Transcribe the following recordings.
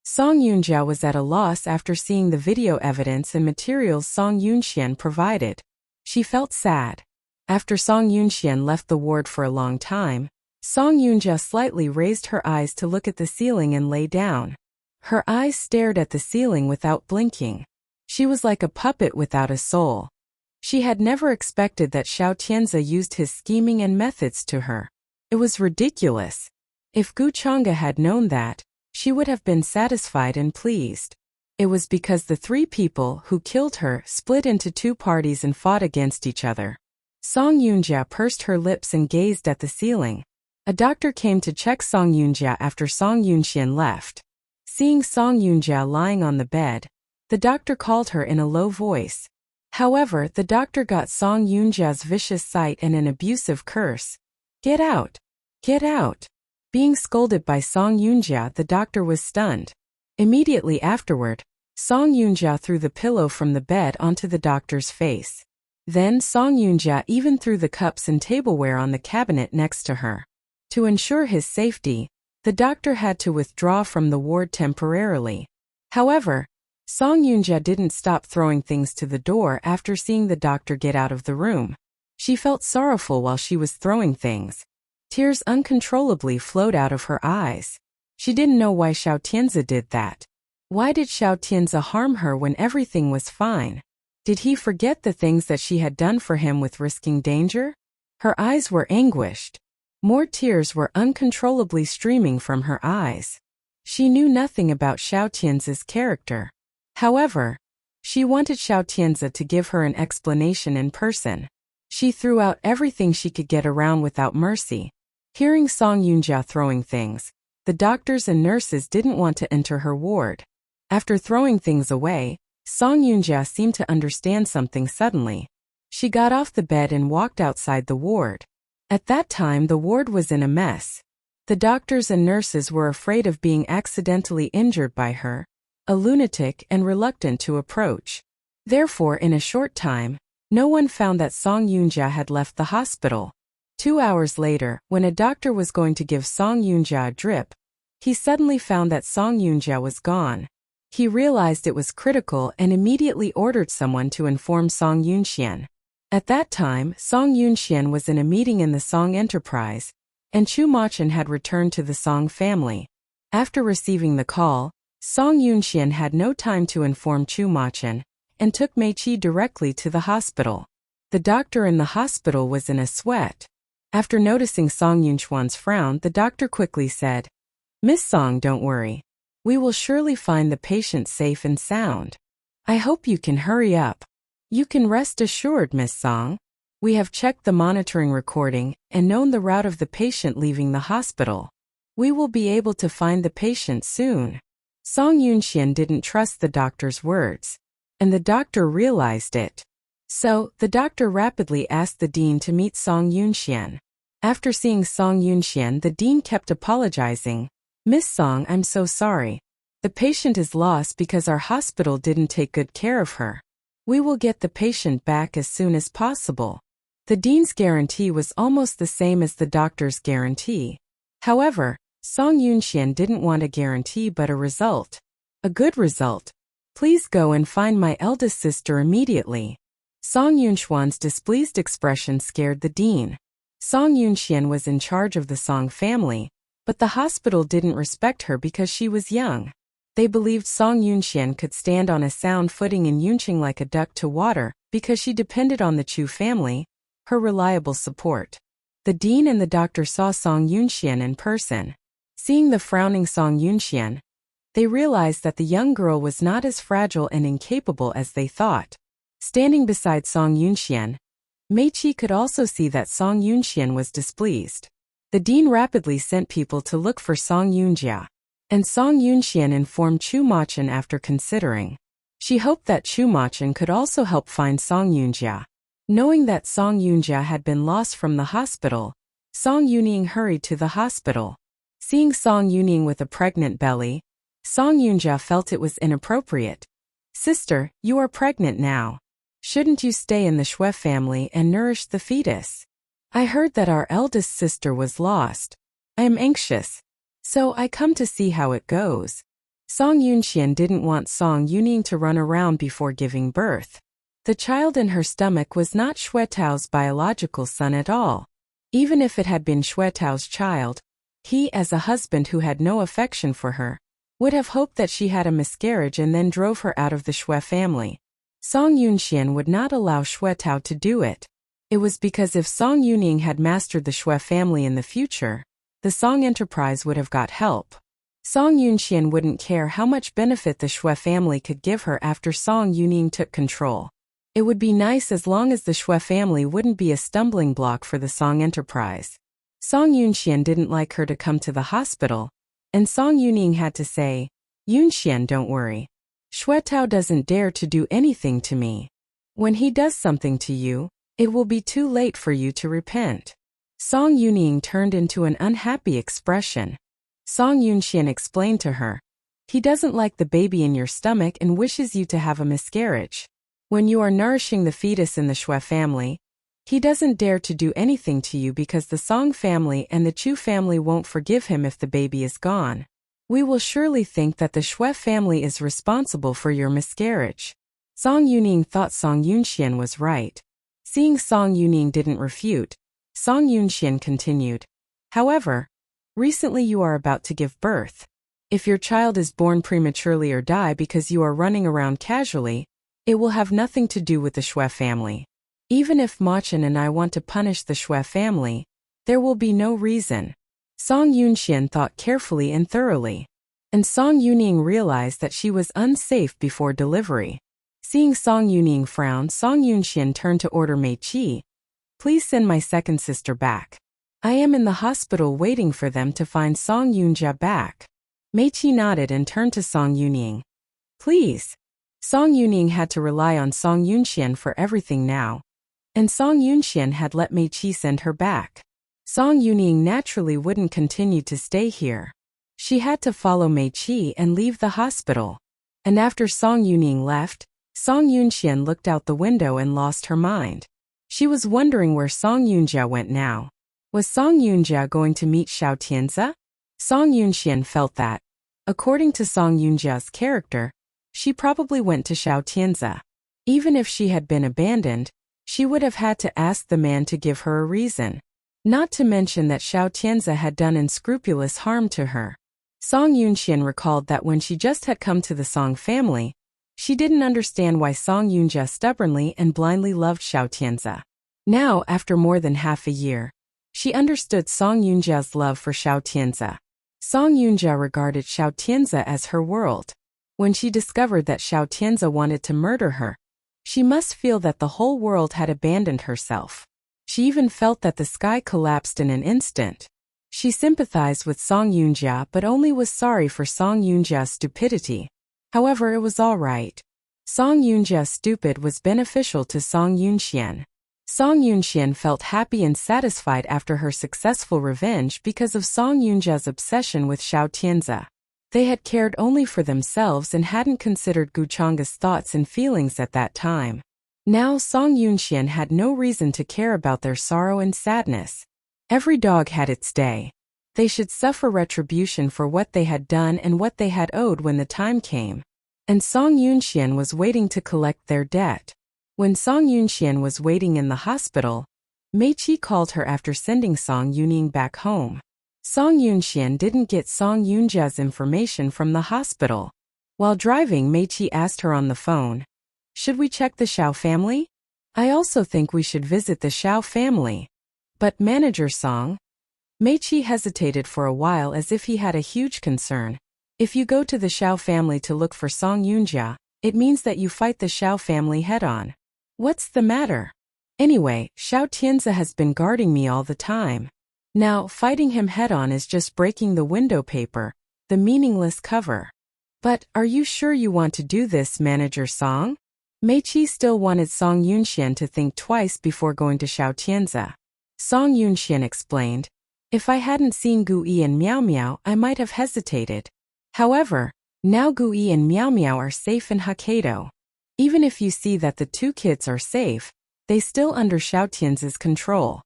Song Yoonja was at a loss after seeing the video evidence and materials Song Yoonxian provided. She felt sad. After Song Yoonxian left the ward for a long time, Song Yoonja slightly raised her eyes to look at the ceiling and lay down. Her eyes stared at the ceiling without blinking. She was like a puppet without a soul. She had never expected that Xiao Tianzi used his scheming and methods to her. It was ridiculous. If Gu Chang'e had known that, she would have been satisfied and pleased. It was because the three people who killed her split into two parties and fought against each other. Song Yoonja pursed her lips and gazed at the ceiling. A doctor came to check Song Yoonja after Song Yoonxian left. Seeing Song Yoonja lying on the bed, the doctor called her in a low voice. However, the doctor got Song Yoonja's vicious sight and an abusive curse. "Get out! Get out!" Being scolded by Song Yoonja, the doctor was stunned. Immediately afterward, Song Yoonja threw the pillow from the bed onto the doctor's face. Then Song Yoonja even threw the cups and tableware on the cabinet next to her. To ensure his safety, the doctor had to withdraw from the ward temporarily. However, Song Yoonja didn't stop throwing things to the door after seeing the doctor get out of the room. She felt sorrowful while she was throwing things. Tears uncontrollably flowed out of her eyes. She didn't know why Xiao Tianzi did that. Why did Xiao Tianzi harm her when everything was fine? Did he forget the things that she had done for him with risking danger? Her eyes were anguished. More tears were uncontrollably streaming from her eyes. She knew nothing about Xiao Tianzi's character. However, she wanted Xiao Tianzi to give her an explanation in person. She threw out everything she could get around without mercy. Hearing Song Yoonja throwing things, the doctors and nurses didn't want to enter her ward. After throwing things away, Song Yoonja seemed to understand something suddenly. She got off the bed and walked outside the ward. At that time, the ward was in a mess. The doctors and nurses were afraid of being accidentally injured by her, a lunatic and reluctant to approach. Therefore, in a short time, no one found that Song Yoonja had left the hospital. 2 hours later, when a doctor was going to give Song Yoonja a drip, he suddenly found that Song Yoonja was gone. He realized it was critical and immediately ordered someone to inform Song Yoonxian. At that time, Song Yoonxian was in a meeting in the Song Enterprise, and Chu Machen had returned to the Song family. After receiving the call, Song Yoonxian had no time to inform Chu Machen, and took Meiqi directly to the hospital. The doctor in the hospital was in a sweat. After noticing Song Yoonxuan's frown, the doctor quickly said, "Miss Song, don't worry. We will surely find the patient safe and sound. I hope you can hurry up. You can rest assured, Miss Song. We have checked the monitoring recording and known the route of the patient leaving the hospital. We will be able to find the patient soon." Song Yoonxian didn't trust the doctor's words, and the doctor realized it. So, the doctor rapidly asked the dean to meet Song Yoonxian. After seeing Song Yoonxian, the dean kept apologizing. "Miss Song, I'm so sorry. The patient is lost because our hospital didn't take good care of her. We will get the patient back as soon as possible." The dean's guarantee was almost the same as the doctor's guarantee. However, Song Yoonxian didn't want a guarantee but a result. A good result. "Please go and find my eldest sister immediately." Song Yoonxuan's displeased expression scared the dean. Song Yoonxian was in charge of the Song family, but the hospital didn't respect her because she was young. They believed Song Yoonxian could stand on a sound footing in Yunqing like a duck to water because she depended on the Chu family, her reliable support. The dean and the doctor saw Song Yoonxian in person. Seeing the frowning Song Yoonxian, they realized that the young girl was not as fragile and incapable as they thought. Standing beside Song Yoonxian, Meiqi could also see that Song Yoonxian was displeased. The dean rapidly sent people to look for Song Yoonja, and Song Yoonxian informed Chu Machen after considering. She hoped that Chu Machen could also help find Song Yoonja. Knowing that Song Yoonja had been lost from the hospital, Song Yuning hurried to the hospital. Seeing Song Yuning with a pregnant belly, Song Yoonja felt it was inappropriate. "Sister, you are pregnant now. Shouldn't you stay in the Shui family and nourish the fetus? I heard that our eldest sister was lost. I am anxious. So I come to see how it goes." Song Yunxian didn't want Song Yuning to run around before giving birth. The child in her stomach was not Xuetao's biological son at all. Even if it had been Xuetao's child, he, as a husband who had no affection for her, would have hoped that she had a miscarriage and then drove her out of the Xue family. Song Yunxian would not allow Xuetao to do it. It was because if Song Yuning had mastered the Xue family in the future, the Song enterprise would have got help. Song Yunxian wouldn't care how much benefit the Xue family could give her after Song Yuning took control. It would be nice as long as the Xue family wouldn't be a stumbling block for the Song enterprise. Song Yunxian didn't like her to come to the hospital, and Song Yuning had to say, "Yunxian, don't worry. Xuetao doesn't dare to do anything to me. When he does something to you, it will be too late for you to repent." Song Yuning turned into an unhappy expression. Song Yunxian explained to her, "He doesn't like the baby in your stomach and wishes you to have a miscarriage. When you are nourishing the fetus in the Xue family, he doesn't dare to do anything to you because the Song family and the Chu family won't forgive him if the baby is gone. We will surely think that the Xue family is responsible for your miscarriage." Song Yuning thought Song Yunxian was right. Seeing Song Yuning didn't refute, Song Yunxian continued, "However, recently you are about to give birth. If your child is born prematurely or die because you are running around casually, it will have nothing to do with the Xue family. Even if Ma Chen and I want to punish the Xue family, there will be no reason." Song Yunxian thought carefully and thoroughly, and Song Yuning realized that she was unsafe before delivery. Seeing Song Yuning frown, Song Yunxian turned to order Mei Qi, "Please send my second sister back. I am in the hospital waiting for them to find Song Yunjia back." Mei Qi nodded and turned to Song Yuning. "Please." Song Yuning had to rely on Song Yunxian for everything now, and Song Yunxian had let Mei Qi send her back. Song Yuning naturally wouldn't continue to stay here. She had to follow Mei Qi and leave the hospital. And after Song Yuning left, Song Yunxian looked out the window and lost her mind. She was wondering where Song Yunjia went now. Was Song Yunjia going to meet Xiao Tianzi? Song Yunxian felt that, according to Song Yunjia's character, she probably went to Xiao Tianzi. Even if she had been abandoned, she would have had to ask the man to give her a reason. Not to mention that Xiao Tianzi had done unscrupulous harm to her. Song Yunxian recalled that when she just had come to the Song family, she didn't understand why Song Yunjia stubbornly and blindly loved Xiao Tianzi. Now, after more than half a year, she understood Song Yunjia's love for Xiao Tianzi. Song Yunjia regarded Xiao Tianzi as her world. When she discovered that Xiao Tianzi wanted to murder her, she must feel that the whole world had abandoned herself. She even felt that the sky collapsed in an instant. She sympathized with Song Yunjia but only was sorry for Song Yunjia's stupidity. However, it was all right. Song Yunjia's stupid was beneficial to Song Yunxian. Song Yunxian felt happy and satisfied after her successful revenge because of Song Yunjia's obsession with Xiao Tianzi. They had cared only for themselves and hadn't considered Guchang's thoughts and feelings at that time. Now Song Yunxian had no reason to care about their sorrow and sadness. Every dog had its day. They should suffer retribution for what they had done and what they had owed when the time came. And Song Yunxian was waiting to collect their debt. When Song Yunxian was waiting in the hospital, Mei Qi called her after sending Song Yuning back home. Song Yunxian didn't get Song Yunjia's information from the hospital. While driving, Mei Qi asked her on the phone, "Should we check the Xiao family? I also think we should visit the Xiao family." "But Manager Song?" Mei Qi hesitated for a while as if he had a huge concern. "If you go to the Xiao family to look for Song Yunjia, it means that you fight the Xiao family head-on." "What's the matter?" "Anyway, Xiao Tianzi has been guarding me all the time. Now, fighting him head-on is just breaking the window paper, the meaningless cover." "But are you sure you want to do this, Manager Song?" Mei Qi still wanted Song Yunxian to think twice before going to Xiao Tianzi. Song Yunxian explained, "If I hadn't seen Gu Yi and Miao Miao, I might have hesitated. However, now Gu Yi and Miao Miao are safe in Hokkaido. Even if you see that the two kids are safe, they still under Xiao Tianzi's control."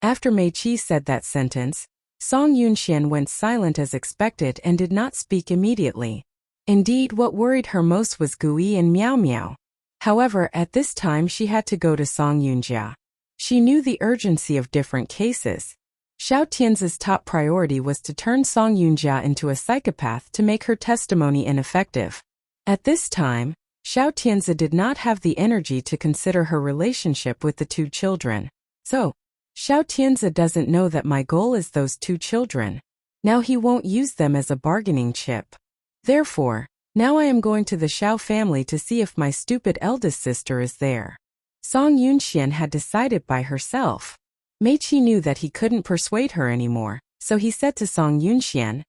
After Mei Qi said that sentence, Song Yunxian went silent as expected and did not speak immediately. Indeed, what worried her most was Gui and Miao Miao. However, at this time she had to go to Song Yunjia. She knew the urgency of different cases. Xiao Tian's top priority was to turn Song Yunjia into a psychopath to make her testimony ineffective. At this time, Xiao Tianzi did not have the energy to consider her relationship with the two children. So, Xiao Tianzi doesn't know that my goal is those two children. Now he won't use them as a bargaining chip. Therefore, now I am going to the Xiao family to see if my stupid eldest sister is there. Song Yunxian had decided by herself. Meiqi knew that he couldn't persuade her anymore, so he said to Song Yunxian,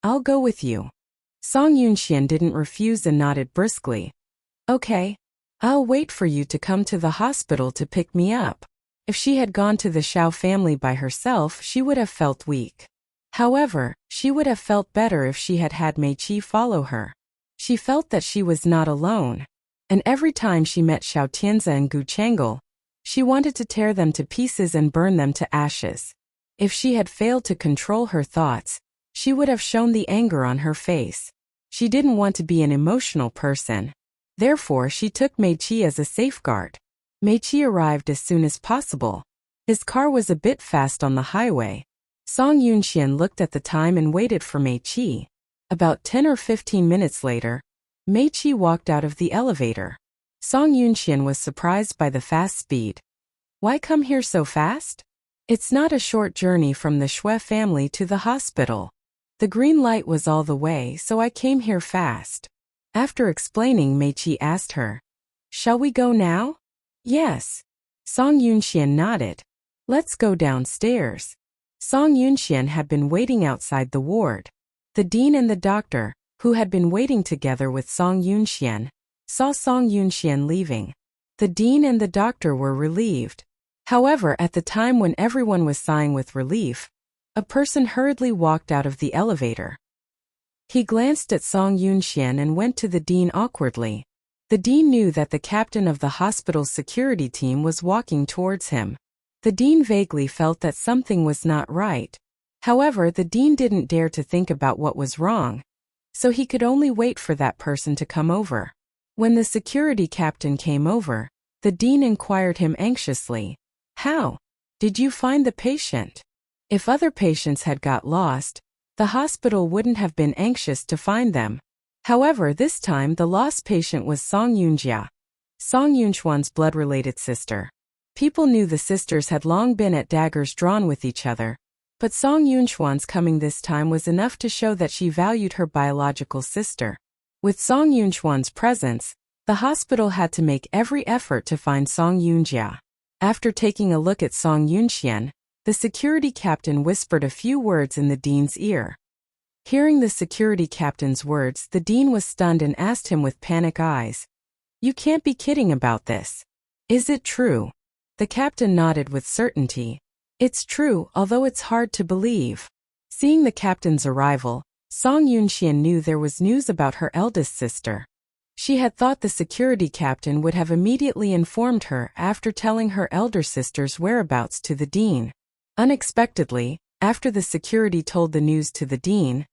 "I'll go with you." Song Yunxian didn't refuse and nodded briskly. "Okay. I'll wait for you to come to the hospital to pick me up." If she had gone to the Xiao family by herself, she would have felt weak. However, she would have felt better if she had had Meiqi follow her. She felt that she was not alone. And every time she met Xiao Tianzi and Gu Chang'e, she wanted to tear them to pieces and burn them to ashes. If she had failed to control her thoughts, she would have shown the anger on her face. She didn't want to be an emotional person. Therefore, she took Meiqi as a safeguard. Meiqi arrived as soon as possible. His car was a bit fast on the highway. Song Yunxian looked at the time and waited for Meiqi. About 10 or 15 minutes later, Meiqi walked out of the elevator. Song Yunxian was surprised by the fast speed. "Why come here so fast? It's not a short journey from the Shui family to the hospital. The green light was all the way, so I came here fast." After explaining, Meiqi asked her, "Shall we go now?" "Yes." Song Yunxian nodded. "Let's go downstairs." Song Yunxian had been waiting outside the ward. The dean and the doctor, who had been waiting together with Song Yunxian, saw Song Yunxian leaving. The dean and the doctor were relieved. However, at the time when everyone was sighing with relief, a person hurriedly walked out of the elevator. He glanced at Song Yunxian and went to the dean awkwardly. The dean knew that the captain of the hospital's security team was walking towards him. The dean vaguely felt that something was not right. However, the dean didn't dare to think about what was wrong, so he could only wait for that person to come over. When the security captain came over, the dean inquired him anxiously, "How did you find the patient?" If other patients had got lost, the hospital wouldn't have been anxious to find them. However, this time the lost patient was Song Yunjia, Song Yunchuan's blood-related sister. People knew the sisters had long been at daggers drawn with each other, but Song Yunchuan's coming this time was enough to show that she valued her biological sister. With Song Yunchuan's presence, the hospital had to make every effort to find Song Yunjia. After taking a look at Song Yunxian, the security captain whispered a few words in the dean's ear. Hearing the security captain's words, the dean was stunned and asked him with panic eyes, "You can't be kidding about this. Is it true?" The captain nodded with certainty. "It's true, although it's hard to believe." Seeing the captain's arrival, Song Yunxian knew there was news about her eldest sister. She had thought the security captain would have immediately informed her after telling her elder sister's whereabouts to the dean. Unexpectedly, after the security told the news to the dean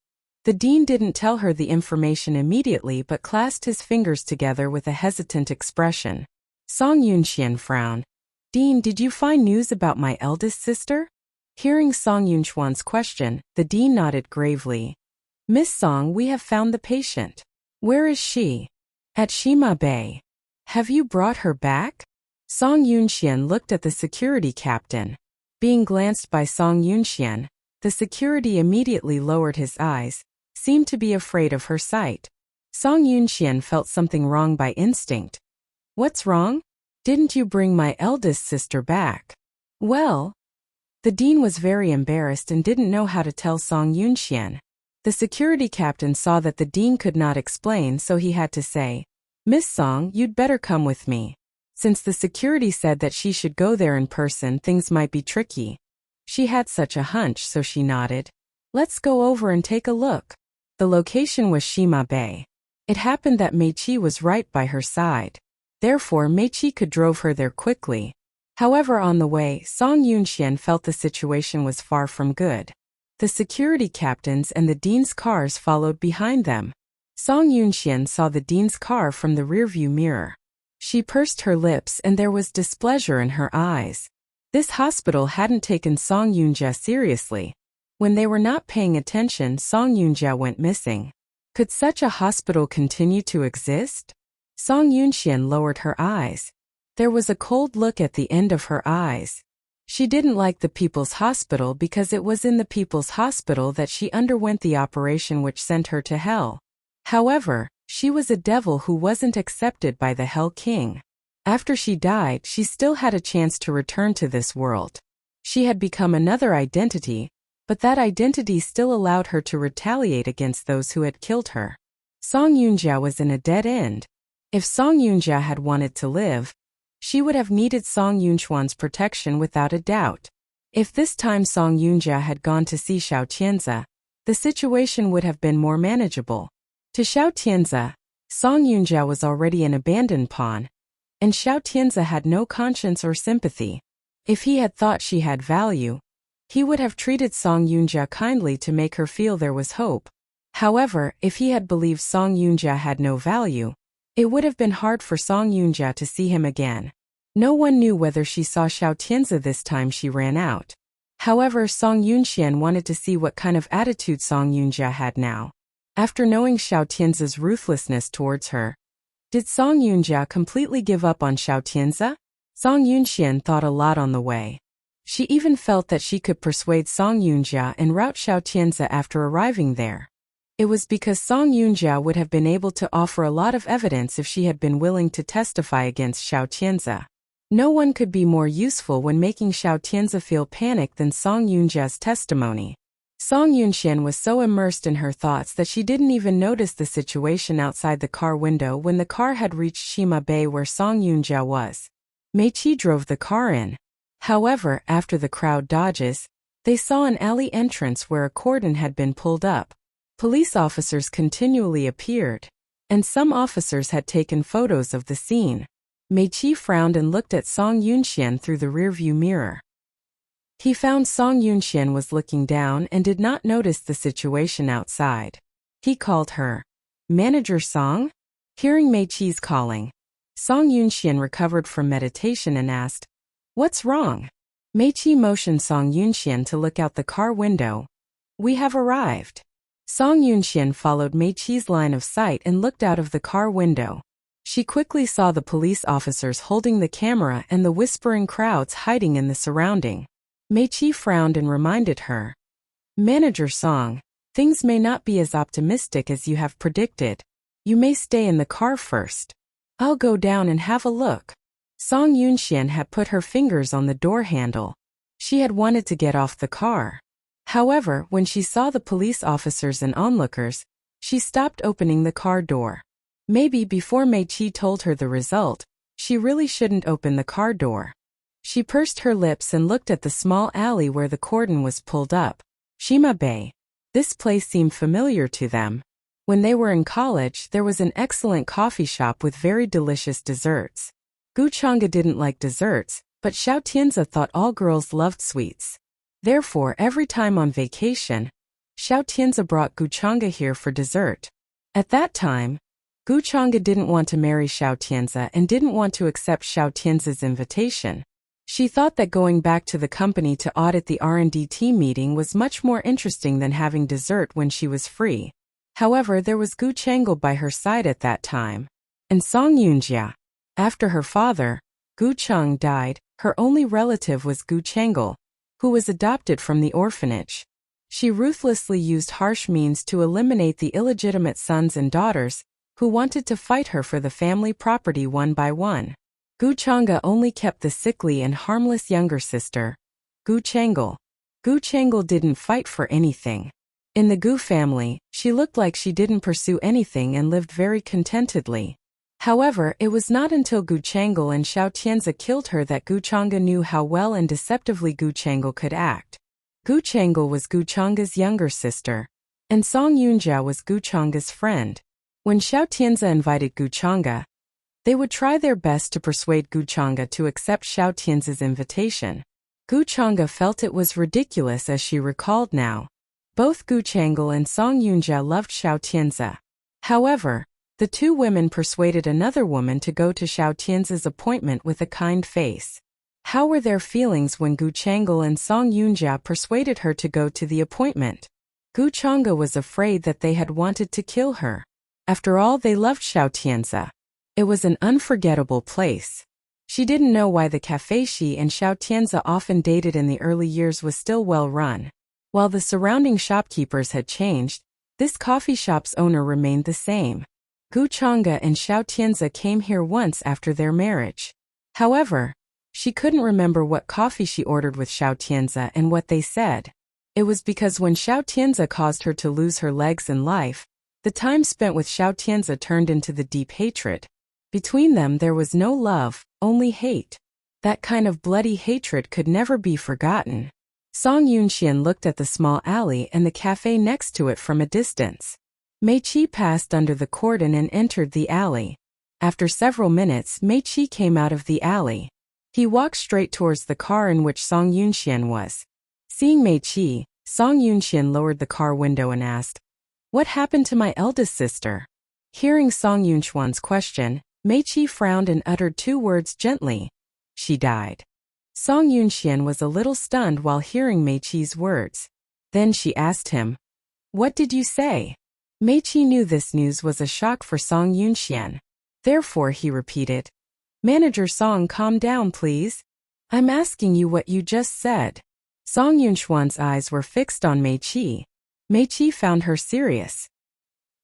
didn't tell her the information immediately but clasped his fingers together with a hesitant expression. Song Yunxian frowned. "Dean, did you find news about my eldest sister?" Hearing Song Yunchuan's question, the dean nodded gravely. "Miss Song, we have found the patient." "Where is she?" "At Shima Bay." "Have you brought her back?" Song Yunxian looked at the security captain. Being glanced by Song Yunxian, the security immediately lowered his eyes, seemed to be afraid of her sight. Song Yunxian felt something wrong by instinct. "What's wrong? Didn't you bring my eldest sister back?" "Well..." The dean was very embarrassed and didn't know how to tell Song Yunxian. The security captain saw that the dean could not explain, so he had to say, "Miss Song, you'd better come with me." Since the security said that she should go there in person, things might be tricky. She had such a hunch, so she nodded. "Let's go over and take a look." The location was Shima Bay. It happened that Meiqi was right by her side. Therefore, Meiqi could drove her there quickly. However, on the way, Song Yunxian felt the situation was far from good. The security captains and the dean's cars followed behind them. Song Yunxian saw the dean's car from the rearview mirror. She pursed her lips and there was displeasure in her eyes. This hospital hadn't taken Song Yunjia seriously. When they were not paying attention, Song Yunjia went missing. Could such a hospital continue to exist? Song Yunxian lowered her eyes. There was a cold look at the end of her eyes. She didn't like the People's Hospital because it was in the People's Hospital that she underwent the operation which sent her to hell. However, she was a devil who wasn't accepted by the Hell King. After she died, she still had a chance to return to this world. She had become another identity, but that identity still allowed her to retaliate against those who had killed her. Song Yunjia was in a dead end. If Song Yunjia had wanted to live, she would have needed Song Yunchuan's protection without a doubt. If this time Song Yunjia had gone to see Xiao Tianzi, the situation would have been more manageable. To Xiao Tianzi, Song Yunjia was already an abandoned pawn, and Xiao Tianzi had no conscience or sympathy. If he had thought she had value, he would have treated Song Yunjia kindly to make her feel there was hope. However, if he had believed Song Yunjia had no value, it would have been hard for Song Yunjia to see him again. No one knew whether she saw Xiao Tianzi this time she ran out. However, Song Yunxian wanted to see what kind of attitude Song Yunjia had now. After knowing Xiao Tianzi's ruthlessness towards her, did Song Yunjia completely give up on Xiao Tianzi? Song Yunxian thought a lot on the way. She even felt that she could persuade Song Yunjia and rout Xiao Tianzi after arriving there. It was because Song Yunjia would have been able to offer a lot of evidence if she had been willing to testify against Xiao Tianzi. No one could be more useful when making Xiao Tianzi feel panic than Song Yunjia's testimony. Song Yunxian was so immersed in her thoughts that she didn't even notice the situation outside the car window when the car had reached Shima Bay where Song Yunjia was. Meiqi drove the car in. However, after the crowd dodges, they saw an alley entrance where a cordon had been pulled up. Police officers continually appeared, and some officers had taken photos of the scene. Meiqi frowned and looked at Song Yunxian through the rearview mirror. He found Song Yunxian was looking down and did not notice the situation outside. He called her, "Manager Song?" Hearing Meiqi's calling, Song Yunxian recovered from meditation and asked, "What's wrong?" Meiqi motioned Song Yunxian to look out the car window. "We have arrived." Song Yunxian followed Meiqi's line of sight and looked out of the car window. She quickly saw the police officers holding the camera and the whispering crowds hiding in the surrounding. Meiqi frowned and reminded her, "Manager Song, things may not be as optimistic as you have predicted. You may stay in the car first. I'll go down and have a look." Song Yunxian had put her fingers on the door handle. She had wanted to get off the car. However, when she saw the police officers and onlookers, she stopped opening the car door. Maybe before Meiqi told her the result, she really shouldn't open the car door. She pursed her lips and looked at the small alley where the cordon was pulled up. Shima Bay. This place seemed familiar to them. When they were in college, there was an excellent coffee shop with very delicious desserts. Gu Chang'e didn't like desserts, but Xiao Tianzi thought all girls loved sweets. Therefore, every time on vacation, Xiao Tianzi brought Gu Chang'e here for dessert. At that time, Gu Chang'e didn't want to marry Xiao Tianzi and didn't want to accept Xiao Tianzi's invitation. She thought that going back to the company to audit the R&D team meeting was much more interesting than having dessert when she was free. However, there was Gu Chang'e by her side at that time. And Song Yunjia. After her father, Gu Cheng, died, her only relative was Gu Chang'e, who was adopted from the orphanage. She ruthlessly used harsh means to eliminate the illegitimate sons and daughters, who wanted to fight her for the family property one by one. Gu Chang'e only kept the sickly and harmless younger sister, Gu Chang'e. Gu Chang'e didn't fight for anything. In the Gu family, she looked like she didn't pursue anything and lived very contentedly. However, it was not until Gu Chang'e and Xiao Tianzi killed her that Gu Chang'e knew how well and deceptively Gu Chang'e could act. Gu Chang'e was Gu Chang'e's younger sister, and Song Yunjia was Gu Chang'e's friend. When Xiao Tianzi invited Gu Chang'e, they would try their best to persuade Gu Chang'e to accept Xiao Tianzi's invitation. Gu Chang'e felt it was ridiculous as she recalled now. Both Gu Chang'e and Song Yunjia loved Xiao Tianzi. However, the two women persuaded another woman to go to Xiao Tian's appointment with a kind face. How were their feelings when Gu Chang'e and Song Yunjia persuaded her to go to the appointment? Gu Chang'e was afraid that they had wanted to kill her. After all, they loved Xiao Tianzi. It was an unforgettable place. She didn't know why the cafe she and Xiao Tianzi often dated in the early years was still well run. While the surrounding shopkeepers had changed, this coffee shop's owner remained the same. Gu Chang'e and Xiao Tianzi came here once after their marriage. However, she couldn't remember what coffee she ordered with Xiao Tianzi and what they said. It was because when Xiao Tianzi caused her to lose her legs in life, the time spent with Xiao Tianzi turned into the deep hatred. Between them there was no love, only hate. That kind of bloody hatred could never be forgotten. Song Yunxian looked at the small alley and the cafe next to it from a distance. Mei Qi passed under the cordon and entered the alley. After several minutes, Mei Qi came out of the alley. He walked straight towards the car in which Song Yunxian was. Seeing Mei Qi, Song Yunxian lowered the car window and asked, "What happened to my eldest sister?" Hearing Song Yunxian's question, Mei Qi frowned and uttered two words gently. "She died." Song Yunxian was a little stunned while hearing Mei Qi's words. Then she asked him, "What did you say?" Mei Qi knew this news was a shock for Song Yunxian. Therefore he repeated, "Manager Song, calm down please. I'm asking you what you just said." Song Yunxian's eyes were fixed on Mei Qi. Mei Qi found her serious.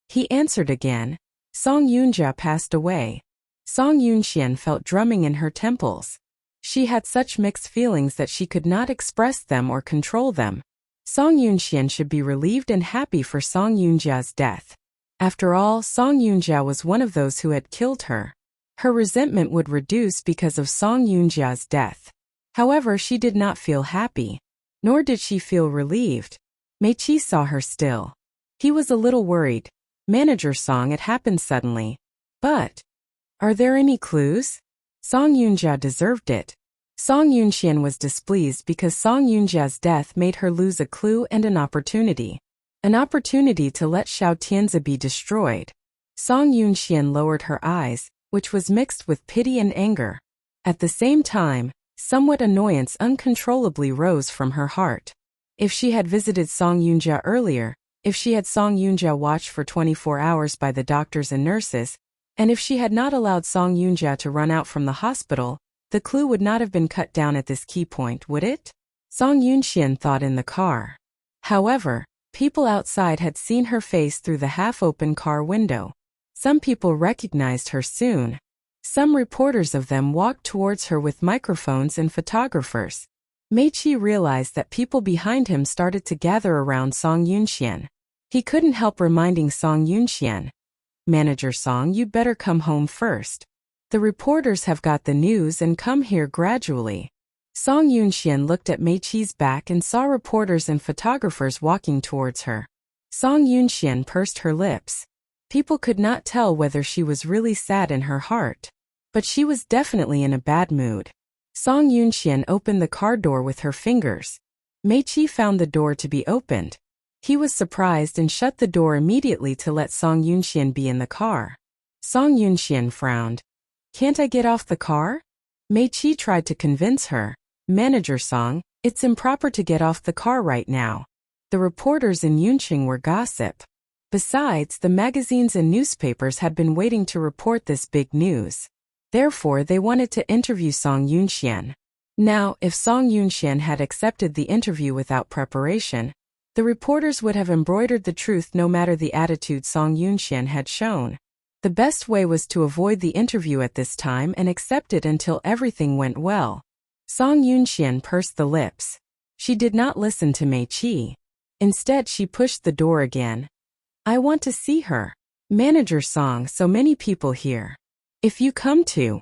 He answered again, "Song Yunjia passed away." Song Yunxian felt drumming in her temples. She had such mixed feelings that she could not express them or control them. Song Yunxian should be relieved and happy for Song Yunjia's death. After all, Song Yunjia was one of those who had killed her. Her resentment would reduce because of Song Yunjia's death. However, she did not feel happy. Nor did she feel relieved. Mei Qi saw her still. He was a little worried. "Manager Song, it happened suddenly. But are there any clues? Song Yunjia deserved it." Song Yunxian was displeased because Song Yunjia's death made her lose a clue and an opportunity. An opportunity to let Xiao Tianzi be destroyed. Song Yunxian lowered her eyes, which was mixed with pity and anger. At the same time, somewhat annoyance uncontrollably rose from her heart. If she had visited Song Yunjia earlier, if she had Song Yunjia watched for 24 hours by the doctors and nurses, and if she had not allowed Song Yunjia to run out from the hospital, the clue would not have been cut down at this key point, would it? Song Yunxian thought in the car. However, people outside had seen her face through the half-open car window. Some people recognized her soon. Some reporters of them walked towards her with microphones and photographers. Mei Qi realized that people behind him started to gather around Song Yunxian. He couldn't help reminding Song Yunxian, "Manager Song, you'd better come home first. The reporters have got the news and come here gradually." Song Yunxian looked at Mei Qi's back and saw reporters and photographers walking towards her. Song Yunxian pursed her lips. People could not tell whether she was really sad in her heart. But she was definitely in a bad mood. Song Yunxian opened the car door with her fingers. Mei Qi found the door to be opened. He was surprised and shut the door immediately to let Song Yunxian be in the car. Song Yunxian frowned. "Can't I get off the car?" Mei Qi tried to convince her. "Manager Song, it's improper to get off the car right now. The reporters in Yunqing were gossip. Besides, the magazines and newspapers had been waiting to report this big news. Therefore, they wanted to interview Song Yunxian. Now, if Song Yunxian had accepted the interview without preparation, the reporters would have embroidered the truth no matter the attitude Song Yunxian had shown. The best way was to avoid the interview at this time and accept it until everything went well. Song Yunxian pursed the lips. She did not listen to Mei Qi. Instead, she pushed the door again. "I want to see her. Manager Song, so many people here. If you come to..."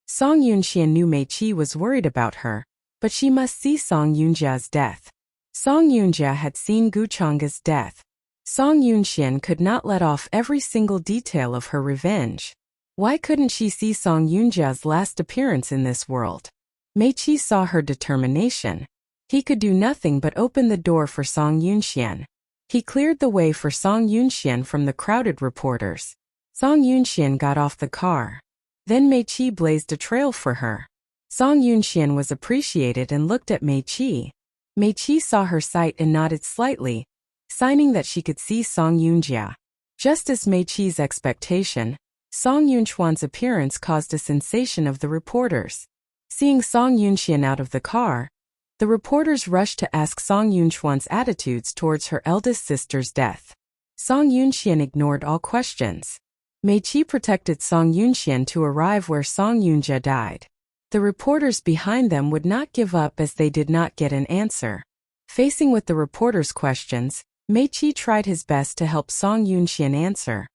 Song Yunxian knew Mei Qi was worried about her, but she must see Song Yunjia's death. Song Yunjia had seen Gu Chang'e's death. Song Yunxian could not let off every single detail of her revenge. Why couldn't she see Song Yunjia's last appearance in this world? Mei Qi saw her determination. He could do nothing but open the door for Song Yunxian. He cleared the way for Song Yunxian from the crowded reporters. Song Yunxian got off the car. Then Mei Qi blazed a trail for her. Song Yunxian was appreciated and looked at Mei Qi. Mei Qi saw her sight and nodded slightly, signing that she could see Song Yunjia. Just as Mei Qi's expectation, Song Yunchuan's appearance caused a sensation of the reporters. Seeing Song Yunxian out of the car, the reporters rushed to ask Song Yunchuan's attitudes towards her eldest sister's death. Song Yunxian ignored all questions. Mei Qi protected Song Yunxian to arrive where Song Yunjia died. The reporters behind them would not give up as they did not get an answer. Facing with the reporters' questions, Mei Qi tried his best to help Song Yunxian answer.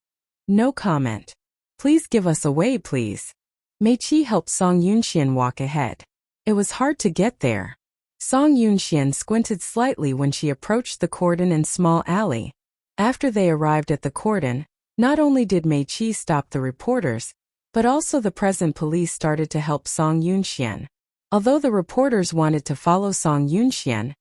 No comment. Please give us away, please. Mei Qi helped Song Yunxian walk ahead. It was hard to get there. Song Yunxian squinted slightly when she approached the cordon and small alley. After they arrived at the cordon, not only did Mei Qi stop the reporters, but also the present police started to help Song Yunxian. Although the reporters wanted to follow Song Yunxian,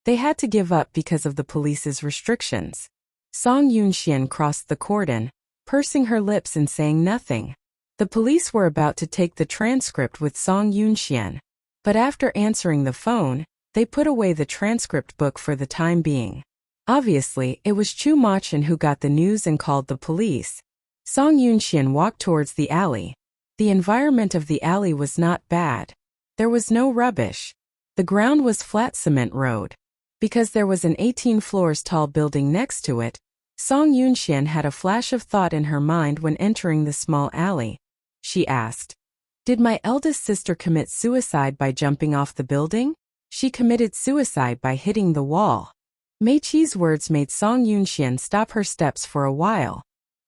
they had to give up because of the police's restrictions. Song Yunxian crossed the cordon, pursing her lips and saying nothing. The police were about to take the transcript with Song Yunxian, but after answering the phone, they put away the transcript book for the time being. Obviously, it was Chu Machin who got the news and called the police. Song Yunxian walked towards the alley. The environment of the alley was not bad. There was no rubbish. The ground was flat cement road. Because there was an 18 floors tall building next to it, Song Yunxian had a flash of thought in her mind when entering the small alley. She asked, "Did my eldest sister commit suicide by jumping off the building?" "She committed suicide by hitting the wall." Mei Qi's words made Song Yunxian stop her steps for a while.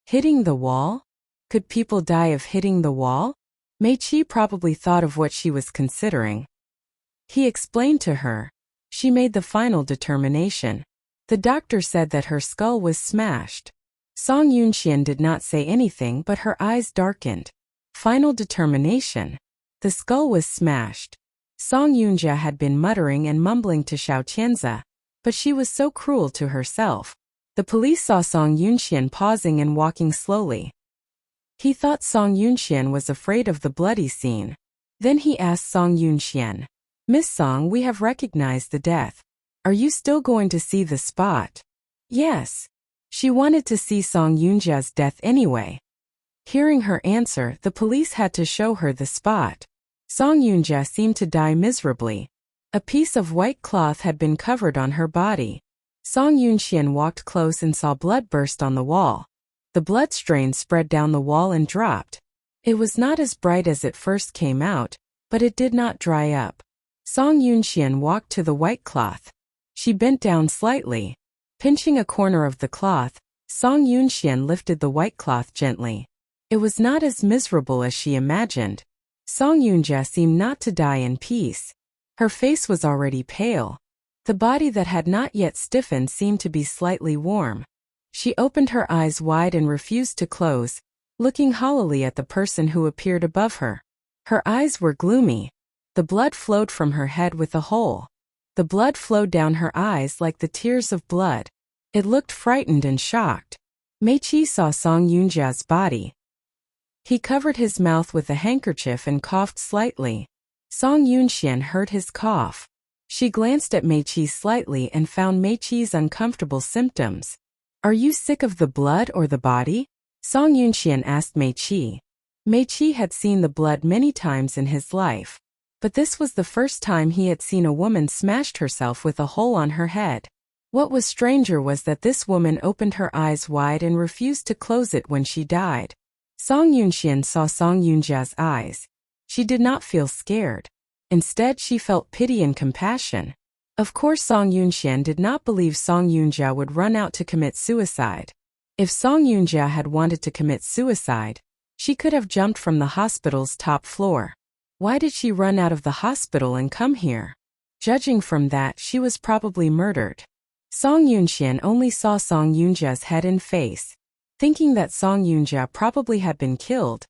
Hitting the wall? Could people die of hitting the wall? Mei Qi probably thought of what she was considering. He explained to her. She made the final determination. The doctor said that her skull was smashed. Song Yunxian did not say anything, but her eyes darkened. Final determination. The skull was smashed. Song Yunjia had been muttering and mumbling to Xiao Qianzi, but she was so cruel to herself. The police saw Song Yunxian pausing and walking slowly. He thought Song Yunxian was afraid of the bloody scene. Then he asked Song Yunxian, "Miss Song, we have recognized the death. Are you still going to see the spot?" Yes. She wanted to see Song Yunjia's death anyway. Hearing her answer, the police had to show her the spot. Song Yunjia seemed to die miserably. A piece of white cloth had been covered on her body. Song Yunxian walked close and saw blood burst on the wall. The blood stain spread down the wall and dropped. It was not as bright as it first came out, but it did not dry up. Song Yunxian walked to the white cloth. She bent down slightly. Pinching a corner of the cloth, Song Yunxian lifted the white cloth gently. It was not as miserable as she imagined. Song Yunjia seemed not to die in peace. Her face was already pale. The body that had not yet stiffened seemed to be slightly warm. She opened her eyes wide and refused to close, looking hollowly at the person who appeared above her. Her eyes were gloomy. The blood flowed from her head with a hole. The blood flowed down her eyes like the tears of blood. It looked frightened and shocked. Mei Qi saw Song Yunjia's body. He covered his mouth with a handkerchief and coughed slightly. Song Yunxian heard his cough. She glanced at Mei Qi slightly and found Mei Qi's uncomfortable symptoms. "Are you sick of the blood or the body?" Song Yunxian asked Mei Qi. Mei Qi had seen the blood many times in his life, but this was the first time he had seen a woman smashed herself with a hole on her head. What was stranger was that this woman opened her eyes wide and refused to close it when she died. Song Yunxian saw Song Yunjia's eyes. She did not feel scared. Instead, she felt pity and compassion. Of course, Song Yunxian did not believe Song Yunjia would run out to commit suicide. If Song Yunjia had wanted to commit suicide, she could have jumped from the hospital's top floor. Why did she run out of the hospital and come here? Judging from that, she was probably murdered. Song Yunxian only saw Song Yunjia's head and face. Thinking that Song Yunjia probably had been killed,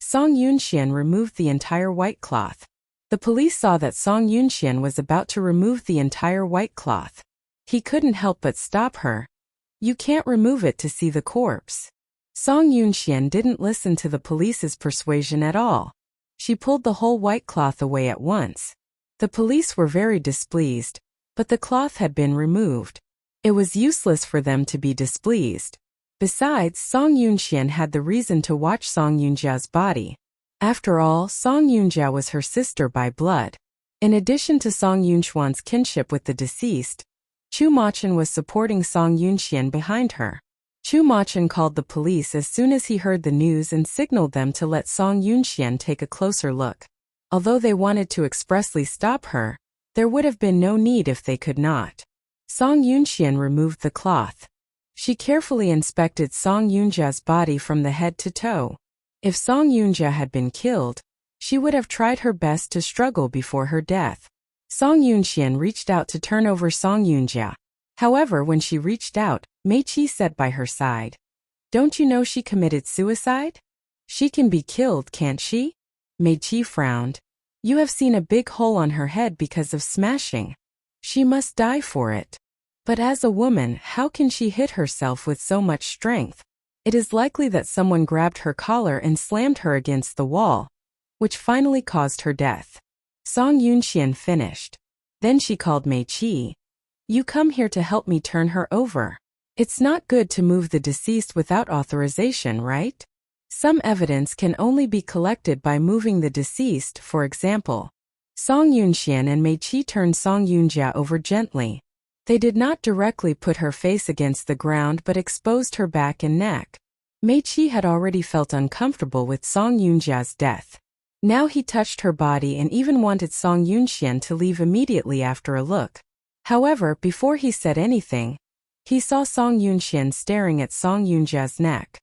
Song Yunxian removed the entire white cloth. The police saw that Song Yunxian was about to remove the entire white cloth. He couldn't help but stop her. You can't remove it to see the corpse. Song Yunxian didn't listen to the police's persuasion at all. She pulled the whole white cloth away at once. The police were very displeased, but the cloth had been removed. It was useless for them to be displeased. Besides, Song Yunxian had the reason to watch Song Yunjia's body. After all, Song Yunjia was her sister by blood. In addition to Song Yunxuan's kinship with the deceased, Chu Machen was supporting Song Yunxian behind her. Chu Machen called the police as soon as he heard the news and signaled them to let Song Yunxian take a closer look. Although they wanted to expressly stop her, there would have been no need if they could not. Song Yunxian removed the cloth. She carefully inspected Song Yunjia's body from the head to toe. If Song Yunjia had been killed, she would have tried her best to struggle before her death. Song Yunxian reached out to turn over Song Yunjia. However, when she reached out, Mei Qi said by her side, "Don't you know she committed suicide? She can be killed, can't she?" Mei Qi frowned. "You have seen a big hole on her head because of smashing. She must die for it. But as a woman, how can she hit herself with so much strength? It is likely that someone grabbed her collar and slammed her against the wall, which finally caused her death." Song Yunxian finished. Then she called Mei Qi. "You come here to help me turn her over. It's not good to move the deceased without authorization, right? Some evidence can only be collected by moving the deceased, for example." Song Yunxian and Mei Qi turned Song Yunjia over gently. They did not directly put her face against the ground but exposed her back and neck. Mei Qi had already felt uncomfortable with Song Yunjia's death. Now he touched her body and even wanted Song Yunxian to leave immediately after a look. However, before he said anything, he saw Song Yunxian staring at Song Yunjia's neck.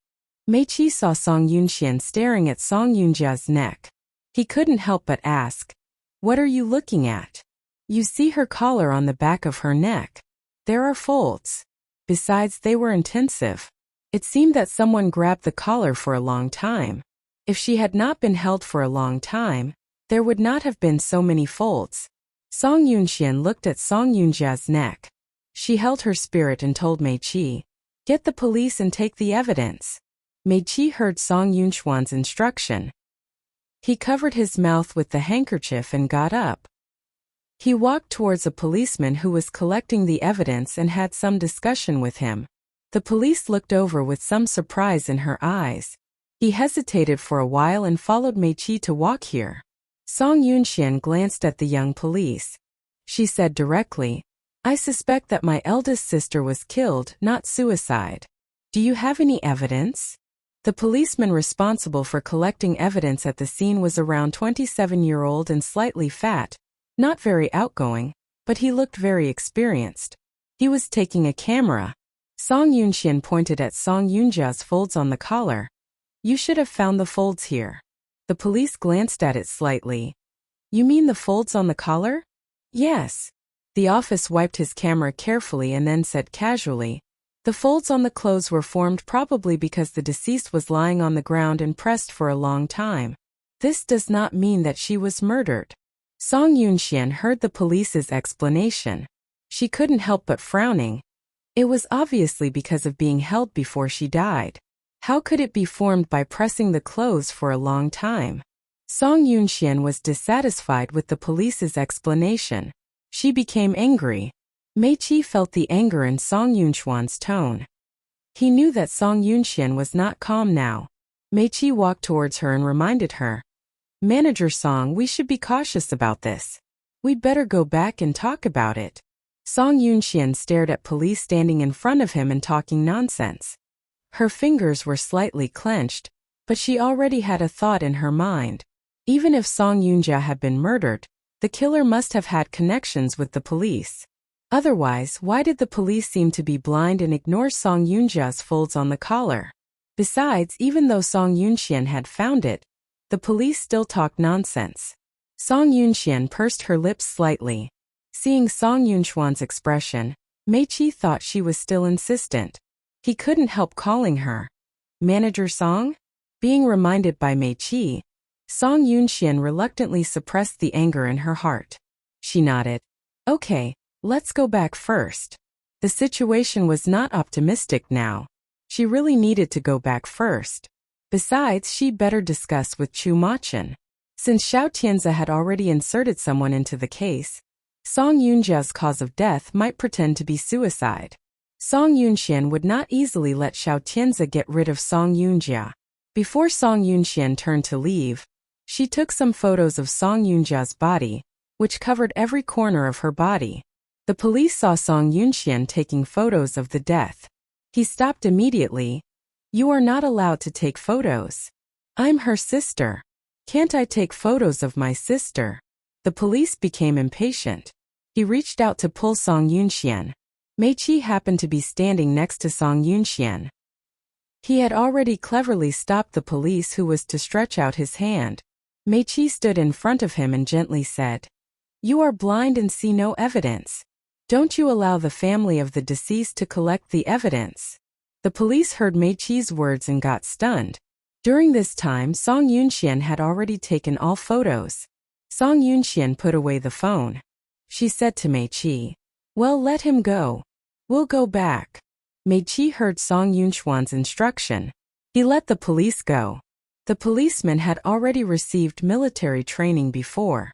Mei Qi saw Song Yunxian staring at Song Yunjia's neck. He couldn't help but ask, "What are you looking at? You see her collar on the back of her neck. There are folds. Besides, they were intensive. It seemed that someone grabbed the collar for a long time. If she had not been held for a long time, there would not have been so many folds." Song Yunxian looked at Song Yunjia's neck. She held her spirit and told Mei Qi, "Get the police and take the evidence." Mei Qi heard Song Yunxuan's instruction. He covered his mouth with the handkerchief and got up. He walked towards a policeman who was collecting the evidence and had some discussion with him. The police looked over with some surprise in her eyes. He hesitated for a while and followed Mei Qi to walk here. Song Yunxian glanced at the young police. She said directly, "I suspect that my eldest sister was killed, not suicide. Do you have any evidence?" The policeman responsible for collecting evidence at the scene was around 27-year-old and slightly fat, not very outgoing, but he looked very experienced. He was taking a camera. Song Yunxian pointed at Song Yunjia's folds on the collar. "You should have found the folds here." The police glanced at it slightly. "You mean the folds on the collar?" "Yes." The officer wiped his camera carefully and then said casually, "The folds on the clothes were formed probably because the deceased was lying on the ground and pressed for a long time. This does not mean that she was murdered." Song Yunxian heard the police's explanation. She couldn't help but frowning. It was obviously because of being held before she died. How could it be formed by pressing the clothes for a long time? Song Yunxian was dissatisfied with the police's explanation. She became angry. Mei Qi felt the anger in Song Yunxuan's tone. He knew that Song Yunxian was not calm now. Mei Qi walked towards her and reminded her, "Manager Song, we should be cautious about this. We'd better go back and talk about it." Song Yunxian stared at police standing in front of him and talking nonsense. Her fingers were slightly clenched, but she already had a thought in her mind. Even if Song Yunjia had been murdered, the killer must have had connections with the police. Otherwise, why did the police seem to be blind and ignore Song Yunjia's folds on the collar? Besides, even though Song Yunxian had found it, the police still talked nonsense. Song Yunxian pursed her lips slightly. Seeing Song Yunxuan's expression, Mei Qi thought she was still insistent. He couldn't help calling her Manager Song. Being reminded by Mei Qi, Song Yunxian reluctantly suppressed the anger in her heart. She nodded. "Okay, let's go back first." The situation was not optimistic now. She really needed to go back first. Besides, she'd better discuss with Chu Machin. Since Xiao Tianze had already inserted someone into the case, Song Yunjia's cause of death might pretend to be suicide. Song Yunxian would not easily let Xiao Tianze get rid of Song Yunjia. Before Song Yunxian turned to leave, she took some photos of Song Yunjia's body, which covered every corner of her body. The police saw Song Yunxian taking photos of the death. He stopped immediately. "You are not allowed to take photos. I'm her sister. Can't I take photos of my sister?" The police became impatient. He reached out to pull Song Yunxian. Mei Qi happened to be standing next to Song Yunxian. He had already cleverly stopped the police who was to stretch out his hand. Mei Qi stood in front of him and gently said, "You are blind and see no evidence. Don't you allow the family of the deceased to collect the evidence." The police heard Mei Qi's words and got stunned. During this time, Song Yunxian had already taken all photos. Song Yunxian put away the phone. She said to Mei Qi, "Well, let him go. We'll go back." Mei Qi heard Song Yunxuan's instruction. He let the police go. The policeman had already received military training before.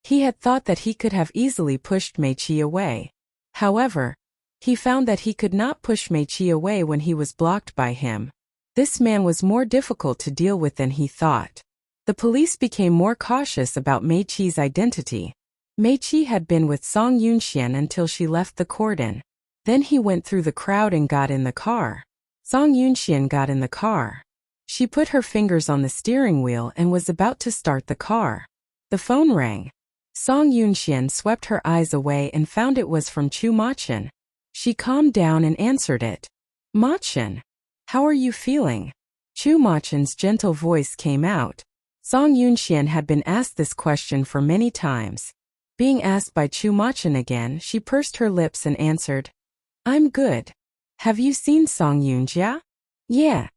He had thought that he could have easily pushed Mei Qi away. However, he found that he could not push Mei Qi away when he was blocked by him. This man was more difficult to deal with than he thought. The police became more cautious about Mei Qi's identity. Mei Qi had been with Song Yunxian until she left the cordon. Then he went through the crowd and got in the car. Song Yunxian got in the car. She put her fingers on the steering wheel and was about to start the car. The phone rang. Song Yunxian swept her eyes away and found it was from Chu Machin. She calmed down and answered it. "Machin, how are you feeling?" Chu Machin's gentle voice came out. Song Yunxian had been asked this question for many times. Being asked by Chu Machin again, she pursed her lips and answered, "I'm good. Have you seen Song Yunjia?" "Yeah."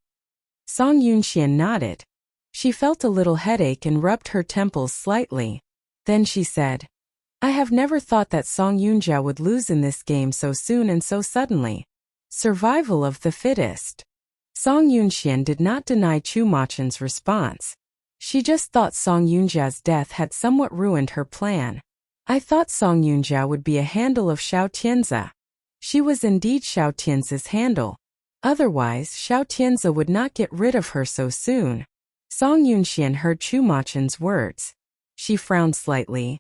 Song Yunxian nodded. She felt a little headache and rubbed her temples slightly. Then she said, "I have never thought that Song Yunjia would lose in this game so soon and so suddenly. Survival of the fittest." Song Yunxian did not deny Chu Machin's response. She just thought Song Yunjia's death had somewhat ruined her plan. "I thought Song Yunjia would be a handle of Xiao Tianze." She was indeed Xiao Tianze's handle. Otherwise, Xiao Tianze would not get rid of her so soon. Song Yunxian heard Chu Machin's words. She frowned slightly.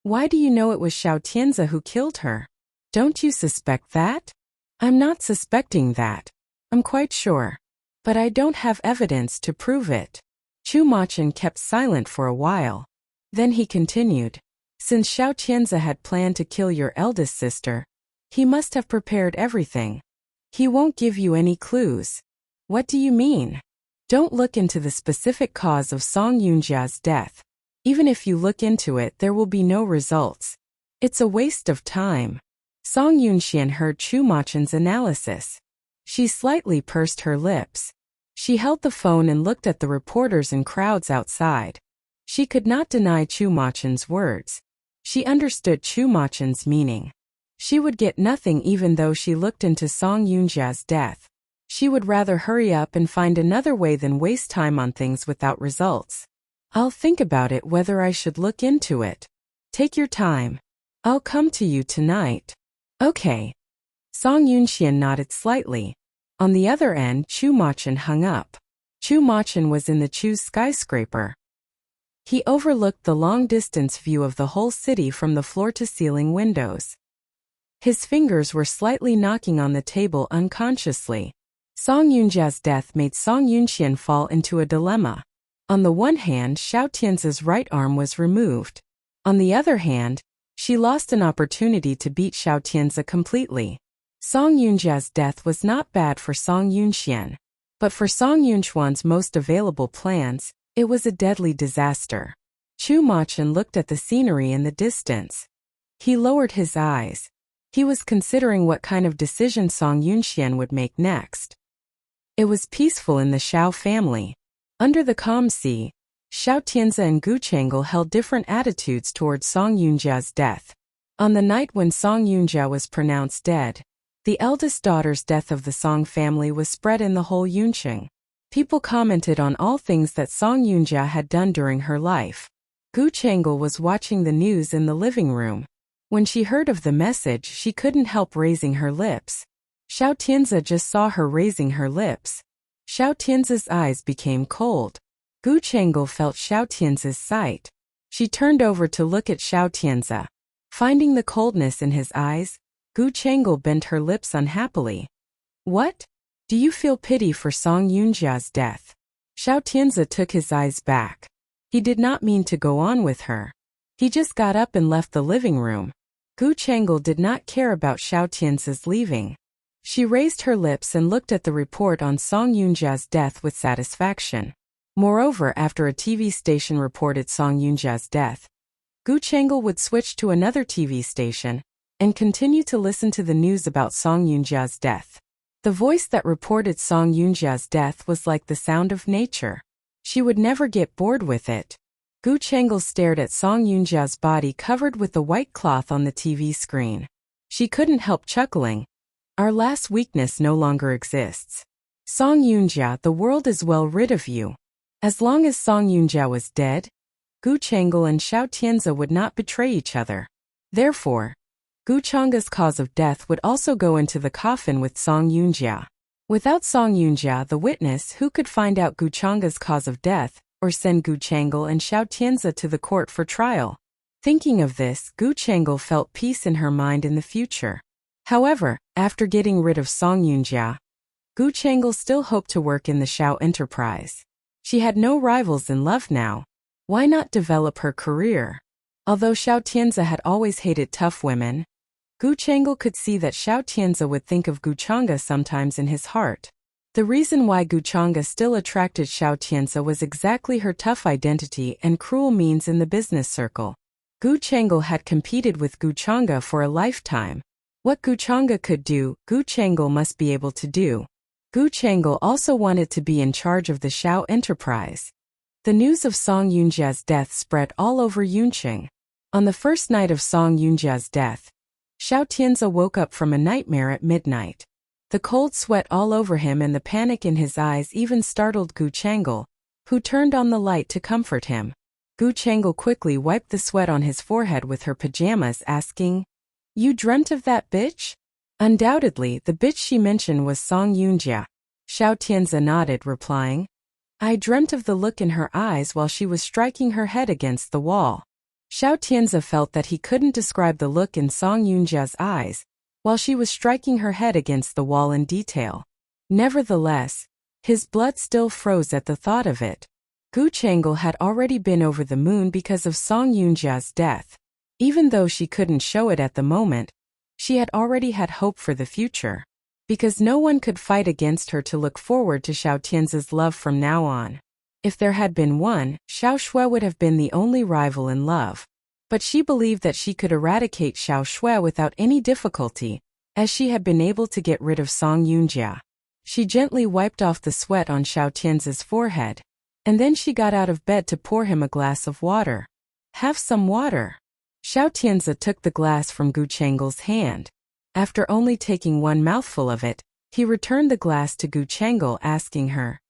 "Why do you know it was Xiao Tianze who killed her? Don't you suspect that?" "I'm not suspecting that. I'm quite sure. But I don't have evidence to prove it." Chu Machin kept silent for a while. Then he continued. "Since Xiao Tianze had planned to kill your eldest sister, he must have prepared everything. He won't give you any clues." "What do you mean?" "Don't look into the specific cause of Song Yunjia's death. Even if you look into it, there will be no results. It's a waste of time." Song Yunxian heard Chu Machin's analysis. She slightly pursed her lips. She held the phone and looked at the reporters and crowds outside. She could not deny Chu Machin's words. She understood Chu Machin's meaning. She would get nothing even though she looked into Song Yunjia's death. She would rather hurry up and find another way than waste time on things without results. "I'll think about it whether I should look into it. Take your time. I'll come to you tonight." "Okay." Song Yunxian nodded slightly. On the other end, Chu Machin hung up. Chu Machin was in the Chu's skyscraper. He overlooked the long-distance view of the whole city from the floor-to-ceiling windows. His fingers were slightly knocking on the table unconsciously. Song Yunjia's death made Song Yunxian fall into a dilemma. On the one hand, Xiao Tianze's right arm was removed. On the other hand, she lost an opportunity to beat Xiao Tianze completely. Song Yunjia's death was not bad for Song Yunxian. But for Song Yunxuan's most available plans, it was a deadly disaster. Chu Machin looked at the scenery in the distance. He lowered his eyes. He was considering what kind of decision Song Yunxian would make next. It was peaceful in the Xiao family. Under the calm sea, Xiao Tianze and Gu Chang'e held different attitudes towards Song Yunjia's death. On the night when Song Yoonja was pronounced dead, the eldest daughter's death of the Song family was spread in the whole Yuncheng. People commented on all things that Song Yoonja had done during her life. Gu Changel was watching the news in the living room. When she heard of the message, she couldn't help raising her lips. Xiao Tianzi just saw her raising her lips. Xiao Tianzi's eyes became cold. Gu Changel felt Xiao Tianzi's sight. She turned over to look at Xiao Tianzi. Finding the coldness in his eyes, Gu Changel bent her lips unhappily. What? Do you feel pity for Song Yoonja's death? Xiao Tianzi took his eyes back. He did not mean to go on with her. He just got up and left the living room. Gu Changel did not care about Xiao Tianzi's leaving. She raised her lips and looked at the report on Song Yoonja's death with satisfaction. Moreover, after a TV station reported Song Yoonja's death, Gu Changel would switch to another TV station and continue to listen to the news about Song Yoonja's death. The voice that reported Song Yoonja's death was like the sound of nature. She would never get bored with it. Gu Changel stared at Song Yoonja's body covered with the white cloth on the TV screen. She couldn't help chuckling. Our last weakness no longer exists. Song Yoonja, the world is well rid of you. As long as Song Yoonja was dead, Gu Changel and Xiao Tianzi would not betray each other. Therefore, Gu Chang's cause of death would also go into the coffin with Song Yoonja. Without Song Yoonja, the witness, who could find out Gu Chang's cause of death, or send Gu Changel and Xiao Tianzi to the court for trial? Thinking of this, Gu Changel felt peace in her mind in the future. However, after getting rid of Song Yoonja, Gu Changel still hoped to work in the Xiao enterprise. She had no rivals in love now. Why not develop her career? Although Xiao Tianzi had always hated tough women, Gu Changel could see that Xiao Tianzi would think of Gu Chang'e sometimes in his heart. The reason why Gu Chang'e still attracted Xiao Tianzi was exactly her tough identity and cruel means in the business circle. Gu Changel had competed with Gu Chang'e for a lifetime. What Gu Chang'e could do, Gu Changel must be able to do. Gu Changel also wanted to be in charge of the Xiao enterprise. The news of Song Yoonja's death spread all over Yuncheng. On the first night of Song Yoonja's death, Xiao Tianzi woke up from a nightmare at midnight. The cold sweat all over him and the panic in his eyes even startled Gu Changel, who turned on the light to comfort him. Gu Changel quickly wiped the sweat on his forehead with her pajamas, asking, "You dreamt of that bitch?" Undoubtedly, the bitch she mentioned was Song Yoonja. Xiao Tianzi nodded, replying, "I dreamt of the look in her eyes while she was striking her head against the wall." Xiao Tianzi felt that he couldn't describe the look in Song Yoonja's eyes while she was striking her head against the wall in detail. Nevertheless, his blood still froze at the thought of it. Gu Changel had already been over the moon because of Song Yoonja's death. Even though she couldn't show it at the moment, she had already had hope for the future. Because no one could fight against her to look forward to Xiao Tianzi's love from now on. If there had been one, Xiao Shui would have been the only rival in love. But she believed that she could eradicate Xiao Shui without any difficulty, as she had been able to get rid of Song Yoonja. She gently wiped off the sweat on Xiao Tianzi's forehead, and then she got out of bed to pour him a glass of water. "Have some water." Xiao Tianzi took the glass from Gu Changel's hand. After only taking one mouthful of it, he returned the glass to Gu Changel, asking her,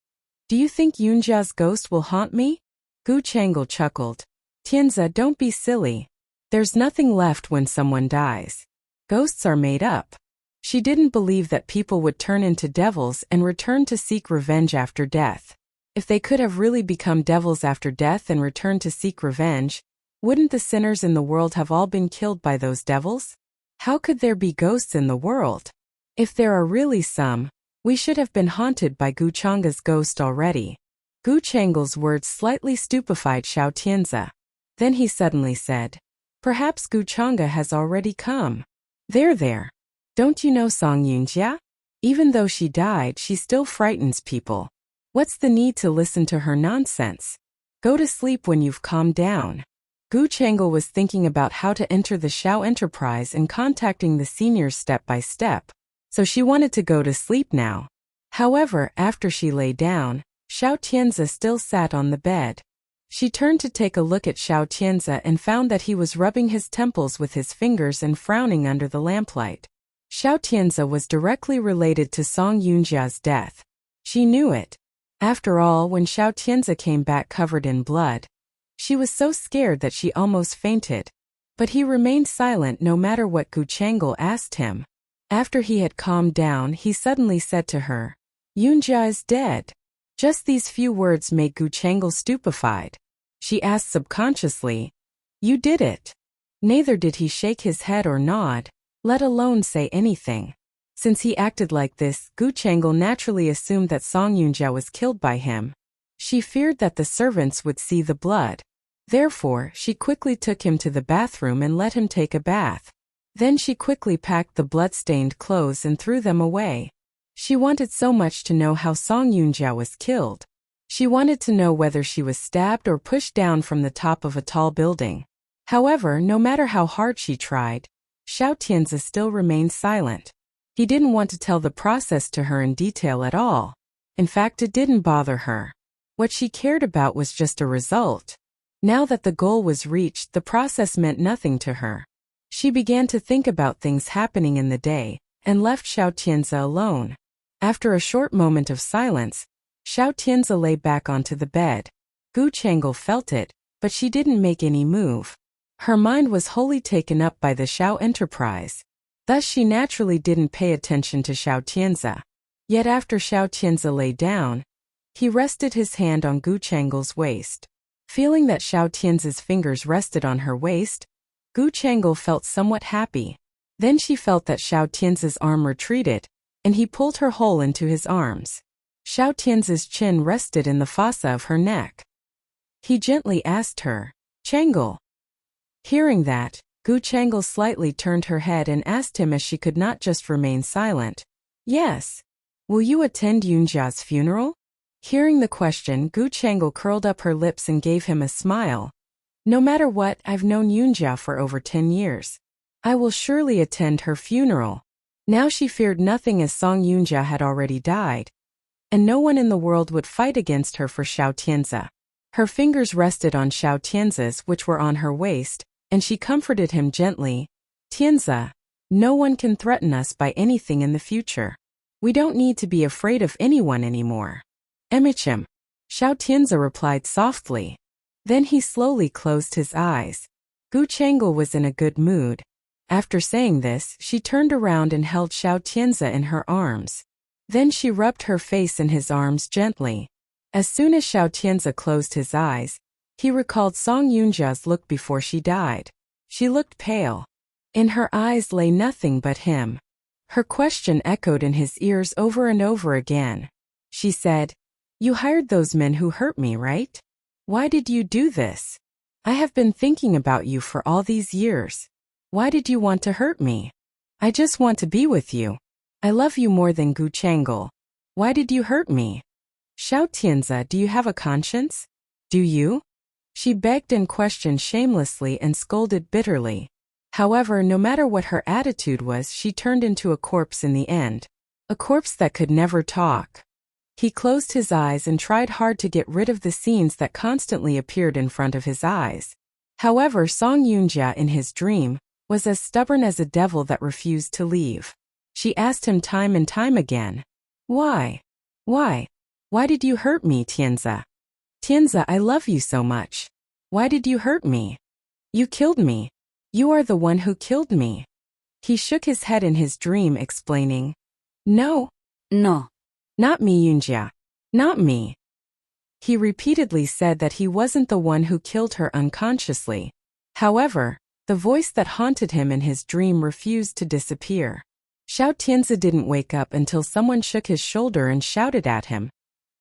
"Do you think Yoonja's ghost will haunt me?" Gu Changel chuckled. "Tianzi, don't be silly. There's nothing left when someone dies. Ghosts are made up." She didn't believe that people would turn into devils and return to seek revenge after death. If they could have really become devils after death and returned to seek revenge, wouldn't the sinners in the world have all been killed by those devils? How could there be ghosts in the world? If there are really some, we should have been haunted by Gu Chang'e's ghost already. Gu Changel's words slightly stupefied Xiao Tianzi. Then he suddenly said, "Perhaps Gu Chang'e has already come." There. Don't you know Song Yoonja? Even though she died, she still frightens people. What's the need to listen to her nonsense? Go to sleep when you've calmed down. Gu Changel was thinking about how to enter the Xiao enterprise and contacting the seniors step by step, so she wanted to go to sleep now. However, after she lay down, Xiao Tianzi still sat on the bed. She turned to take a look at Xiao Tianzi and found that he was rubbing his temples with his fingers and frowning under the lamplight. Xiao Tianzi was directly related to Song Yunjia's death. She knew it. After all, when Xiao Tianzi came back covered in blood, she was so scared that she almost fainted. But he remained silent no matter what Gu Chang'e asked him. After he had calmed down, he suddenly said to her, "Yunjia is dead." Just these few words made Gu Chang'e stupefied. She asked subconsciously, "You did it?" Neither did he shake his head or nod, let alone say anything. Since he acted like this, Gu Chang'e naturally assumed that Song Yunjia was killed by him. She feared that the servants would see the blood. Therefore, she quickly took him to the bathroom and let him take a bath. Then she quickly packed the blood-stained clothes and threw them away. She wanted so much to know how Song Yunjia was killed. She wanted to know whether she was stabbed or pushed down from the top of a tall building. However, no matter how hard she tried, Xiao Tianzi still remained silent. He didn't want to tell the process to her in detail at all. In fact, it didn't bother her. What she cared about was just a result. Now that the goal was reached, the process meant nothing to her. She began to think about things happening in the day, and left Xiao Tianzi alone. After a short moment of silence, Xiao Tianzi lay back onto the bed. Gu Chang'e felt it, but she didn't make any move. Her mind was wholly taken up by the Xiao enterprise. Thus she naturally didn't pay attention to Xiao Tianzi. Yet after Xiao Tianzi lay down, he rested his hand on Gu Chang'e's waist. Feeling that Xiao Tianzi's fingers rested on her waist, Gu Chang'e felt somewhat happy. Then she felt that Xiao Tianzi's arm retreated, and he pulled her whole into his arms. Xiao Tianzi's chin rested in the fossa of her neck. He gently asked her, "Chang'e." Hearing that, Gu Chang'e slightly turned her head and asked him as she could not just remain silent, "Yes. Will you attend Yunjia's funeral?" Hearing the question, Gu Chang'e curled up her lips and gave him a smile. "No matter what, I've known Yunjia for over 10 years. I will surely attend her funeral." Now she feared nothing as Song Yunjia had already died, and no one in the world would fight against her for Xiao Tianzi. Her fingers rested on Xiao Tianzi's, which were on her waist, and she comforted him gently. "Tianzi, no one can threaten us by anything in the future. We don't need to be afraid of anyone anymore." "Emichim," Xiao Tianzi replied softly. Then he slowly closed his eyes. Gu Chang'e was in a good mood. After saying this, she turned around and held Xiao Tianzi in her arms. Then she rubbed her face in his arms gently. As soon as Xiao Tianzi closed his eyes, he recalled Song Yunjia's look before she died. She looked pale. In her eyes lay nothing but him. Her question echoed in his ears over and over again. She said, "You hired those men who hurt me, right? Why did you do this? I have been thinking about you for all these years. Why did you want to hurt me? I just want to be with you. I love you more than Gu Chang'e. Why did you hurt me? Xiao Tianzi, do you have a conscience? Do you?" She begged and questioned shamelessly and scolded bitterly. However, no matter what her attitude was, she turned into a corpse in the end. A corpse that could never talk. He closed his eyes and tried hard to get rid of the scenes that constantly appeared in front of his eyes. However, Song Yunjia in his dream was as stubborn as a devil that refused to leave. She asked him time and time again, "Why? Why? Why did you hurt me, Tianzi? Tianzi, I love you so much. Why did you hurt me? You killed me. You are the one who killed me." He shook his head in his dream, explaining, "No. No. Not me, Yunjia. Not me." He repeatedly said that he wasn't the one who killed her unconsciously. However, the voice that haunted him in his dream refused to disappear. Xiao Tianzi didn't wake up until someone shook his shoulder and shouted at him,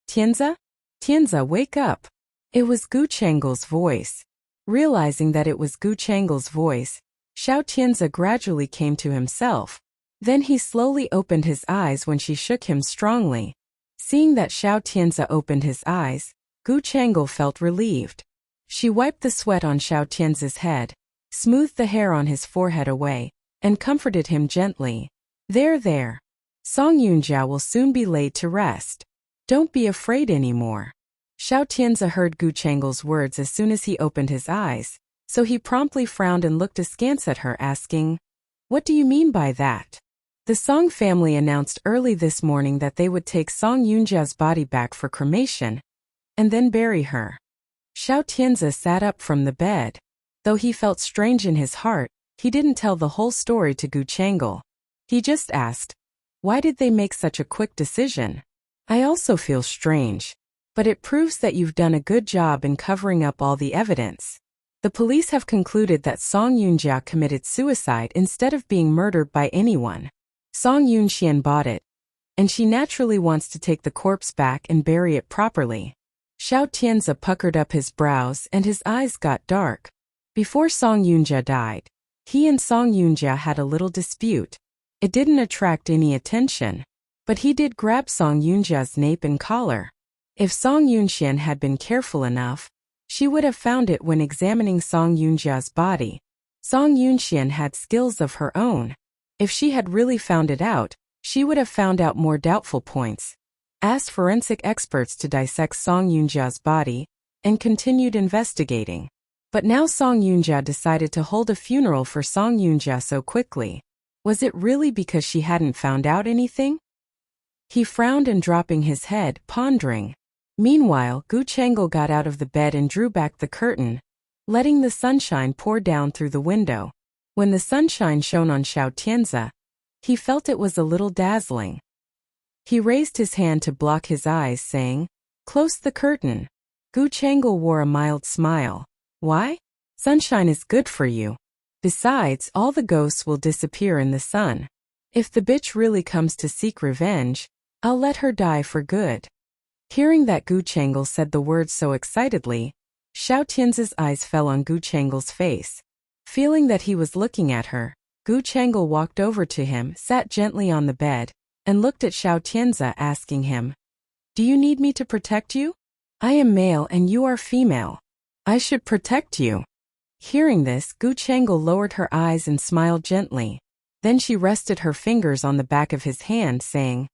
"Tianzi? Tianzi, wake up." It was Gu Chang'e's voice. Realizing that it was Gu Chang'e's voice, Xiao Tianzi gradually came to himself. Then he slowly opened his eyes when she shook him strongly. Seeing that Xiao Tianzi opened his eyes, Gu Chang'e felt relieved. She wiped the sweat on Xiao Tianzi's head, smoothed the hair on his forehead away, and comforted him gently. There. Song Yunjia will soon be laid to rest. Don't be afraid anymore. Xiao Tianze heard Gu Changle's words as soon as he opened his eyes, so he promptly frowned and looked askance at her, asking, "What do you mean by that?" The Song family announced early this morning that they would take Song Yunjia's body back for cremation and then bury her. Xiao Tianze sat up from the bed. Though he felt strange in his heart, he didn't tell the whole story to Gu Changle. He just asked, "Why did they make such a quick decision?" "I also feel strange. But it proves that you've done a good job in covering up all the evidence. The police have concluded that Song Yunjia committed suicide instead of being murdered by anyone. Song Yunxian bought it, and she naturally wants to take the corpse back and bury it properly." Xiao Tianze puckered up his brows and his eyes got dark. Before Song Yunjia died, he and Song Yunjia had a little dispute. It didn't attract any attention, but he did grab Song Yunjia's nape and collar. If Song Yunxian had been careful enough, she would have found it when examining Song Yunjia's body. Song Yunxian had skills of her own. If she had really found it out, she would have found out more doubtful points, asked forensic experts to dissect Song Yunjia's body, and continued investigating. But now Song Yunjia decided to hold a funeral for Song Yunjia so quickly. Was it really because she hadn't found out anything? He frowned and dropping his head, pondering. Meanwhile, Gu Changle got out of the bed and drew back the curtain, letting the sunshine pour down through the window. When the sunshine shone on Xiao Tianze, he felt it was a little dazzling. He raised his hand to block his eyes, saying, "Close the curtain." Gu Changle wore a mild smile. "Why? Sunshine is good for you. Besides, all the ghosts will disappear in the sun. If the bitch really comes to seek revenge, I'll let her die for good." Hearing that Gu Changle said the words so excitedly, Xiao Tianze's eyes fell on Gu Changle's face. Feeling that he was looking at her, Gu Changle walked over to him, sat gently on the bed, and looked at Xiao Tianze, asking him, "Do you need me to protect you? I am male and you are female. I should protect you." Hearing this, Gu Changle lowered her eyes and smiled gently. Then she rested her fingers on the back of his hand, saying,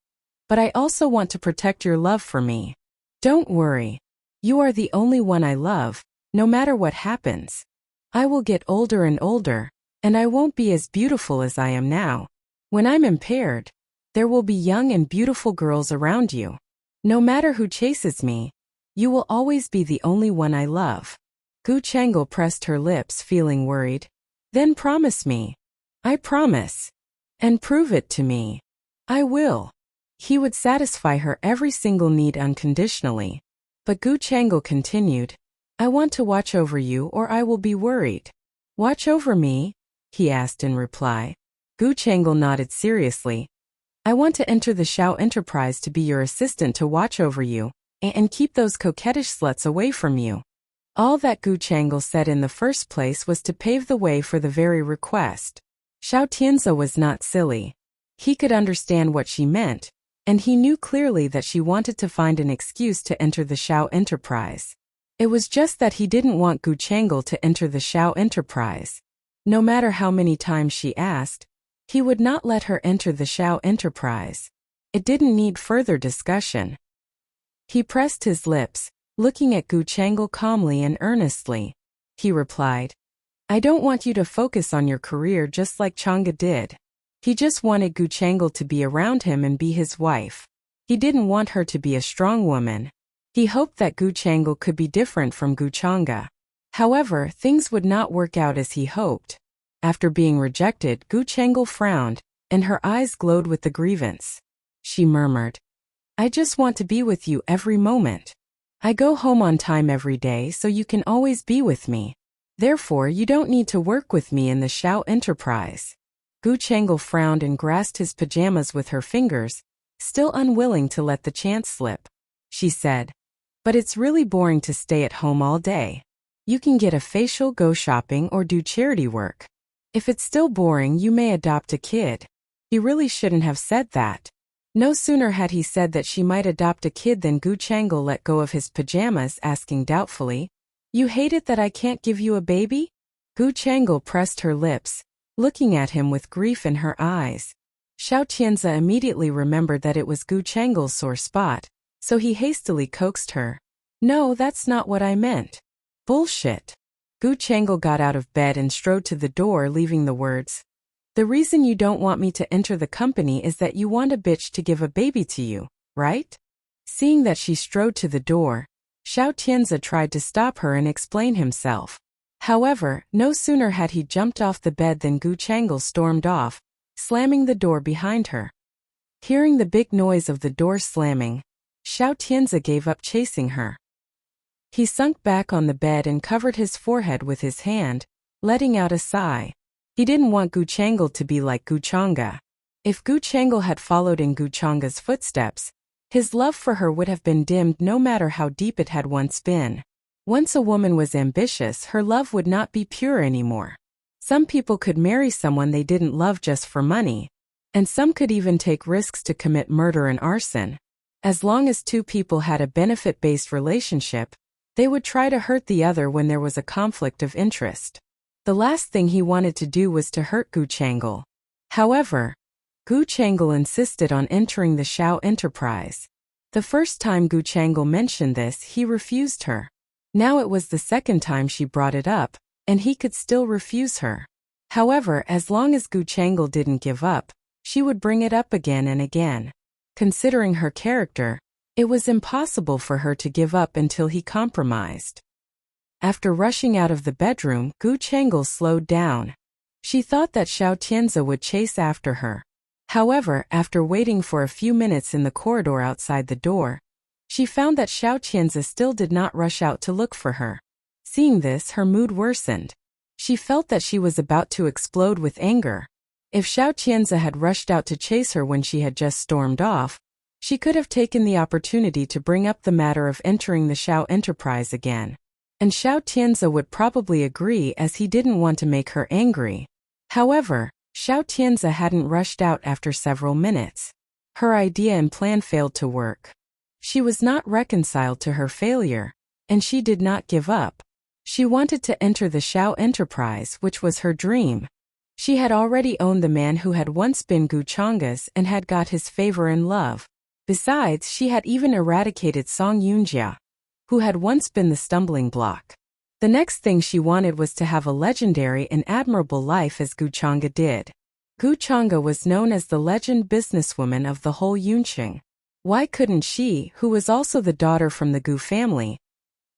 "But I also want to protect your love for me. Don't worry. You are the only one I love, no matter what happens. I will get older and older, and I won't be as beautiful as I am now. When I'm impaired, there will be young and beautiful girls around you. No matter who chases me, you will always be the only one I love." Gu Changle pressed her lips, feeling worried. "Then promise me." "I promise." "And prove it to me." "I will." He would satisfy her every single need unconditionally. But Gu Changle continued, "I want to watch over you or I will be worried." "Watch over me?" he asked in reply. Gu Changle nodded seriously. "I want to enter the Xiao Enterprise to be your assistant to watch over you, and keep those coquettish sluts away from you." All that Gu Changle said in the first place was to pave the way for the very request. Xiao Tianze was not silly. He could understand what she meant, and he knew clearly that she wanted to find an excuse to enter the Xiao Enterprise. It was just that he didn't want Gu Changle to enter the Xiao Enterprise. No matter how many times she asked, he would not let her enter the Xiao Enterprise. It didn't need further discussion. He pressed his lips, looking at Gu Changle calmly and earnestly. He replied, "I don't want you to focus on your career just like Chang'e did." He just wanted Gu Changle to be around him and be his wife. He didn't want her to be a strong woman. He hoped that Gu Changle could be different from Gu Chang'e. However, things would not work out as he hoped. After being rejected, Gu Changle frowned, and her eyes glowed with the grievance. She murmured, "I just want to be with you every moment. I go home on time every day so you can always be with me. Therefore, you don't need to work with me in the Xiao Enterprise." Gu Changle frowned and grasped his pajamas with her fingers, still unwilling to let the chance slip. She said, "But it's really boring to stay at home all day. You can get a facial, go shopping, or do charity work. If it's still boring, you may adopt a kid." He really shouldn't have said that. No sooner had he said that she might adopt a kid than Gu Changle let go of his pajamas, asking doubtfully, "You hate it that I can't give you a baby?" Gu Changle pressed her lips, looking at him with grief in her eyes. Xiao Tianze immediately remembered that it was Gu Changle's sore spot, so he hastily coaxed her, No, that's not what I meant. Bullshit. Gu Changel got out of bed and strode to the door, leaving the words, "The reason you don't want me to enter the company is that you want a bitch to give a baby to you, right?" Seeing that she strode to the door, Xiao Tianze tried to stop her and explain himself. However, no sooner had he jumped off the bed than Gu Changel stormed off, slamming the door behind her. Hearing the big noise of the door slamming, Xiao Tianze gave up chasing her. He sunk back on the bed and covered his forehead with his hand, letting out a sigh. He didn't want Gu Changel to be like Gu Chang'e. If Gu Changel had followed in Gu Chang'e's footsteps, his love for her would have been dimmed no matter how deep it had once been. Once a woman was ambitious, her love would not be pure anymore. Some people could marry someone they didn't love just for money, and some could even take risks to commit murder and arson. As long as two people had a benefit-based relationship, they would try to hurt the other when there was a conflict of interest. The last thing he wanted to do was to hurt Gu Changel. However, Gu Changel insisted on entering the Shao enterprise. The first time Gu Changel mentioned this, he refused her. Now it was the second time she brought it up, and he could still refuse her. However, as long as Gu Changel didn't give up, she would bring it up again and again. Considering her character, it was impossible for her to give up until he compromised. After rushing out of the bedroom, Gu Changel slowed down. She thought that Xiao Tianze would chase after her. However, after waiting for a few minutes in the corridor outside the door, she found that Xiao Tianze still did not rush out to look for her. Seeing this, her mood worsened. She felt that she was about to explode with anger. If Xiao Tianze had rushed out to chase her when she had just stormed off, she could have taken the opportunity to bring up the matter of entering the Shao enterprise again. And Xiao Tianze would probably agree, as he didn't want to make her angry. However, Xiao Tianze hadn't rushed out after several minutes. Her idea and plan failed to work. She was not reconciled to her failure, and she did not give up. She wanted to enter the Shao enterprise, which was her dream. She had already owned the man who had once been Gu Chang'e's and had got his favor and love. Besides, she had even eradicated Song Yunjia, who had once been the stumbling block. The next thing she wanted was to have a legendary and admirable life as Gu Chang'e did. Gu Chang'e was known as the legend businesswoman of the whole Yunqing. Why couldn't she, who was also the daughter from the Gu family,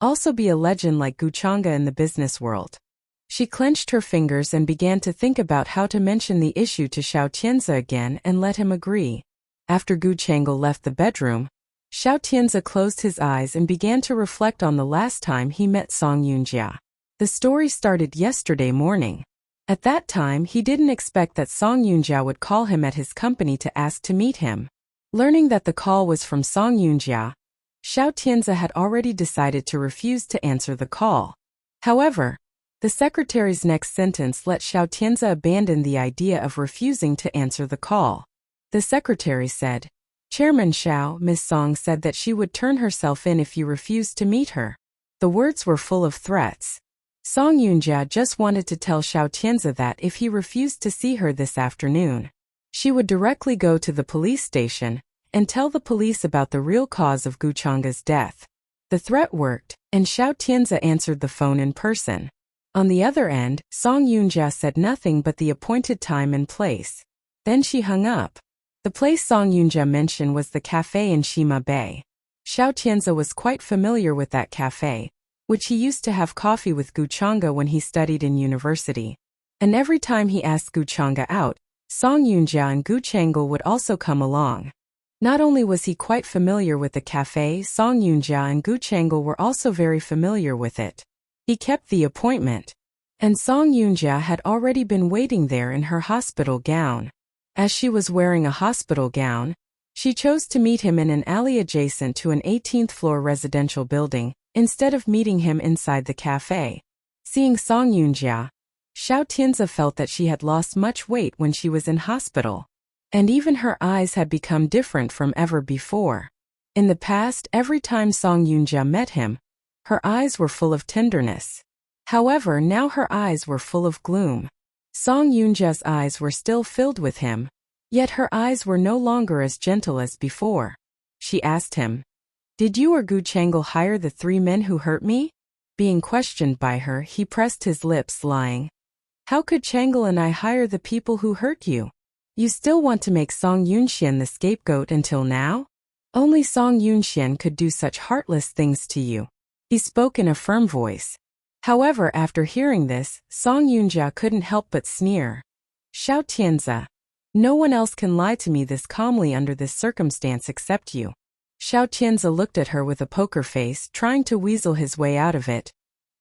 also be a legend like Gu Chang'e in the business world? She clenched her fingers and began to think about how to mention the issue to Xiao Tianze again and let him agree. After Gu Changel left the bedroom, Xiao Tianze closed his eyes and began to reflect on the last time he met Song Yunjia. The story started yesterday morning. At that time, he didn't expect that Song Yunjia would call him at his company to ask to meet him. Learning that the call was from Song Yunjia, Xiao Tianze had already decided to refuse to answer the call. However, the secretary's next sentence let Xiao Tianze abandon the idea of refusing to answer the call. The secretary said, "Chairman Xiao, Miss Song said that she would turn herself in if you refused to meet her." The words were full of threats. Song Yunjia just wanted to tell Xiao Tianze that if he refused to see her this afternoon, she would directly go to the police station and tell the police about the real cause of Gu Chang'e's death. The threat worked, and Xiao Tianze answered the phone in person. On the other end, Song Yunjia said nothing but the appointed time and place. Then she hung up. The place Song Yunjia mentioned was the cafe in Shima Bay. Xiao Tianze was quite familiar with that cafe, which he used to have coffee with Gu Chang'e when he studied in university. And every time he asked Gu Chang'e out, Song Yunjia and Gu Changel would also come along. Not only was he quite familiar with the cafe, Song Yunjia and Gu Changel were also very familiar with it. He kept the appointment, and Song Yunjia had already been waiting there in her hospital gown. As she was wearing a hospital gown, she chose to meet him in an alley adjacent to an 18th-floor residential building, instead of meeting him inside the cafe. Seeing Song Yunjia, Xiao Tianze felt that she had lost much weight when she was in hospital, and even her eyes had become different from ever before. In the past, every time Song Yunjia met him, her eyes were full of tenderness. However, now her eyes were full of gloom. Song Yunjia's eyes were still filled with him, yet her eyes were no longer as gentle as before. She asked him, Did you or Gu Chang'e hire the 3 men who hurt me? Being questioned by her, he pressed his lips, lying. How could Chang'e and I hire the people who hurt you? You still want to make Song Yunxian the scapegoat until now? Only Song Yunxian could do such heartless things to you. He spoke in a firm voice. However, after hearing this, Song Yunjia couldn't help but sneer. Xiao Tianzi. No one else can lie to me this calmly under this circumstance except you. Xiao Tianzi looked at her with a poker face, trying to weasel his way out of it.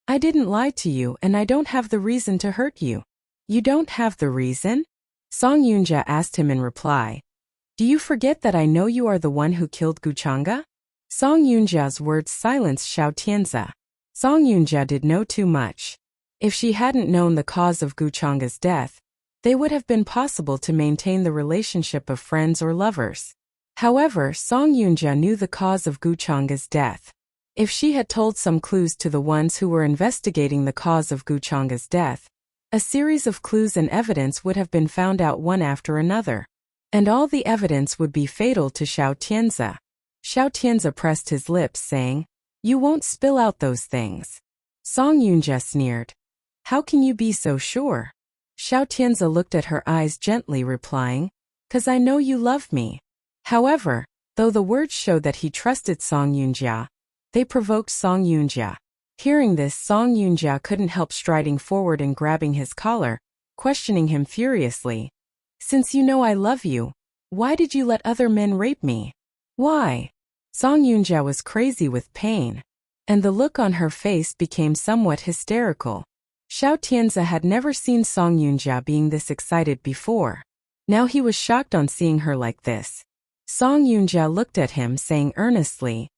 I didn't lie to you and I don't have the reason to hurt you. You don't have the reason? Song Yunjia asked him in reply. Do you forget that I know you are the one who killed Gu Chang'e? Song Yunjia's words silenced Xiao Tianzi. Song Yunjia did know too much. If she hadn't known the cause of Gu Chang'e's death, they would have been possible to maintain the relationship of friends or lovers. However, Song Yunjia knew the cause of Gu Chang'e's death. If she had told some clues to the ones who were investigating the cause of Gu Chang'e's death, a series of clues and evidence would have been found out one after another. And all the evidence would be fatal to Xiao Tianzi. Xiao Tianzi pressed his lips, saying, You won't spill out those things. Song Yunjia sneered. How can you be so sure? Xiao Tianzi looked at her eyes gently, replying, 'Cause I know you love me. However, though the words showed that he trusted Song Yunjia, they provoked Song Yunjia. Hearing this, Song Yunjia couldn't help striding forward and grabbing his collar, questioning him furiously. Since you know I love you, why did you let other men rape me? Why? Song Yunjia was crazy with pain, and the look on her face became somewhat hysterical. Xiao Tianzi had never seen Song Yunjia being this excited before. Now he was shocked on seeing her like this. Song Yunjia looked at him, saying earnestly,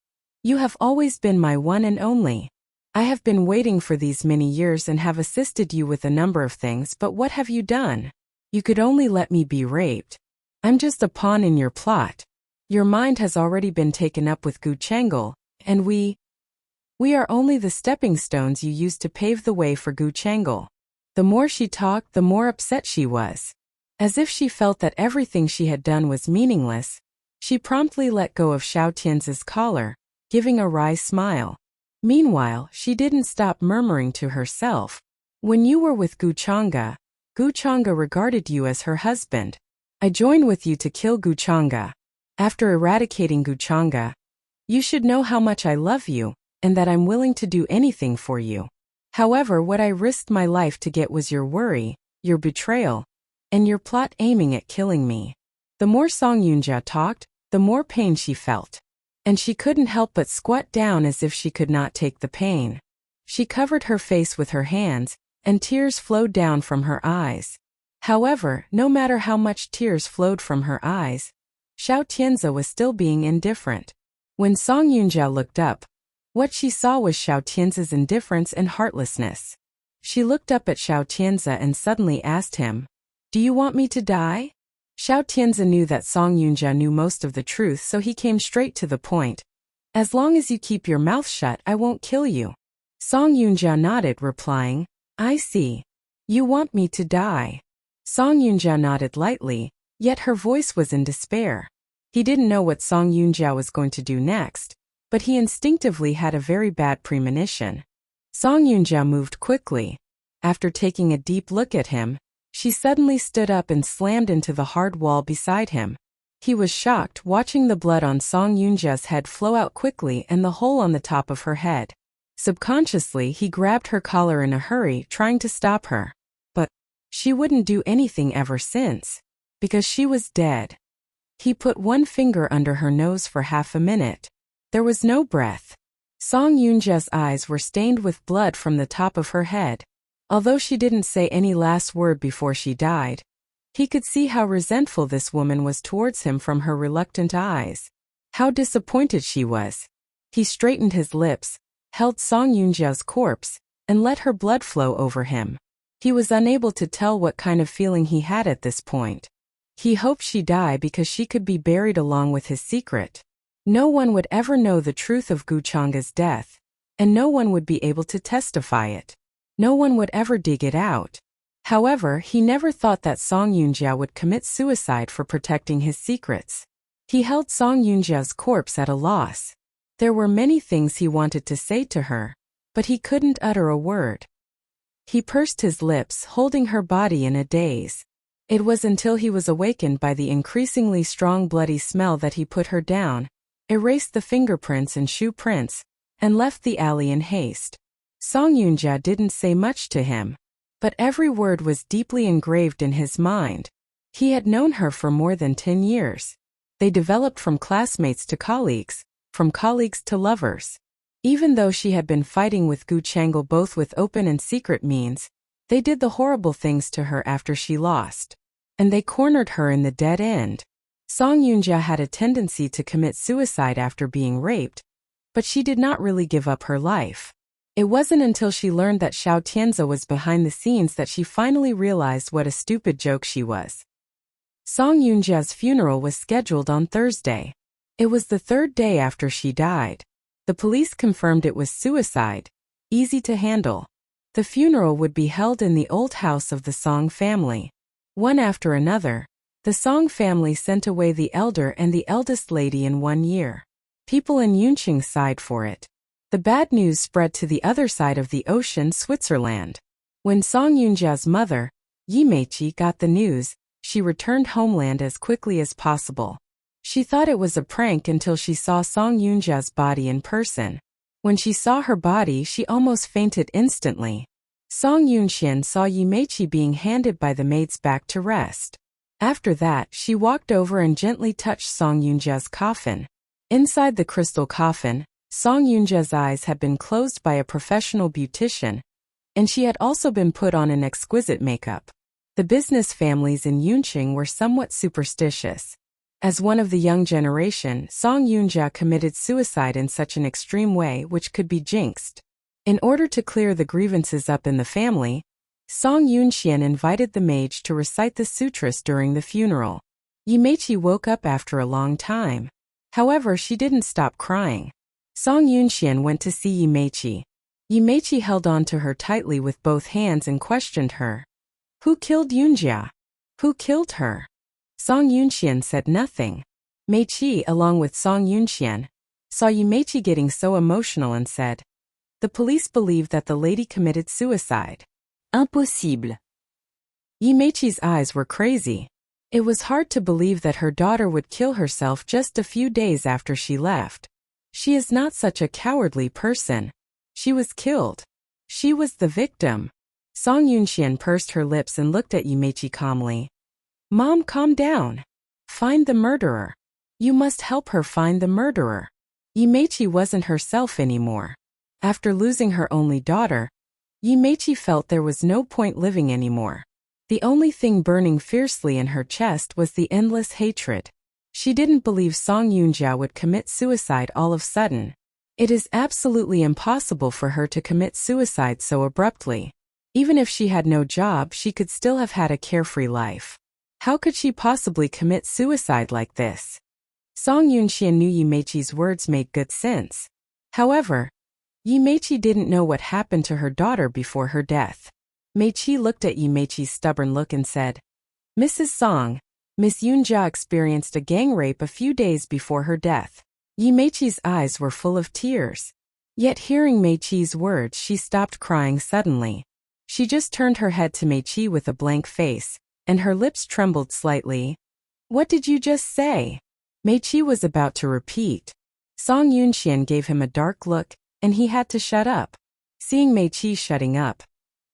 You have always been my one and only. I have been waiting for these many years and have assisted you with a number of things, but what have you done? You could only let me be raped. I'm just a pawn in your plot. Your mind has already been taken up with Gu Chang'e, and we are only the stepping stones you used to pave the way for Gu Chang'e. The more she talked, the more upset she was. As if she felt that everything she had done was meaningless, she promptly let go of Xiao Tianzi's collar, giving a wry smile. Meanwhile, she didn't stop murmuring to herself. When you were with Gu Chang'e regarded you as her husband. I joined with you to kill Gu Chang'e. After eradicating Gu Chang'e, you should know how much I love you, and that I'm willing to do anything for you. However, what I risked my life to get was your worry, your betrayal, and your plot aiming at killing me. The more Song Yunjia talked, the more pain she felt. And she couldn't help but squat down as if she could not take the pain. She covered her face with her hands, and tears flowed down from her eyes. However, no matter how much tears flowed from her eyes, Xiao Tianzi was still being indifferent. When Song Yunjia looked up, what she saw was Xiao Tianzi's indifference and heartlessness. She looked up at Xiao Tianzi and suddenly asked him, Do you want me to die? Xiao Tianzi knew that Song Yunjia knew most of the truth, so he came straight to the point. As long as you keep your mouth shut, I won't kill you. Song Yunjia nodded, replying, I see. You want me to die. Song Yunjia nodded lightly, yet her voice was in despair. He didn't know what Song Yunjia was going to do next, but he instinctively had a very bad premonition. Song Yunjia moved quickly. After taking a deep look at him, she suddenly stood up and slammed into the hard wall beside him. He was shocked, watching the blood on Song Yunjia's head flow out quickly and the hole on the top of her head. Subconsciously, he grabbed her collar in a hurry, trying to stop her. But she wouldn't do anything ever since, because she was dead. He put one finger under her nose for half a minute. There was no breath. Song Yunjia's eyes were stained with blood from the top of her head. Although she didn't say any last word before she died, he could see how resentful this woman was towards him from her reluctant eyes. How disappointed she was. He straightened his lips, held Song Yunjia's corpse, and let her blood flow over him. He was unable to tell what kind of feeling he had at this point. He hoped she die because she could be buried along with his secret. No one would ever know the truth of Gu Chang'e's death, and no one would be able to testify it. No one would ever dig it out. However, he never thought that Song Yunjia would commit suicide for protecting his secrets. He held Song Yunjia's corpse at a loss. There were many things he wanted to say to her, but he couldn't utter a word. He pursed his lips, holding her body in a daze. It was until he was awakened by the increasingly strong bloody smell that he put her down, erased the fingerprints and shoe prints, and left the alley in haste. Song Yoonja didn't say much to him, but every word was deeply engraved in his mind. He had known her for more than 10 years. They developed from classmates to colleagues, from colleagues to lovers. Even though she had been fighting with Gu Chang'e both with open and secret means, they did the horrible things to her after she lost. And they cornered her in the dead end. Song Yoonja had a tendency to commit suicide after being raped, but she did not really give up her life. It wasn't until she learned that Xiao Tianze was behind the scenes that she finally realized what a stupid joke she was. Song Yoonja's funeral was scheduled on Thursday. It was the 3rd day after she died. The police confirmed it was suicide, easy to handle. The funeral would be held in the old house of the Song family. One after another, the Song family sent away the elder and the eldest lady in 1 year. People in Yunqing sighed for it. The bad news spread to the other side of the ocean, Switzerland. When Song Yoonja's mother, Yi Meiqi, got the news, she returned homeland as quickly as possible. She thought it was a prank until she saw Song Yoonja's body in person. When she saw her body, she almost fainted instantly. Song Yoonxian saw Yi Meiqi being handed by the maids back to rest. After that, she walked over and gently touched Song Yoonja's coffin. Inside the crystal coffin, Song Yoonja's eyes had been closed by a professional beautician, and she had also been put on an exquisite makeup. The business families in Yunqing were somewhat superstitious. As one of the young generation, Song Yoonja committed suicide in such an extreme way which could be jinxed. In order to clear the grievances up in the family, Song Yoonxian invited the mage to recite the sutras during the funeral. Yi Meiqi woke up after a long time. However, she didn't stop crying. Song Yoonxian went to see Yi Meiqi. Yi Meiqi held on to her tightly with both hands and questioned her. Who killed Yoonja? Who killed her? Song Yoonxian said nothing. Meiqi, along with Song Yoonxian, saw Yi Meiqi getting so emotional and said, the police believe that the lady committed suicide. Impossible. Yi Meiqi's eyes were crazy. It was hard to believe that her daughter would kill herself just a few days after she left. She is not such a cowardly person. She was killed. She was the victim. Song Yoonxian pursed her lips and looked at Yi Meiqi calmly. Mom, calm down. Find the murderer. You must help her find the murderer. Yi Meiqi wasn't herself anymore. After losing her only daughter, Yi Meiqi felt there was no point living anymore. The only thing burning fiercely in her chest was the endless hatred. She didn't believe Song Yoonja would commit suicide all of a sudden. It is absolutely impossible for her to commit suicide so abruptly. Even if she had no job, she could still have had a carefree life. How could she possibly commit suicide like this? Song Yoonxian knew Yi Meiqi's words made good sense. However, Yi Meiqi didn't know what happened to her daughter before her death. Meiqi looked at Yi Meiqi's stubborn look and said, Mrs. Song, Miss Yoonja experienced a gang rape a few days before her death. Yi Meiqi's eyes were full of tears. Yet hearing Meiqi's words, she stopped crying suddenly. She just turned her head to Meiqi with a blank face, and her lips trembled slightly. What did you just say? Meiqi was about to repeat. Song Yoonxian gave him a dark look, and he had to shut up. Seeing Meiqi shutting up,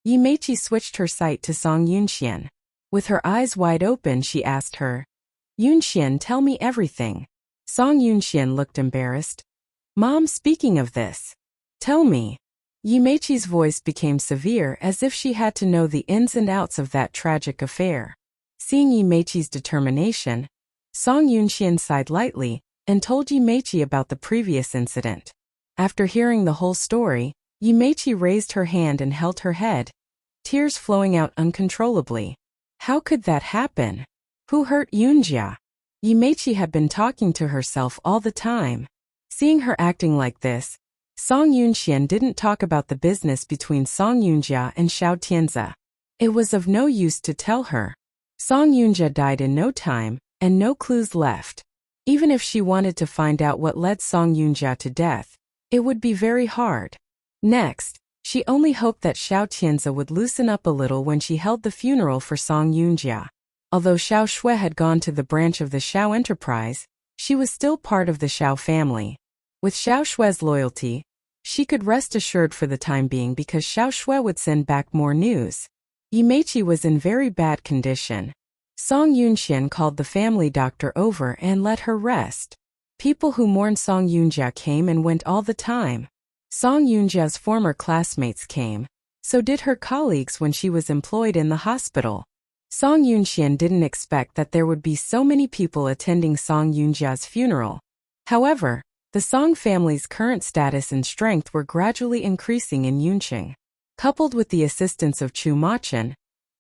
Yi Meiqi switched her sight to Song Yoonxian. With her eyes wide open, she asked her, Yoonxian, tell me everything. Song Yoonxian looked embarrassed. Mom, speaking of this, tell me. Yi Meiqi's voice became severe as if she had to know the ins and outs of that tragic affair. Seeing Yi Meiqi's determination, Song Yoonxian sighed lightly and told Yi Meiqi about the previous incident. After hearing the whole story, Yi Meiqi raised her hand and held her head, tears flowing out uncontrollably. How could that happen? Who hurt Yoonja? Yi Meiqi had been talking to herself all the time. Seeing her acting like this, Song Yoonxian didn't talk about the business between Song Yoonja and Xiao Tianze. It was of no use to tell her. Song Yoonja died in no time, and no clues left. Even if she wanted to find out what led Song Yoonja to death, it would be very hard. Next, she only hoped that Xiao Tianze would loosen up a little when she held the funeral for Song Yoonja. Although Xiao Shui had gone to the branch of the Xiao enterprise, she was still part of the Xiao family. With Xiao Shui's loyalty, she could rest assured for the time being because Xiao Shui would send back more news. Yi Meiqi was in very bad condition. Song Yunxian called the family doctor over and let her rest. People who mourned Song Yoonja came and went all the time. Song Yoonja's former classmates came, so did her colleagues when she was employed in the hospital. Song Yunxian didn't expect that there would be so many people attending Song Yoonja's funeral. However, the Song family's current status and strength were gradually increasing in Yunqing. Coupled with the assistance of Chu Machen,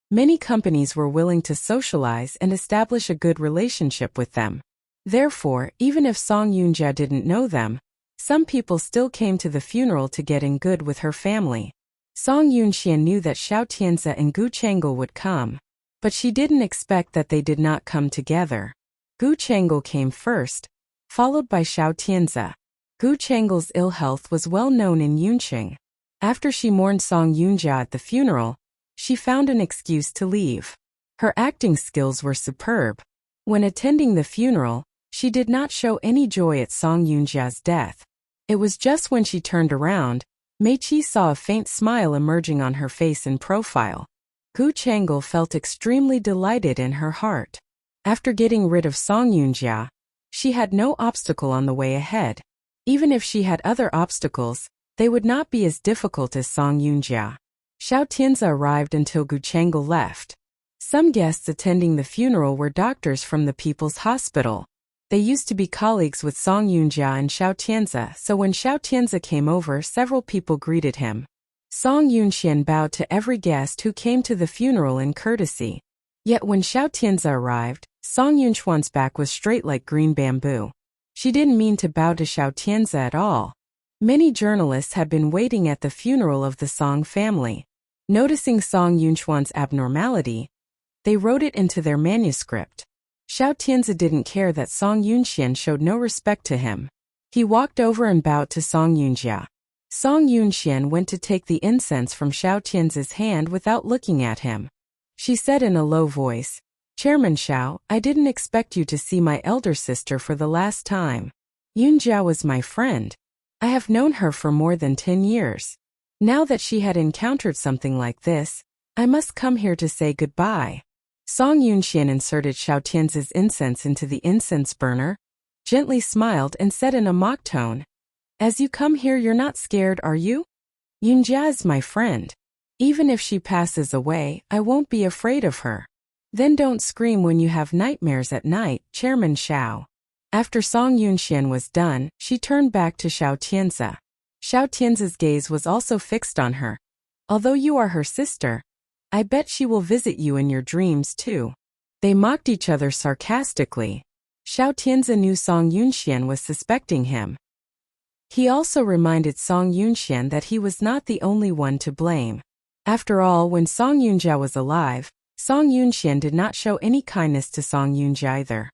many companies were willing to socialize and establish a good relationship with them. Therefore, even if Song Yoonja didn't know them, some people still came to the funeral to get in good with her family. Song Yunxian knew that Xiao Tianze and Gu Changel would come, but she didn't expect that they did not come together. Gu Changel came first, followed by Xiao Tianze. Gu Changel's ill health was well known in Yunqing. After she mourned Song Yoonja at the funeral, she found an excuse to leave. Her acting skills were superb. When attending the funeral, she did not show any joy at Song Yoonja's death. It was just when she turned around, Meiqi saw a faint smile emerging on her face in profile. Gu Changel felt extremely delighted in her heart. After getting rid of Song Yoonja, she had no obstacle on the way ahead. Even if she had other obstacles, they would not be as difficult as Song Yoonja. Xiao Tianze arrived until Gu Changel left. Some guests attending the funeral were doctors from the People's Hospital. They used to be colleagues with Song Yoonja and Xiao Tianze, so when Xiao Tianze came over, several people greeted him. Song Yunxian bowed to every guest who came to the funeral in courtesy. Yet when Xiao Tianze arrived, Song Yunxuan's back was straight like green bamboo. She didn't mean to bow to Xiao Tianze at all. Many journalists had been waiting at the funeral of the Song family. Noticing Song Yunxuan's abnormality, they wrote it into their manuscript. Xiao Tianze didn't care that Song Yunxian showed no respect to him. He walked over and bowed to Song Yoonja. Song Yunxian went to take the incense from Xiao Tianze's hand without looking at him. She said in a low voice, "Chairman Xiao, I didn't expect you to see my elder sister for the last time. Yoonja was my friend. I have known her for more than 10 years. Now that she had encountered something like this, I must come here to say goodbye." Song Yunxian inserted Xiao Tianze's incense into the incense burner, gently smiled and said in a mock tone, "As you come here, you're not scared, are you? Yoonja is my friend. Even if she passes away, I won't be afraid of her. Then don't scream when you have nightmares at night, Chairman Xiao." After Song Yunxian was done, she turned back to Xiao Tianze. Xiao Tianze's gaze was also fixed on her. "Although you are her sister, I bet she will visit you in your dreams too." They mocked each other sarcastically. Xiao Tianze knew Song Yunxian was suspecting him. He also reminded Song Yunxian that he was not the only one to blame. After all, when Song Yoonja was alive, Song Yunxian did not show any kindness to Song Yoonja either.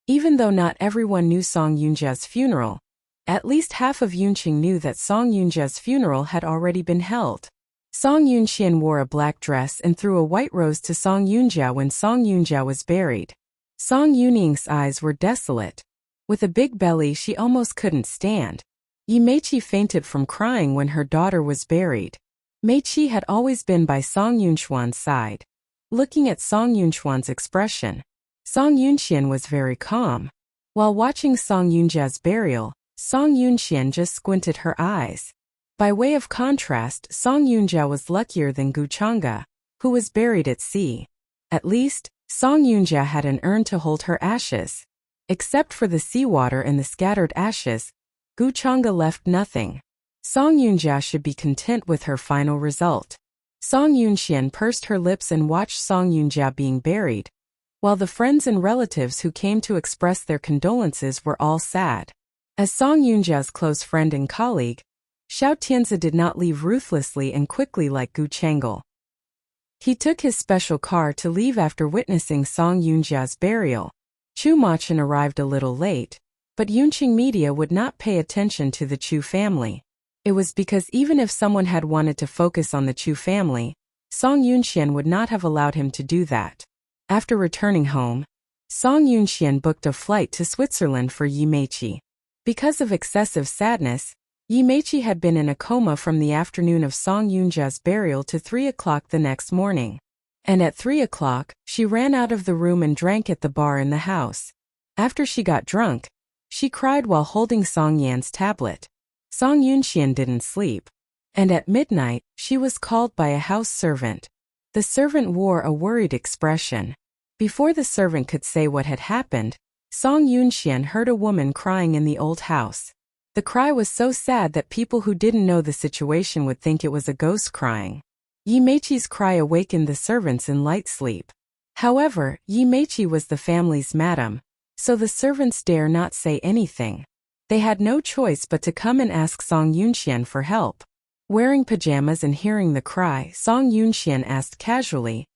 Even though not everyone knew Song Yoonja's funeral, at least half of Yunqing knew that Song Yoonja's funeral had already been held. Song Yunxian wore a black dress and threw a white rose to Song Yoonja when Song Yoonja was buried. Song Yuning's eyes were desolate. With a big belly, she almost couldn't stand. Yi Meiqi fainted from crying when her daughter was buried. Meiqi had always been by Song Yunxuan's side. Looking at Song Yunxuan's expression, Song Yunxian was very calm. While watching Song Yoonja's burial, Song Yunxian just squinted her eyes. By way of contrast, Song Yoonja was luckier than Gu Changge, who was buried at sea. At least, Song Yoonja had an urn to hold her ashes. Except for the seawater and the scattered ashes, Gu Changge left nothing. Song Yoonja should be content with her final result. Song Yunxian pursed her lips and watched Song Yoonja being buried, while the friends and relatives who came to express their condolences were all sad. As Song Yoonja's close friend and colleague, Xiao Tianze did not leave ruthlessly and quickly like Gu Changel. He took his special car to leave after witnessing Song Yoonja's burial. Chu Machin arrived a little late, but Yunqing media would not pay attention to the Chu family. It was because even if someone had wanted to focus on the Chu family, Song Yunxian would not have allowed him to do that. After returning home, Song Yunxian booked a flight to Switzerland for Yi Meiqi. Because of excessive sadness, Yi Meiqi had been in a coma from the afternoon of Song Yunjia's burial to 3 o'clock the next morning. And at 3 o'clock, she ran out of the room and drank at the bar in the house. After she got drunk, she cried while holding Song Yan's tablet. Song Yunxian didn't sleep. And at midnight, she was called by a house servant. The servant wore a worried expression. Before the servant could say what had happened, Song Yunxian heard a woman crying in the old house. The cry was so sad that people who didn't know the situation would think it was a ghost crying. Yi Meiqi's cry awakened the servants in light sleep. However, Yi Meiqi was the family's madam, so the servants dare not say anything. They had no choice but to come and ask Song Yunxian for help. Wearing pajamas and hearing the cry, Song Yunxian asked casually,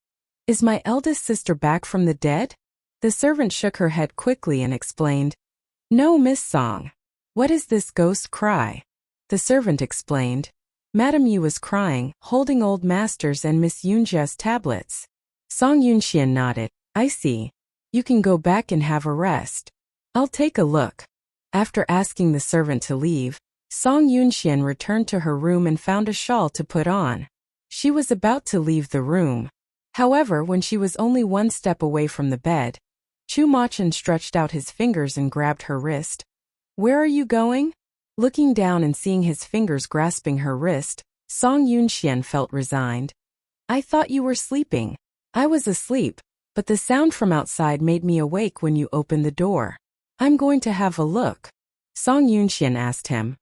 "Is my eldest sister back from the dead?" The servant shook her head quickly and explained, "No, Miss Song. What is this ghost cry?" The servant explained, "Madam Yu was crying, holding old masters and Miss Yunjia's tablets." Song Yunxian nodded. "I see. You can go back and have a rest. I'll take a look." After asking the servant to leave, Song Yunxian returned to her room and found a shawl to put on. She was about to leave the room. However, when she was only one step away from the bed, Chu Machin stretched out his fingers and grabbed her wrist. "Where are you going?" Looking down and seeing his fingers grasping her wrist, Song Yunxian felt resigned. "I thought you were sleeping." "I was asleep, but the sound from outside made me awake when you opened the door. I'm going to have a look." Song Yunxian asked him,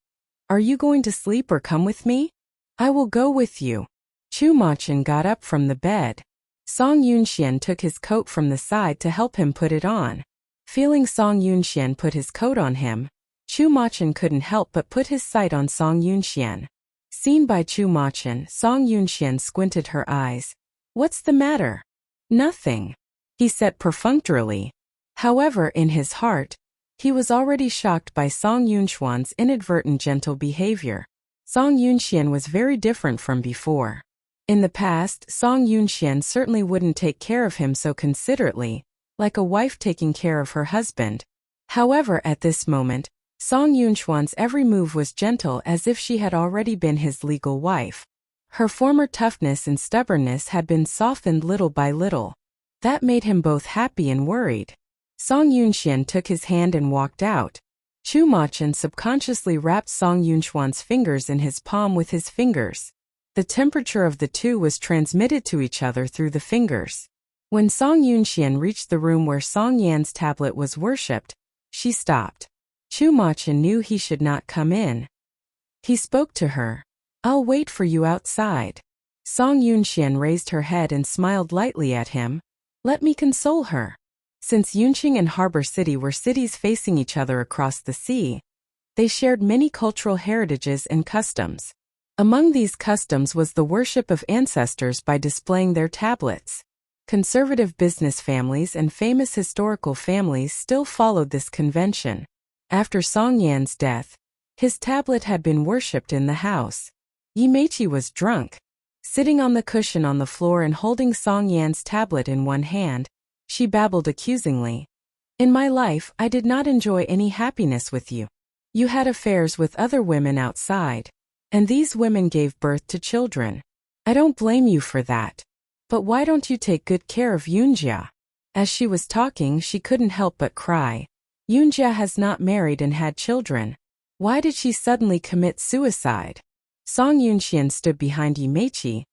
"Are you going to sleep or come with me?" "I will go with you." Chu Machin got up from the bed. Song Yunxian took his coat from the side to help him put it on. Feeling Song Yunxian put his coat on him, Chu Machin couldn't help but put his sight on Song Yunxian. Seen by Chu Machin, Song Yunxian squinted her eyes. "What's the matter?" "Nothing," he said perfunctorily. However, in his heart, he was already shocked by Song Yunxuan's inadvertent gentle behavior. Song Yunxian was very different from before. In the past, Song Yunxian certainly wouldn't take care of him so considerately, like a wife taking care of her husband. However, at this moment, Song Yunxuan's every move was gentle as if she had already been his legal wife. Her former toughness and stubbornness had been softened little by little. That made him both happy and worried. Song Yunxian took his hand and walked out. Chu Machin subconsciously wrapped Song Yunxuan's fingers in his palm with his fingers. The temperature of the two was transmitted to each other through the fingers. When Song Yunxian reached the room where Song Yan's tablet was worshipped, she stopped. Chu Machin knew he should not come in. He spoke to her. "I'll wait for you outside." Song Yunxian raised her head and smiled lightly at him. "Let me console her." Since Yunqing and Harbor City were cities facing each other across the sea, they shared many cultural heritages and customs. Among these customs was the worship of ancestors by displaying their tablets. Conservative business families and famous historical families still followed this convention. After Song Yan's death, his tablet had been worshipped in the house. Yi Meiqi was drunk. Sitting on the cushion on the floor and holding Song Yan's tablet in one hand, she babbled accusingly. "In my life, I did not enjoy any happiness with you. You had affairs with other women outside, and these women gave birth to children. I don't blame you for that. But why don't you take good care of Yunjia?" As she was talking, she couldn't help but cry. Yunjia has not married and had children. Why did she suddenly commit suicide? Song Yunxian stood behind Yi Meiqi,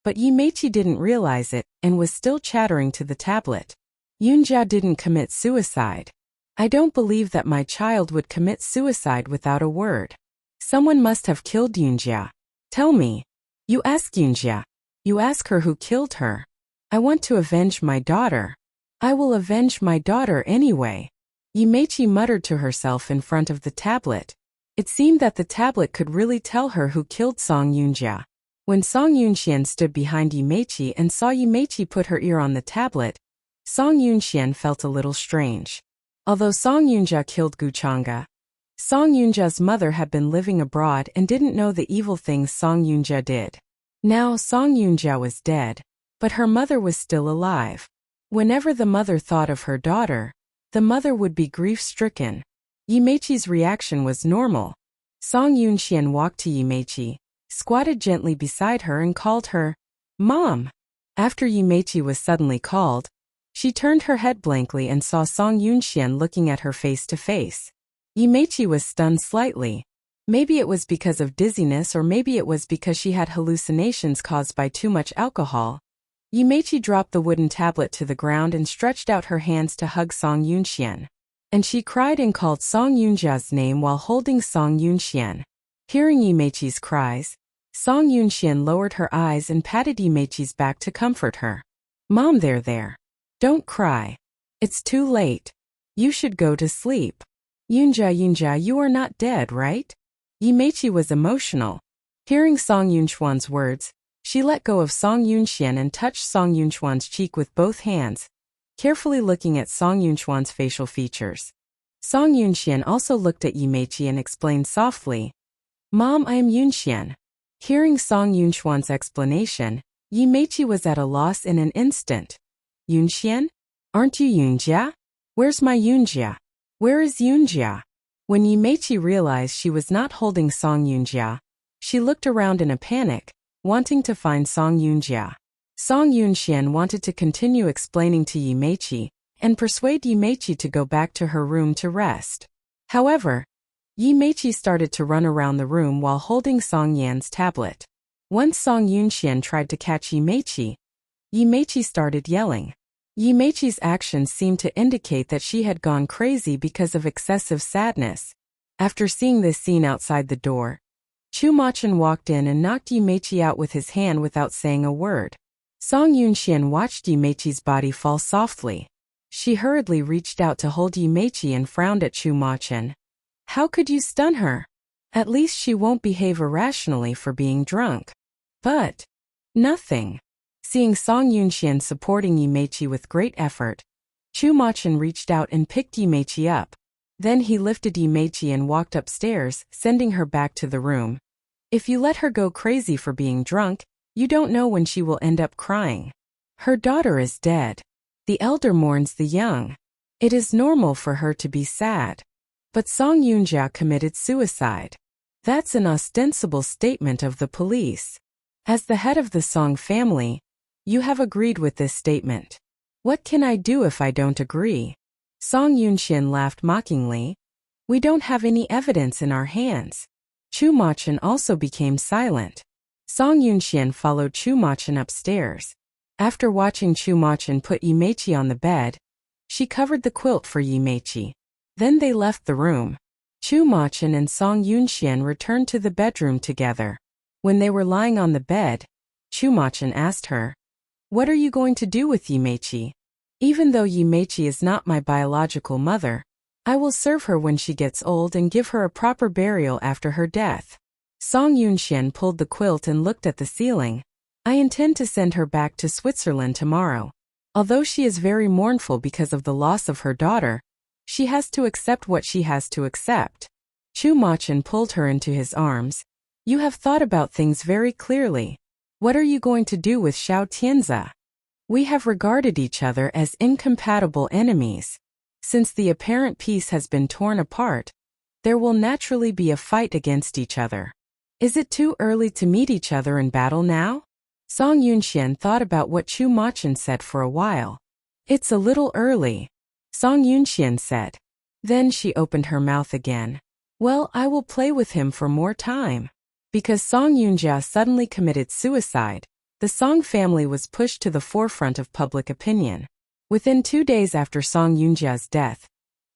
but Yi Meiqi didn't realize it and was still chattering to the tablet. "Yunjia didn't commit suicide. I don't believe that my child would commit suicide without a word. Someone must have killed Yunjia. Tell me." "You ask Yunjia. You ask her who killed her. I want to avenge my daughter. I will avenge my daughter anyway." Yi Meiqi muttered to herself in front of the tablet. It seemed that the tablet could really tell her who killed Song Yunjia. When Song Yunxian stood behind Yi Meiqi and saw Yi Meiqi put her ear on the tablet, Song Yunxian felt a little strange. Although Song Yoonja killed Gu Changa, Song Yoonja's mother had been living abroad and didn't know the evil things Song Yoonja did. Now Song Yoonja was dead, but her mother was still alive. Whenever the mother thought of her daughter, the mother would be grief-stricken. Yimechi's reaction was normal. Song Yoonxian walked to Yimechi, squatted gently beside her and called her, "Mom." After Yimechi was suddenly called, she turned her head blankly and saw Song Yoonxian looking at her face to face. Yimechi was stunned slightly. Maybe it was because of dizziness or maybe it was because she had hallucinations caused by too much alcohol. Yimechi dropped the wooden tablet to the ground and stretched out her hands to hug Song Yoonxian. And she cried and called Song Yoonja's name while holding Song Yoonxian. Hearing Yimechi's cries, Song Yoonxian lowered her eyes and patted Yimechi's back to comfort her. "Mom, there. Don't cry. It's too late. You should go to sleep. Yoonja, you are not dead, right?" Yimechi was emotional. Hearing Song Yoonxuan's words, she let go of Song Yoonxian and touched Song Yoonxuan's cheek with both hands, carefully looking at Song Yoonxuan's facial features. Song Yoonxian also looked at Yimechi and explained softly, "Mom, I am Yoonxian." Hearing Song Yoonxuan's explanation, Yimechi was at a loss in an instant. "Yoonxian? Aren't you Yoonja? Where's my Yoonja? Where is Yoonja?" When Yimechi realized she was not holding Song Yoonja, she looked around in a panic, wanting to find Song Yoonja. Song Yoonxian wanted to continue explaining to Yimechi and persuade Yimechi to go back to her room to rest. However, Yimechi started to run around the room while holding Song Yan's tablet. Once Song Yoonxian tried to catch Yimechi, Yimechi started yelling. Yimechi's actions seemed to indicate that she had gone crazy because of excessive sadness. After seeing this scene outside the door, Chumachan walked in and knocked Yimechi out with his hand without saying a word. Song Yoonxian watched Yimechi's body fall softly. She hurriedly reached out to hold Yimechi and frowned at Chumachan. "How could you stun her? At least she won't behave irrationally for being drunk." But nothing. Seeing Song Yoonxian supporting Yimechi with great effort, Chumachan reached out and picked Yimechi up. Then he lifted Yimechi and walked upstairs, sending her back to the room. If you let her go crazy for being drunk, you don't know when she will end up crying. Her daughter is dead. The elder mourns the young. It is normal for her to be sad. But Song Yoonja committed suicide. That's an ostensible statement of the police. As the head of the Song family, you have agreed with this statement. What can I do if I don't agree? Song Yoonxian laughed mockingly. We don't have any evidence in our hands. Chumachan also became silent. Song Yoonxian followed Chumachan upstairs. After watching Chumachan put Yimechi on the bed, she covered the quilt for Yimechi. Then they left the room. Chumachan and Song Yoonxian returned to the bedroom together. When they were lying on the bed, Chumachan asked her, "What are you going to do with Yimechi? Even though Yimechi is not my biological mother, I will serve her when she gets old and give her a proper burial after her death." Song Yoonxian pulled the quilt and looked at the ceiling. "I intend to send her back to Switzerland tomorrow. Although she is very mournful because of the loss of her daughter, she has to accept what she has to accept." Chumachan pulled her into his arms. "You have thought about things very clearly. What are you going to do with Xiao Tianzi? We have regarded each other as incompatible enemies. Since the apparent peace has been torn apart, there will naturally be a fight against each other. Is it too early to meet each other in battle now?" Song Yoonxian thought about what Chumachan said for a while. "It's a little early," Song Yoonxian said. Then she opened her mouth again. "Well, I will play with him for more time." Because Song Yoonja suddenly committed suicide, the Song family was pushed to the forefront of public opinion. Within 2 days after Song Yoonja's death,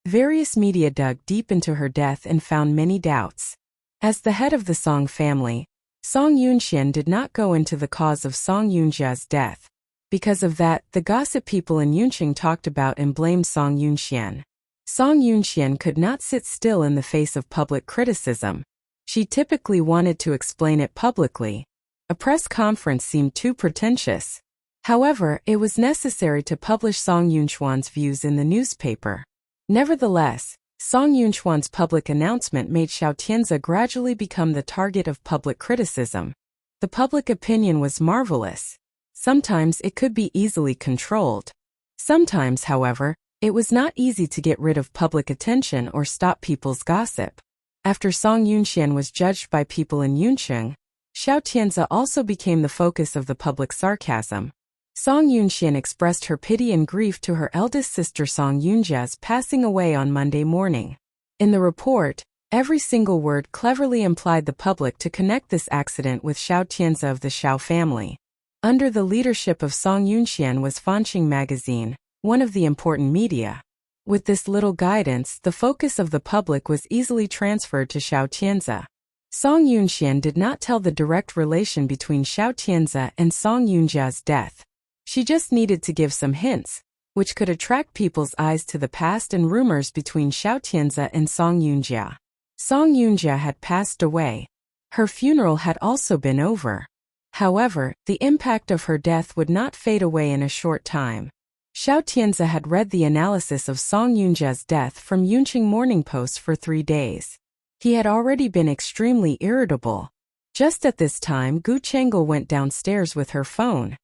various media dug deep into her death and found many doubts. As the head of the Song family, Song Yoonxian did not go into the cause of Song Yoonja's death. Because of that, the gossip people in Yunqing talked about and blamed Song Yoonxian. Song Yoonxian could not sit still in the face of public criticism. She typically wanted to explain it publicly. A press conference seemed too pretentious. However, it was necessary to publish Song Yoonxuan's views in the newspaper. Nevertheless, Song Yunchuan's public announcement made Xiao Tianze gradually become the target of public criticism. The public opinion was marvelous. Sometimes it could be easily controlled. Sometimes, however, it was not easy to get rid of public attention or stop people's gossip. After Song Yunxian was judged by people in Yuncheng, Xiao Tianze also became the focus of the public sarcasm. Song Yunxian expressed her pity and grief to her eldest sister Song Yunjia's passing away on Monday morning. In the report, every single word cleverly implied the public to connect this accident with Xiao Tianze of the Xiao family. Under the leadership of Song Yunxian was Fanqing magazine, one of the important media. With this little guidance, the focus of the public was easily transferred to Xiao Tianze. Song Yunxian did not tell the direct relation between Xiao Tianze and Song Yunjia's death. She just needed to give some hints, which could attract people's eyes to the past and rumors between Xiao Tianze and Song Yunjia. Song Yunjia had passed away. Her funeral had also been over. However, the impact of her death would not fade away in a short time. Xiao Tianze had read the analysis of Song Yunjia's death from Yunqing Morning Post for 3 days. He had already been extremely irritable. Just at this time, Gu Chengel went downstairs with her phone.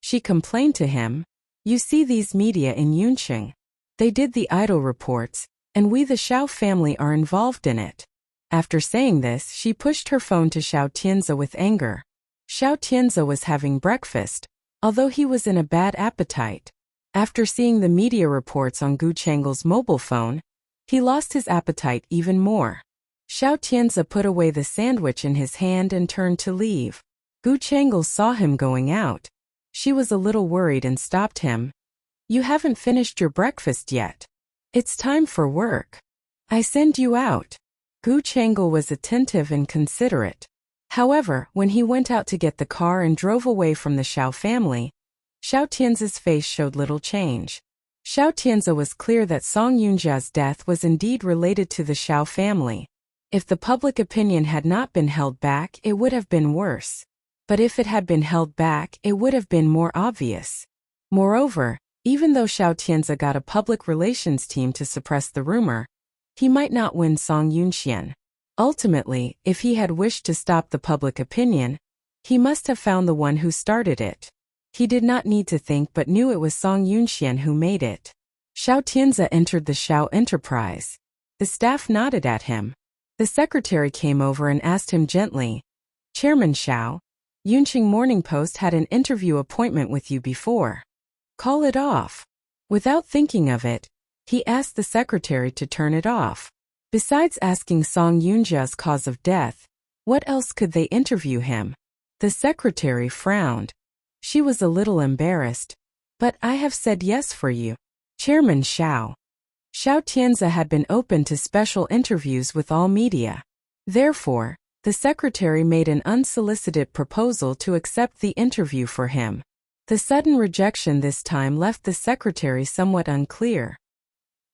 She complained to him, "You see these media in Yunqing. They did the idol reports, and we the Xiao family are involved in it." After saying this, she pushed her phone to Xiao Tianze with anger. Xiao Tianze was having breakfast, although he was in a bad appetite. After seeing the media reports on Gu Chengel's mobile phone, he lost his appetite even more. Xiao Tianze put away the sandwich in his hand and turned to leave. Gu Chengel saw him going out. She was a little worried and stopped him. "You haven't finished your breakfast yet. It's time for work. I send you out." Gu Chengel was attentive and considerate. However, when he went out to get the car and drove away from the Xiao family, Xiao Tianze's face showed little change. Xiao Tianze was clear that Song Yunjia's death was indeed related to the Xiao family. If the public opinion had not been held back, it would have been worse. But if it had been held back, it would have been more obvious. Moreover, even though Xiao Tianze got a public relations team to suppress the rumor, he might not win Song Yunxian. Ultimately, if he had wished to stop the public opinion, he must have found the one who started it. He did not need to think but knew it was Song Yunxian who made it. Xiao Tianze entered the Xiao enterprise. The staff nodded at him. The secretary came over and asked him gently, "Chairman Xiao, Yunqing Morning Post had an interview appointment with you before. Call it off." Without thinking of it, he asked the secretary to turn it off. Besides asking Song Yunjia's cause of death, what else could they interview him? The secretary frowned. She was a little embarrassed. "But I have said yes for you, Chairman Xiao." Xiao Tianze had been open to special interviews with all media. Therefore, the secretary made an unsolicited proposal to accept the interview for him. The sudden rejection this time left the secretary somewhat unclear.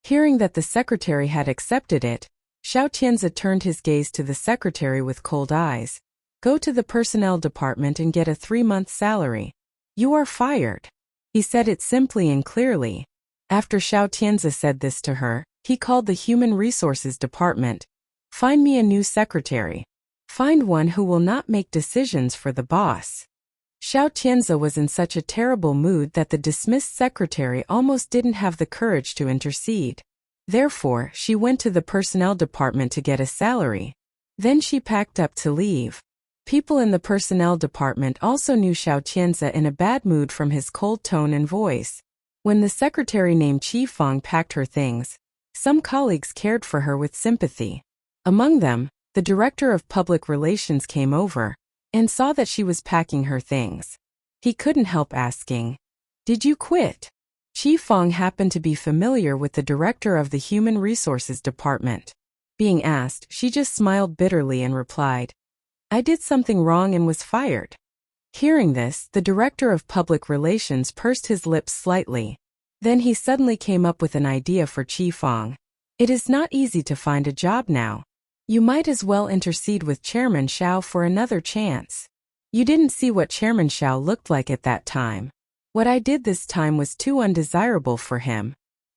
Hearing that the secretary had accepted it, Xiao Tianze turned his gaze to the secretary with cold eyes. "Go to the personnel department and get a 3-month salary. You are fired." He said it simply and clearly. After Xiao Tianze said this to her, he called the Human Resources Department. "Find me a new secretary. Find one who will not make decisions for the boss." Xiao Tianze was in such a terrible mood that the dismissed secretary almost didn't have the courage to intercede. Therefore, she went to the personnel department to get a salary. Then she packed up to leave. People in the personnel department also knew Xiao Tianze in a bad mood from his cold tone and voice. When the secretary named Qi Feng packed her things, some colleagues cared for her with sympathy. Among them, the director of public relations came over and saw that she was packing her things. He couldn't help asking, "Did you quit?" Qi Feng happened to be familiar with the director of the Human Resources Department. Being asked, she just smiled bitterly and replied, "I did something wrong and was fired." Hearing this, the director of public relations pursed his lips slightly. Then he suddenly came up with an idea for Qi Feng. "It is not easy to find a job now. You might as well intercede with Chairman Xiao for another chance. You didn't see what Chairman Xiao looked like at that time. What I did this time was too undesirable for him.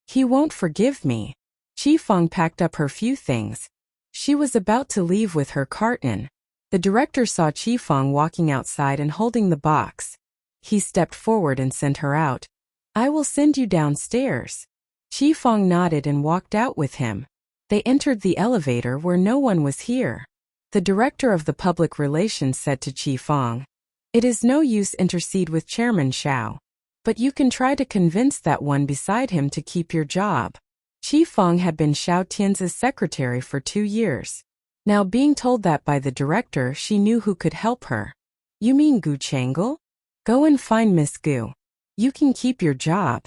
He won't forgive me." Qi Fong packed up her few things. She was about to leave with her carton. The director saw Qi Fong walking outside and holding the box. He stepped forward and sent her out. "I will send you downstairs." Qi Fong nodded and walked out with him. They entered the elevator where no one was here. The director of the public relations said to Qi Fong, "It is no use intercede with Chairman Xiao. But you can try to convince that one beside him to keep your job." Qi Fong had been Xiao Tian's secretary for 2 years. Now being told that by the director, she knew who could help her. "You mean Gu Chang'e? Go and find Miss Gu. You can keep your job."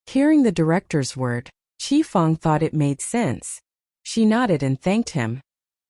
Hearing the director's word, Qi Fong thought it made sense. She nodded and thanked him.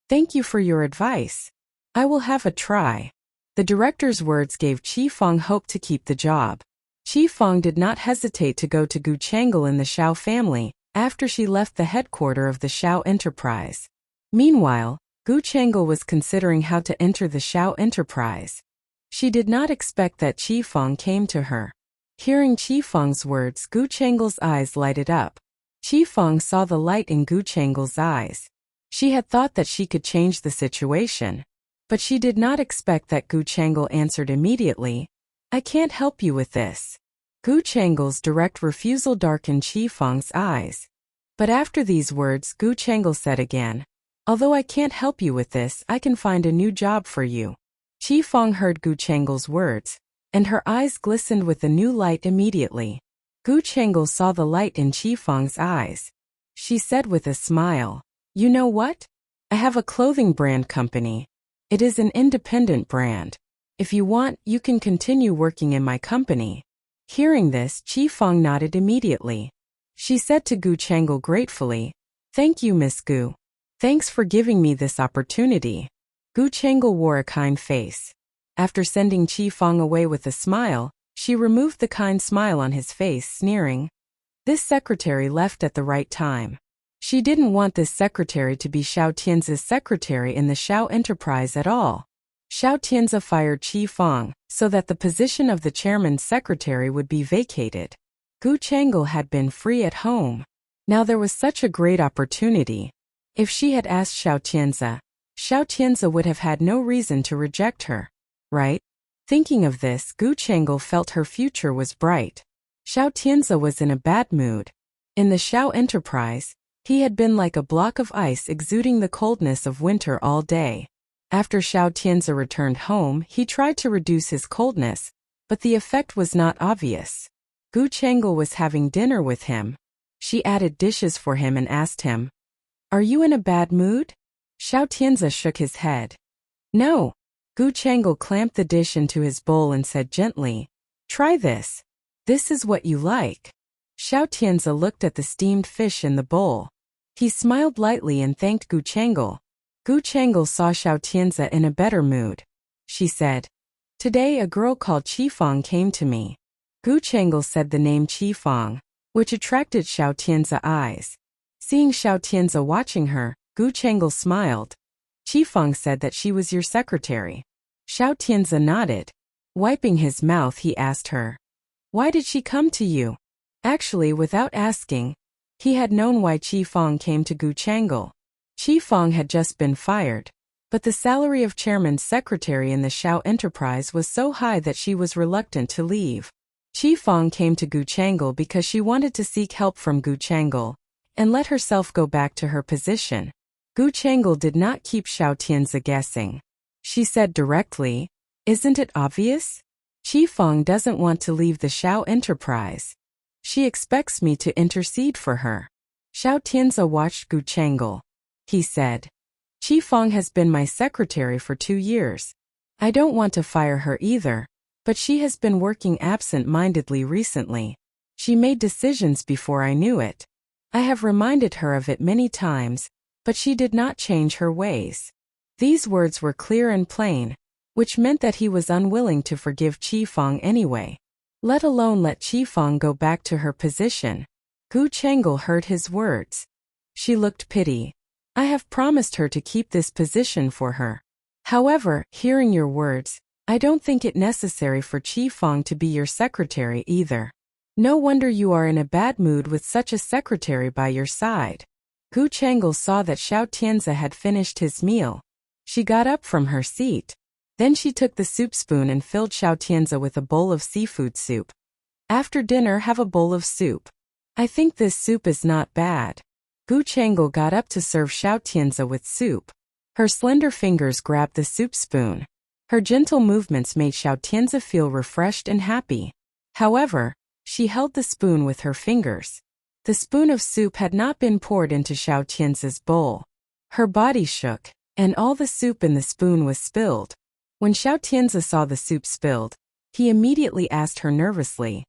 "Thank you for your advice. I will have a try." The director's words gave Qi Fong hope to keep the job. Qi Fong did not hesitate to go to Gu Chang'e in the Xiao family after she left the headquarters of the Xiao enterprise. Meanwhile, Gu Chang'e was considering how to enter the Xiao enterprise. She did not expect that Qi Fong came to her. Hearing Qi Fong's words, Gu Chang'e's eyes lighted up. Qi Fong saw the light in Gu Chang'e's eyes. She had thought that she could change the situation. But she did not expect that Gu Chang'e answered immediately, "I can't help you with this." Gu Chang'e's direct refusal darkened Qi Fong's eyes. But after these words, Gu Chang'e said again, "Although I can't help you with this, I can find a new job for you." Qi Fong heard Gu Chang'e's words, and her eyes glistened with a new light immediately. Gu Chang'e saw the light in Qi Fong's eyes. She said with a smile, "You know what? I have a clothing brand company. It is an independent brand. If you want, you can continue working in my company." Hearing this, Qi Fong nodded immediately. She said to Gu Chang'e gratefully, "Thank you, Miss Gu. Thanks for giving me this opportunity." Gu Chang'e wore a kind face. After sending Qi Fong away with a smile, she removed the kind smile on his face, sneering. This secretary left at the right time. She didn't want this secretary to be Xiao Tian's secretary in the Xiao enterprise at all. Xiao Tianza fired Qi Fong so that the position of the chairman's secretary would be vacated. Gu Chang'e had been free at home. Now there was such a great opportunity. If she had asked Xiao Tianza would have had no reason to reject her. Right? Thinking of this, Gu Chang'e felt her future was bright. Xiao Tianza was in a bad mood. In the Xiao enterprise, he had been like a block of ice exuding the coldness of winter all day. After Xiao Tianza returned home, he tried to reduce his coldness, but the effect was not obvious. Gu Chang'e was having dinner with him. She added dishes for him and asked him, "Are you in a bad mood?" Xiao Tianza shook his head. "No." Gu Chang'e clamped the dish into his bowl and said gently, "Try this. This is what you like." Xiao Tianza looked at the steamed fish in the bowl. He smiled lightly and thanked Gu Chang'e. Gu Chang'e saw Xiao Tianza in a better mood. She said, "Today a girl called Qi Fong came to me." Gu Chang'e said the name Qi Fong, which attracted Xiao Tianza's eyes. Seeing Xiao Tianza watching her, Gu Chang'e smiled. Qi Fong said that she was your secretary. Xiao Tianza nodded. Wiping his mouth, he asked her, "Why did she come to you?" Actually, without asking, he had known why Qi Fong came to Gu Chang'e. Qi Fong had just been fired, but the salary of chairman's secretary in the Xiao enterprise was so high that she was reluctant to leave. Qi Fong came to Gu Chang'e because she wanted to seek help from Gu Chang'e and let herself go back to her position. Gu Chang'e did not keep Xiao Tianza guessing. She said directly, "Isn't it obvious? Qi Fong doesn't want to leave the Xiao enterprise. She expects me to intercede for her." Xiao Tianza watched Gu Chang'e. He said, "Qi Fong has been my secretary for 2 years. I don't want to fire her either, but she has been working absent-mindedly recently. She made decisions before I knew it. I have reminded her of it many times, but she did not change her ways." These words were clear and plain, which meant that he was unwilling to forgive Qi Fong anyway, let alone let Qi Fong go back to her position. Gu Chang'e heard his words. She looked pity. "I have promised her to keep this position for her. However, hearing your words, I don't think it necessary for Qi Fong to be your secretary either. No wonder you are in a bad mood with such a secretary by your side." Gu Changel saw that Xiao Tianzi had finished his meal. She got up from her seat. Then she took the soup spoon and filled Xiao Tianzi with a bowl of seafood soup. After dinner, have a bowl of soup. I think this soup is not bad. Gu Changel got up to serve Xiao Tianzi with soup. Her slender fingers grabbed the soup spoon. Her gentle movements made Xiao Tianzi feel refreshed and happy. However, she held the spoon with her fingers. The spoon of soup had not been poured into Xiao Tianzi's bowl. Her body shook, and all the soup in the spoon was spilled. When Xiao Tianzi saw the soup spilled, he immediately asked her nervously,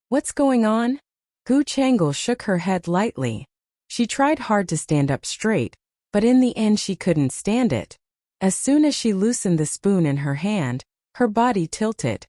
"What's going on?" Gu Changel shook her head lightly. She tried hard to stand up straight, but in the end she couldn't stand it. As soon as she loosened the spoon in her hand, her body tilted.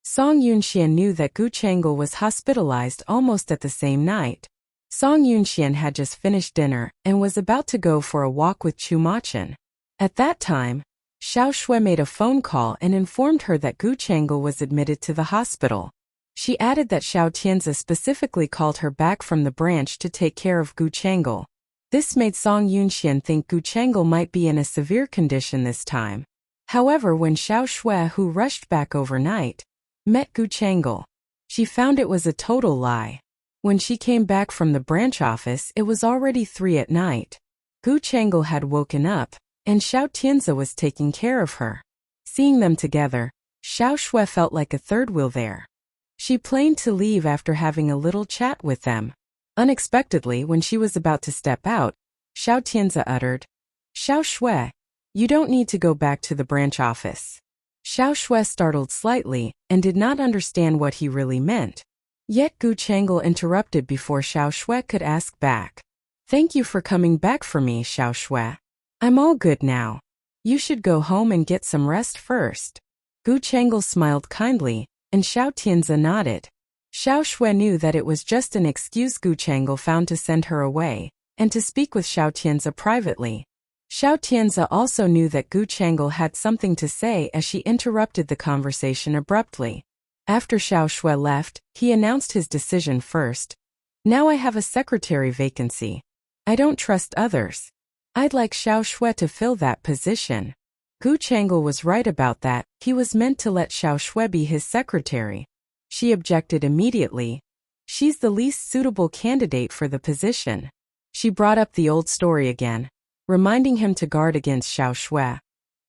Song Yunxian knew that Gu Changel was hospitalized almost at the same night. Song Yunxian had just finished dinner and was about to go for a walk with Chu Machin. At that time, Xiao Shui made a phone call and informed her that Gu Changel was admitted to the hospital. She added that Xiao Tianzi specifically called her back from the branch to take care of Gu Changel. This made Song Yunxian think Gu Changel might be in a severe condition this time. However, when Xiao Shui, who rushed back overnight, met Gu Changel, she found it was a total lie. When she came back from the branch office, it was already 3 at night. Gu Changel had woken up, and Xiao Tianzi was taking care of her. Seeing them together, Xiao Shui felt like a third wheel there. She planned to leave after having a little chat with them. Unexpectedly, when she was about to step out, Xiao Tianzi uttered, "Xiao Shui, you don't need to go back to the branch office." Xiao Shui startled slightly and did not understand what he really meant. Yet Gu Changel interrupted before Xiao Shui could ask back. "Thank you for coming back for me, Xiao Shui. I'm all good now. You should go home and get some rest first." Gu Changel smiled kindly, and Xiao Tianzi nodded. Xiao Shui knew that it was just an excuse Gu Changel found to send her away, and to speak with Xiao Tianzi privately. Xiao Tianzi also knew that Gu Changel had something to say as she interrupted the conversation abruptly. After Xiao Shui left, he announced his decision first. "Now I have a secretary vacancy. I don't trust others. I'd like Xiao Shui to fill that position." Gu Changel was right about that. He was meant to let Xiao Shui be his secretary. She objected immediately. "She's the least suitable candidate for the position." She brought up the old story again, reminding him to guard against Xiao Shui.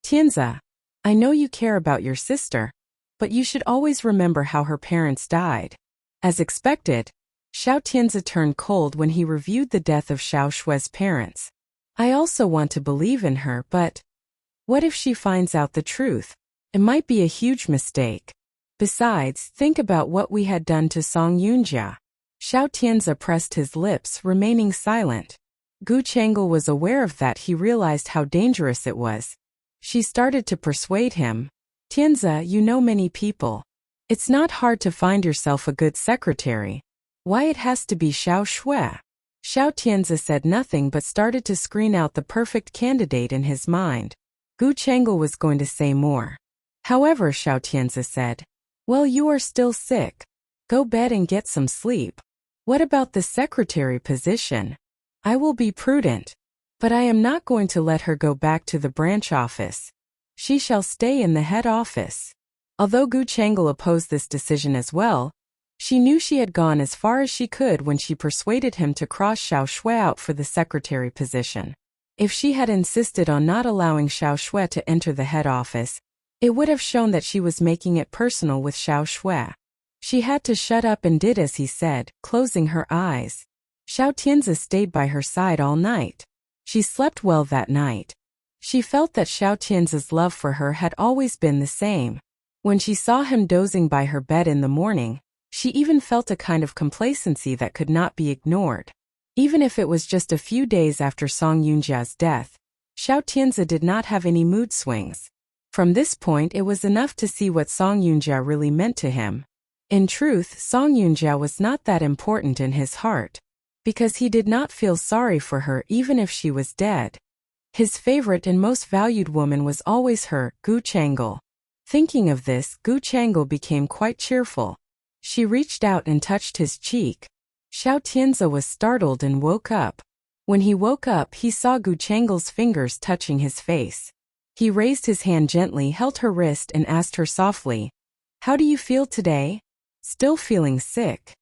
"Tianzi, I know you care about your sister, but you should always remember how her parents died." As expected, Xiao Tianzi turned cold when he reviewed the death of Xiao Shui's parents. "I also want to believe in her, but what if she finds out the truth? It might be a huge mistake. Besides, think about what we had done to Song Yunjia." Xiao Tianzi pressed his lips, remaining silent. Gu Changel was aware of that. He realized how dangerous it was. She started to persuade him. "Tianzi, you know many people. It's not hard to find yourself a good secretary. Why it has to be Xiao Shui?" Xiao Tianzi said nothing but started to screen out the perfect candidate in his mind. Gu Changel was going to say more. However, Xiao Tianzi said, "Well, you are still sick. Go bed and get some sleep. What about the secretary position? I will be prudent. But I am not going to let her go back to the branch office. She shall stay in the head office." Although Gu Changel opposed this decision as well, she knew she had gone as far as she could when she persuaded him to cross Xiao Shui out for the secretary position. If she had insisted on not allowing Xiao Shui to enter the head office, it would have shown that she was making it personal with Xiao Shui. She had to shut up and did as he said, closing her eyes. Xiao Tianzi stayed by her side all night. She slept well that night. She felt that Xiao Tianzi's love for her had always been the same. When she saw him dozing by her bed in the morning, she even felt a kind of complacency that could not be ignored. Even if it was just a few days after Song Yunjia's death, Xiao Tianzi did not have any mood swings. From this point, it was enough to see what Song Yunjia really meant to him. In truth, Song Yunjia was not that important in his heart, because he did not feel sorry for her even if she was dead. His favorite and most valued woman was always her, Gu Changel. Thinking of this, Gu Changel became quite cheerful. She reached out and touched his cheek. Xiao Tianzi was startled and woke up. When he woke up, he saw Gu Changle's fingers touching his face. He raised his hand gently, held her wrist, and asked her softly, "How do you feel today? Still feeling sick?"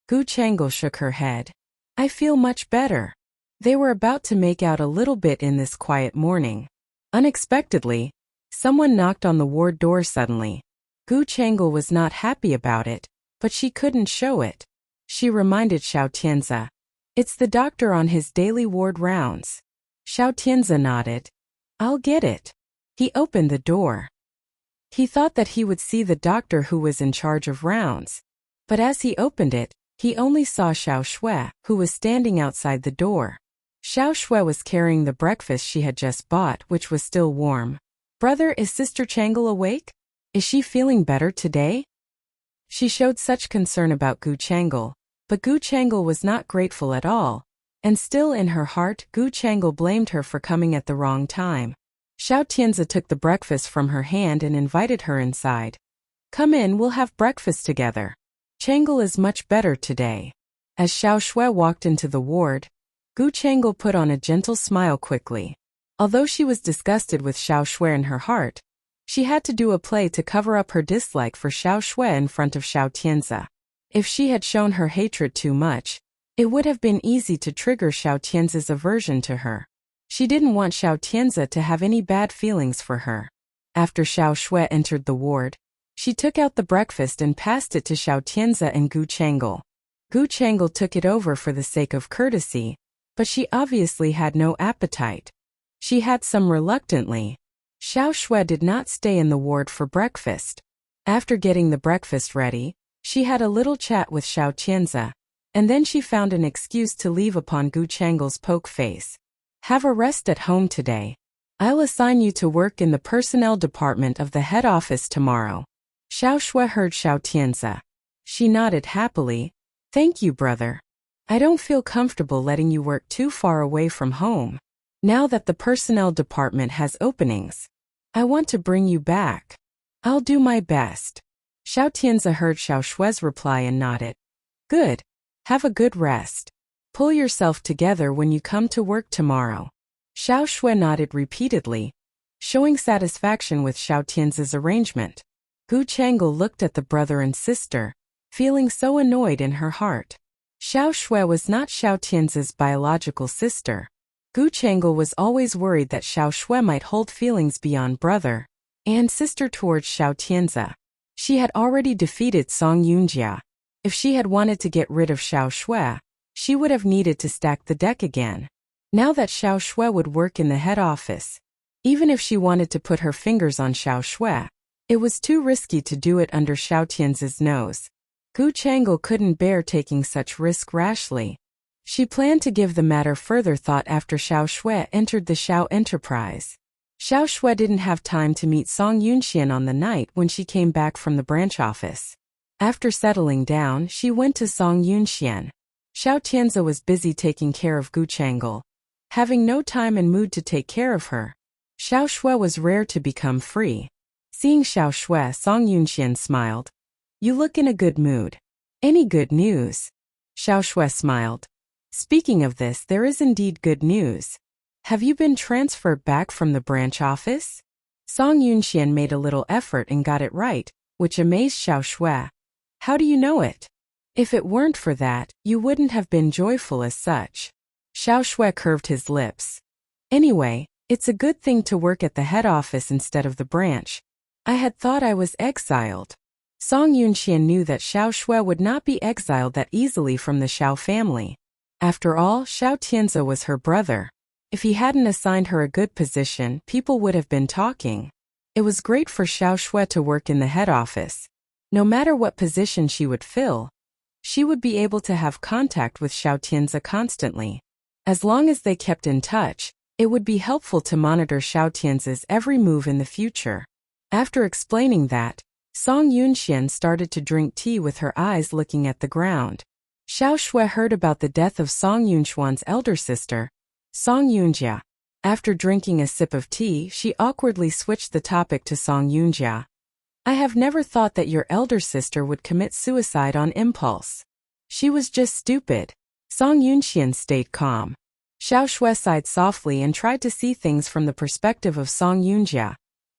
Gu Changle shook her head. "I feel much better." They were about to make out a little bit in this quiet morning. Unexpectedly, someone knocked on the ward door suddenly. Gu Changle was not happy about it, but she couldn't show it. She reminded Xiao Tianzi, "It's the doctor on his daily ward rounds." Xiao Tianzi nodded. "I'll get it." He opened the door. He thought that he would see the doctor who was in charge of rounds. But as he opened it, he only saw Xiao Shui, who was standing outside the door. Xiao Shui was carrying the breakfast she had just bought, which was still warm. "Brother, is Sister Changle awake? Is she feeling better today?" She showed such concern about Gu Changle, but Gu Changle was not grateful at all, and still in her heart Gu Changle blamed her for coming at the wrong time. Xiao Tianzi took the breakfast from her hand and invited her inside. "Come in, we'll have breakfast together. Changle is much better today." As Xiao Shui walked into the ward, Gu Changle put on a gentle smile quickly. Although she was disgusted with Xiao Shui in her heart, she had to do a play to cover up her dislike for Xiao Shui in front of Xiao Tianzi. If she had shown her hatred too much, it would have been easy to trigger Xiao Tianzi's aversion to her. She didn't want Xiao Tianzi to have any bad feelings for her. After Xiao Shui entered the ward, she took out the breakfast and passed it to Xiao Tianzi and Gu Changle. Gu Changle took it over for the sake of courtesy, but she obviously had no appetite. She had some reluctantly. Xiao Shui did not stay in the ward for breakfast. After getting the breakfast ready, she had a little chat with Xiao Tianzi, and then she found an excuse to leave upon Gu Changle's poke face. "Have a rest at home today. I'll assign you to work in the personnel department of the head office tomorrow." Xiao Shui heard Xiao Tianzi. She nodded happily. "Thank you, brother. I don't feel comfortable letting you work too far away from home. Now that the personnel department has openings, I want to bring you back. I'll do my best." Xiao Tianzi heard Xiao Shui's reply and nodded. "Good. Have a good rest. Pull yourself together when you come to work tomorrow." Xiao Shui nodded repeatedly, showing satisfaction with Xiao Tianzi's arrangement. Gu Changle looked at the brother and sister, feeling so annoyed in her heart. Xiao Shui was not Xiao Tianzi's biological sister. Gu Changle was always worried that Xiao Shui might hold feelings beyond brother and sister towards Xiao Tianzi. She had already defeated Song Yunjia. If she had wanted to get rid of Xiao Shui, she would have needed to stack the deck again. Now that Xiao Shui would work in the head office, even if she wanted to put her fingers on Xiao Shui, it was too risky to do it under Xiao Tianzi's nose. Gu Changle couldn't bear taking such risk rashly. She planned to give the matter further thought after Xiao Shui entered the Xiao enterprise. Xiao Shui didn't have time to meet Song Yunxian on the night when she came back from the branch office. After settling down, she went to Song Yunxian. Xiao Tianzi was busy taking care of Gu Changle, having no time and mood to take care of her. Xiao Shui was rare to become free. Seeing Xiao Shui, Song Yunxian smiled. "You look in a good mood. Any good news?" Xiao Shui smiled. "Speaking of this, there is indeed good news. Have you been transferred back from the branch office?" Song Yunxian made a little effort and got it right, which amazed Xiao Shui. "How do you know it? If it weren't for that, you wouldn't have been joyful as such." Xiao Shui curved his lips. "Anyway, it's a good thing to work at the head office instead of the branch. I had thought I was exiled." Song Yunxian knew that Xiao Shui would not be exiled that easily from the Xiao family. After all, Xiao Tianzi was her brother. If he hadn't assigned her a good position, people would have been talking. It was great for Xiao Shui to work in the head office. No matter what position she would fill, she would be able to have contact with Xiao Tianzi constantly. As long as they kept in touch, it would be helpful to monitor Xiao Tianzi's every move in the future. After explaining that, Song Yunxian started to drink tea with her eyes looking at the ground. Xiao Shui heard about the death of Song Yunxuan's elder sister, Song Yunjia. After drinking a sip of tea, she awkwardly switched the topic to Song Yunjia. "I have never thought that your elder sister would commit suicide on impulse. She was just stupid." Song Yunxian stayed calm. Xiao Shui sighed softly and tried to see things from the perspective of Song Yunjia.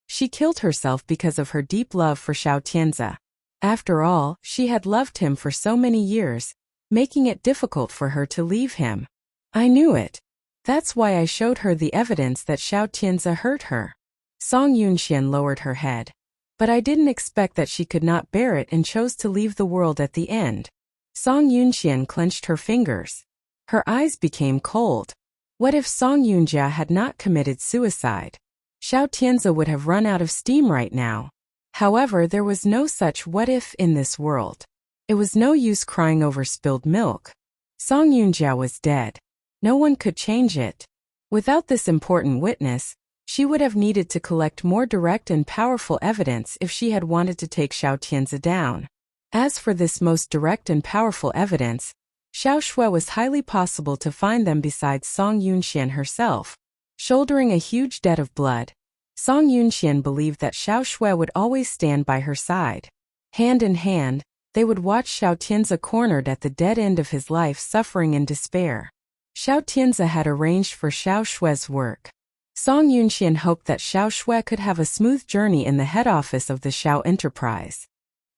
She killed herself because of her deep love for Xiao Tianze. After all, she had loved him for so many years, making it difficult for her to leave him. I knew it. That's why I showed her the evidence that Xiao Tianze hurt her. Song Yunxian lowered her head. But I didn't expect that she could not bear it and chose to leave the world at the end. Song Yunxian clenched her fingers. Her eyes became cold. What if Song Yunjia had not committed suicide? Xiao Tianze would have run out of steam right now. However, there was no such what if in this world. It was no use crying over spilled milk. Song Yunjia was dead. No one could change it. Without this important witness, she would have needed to collect more direct and powerful evidence if she had wanted to take Xiao Tianze down. As for this most direct and powerful evidence, Xiao Shui was highly possible to find them besides Song Yunxian herself. Shouldering a huge debt of blood, Song Yunxian believed that Xiao Shui would always stand by her side. Hand in hand, they would watch Xiao Tianze cornered at the dead end of his life, suffering in despair. Xiao Tianze had arranged for Xiao Shui's work. Song Yunxian hoped that Xiao Shui could have a smooth journey in the head office of the Xiao enterprise.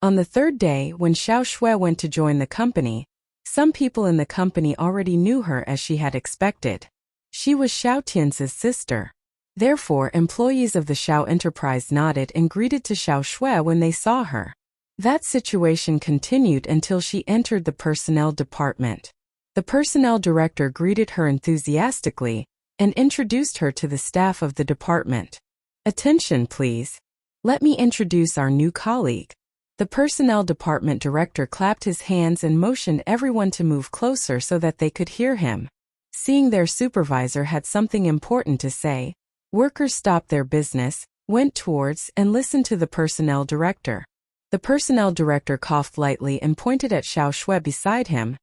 On the third day, when Xiao Shui went to join the company, some people in the company already knew her as she had expected. She was Xiao Tianze's sister. Therefore, employees of the Xiao enterprise nodded and greeted to Xiao Shui when they saw her. That situation continued until she entered the personnel department. The personnel director greeted her enthusiastically and introduced her to the staff of the department. Attention, please. Let me introduce our new colleague. The personnel department director clapped his hands and motioned everyone to move closer so that they could hear him. Seeing their supervisor had something important to say, workers stopped their business, went towards, and listened to the personnel director. The personnel director coughed lightly and pointed at Xiao Shui beside him.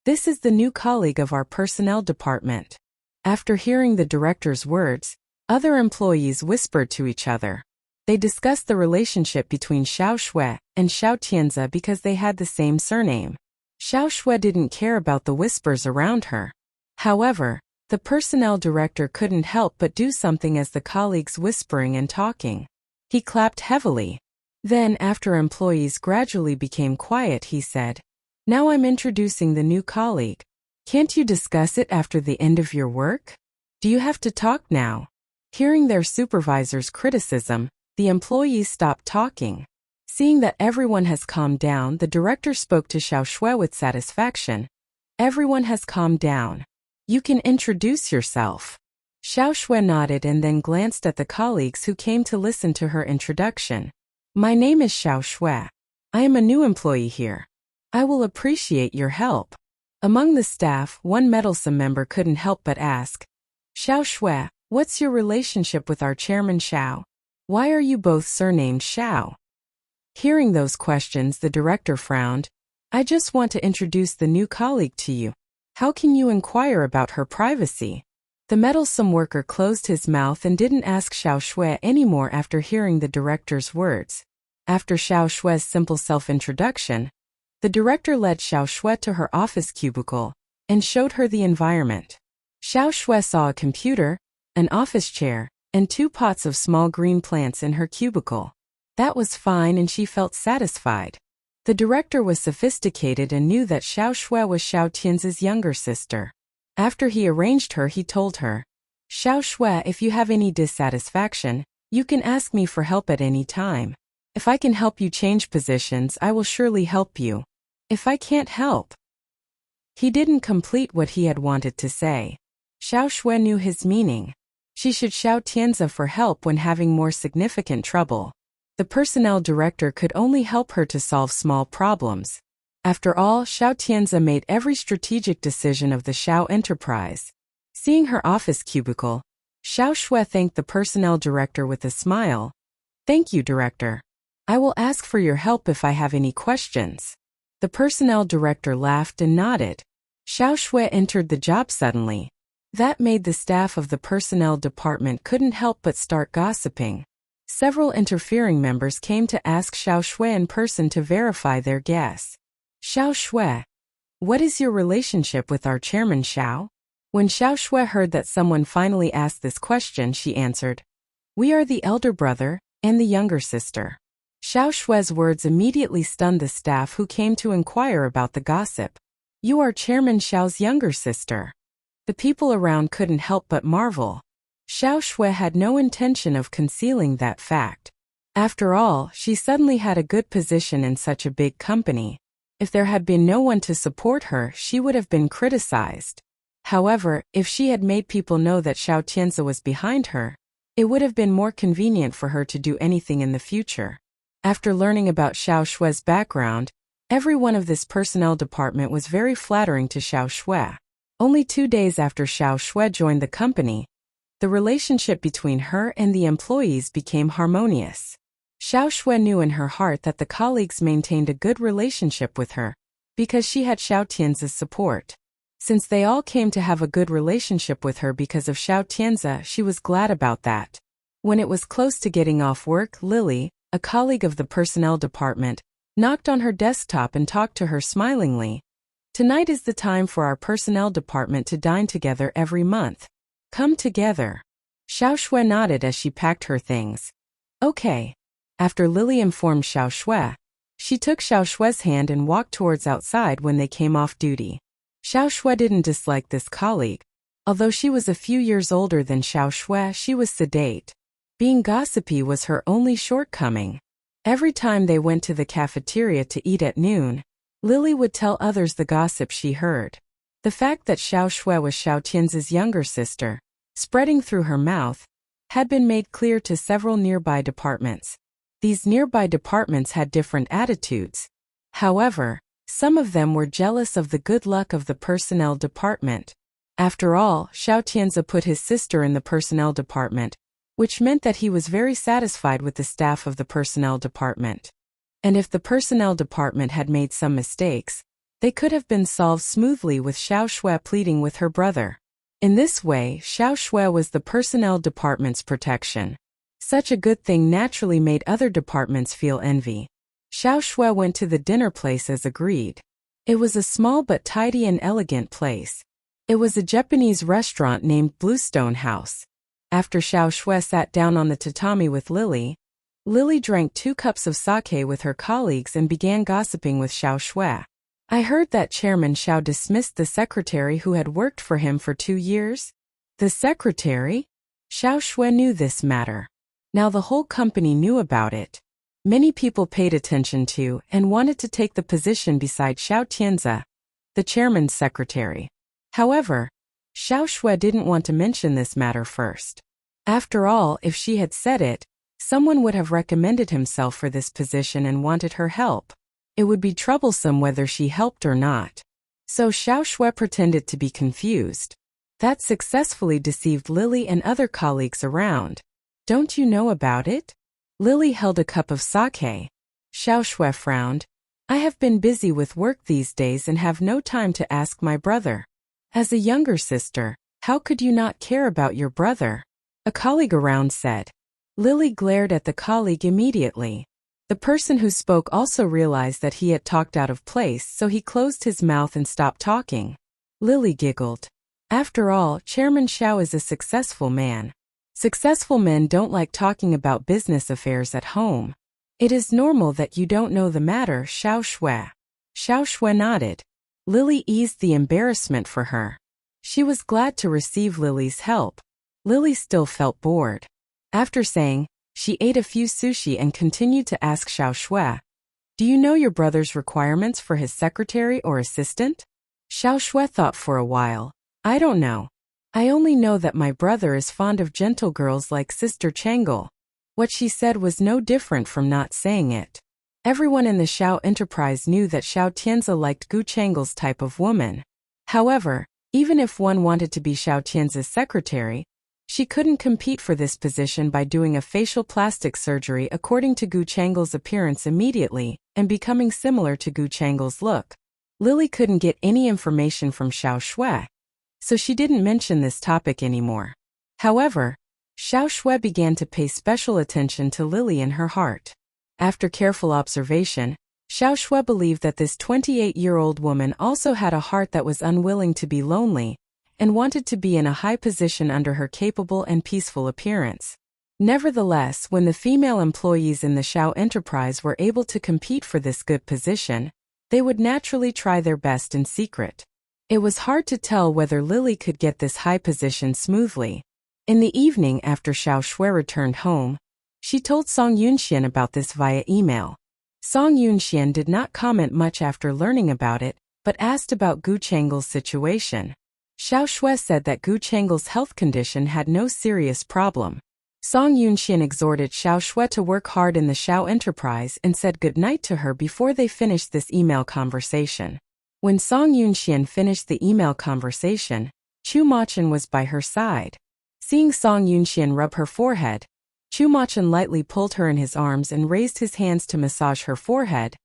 This is the new colleague of our personnel department. After hearing the director's words, other employees whispered to each other. They discussed the relationship between Xiao Shui and Xiao Tianze because they had the same surname. Xiao Shui didn't care about the whispers around her. However, the personnel director couldn't help but do something as the colleagues whispering and talking. He clapped heavily. Then, after employees gradually became quiet, he said, "Now I'm introducing the new colleague. Can't you discuss it after the end of your work? Do you have to talk now?" Hearing their supervisor's criticism, the employees stopped talking. Seeing that everyone has calmed down, the director spoke to Xiao Shui with satisfaction. "Everyone has calmed down. You can introduce yourself." Xiao Shui nodded and then glanced at the colleagues who came to listen to her introduction. "My name is Xiao Shui. I am a new employee here. I will appreciate your help." Among the staff, one meddlesome member couldn't help but ask, "Xiao Shui, what's your relationship with our chairman Xiao? Why are you both surnamed Xiao?" Hearing those questions, the director frowned. "I just want to introduce the new colleague to you. How can you inquire about her privacy?" The meddlesome worker closed his mouth and didn't ask Xiao Shui anymore after hearing the director's words. After Xiao Shui's simple self-introduction, the director led Xiao Shui to her office cubicle and showed her the environment. Xiao Shui saw a computer, an office chair, and 2 pots of small green plants in her cubicle. That was fine and she felt satisfied. The director was sophisticated and knew that Xiao Shui was Xiao Tianze's younger sister. After he arranged her, he told her, "Xiao Shui, if you have any dissatisfaction, you can ask me for help at any time. If I can help you change positions, I will surely help you. If I can't help..." He didn't complete what he had wanted to say. Xiao Shui knew his meaning. She should Xiao Tianze for help when having more significant trouble. The personnel director could only help her to solve small problems. After all, Xiao Tianze made every strategic decision of the Xiao enterprise. Seeing her office cubicle, Xiao Shui thanked the personnel director with a smile. "Thank you, director. I will ask for your help if I have any questions." The personnel director laughed and nodded. Xiao Shui entered the job suddenly. That made the staff of the personnel department couldn't help but start gossiping. Several interfering members came to ask Xiao Shui in person to verify their guess. "Xiao Shui, what is your relationship with our chairman Xiao? When Xiao Shui heard that someone finally asked this question, she answered, "We are the elder brother and the younger sister." Xiao Shui's words immediately stunned the staff who came to inquire about the gossip. "You are Chairman Xiao's younger sister." The people around couldn't help but marvel. Xiao Shui had no intention of concealing that fact. After all, she suddenly had a good position in such a big company. If there had been no one to support her, she would have been criticized. However, if she had made people know that Xiao Tianzi was behind her, it would have been more convenient for her to do anything in the future. After learning about Xiao Shui's background, everyone of this personnel department was very flattering to Xiao Shui. Only 2 days after Xiao Shui joined the company, the relationship between her and the employees became harmonious. Xiao Shui knew in her heart that the colleagues maintained a good relationship with her, because she had Xiao Tianzi's support. Since they all came to have a good relationship with her because of Xiao Tianzi, she was glad about that. When it was close to getting off work, Lily, a colleague of the personnel department, knocked on her desktop and talked to her smilingly. "Tonight is the time for our personnel department to dine together every month. Come together." Xiao Shui nodded as she packed her things. "Okay." After Lily informed Xiao Shui, she took Xiao Shui's hand and walked towards outside when they came off duty. Xiao Shui didn't dislike this colleague. Although she was a few years older than Xiao Shui, she was sedate. Being gossipy was her only shortcoming. Every time they went to the cafeteria to eat at noon, Lily would tell others the gossip she heard. The fact that Xiao Shui was Xiao Tianzi's younger sister, spreading through her mouth, had been made clear to several nearby departments. These nearby departments had different attitudes. However, some of them were jealous of the good luck of the personnel department. After all, Xiao Tianzi put his sister in the personnel department, which meant that he was very satisfied with the staff of the personnel department. And if the personnel department had made some mistakes, they could have been solved smoothly with Xiao Shui pleading with her brother. In this way, Xiao Shui was the personnel department's protection. Such a good thing naturally made other departments feel envy. Xiao Shui went to the dinner place as agreed. It was a small but tidy and elegant place. It was a Japanese restaurant named Bluestone House. After Xiao Shui sat down on the tatami with Lily, Lily drank 2 cups of sake with her colleagues and began gossiping with Xiao Shui. "I heard that Chairman Xiao dismissed the secretary who had worked for him for 2 years. The secretary?" Xiao Shui knew this matter. Now the whole company knew about it. Many people paid attention to and wanted to take the position beside Xiao Tianzi, the chairman's secretary. However, Xiao Shui didn't want to mention this matter first. After all, if she had said it, someone would have recommended himself for this position and wanted her help. It would be troublesome whether she helped or not. So Xiao Shui pretended to be confused. That successfully deceived Lily and other colleagues around. "Don't you know about it?" Lily held a cup of sake. Xiao Shui frowned. "I have been busy with work these days and have no time to ask my brother. As a younger sister, how could you not care about your brother?" a colleague around said. Lily glared at the colleague immediately. The person who spoke also realized that he had talked out of place, so he closed his mouth and stopped talking. Lily giggled. After all, Chairman Xiao is a successful man. Successful men don't like talking about business affairs at home. "It is normal that you don't know the matter, Xiao Shui." Xiao Shui nodded. Lily eased the embarrassment for her. She was glad to receive Lily's help. Lily still felt bored. After saying, she ate a few sushi and continued to ask Xiao Shui, "Do you know your brother's requirements for his secretary or assistant?" Xiao Shui thought for a while. "I don't know. I only know that my brother is fond of gentle girls like Sister Changel." What she said was no different from not saying it. Everyone in the Xiao enterprise knew that Xiao Tianzi liked Gu Changel's type of woman. However, even if one wanted to be Xiao Tianzi's secretary, she couldn't compete for this position by doing a facial plastic surgery according to Gu Changel's appearance immediately and becoming similar to Gu Changel's look. Lily couldn't get any information from Xiao Shui, so she didn't mention this topic anymore. However, Xiao Shui began to pay special attention to Lily in her heart. After careful observation, Xiao Shui believed that this 28-year-old woman also had a heart that was unwilling to be lonely, and wanted to be in a high position under her capable and peaceful appearance. Nevertheless, when the female employees in the Shao enterprise were able to compete for this good position, they would naturally try their best in secret. It was hard to tell whether Lily could get this high position smoothly. In the evening after Xiao Shui returned home, she told Song Yunxian about this via email. Song Yunxian did not comment much after learning about it, but asked about Gu Changle's situation. Xiao Shui said that Gu Changle's health condition had no serious problem. Song Yunxian exhorted Xiao Shui to work hard in the Shao enterprise and said goodnight to her before they finished this email conversation. When Song Yunxian finished the email conversation, Chu Machen was by her side. Seeing Song Yunxian rub her forehead, Chu Machen lightly pulled her in his arms and raised his hands to massage her forehead.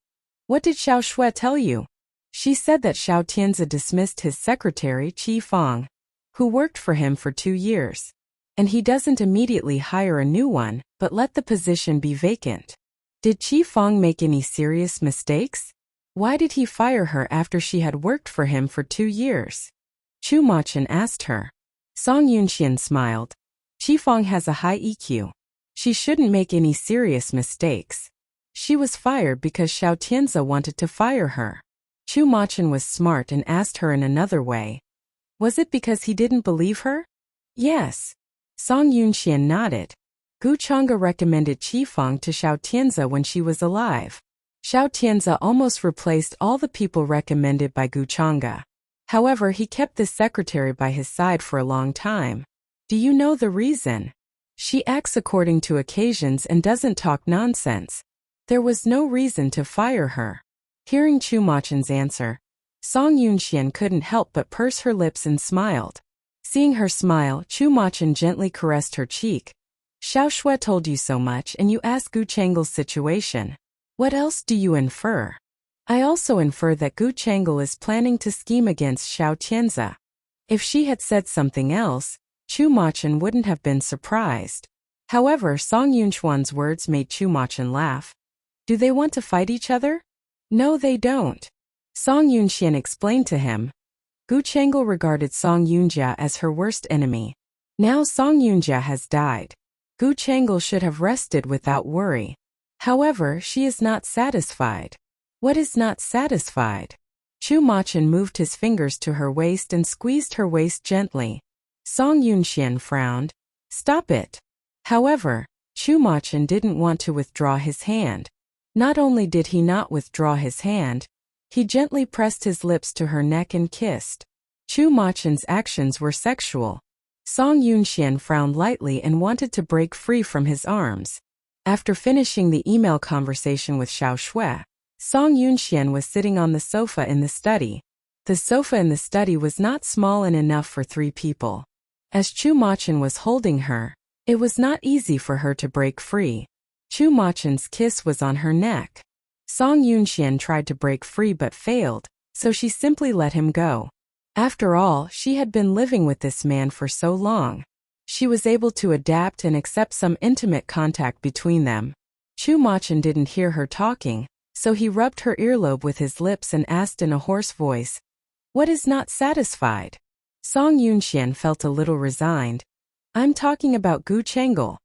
"What did Xiao Shui tell you?" She said that Xiao Tianzi dismissed his secretary Qi Fang, who worked for him for 2 years. And he doesn't immediately hire a new one, but let the position be vacant. Did Qi Fang make any serious mistakes? Why did he fire her after she had worked for him for 2 years? Chu Machen asked her. Song Yunxian smiled. Qi Fang has a high EQ. She shouldn't make any serious mistakes. She was fired because Xiao Tianzi wanted to fire her. Chu Machen was smart and asked her in another way. Was it because he didn't believe her? Yes. Song Yunxian nodded. Gu Chang'e recommended Qi Fang to Xiao Tianzi when she was alive. Xiao Tianzi almost replaced all the people recommended by Gu Chang'e. However, he kept this secretary by his side for a long time. Do you know the reason? She acts according to occasions and doesn't talk nonsense. There was no reason to fire her. Hearing Chu Machen's answer, Song Yunxian couldn't help but purse her lips and smiled. Seeing her smile, Chu Machen gently caressed her cheek. Xiao Shui told you so much and you asked Gu Changle's situation. What else do you infer? I also infer that Gu Changle is planning to scheme against Xiao Tianzi. If she had said something else, Chu Machen wouldn't have been surprised. However, Song Yunxuan's words made Chu Machen laugh. Do they want to fight each other? No, they don't. Song Yunxian explained to him. Gu Changle regarded Song Yunjia as her worst enemy. Now Song Yunjia has died. Gu Changle should have rested without worry. However, she is not satisfied. What is not satisfied? Chu Machen moved his fingers to her waist and squeezed her waist gently. Song Yunxian frowned. Stop it. However, Chu Machen didn't want to withdraw his hand. Not only did he not withdraw his hand, he gently pressed his lips to her neck and kissed. Chu Machen's actions were sexual. Song Yunxian frowned lightly and wanted to break free from his arms. After finishing the email conversation with Xiao Shui, Song Yunxian was sitting on the sofa in the study. The sofa in the study was not small and enough for 3 people. As Chu Machen was holding her, it was not easy for her to break free. Chu Machen's kiss was on her neck. Song Yunxian tried to break free but failed, so she simply let him go. After all, she had been living with this man for so long. She was able to adapt and accept some intimate contact between them. Chu Machen didn't hear her talking, so he rubbed her earlobe with his lips and asked in a hoarse voice, "What is not satisfied?" Song Yunxian felt a little resigned. "I'm talking about Gu Changle."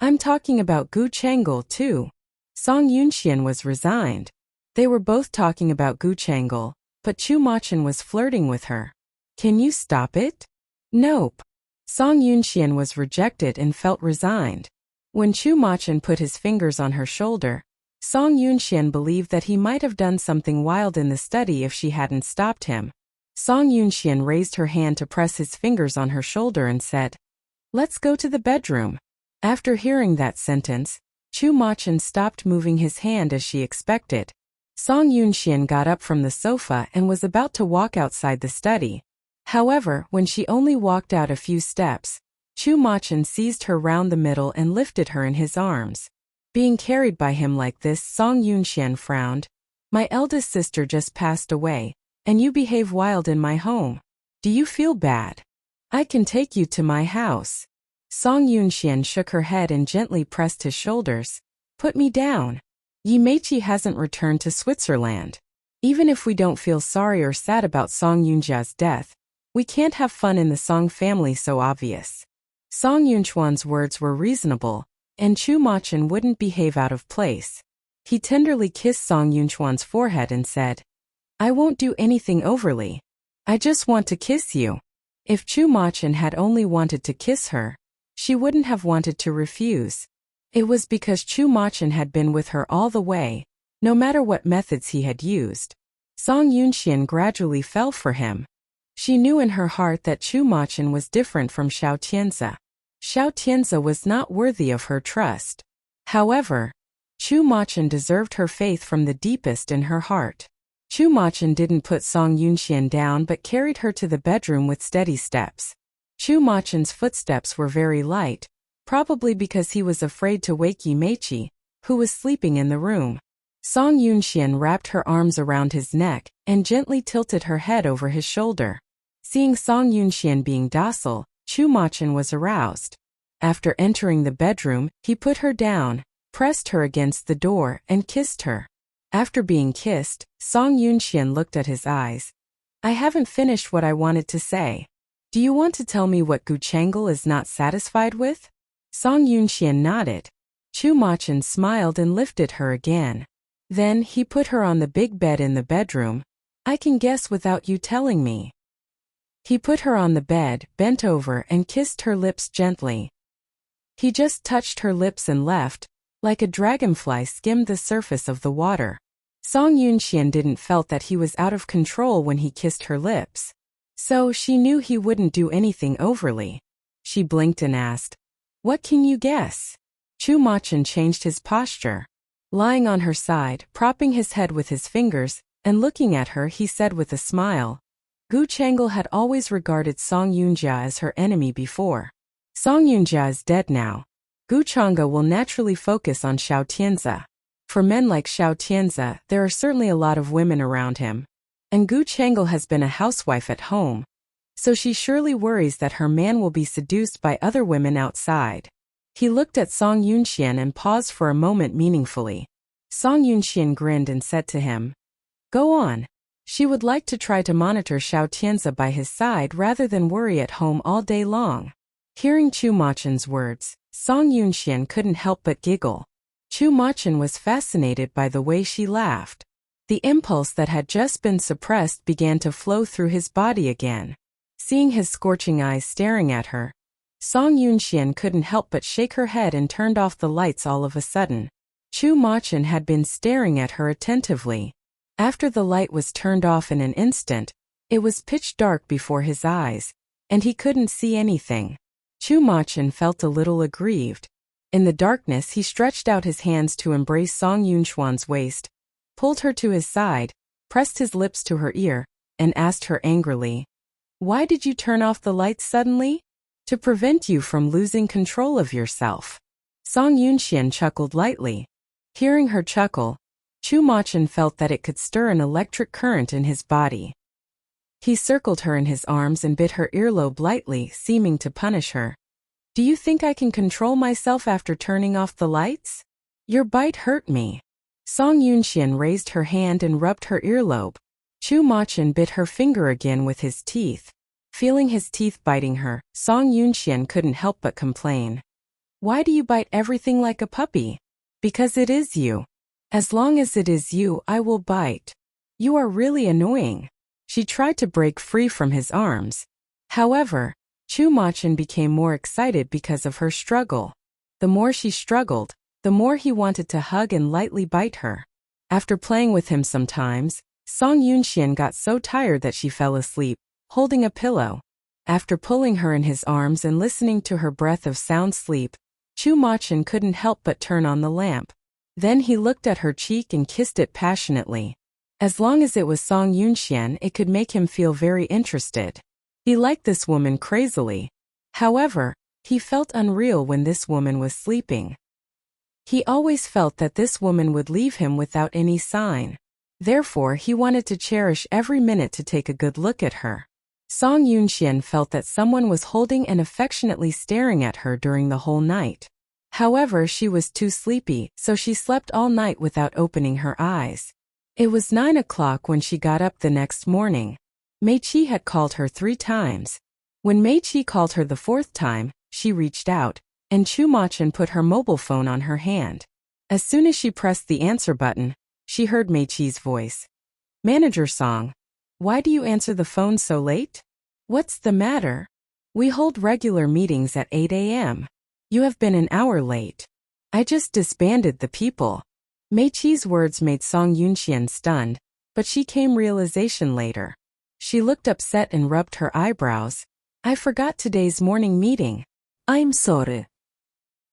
"I'm talking about Gu Changle too." Song Yunxian was resigned. They were both talking about Gu Changle, but Chu Machen was flirting with her. "Can you stop it?" "Nope." Song Yunxian was rejected and felt resigned. When Chu Machen put his fingers on her shoulder, Song Yunxian believed that he might have done something wild in the study if she hadn't stopped him. Song Yunxian raised her hand to press his fingers on her shoulder and said, "Let's go to the bedroom." After hearing that sentence, Chu Machen stopped moving his hand as she expected. Song Yunxian got up from the sofa and was about to walk outside the study. However, when she only walked out a few steps, Chu Machen seized her round the middle and lifted her in his arms. Being carried by him like this, Song Yunxian frowned. "My eldest sister just passed away, and you behave wild in my home. Do you feel bad? I can take you to my house." Song Yunxian shook her head and gently pressed his shoulders. "Put me down. Yi Meiqi hasn't returned to Switzerland. Even if we don't feel sorry or sad about Song Yunjia's death, We can't have fun in the Song family, so obvious. Song Yunchuan's words were reasonable, and Chu Machin wouldn't behave out of place. He tenderly kissed Song Yunchuan's forehead and said, I won't do anything overly. I just want to kiss you. If Chu Machin had only wanted to kiss her, she wouldn't have wanted to refuse. It was because Chu Machin had been with her all the way, no matter what methods he had used. Song Yunxian gradually fell for him. She knew in her heart that Chu Machin was different from Xiao Tianzi. Xiao Tianzi was not worthy of her trust. However, Chu Machin deserved her faith from the deepest in her heart. Chu Machin didn't put Song Yunxian down but carried her to the bedroom with steady steps. Chu Machin's footsteps were very light, probably because he was afraid to wake Yi Meiqi, who was sleeping in the room. Song Yunxian wrapped her arms around his neck and gently tilted her head over his shoulder. Seeing Song Yunxian being docile, Chu Machin was aroused. After entering the bedroom, he put her down, pressed her against the door, and kissed her. After being kissed, Song Yunxian looked at his eyes. I haven't finished what I wanted to say. Do you want to tell me what Gu Chang'e is not satisfied with? Song Yunxian nodded. Chu Machin smiled and lifted her again. Then he put her on the big bed in the bedroom. I can guess without you telling me. He put her on the bed, bent over, and kissed her lips gently. He just touched her lips and left, like a dragonfly skimmed the surface of the water. Song Yunxian didn't felt that he was out of control when he kissed her lips. So she knew he wouldn't do anything overly. She blinked and asked, What can you guess? Chu Machin changed his posture. Lying on her side, propping his head with his fingers, and looking at her, he said with a smile. Gu Chang'e had always regarded Song Yunjia as her enemy before. Song Yunjia is dead now. Gu Chang'e will naturally focus on Xiao Tianzi. For men like Xiao Tianzi, there are certainly a lot of women around him. And Gu Chang'e has been a housewife at home. So she surely worries that her man will be seduced by other women outside. He looked at Song Yunxian and paused for a moment meaningfully. Song Yunxian grinned and said to him, Go on. She would like to try to monitor Xiao Tianzi by his side rather than worry at home all day long. Hearing Chu Machin's words, Song Yunxian couldn't help but giggle. Chu Machin was fascinated by the way she laughed. The impulse that had just been suppressed began to flow through his body again. Seeing his scorching eyes staring at her, Song Yunxian couldn't help but shake her head and turned off the lights all of a sudden. Chu Machin had been staring at her attentively. After the light was turned off in an instant, it was pitch dark before his eyes, and he couldn't see anything. Chu Machin felt a little aggrieved. In the darkness, he stretched out his hands to embrace Song Yunchuan's waist, pulled her to his side, pressed his lips to her ear, and asked her angrily, Why did you turn off the lights suddenly? To prevent you from losing control of yourself. Song Yunxian chuckled lightly. Hearing her chuckle, Chu Machin felt that it could stir an electric current in his body. He circled her in his arms and bit her earlobe lightly, seeming to punish her. Do you think I can control myself after turning off the lights? Your bite hurt me. Song Yunxian raised her hand and rubbed her earlobe. Chu Machin bit her finger again with his teeth. Feeling his teeth biting her, Song Yunxian couldn't help but complain. Why do you bite everything like a puppy? Because it is you. As long as it is you, I will bite. You are really annoying. She tried to break free from his arms. However, Chu Machin became more excited because of her struggle. The more she struggled, the more he wanted to hug and lightly bite her. After playing with him sometimes, Song Yunxian got so tired that she fell asleep, holding a pillow. After pulling her in his arms and listening to her breath of sound sleep, Chu Machin couldn't help but turn on the lamp. Then he looked at her cheek and kissed it passionately. As long as it was Song Yunxian, it could make him feel very interested. He liked this woman crazily. However, he felt unreal when this woman was sleeping. He always felt that this woman would leave him without any sign. Therefore, he wanted to cherish every minute to take a good look at her. Song Yunxian felt that someone was holding and affectionately staring at her during the whole night. However, she was too sleepy, so she slept all night without opening her eyes. It was 9 o'clock when she got up the next morning. Mei Qi had called her 3 times. When Mei Qi called her the 4th time, she reached out, and Chu Machin put her mobile phone on her hand. As soon as she pressed the answer button, she heard Mei Qi's voice. "Manager Song, why do you answer the phone so late? What's the matter? We hold regular meetings at 8 a.m. You have been an hour late. I just disbanded the people." Mei Qi's words made Song Yunxian stunned, but she came realization later. She looked upset and rubbed her eyebrows. "I forgot today's morning meeting. I'm sorry."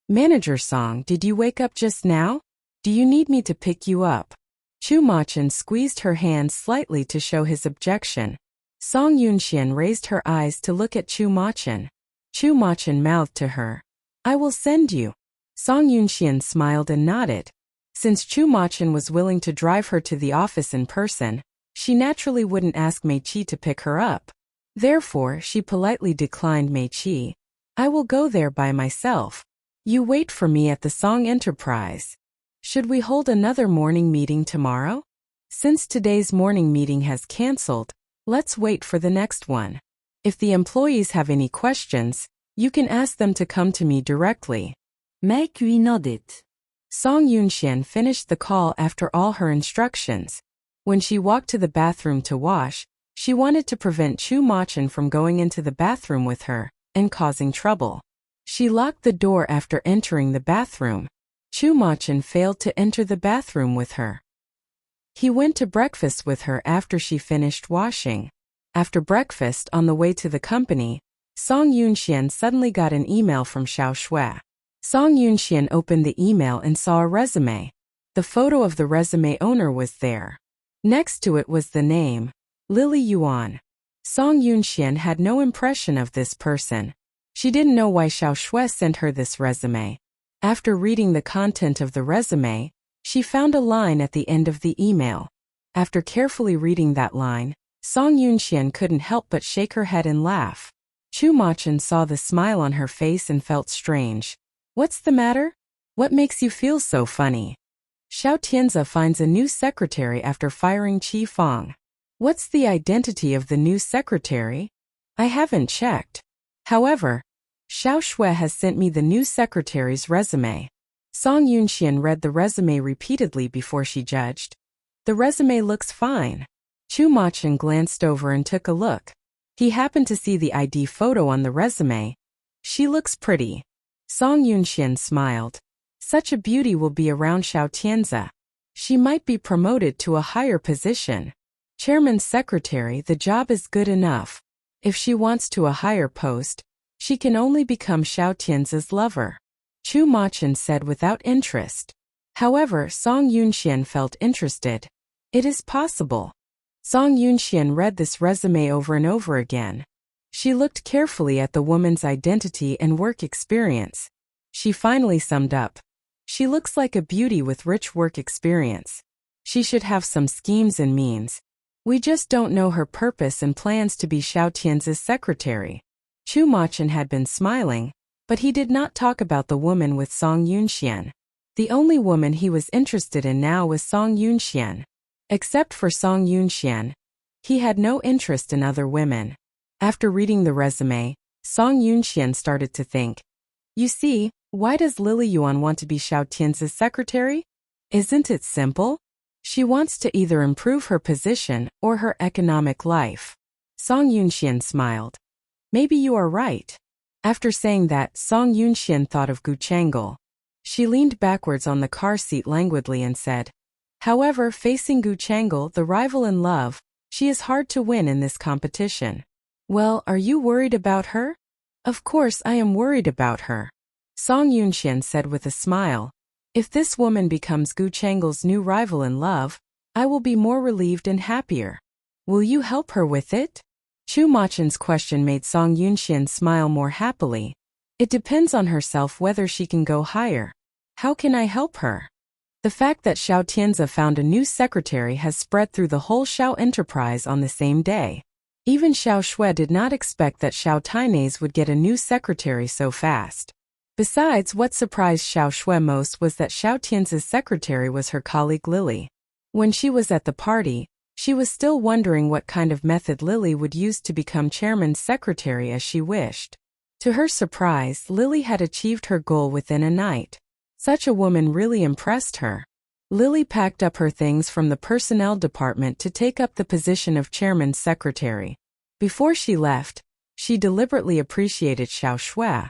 "Manager Song, did you wake up just now? Do you need me to pick you up?" Chu Machin squeezed her hand slightly to show his objection. Song Yunxian raised her eyes to look at Chu Machin. Chu Machin mouthed to her, "I will send you." Song Yunxian smiled and nodded. Since Chu Machin was willing to drive her to the office in person, she naturally wouldn't ask Mei Qi to pick her up. Therefore, she politely declined Mei Qi. "I will go there by myself. You wait for me at the Song Enterprise. Should we hold another morning meeting tomorrow? Since today's morning meeting has cancelled, let's wait for the next one. If the employees have any questions, you can ask them to come to me directly." Mei Qi nodded. Song Yunxian finished the call after all her instructions. When she walked to the bathroom to wash, she wanted to prevent Chu Machin from going into the bathroom with her and causing trouble. She locked the door after entering the bathroom. Chu Machin failed to enter the bathroom with her. He went to breakfast with her after she finished washing. After breakfast on the way to the company, Song Yunxian suddenly got an email from Xiao Shui. Song Yunxian opened the email and saw a resume. The photo of the resume owner was there. Next to it was the name, Lily Yuan. Song Yunxian had no impression of this person. She didn't know why Xiao Shui sent her this resume. After reading the content of the resume, she found a line at the end of the email. After carefully reading that line, Song Yunxian couldn't help but shake her head and laugh. Chu Machin saw the smile on her face and felt strange. "What's the matter? What makes you feel so funny?" Xiao Tianzi finds a new secretary after firing Qi Fang. "What's the identity of the new secretary? I haven't checked. However, Xiao Shui has sent me the new secretary's resume." Song Yunxian read the resume repeatedly before she judged. "The resume looks fine." Chu Machin glanced over and took a look. He happened to see the ID photo on the resume. "She looks pretty." Song Yunxian smiled. "Such a beauty will be around Xiao Tianzi. She might be promoted to a higher position. Chairman's secretary, the job is good enough. If she wants to a higher post, she can only become Xiao Tianzi's lover." Chu Machin said without interest. However, Song Yunxian felt interested. "It is possible." Song Yunxian read this resume over and over again. She looked carefully at the woman's identity and work experience. She finally summed up. "She looks like a beauty with rich work experience. She should have some schemes and means. We just don't know her purpose and plans to be Xiao Tianzi's secretary." Chu Machin had been smiling, but he did not talk about the woman with Song Yunxian. The only woman he was interested in now was Song Yunxian. Except for Song Yunxian, he had no interest in other women. After reading the resume, Song Yunxian started to think. You see, why does Lily Yuan want to be Xiao Tianzi's secretary? Isn't it simple? She wants to either improve her position or her economic life. Song Yunxian smiled. Maybe you are right. After saying that, Song Yunxian thought of Gu Chang'e. She leaned backwards on the car seat languidly and said, "However, facing Gu Chang'e, the rival in love, she is hard to win in this competition." "Well, are you worried about her?" "Of course I am worried about her," Song Yunxian said with a smile. "If this woman becomes Gu Chang'e's new rival in love, I will be more relieved and happier. Will you help her with it?" Chu Machin's question made Song Yunxian smile more happily. "It depends on herself whether she can go higher. How can I help her?" The fact that Xiao Tianzi found a new secretary has spread through the whole Xiao enterprise on the same day. Even Xiao Shui did not expect that Xiao Tainese would get a new secretary so fast. Besides, what surprised Xiao Shui most was that Xiao Tianzi's secretary was her colleague Lily. When she was at the party, She was still wondering what kind of method Lily would use to become chairman's secretary as she wished. To her surprise, Lily had achieved her goal within a night. Such a woman really impressed her. Lily packed up her things from the personnel department to take up the position of chairman's secretary. Before she left, she deliberately appreciated Xiao Shui.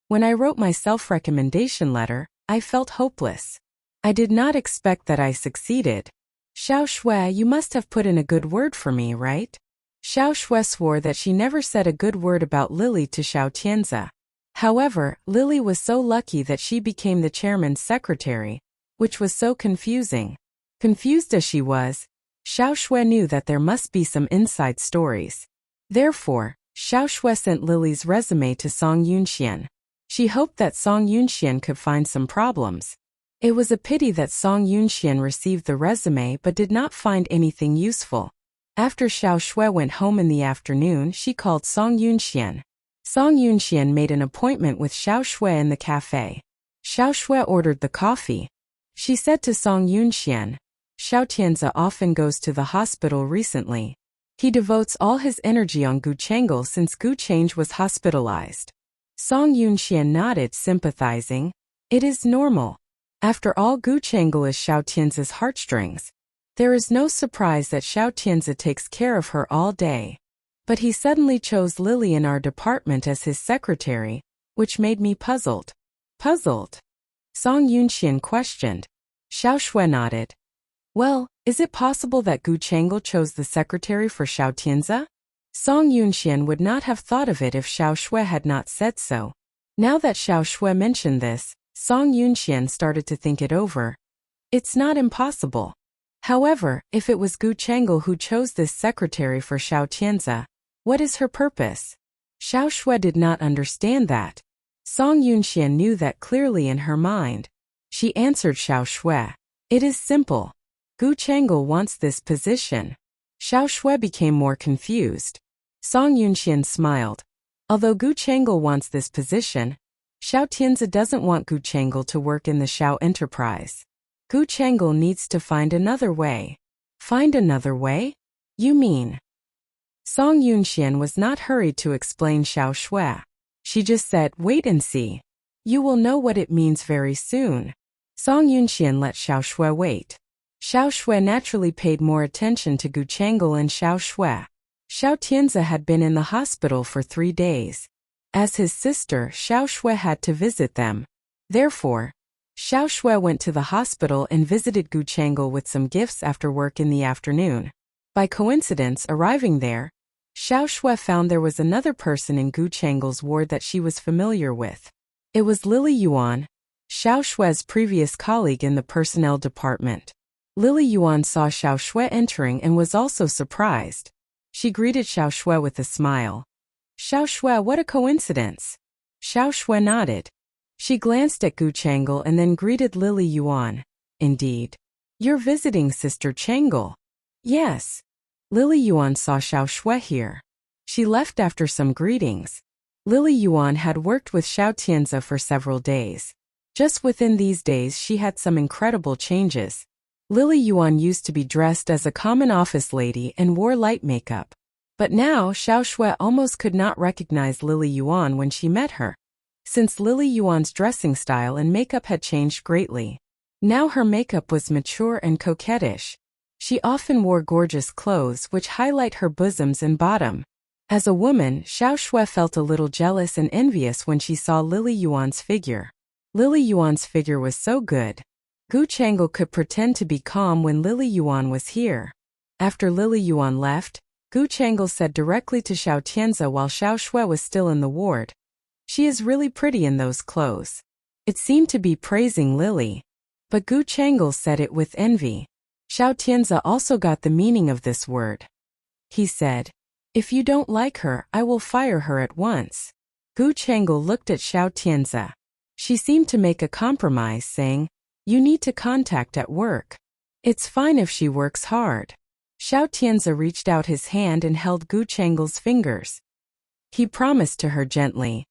When I wrote my self-recommendation letter, I felt hopeless. I did not expect that I succeeded. Xiao Shui, you must have put in a good word for me, right? Xiao Shui swore that she never said a good word about Lily to Xiao Tianzi. However, Lily was so lucky that she became the chairman's secretary, which was so confusing. Confused as she was, Xiao Shui knew that there must be some inside stories. Therefore, Xiao Shui sent Lily's resume to Song Yunxian. She hoped that Song Yunxian could find some problems. It was a pity that Song Yunxian received the resume but did not find anything useful. After Xiao Shui went home in the afternoon, she called Song Yunxian. Song Yunxian made an appointment with Xiao Shui in the cafe. Xiao Shui ordered the coffee. She said to Song Yunxian, Xiao Tianzi often goes to the hospital recently. He devotes all his energy on Gu Chengel since Gu Cheng was hospitalized. Song Yunxian nodded, sympathizing. It is normal. After all, Gu Chengel is Xiao Tianzi's heartstrings. There is no surprise that Xiao Tianzi takes care of her all day. But he suddenly chose Lily in our department as his secretary, which made me puzzled. Puzzled? Song Yunxian questioned. Xiao Shui nodded. Well, is it possible that Gu Chengel chose the secretary for Xiao Tianzi? Song Yunxian would not have thought of it if Xiao Shui had not said so. Now that Xiao Shui mentioned this, Song Yunxian started to think it over. It's not impossible. However, if it was Gu Chengel who chose this secretary for Xiao Tianzi, what is her purpose? Xiao Shui did not understand that. Song Yunxian knew that clearly in her mind. She answered Xiao Shui. It is simple. Gu Chengel wants this position. Xiao Shui became more confused. Song Yunxian smiled. Although Gu Chengel wants this position, Xiao Tianzi doesn't want Gu Chengel to work in the Xiao enterprise. Gu Chengel needs to find another way. Find another way? You mean? Song Yunxian was not hurried to explain Xiao Shui. She just said, wait and see. You will know what it means very soon. Song Yunxian let Xiao Shui wait. Xiao Shui naturally paid more attention to Gu Chengel and Xiao Shui. Xiao Tianzi had been in the hospital for 3 days. As his sister, Xiao Shui had to visit them. Therefore, Xiao Shui went to the hospital and visited Gu Chengel with some gifts after work in the afternoon. By coincidence, arriving there, Xiao Shui found there was another person in Gu Chengel's ward that she was familiar with. It was Lily Yuan, Xiao Shui's previous colleague in the personnel department. Lily Yuan saw Xiao Shui entering and was also surprised. She greeted Xiao Shui with a smile. Xiao Shui, what a coincidence. Xiao Shui nodded. She glanced at Gu Chengel and then greeted Lily Yuan. Indeed. You're visiting Sister Chengel. Yes. Lily Yuan saw Xiao Shui here. She left after some greetings. Lily Yuan had worked with Xiao Tianzi for several days. Just within these days she had some incredible changes. Lily Yuan used to be dressed as a common office lady and wore light makeup. But now Xiao Shui almost could not recognize Lily Yuan when she met her. Since Lily Yuan's dressing style and makeup had changed greatly. Now her makeup was mature and coquettish. She often wore gorgeous clothes which highlight her bosoms and bottom. As a woman, Xiao Shui felt a little jealous and envious when she saw Lily Yuan's figure. Lily Yuan's figure was so good. Gu Chengel could pretend to be calm when Lily Yuan was here. After Lily Yuan left, Gu Chengel said directly to Xiao Tianzi while Xiao Shui was still in the ward. She is really pretty in those clothes. It seemed to be praising Lily. But Gu Chengel said it with envy. Xiao Tianzi also got the meaning of this word. He said, if you don't like her, I will fire her at once. Gu Chengel looked at Xiao Tianzi. She seemed to make a compromise, saying, you need to contact at work. It's fine if she works hard. Xiao Tianzi reached out his hand and held Gu Chengel's fingers. He promised to her gently,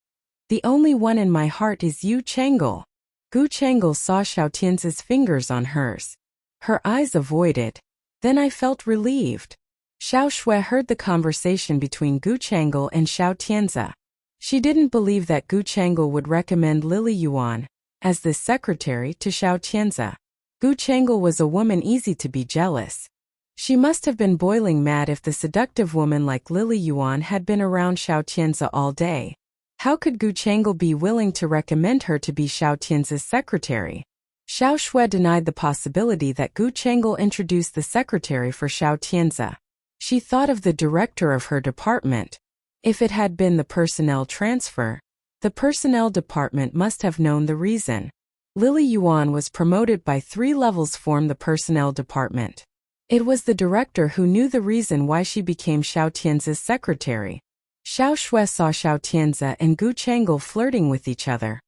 the only one in my heart is you, Chengel. Gu Chengel saw Xiao Tianzi's fingers on hers. Her eyes avoided. Then I felt relieved. Xiao Shui heard the conversation between Gu Chang'e and Xiao Tianze. She didn't believe that Gu Chang'e would recommend Lily Yuan as the secretary to Xiao Tianze. Gu Chang'e was a woman easy to be jealous. She must have been boiling mad if the seductive woman like Lily Yuan had been around Xiao Tianze all day. How could Gu Chang'e be willing to recommend her to be Xiao Tianze's secretary? Xiao Shui denied the possibility that Gu Chang'e introduced the secretary for Xiao Tianze. She thought of the director of her department. If it had been the personnel transfer, the personnel department must have known the reason. Lily Yuan was promoted by 3 levels form the personnel department. It was the director who knew the reason why she became Xiao Tianze's secretary. Xiao Shui saw Xiao Tianze and Gu Chang'e flirting with each other.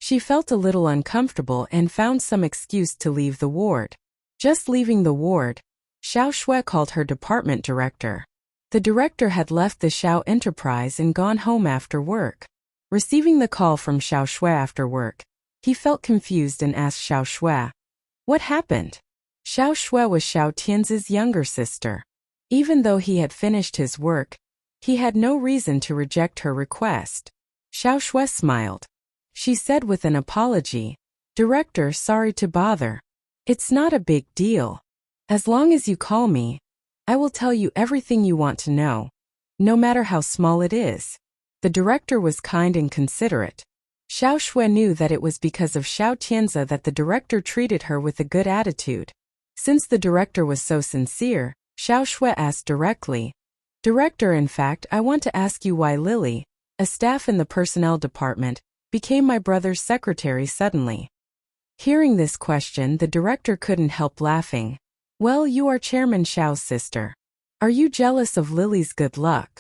She felt a little uncomfortable and found some excuse to leave the ward. Just leaving the ward, Xiao Shui called her department director. The director had left the Xiao Enterprise and gone home after work. Receiving the call from Xiao Shui after work, he felt confused and asked Xiao Shui, "What happened?" Xiao Shui was Xiao Tianze's younger sister. Even though he had finished his work, he had no reason to reject her request. Xiao Shui smiled. She said with an apology, "Director, sorry to bother. It's not a big deal. As long as you call me, I will tell you everything you want to know, no matter how small it is." The director was kind and considerate. Xiao Shui knew that it was because of Xiao Tianze that the director treated her with a good attitude. Since the director was so sincere, Xiao Shui asked directly, "Director, in fact, I want to ask you why Lily, a staff in the personnel department, became my brother's secretary suddenly." Hearing this question, the director couldn't help laughing. "Well, you are Chairman Xiao's sister. Are you jealous of Lily's good luck?"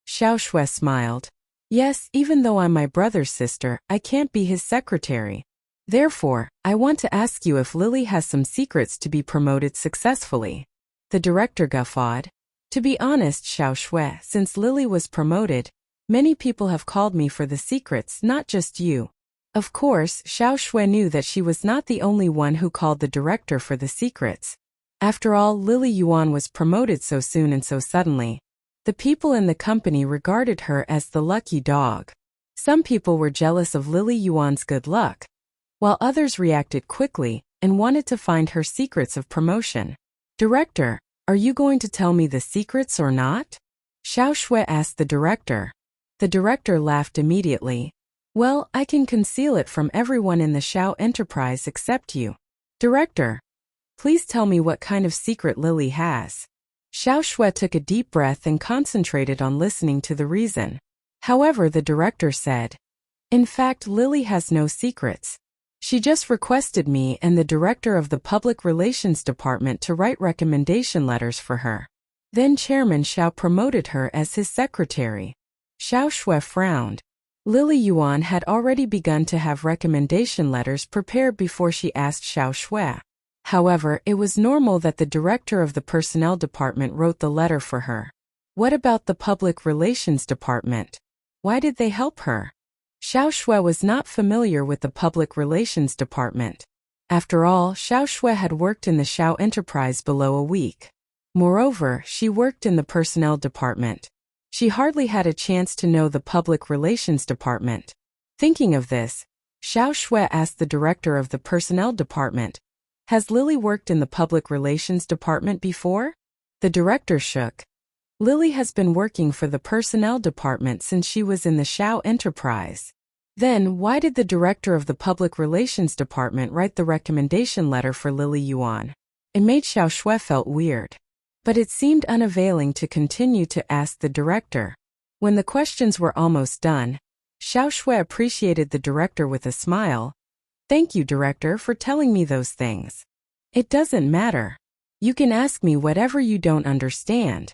Xiao Shui smiled. "Yes, even though I'm my brother's sister, I can't be his secretary. Therefore, I want to ask you if Lily has some secrets to be promoted successfully." The director guffawed. "To be honest, Xiao Shui, since Lily was promoted, many people have called me for the secrets, not just you." Of course, Xiao Shui knew that she was not the only one who called the director for the secrets. After all, Lily Yuan was promoted so soon and so suddenly. The people in the company regarded her as the lucky dog. Some people were jealous of Lily Yuan's good luck, while others reacted quickly and wanted to find her secrets of promotion. "Director, are you going to tell me the secrets or not?" Xiao Shui asked the director. The director laughed immediately. "Well, I can conceal it from everyone in the Xiao Enterprise except you. Director, please tell me what kind of secret Lily has." Xiao Shui took a deep breath and concentrated on listening to the reason. However, the director said, "In fact, Lily has no secrets. She just requested me and the director of the Public Relations Department to write recommendation letters for her. Then Chairman Xiao promoted her as his secretary." Xiao Shui frowned. Lily Yuan had already begun to have recommendation letters prepared before she asked Xiao Shui. However, it was normal that the director of the personnel department wrote the letter for her. What about the Public Relations Department? Why did they help her? Xiao Shui was not familiar with the Public Relations Department. After all, Xiao Shui had worked in the Xiao Enterprise below a week. Moreover, she worked in the personnel department. She hardly had a chance to know the Public Relations Department. Thinking of this, Xiao Shui asked the director of the personnel department, "Has Lily worked in the Public Relations Department before?" The director shook. "Lily has been working for the personnel department since she was in the Xiao Enterprise." Then, why did the director of the Public Relations Department write the recommendation letter for Lily Yuan? It made Xiao Shui felt weird. But it seemed unavailing to continue to ask the director. When the questions were almost done, Xiao Shui appreciated the director with a smile. "Thank you, director, for telling me those things. It doesn't matter. You can ask me whatever you don't understand.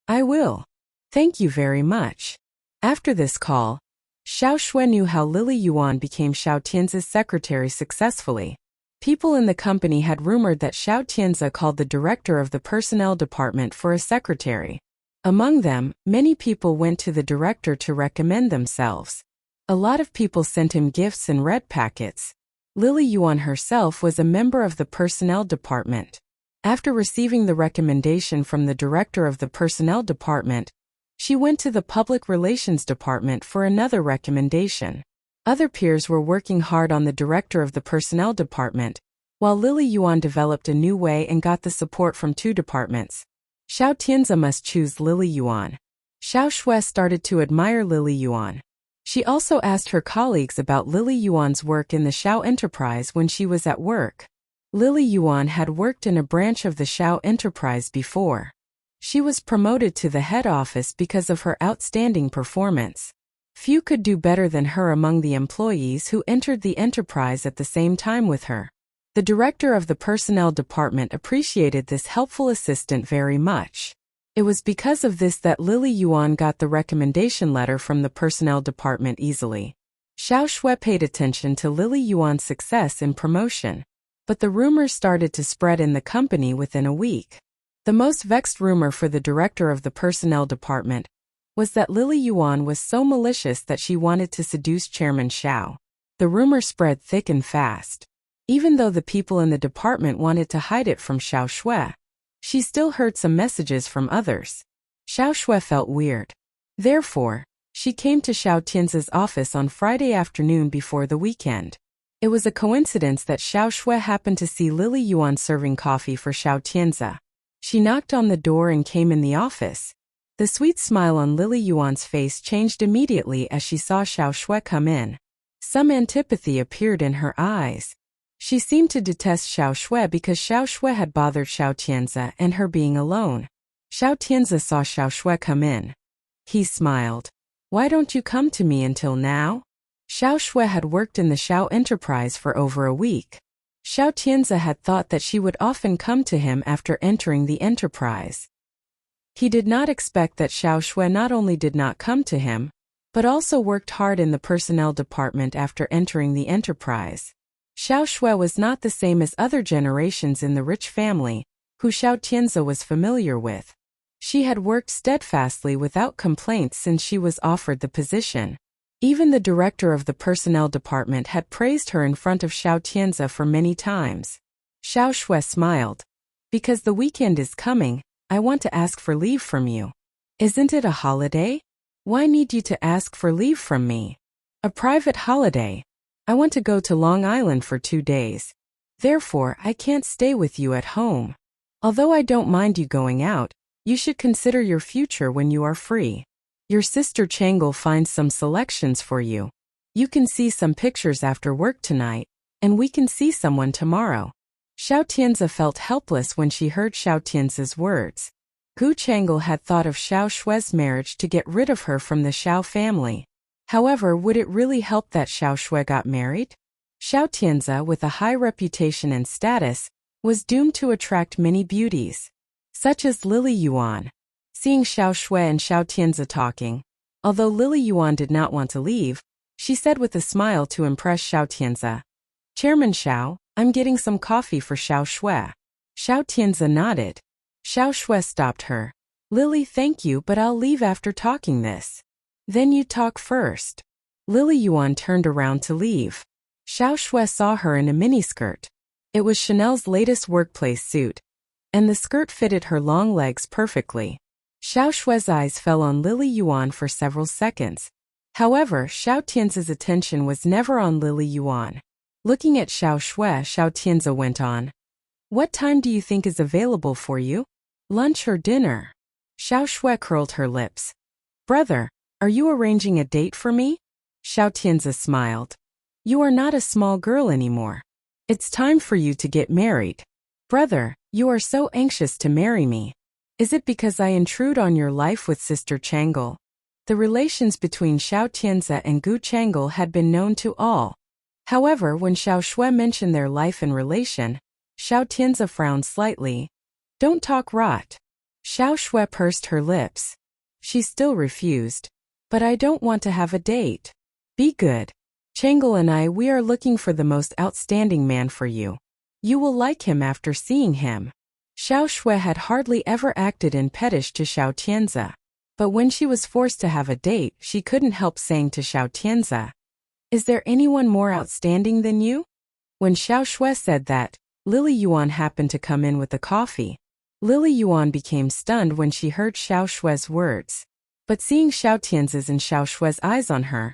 I will. Thank you very much." After this call, Xiao Shui knew how Lily Yuan became Xiao Tianze's secretary successfully. People in the company had rumored that Xiao Tianze called the director of the personnel department for a secretary. Among them, many people went to the director to recommend themselves. A lot of people sent him gifts and red packets. Lily Yuan herself was a member of the personnel department. After receiving the recommendation from the director of the personnel department, she went to the public relations department for another recommendation. Other peers were working hard on the director of the personnel department, while Lily Yuan developed a new way and got the support from two departments. Xiao Tianze must choose Lily Yuan. Xiao Shui started to admire Lily Yuan. She also asked her colleagues about Lily Yuan's work in the Xiao enterprise when she was at work. Lily Yuan had worked in a branch of the Xiao enterprise before. She was promoted to the head office because of her outstanding performance. Few could do better than her among the employees who entered the enterprise at the same time with her. The director of the personnel department appreciated this helpful assistant very much. It was because of this that Lily Yuan got the recommendation letter from the personnel department easily. Xiao Shui paid attention to Lily Yuan's success in promotion, but the rumors started to spread in the company within a week. The most vexed rumor for the director of the personnel department was that Lily Yuan was so malicious that she wanted to seduce Chairman Xiao. The rumor spread thick and fast. Even though the people in the department wanted to hide it from Xiao Shui, she still heard some messages from others. Xiao Shui felt weird. Therefore, she came to Xiao Tianze's office on Friday afternoon before the weekend. It was a coincidence that Xiao Shui happened to see Lily Yuan serving coffee for Xiao Tianze. She knocked on the door and came in the office. The sweet smile on Lily Yuan's face changed immediately as she saw Xiao Shui come in. Some antipathy appeared in her eyes. She seemed to detest Xiao Shui because Xiao Shui had bothered Xiao Tianze and her being alone. Xiao Tianze saw Xiao Shui come in. He smiled. "Why don't you come to me until now?" Xiao Shui had worked in the Xiao enterprise for over a week. Xiao Tianze had thought that she would often come to him after entering the enterprise. He did not expect that Xiao Shui not only did not come to him, but also worked hard in the personnel department after entering the enterprise. Xiao Shui was not the same as other generations in the rich family, who Xiao Tianze was familiar with. She had worked steadfastly without complaints since she was offered the position. Even the director of the personnel department had praised her in front of Xiao Tianze for many times. Xiao Shui smiled. "Because the weekend is coming, I want to ask for leave from you." "Isn't it a holiday? Why need you to ask for leave from me?" "A private holiday. I want to go to Long Island for 2 days. Therefore, I can't stay with you at home. Although I don't mind you going out, you should consider your future when you are free. Your sister Chang'el finds some selections for you. You can see some pictures after work tonight, and we can see someone tomorrow." Xiao Tianze felt helpless when she heard Xiao Tianze's words. Gu Chang'el had thought of Xiao Shui's marriage to get rid of her from the Xiao family. However, would it really help that Xiao Shui got married? Xiao Tianze, with a high reputation and status, was doomed to attract many beauties, such as Lily Yuan. Seeing Xiao Shui and Xiao Tianze talking, although Lily Yuan did not want to leave, she said with a smile to impress Xiao Tianze, "Chairman Xiao, I'm getting some coffee for Xiao Shui." Xiao Tianze nodded. Xiao Shui stopped her. "Lily, thank you, but I'll leave after talking this." "Then you talk first." Lily Yuan turned around to leave. Xiao Shui saw her in a miniskirt. It was Chanel's latest workplace suit, and the skirt fitted her long legs perfectly. Xiao Shui's eyes fell on Lily Yuan for several seconds. However, Xiao Tianze's attention was never on Lily Yuan. Looking at Xiao Shui, Xiao Tianze went on. "What time do you think is available for you? Lunch or dinner?" Xiao Shui curled her lips. "Brother, are you arranging a date for me?" Xiao Tianze smiled. "You are not a small girl anymore. It's time for you to get married. Brother, you are so anxious to marry me. Is it because I intrude on your life with Sister Chang'el?" The relations between Xiao Tianze and Gu Chang'el had been known to all. However, when Xiao Shui mentioned their life and relation, Xiao Tianze frowned slightly. "Don't talk rot." Xiao Shui pursed her lips. She still refused. "But I don't want to have a date. Be good. Chang'el and we are looking for the most outstanding man for you. You will like him after seeing him." Xiao Shui had hardly ever acted in pettish to Xiao Tianze. But when she was forced to have a date, she couldn't help saying to Xiao Tianze, "Is there anyone more outstanding than you?" When Xiao Shui said that, Lily Yuan happened to come in with the coffee. Lily Yuan became stunned when she heard Xiao Shue's words. But seeing Xiao Tianzi's and Xiao Shue's eyes on her,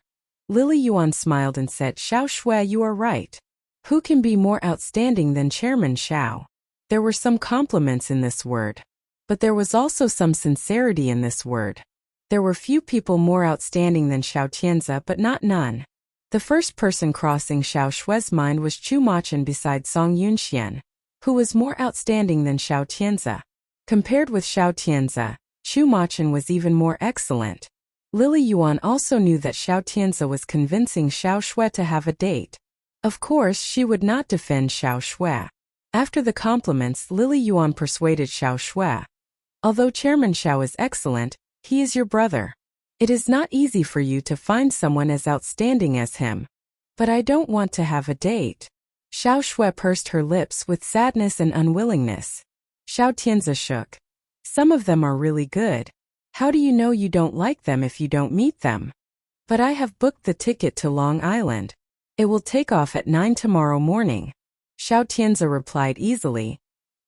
Lily Yuan smiled and said, "Xiao Shue, you are right. Who can be more outstanding than Chairman Xiao?" There were some compliments in this word. But there was also some sincerity in this word. There were few people more outstanding than Xiao Tianzi, but not none. The first person crossing Xiao Shue's mind was Chu Machen beside Song Yunxian, who was more outstanding than Xiao Tianzi. Compared with Xiao Tianzi, Chu Machen was even more excellent. Lily Yuan also knew that Xiao Tianzi was convincing Xiao Shue to have a date. Of course, she would not defend Xiao Shue. After the compliments, Lily Yuan persuaded Xiao Shue. "Although Chairman Xiao is excellent, he is your brother. It is not easy for you to find someone as outstanding as him. But I don't want to have a date." Xiao Shue pursed her lips with sadness and unwillingness. Xiao Tianzi shook. "Some of them are really good. How do you know you don't like them if you don't meet them?" "But I have booked the ticket to Long Island. It will take off at 9 tomorrow morning." Xiao Tianzi replied easily.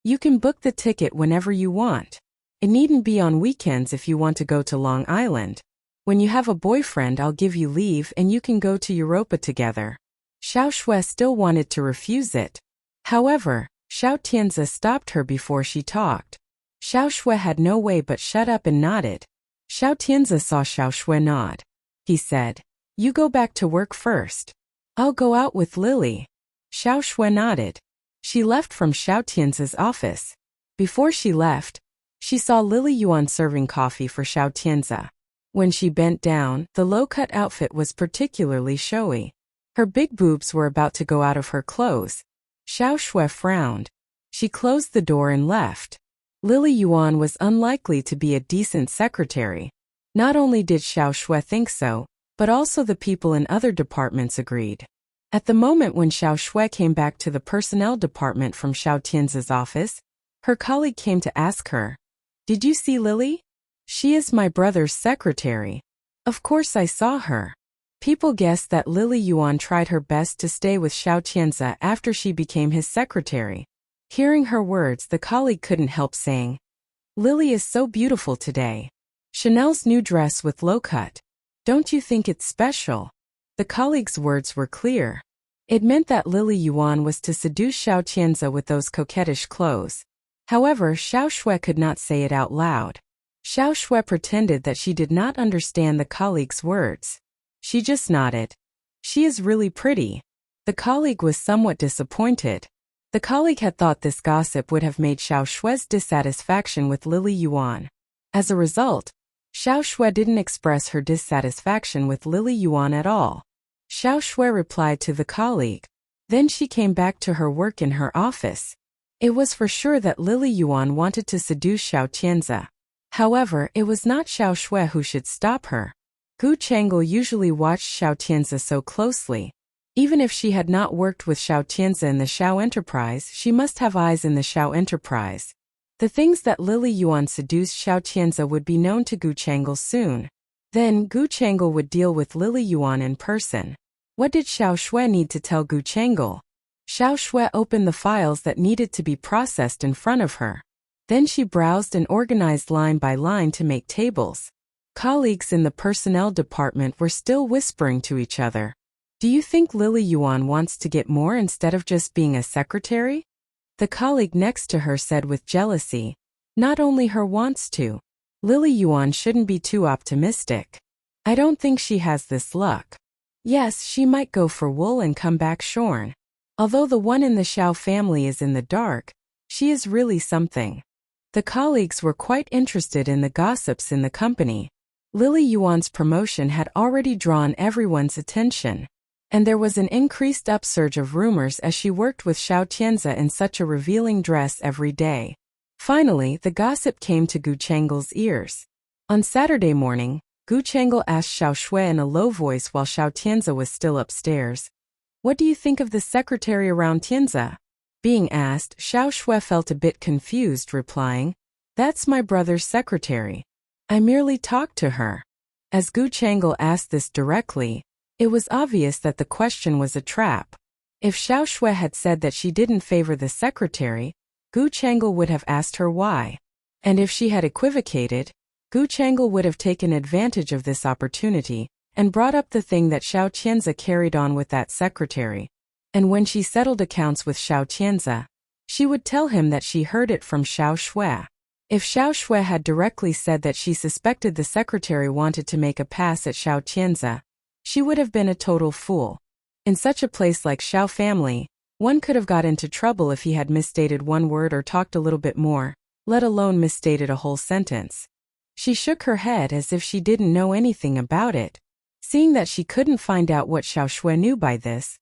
"You can book the ticket whenever you want. It needn't be on weekends if you want to go to Long Island. When you have a boyfriend, I'll give you leave and you can go to Europa together." Xiao Shue still wanted to refuse it. However, Xiao Tianzi stopped her before she talked. Xiao Shue had no way but shut up and nodded. Xiao Tianzi saw Xiao Shue nod. He said, "You go back to work first. I'll go out with Lily." Xiao Shue nodded. She left from Xiao Tianzi's office. Before she left, she saw Lily Yuan serving coffee for Xiao Tianzi. When she bent down, the low-cut outfit was particularly showy. Her big boobs were about to go out of her clothes. Xiao Shue frowned. She closed the door and left. Lily Yuan was unlikely to be a decent secretary. Not only did Xiao Shue think so, but also the people in other departments agreed. At the moment when Xiao Shue came back to the personnel department from Xiao Tianzi's office, her colleague came to ask her, "Did you see Lily? She is my brother's secretary." "Of course I saw her." People guessed that Lily Yuan tried her best to stay with Xiao Tianzi after she became his secretary. Hearing her words, the colleague couldn't help saying, "Lily is so beautiful today. Chanel's new dress with low cut. Don't you think it's special?" The colleague's words were clear. It meant that Lily Yuan was to seduce Xiao Tianzi with those coquettish clothes. However, Xiao Shue could not say it out loud. Xiao Shue pretended that she did not understand the colleague's words. She just nodded. "She is really pretty." The colleague was somewhat disappointed. The colleague had thought this gossip would have made Xiao Shue's dissatisfaction with Lily Yuan. As a result, Xiao Shue didn't express her dissatisfaction with Lily Yuan at all. Xiao Shue replied to the colleague. Then she came back to her work in her office. It was for sure that Lily Yuan wanted to seduce Xiao Tianzi. However, it was not Xiao Shue who should stop her. Gu Chang'e usually watched Xiao Tianzi so closely. Even if she had not worked with Xiao Tianzi in the Xiao Enterprise, she must have eyes in the Xiao Enterprise. The things that Lily Yuan seduced Xiao Tianzi would be known to Gu Chang'e soon. Then Gu Chang'e would deal with Lily Yuan in person. What did Xiao Shue need to tell Gu Chang'e? Xiao Shue opened the files that needed to be processed in front of her. Then she browsed and organized line by line to make tables. Colleagues in the personnel department were still whispering to each other. "Do you think Lily Yuan wants to get more instead of just being a secretary?" The colleague next to her said with jealousy, "Not only her wants to. Lily Yuan shouldn't be too optimistic. I don't think she has this luck. Yes, she might go for wool and come back shorn. Although the one in the Xiao family is in the dark, she is really something." The colleagues were quite interested in the gossips in the company. Lily Yuan's promotion had already drawn everyone's attention, and there was an increased upsurge of rumors as she worked with Xiao Tianzi in such a revealing dress every day. Finally, the gossip came to Gu Chang'e's ears. On Saturday morning, Gu Chang'e asked Xiao Shue in a low voice while Xiao Tianzi was still upstairs, "What do you think of the secretary around Tianzi?" Being asked, Xiao Shue felt a bit confused, replying, "That's my brother's secretary. I merely talked to her." As Gu Chang'e asked this directly, it was obvious that the question was a trap. If Xiao Shui had said that she didn't favor the secretary, Gu Chang'e would have asked her why. And if she had equivocated, Gu Chang'e would have taken advantage of this opportunity and brought up the thing that Xiao Qianze carried on with that secretary. And when she settled accounts with Xiao Qianze, she would tell him that she heard it from Xiao Shui. If Xiao Shui had directly said that she suspected the secretary wanted to make a pass at Xiao Qianze, she would have been a total fool. In such a place like Xiao family, one could have got into trouble if he had misstated one word or talked a little bit more, let alone misstated a whole sentence. She shook her head as if she didn't know anything about it. Seeing that she couldn't find out what Xiao Shui knew by this,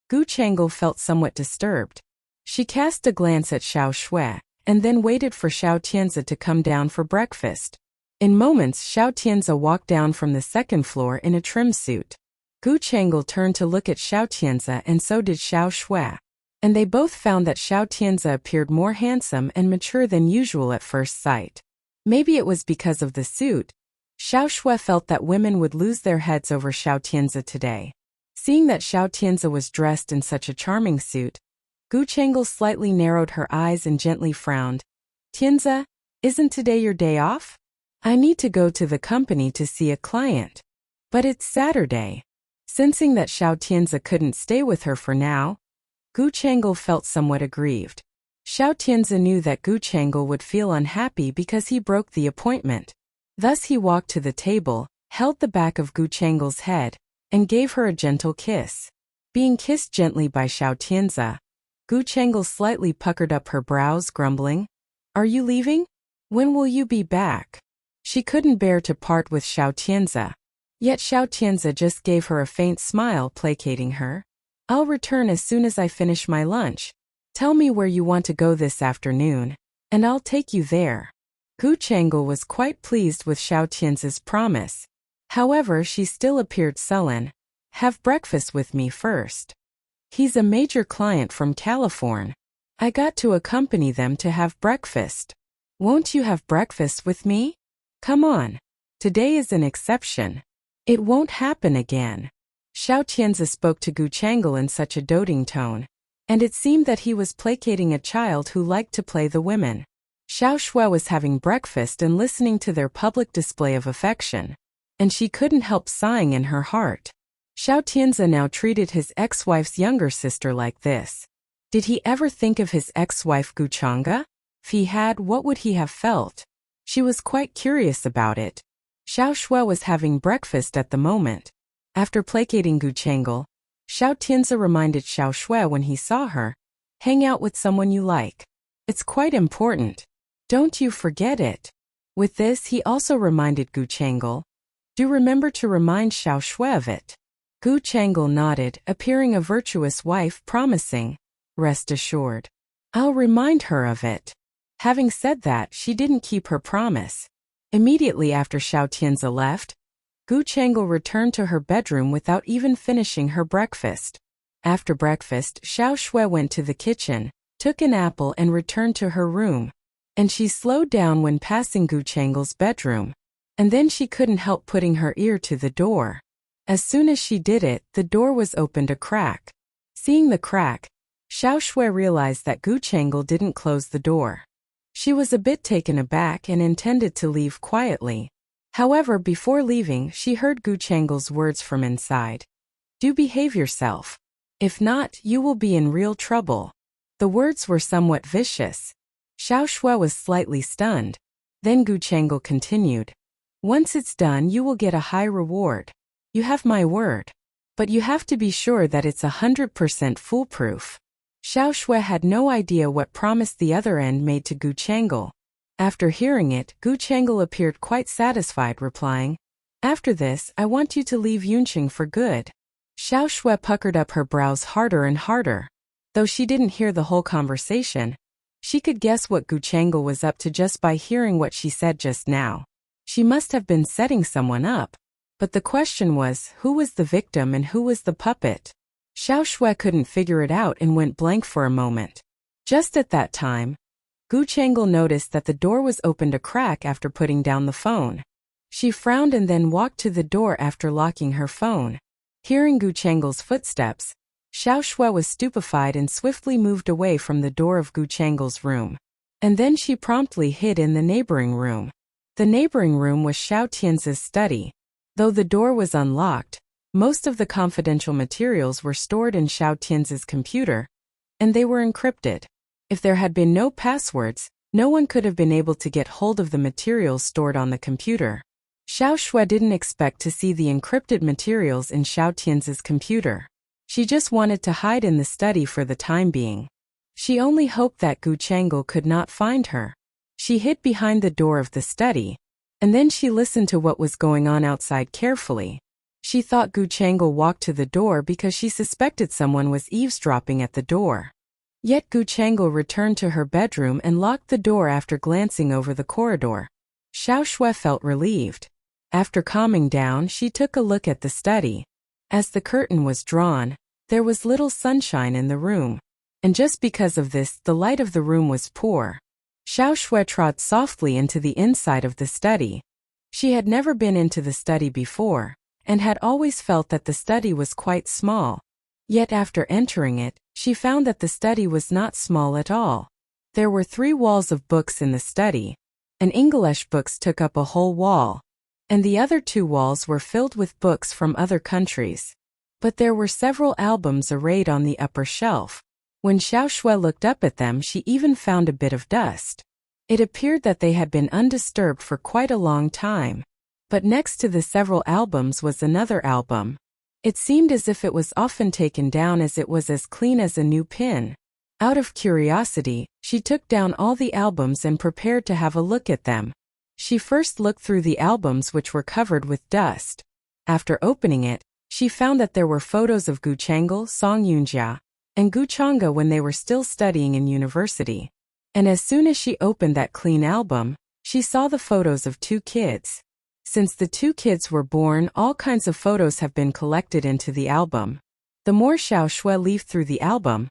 Gu Chang'e felt somewhat disturbed. She cast a glance at Xiao Shui, and then waited for Xiao Qianze to come down for breakfast. In moments, Xiao Qianze walked down from the second floor in a trim suit. Gu Chang'e turned to look at Xiao Qianze and so did Xiao Shui. And they both found that Xiao Qianze appeared more handsome and mature than usual at first sight. Maybe it was because of the suit. Xiao Shui felt that women would lose their heads over Xiao Qianze today. Seeing that Xiao Qianze was dressed in such a charming suit, Gu Chang'e slightly narrowed her eyes and gently frowned. Tianze, isn't today your day off? I need to go to the company to see a client. But it's Saturday. Sensing that Xiao Qianze couldn't stay with her for now, Gu Chang'e felt somewhat aggrieved. Xiao Qianze knew that Gu Chang'e would feel unhappy because he broke the appointment. Thus he walked to the table, held the back of Gu Chang'e's head, and gave her a gentle kiss. Being kissed gently by Xiao Qianze, Gu Chang'e slightly puckered up her brows, grumbling, "Are you leaving? When will you be back?" She couldn't bear to part with Xiao Qianze. Yet Xiao Qianze just gave her a faint smile, placating her. "I'll return as soon as I finish my lunch. Tell me where you want to go this afternoon, and I'll take you there." Gu Chang'e was quite pleased with Xiao Qianze's promise. However, she still appeared sullen. "Have breakfast with me first. He's a major client from California. I got to accompany them to have breakfast. Won't you have breakfast with me? Come on. Today is an exception. It won't happen again." Xiao Qianze spoke to Gu Chang'e in such a doting tone, and it seemed that he was placating a child who liked to play the women. Xiao Shui was having breakfast and listening to their public display of affection, and she couldn't help sighing in her heart. Xiao Qianze now treated his ex-wife's younger sister like this. Did he ever think of his ex-wife Gu Chang'e? If he had, what would he have felt? She was quite curious about it. Xiao Shui was having breakfast at the moment. After placating Gu Chang'e, Xiao Qianze reminded Xiao Shui when he saw her, "Hang out with someone you like. It's quite important. Don't you forget it." With this, he also reminded Gu Chang'e, "Do remember to remind Xiao Shui of it." Gu Chang'e nodded, appearing a virtuous wife, promising, "Rest assured, I'll remind her of it." Having said that, she didn't keep her promise. Immediately after Xiao Qianze left, Gu Chang'e returned to her bedroom without even finishing her breakfast. After breakfast, Xiao Shui went to the kitchen, took an apple and returned to her room. And she slowed down when passing Gu Chang'e's bedroom. And then she couldn't help putting her ear to the door. As soon as she did it, the door was opened a crack. Seeing the crack, Xiao Shui realized that Gu Chang'e didn't close the door. She was a bit taken aback and intended to leave quietly. However, before leaving, she heard Gu Chang'e's words from inside. "Do behave yourself. If not, you will be in real trouble." The words were somewhat vicious. Xiao Shui was slightly stunned. Then Gu Chang'e continued, "Once it's done, you will get a high reward. You have my word. But you have to be sure that it's 100% foolproof." Xiao Shui had no idea what promise the other end made to Gu Chang'e. After hearing it, Gu Chang'e appeared quite satisfied, replying, "After this, I want you to leave Yunqing for good." Xiao Shui puckered up her brows harder and harder. Though she didn't hear the whole conversation, she could guess what Gu Chang'e was up to just by hearing what she said just now. She must have been setting someone up. But the question was, who was the victim and who was the puppet? Xiao Shui couldn't figure it out and went blank for a moment. Just at that time, Gu Chang'e noticed that the door was opened a crack after putting down the phone. She frowned and then walked to the door after locking her phone. Hearing Gu Chang'e's footsteps, Xiao Shui was stupefied and swiftly moved away from the door of Gu Changle's room. And then she promptly hid in the neighboring room. The neighboring room was Xiao Tian's study. Though the door was unlocked, most of the confidential materials were stored in Xiao Tian's computer, and they were encrypted. If there had been no passwords, no one could have been able to get hold of the materials stored on the computer. Xiao Shui didn't expect to see the encrypted materials in Xiao Tian's computer. She just wanted to hide in the study for the time being. She only hoped that Gu Changle could not find her. She hid behind the door of the study, and then she listened to what was going on outside carefully. She thought Gu Changle walked to the door because she suspected someone was eavesdropping at the door. Yet Gu Changle returned to her bedroom and locked the door after glancing over the corridor. Xiao Shui felt relieved. After calming down, she took a look at the study. As the curtain was drawn, there was little sunshine in the room. And just because of this, the light of the room was poor. Xiao Shui trod softly into the inside of the study. She had never been into the study before, and had always felt that the study was quite small. Yet after entering it, she found that the study was not small at all. There were 3 walls of books in the study, and English books took up a whole wall, and the other 2 walls were filled with books from other countries. But there were several albums arrayed on the upper shelf. When Xiao Shui looked up at them, she even found a bit of dust. It appeared that they had been undisturbed for quite a long time. But next to the several albums was another album. It seemed as if it was often taken down, as it was as clean as a new pin. Out of curiosity, she took down all the albums and prepared to have a look at them. She first looked through the albums, which were covered with dust. After opening it, she found that there were photos of Gu Changle, Song Yunjia, and Gu Changge when they were still studying in university. And as soon as she opened that clean album, she saw the photos of 2 kids. Since the 2 kids were born, all kinds of photos have been collected into the album. The more Xiao Shui leafed through the album,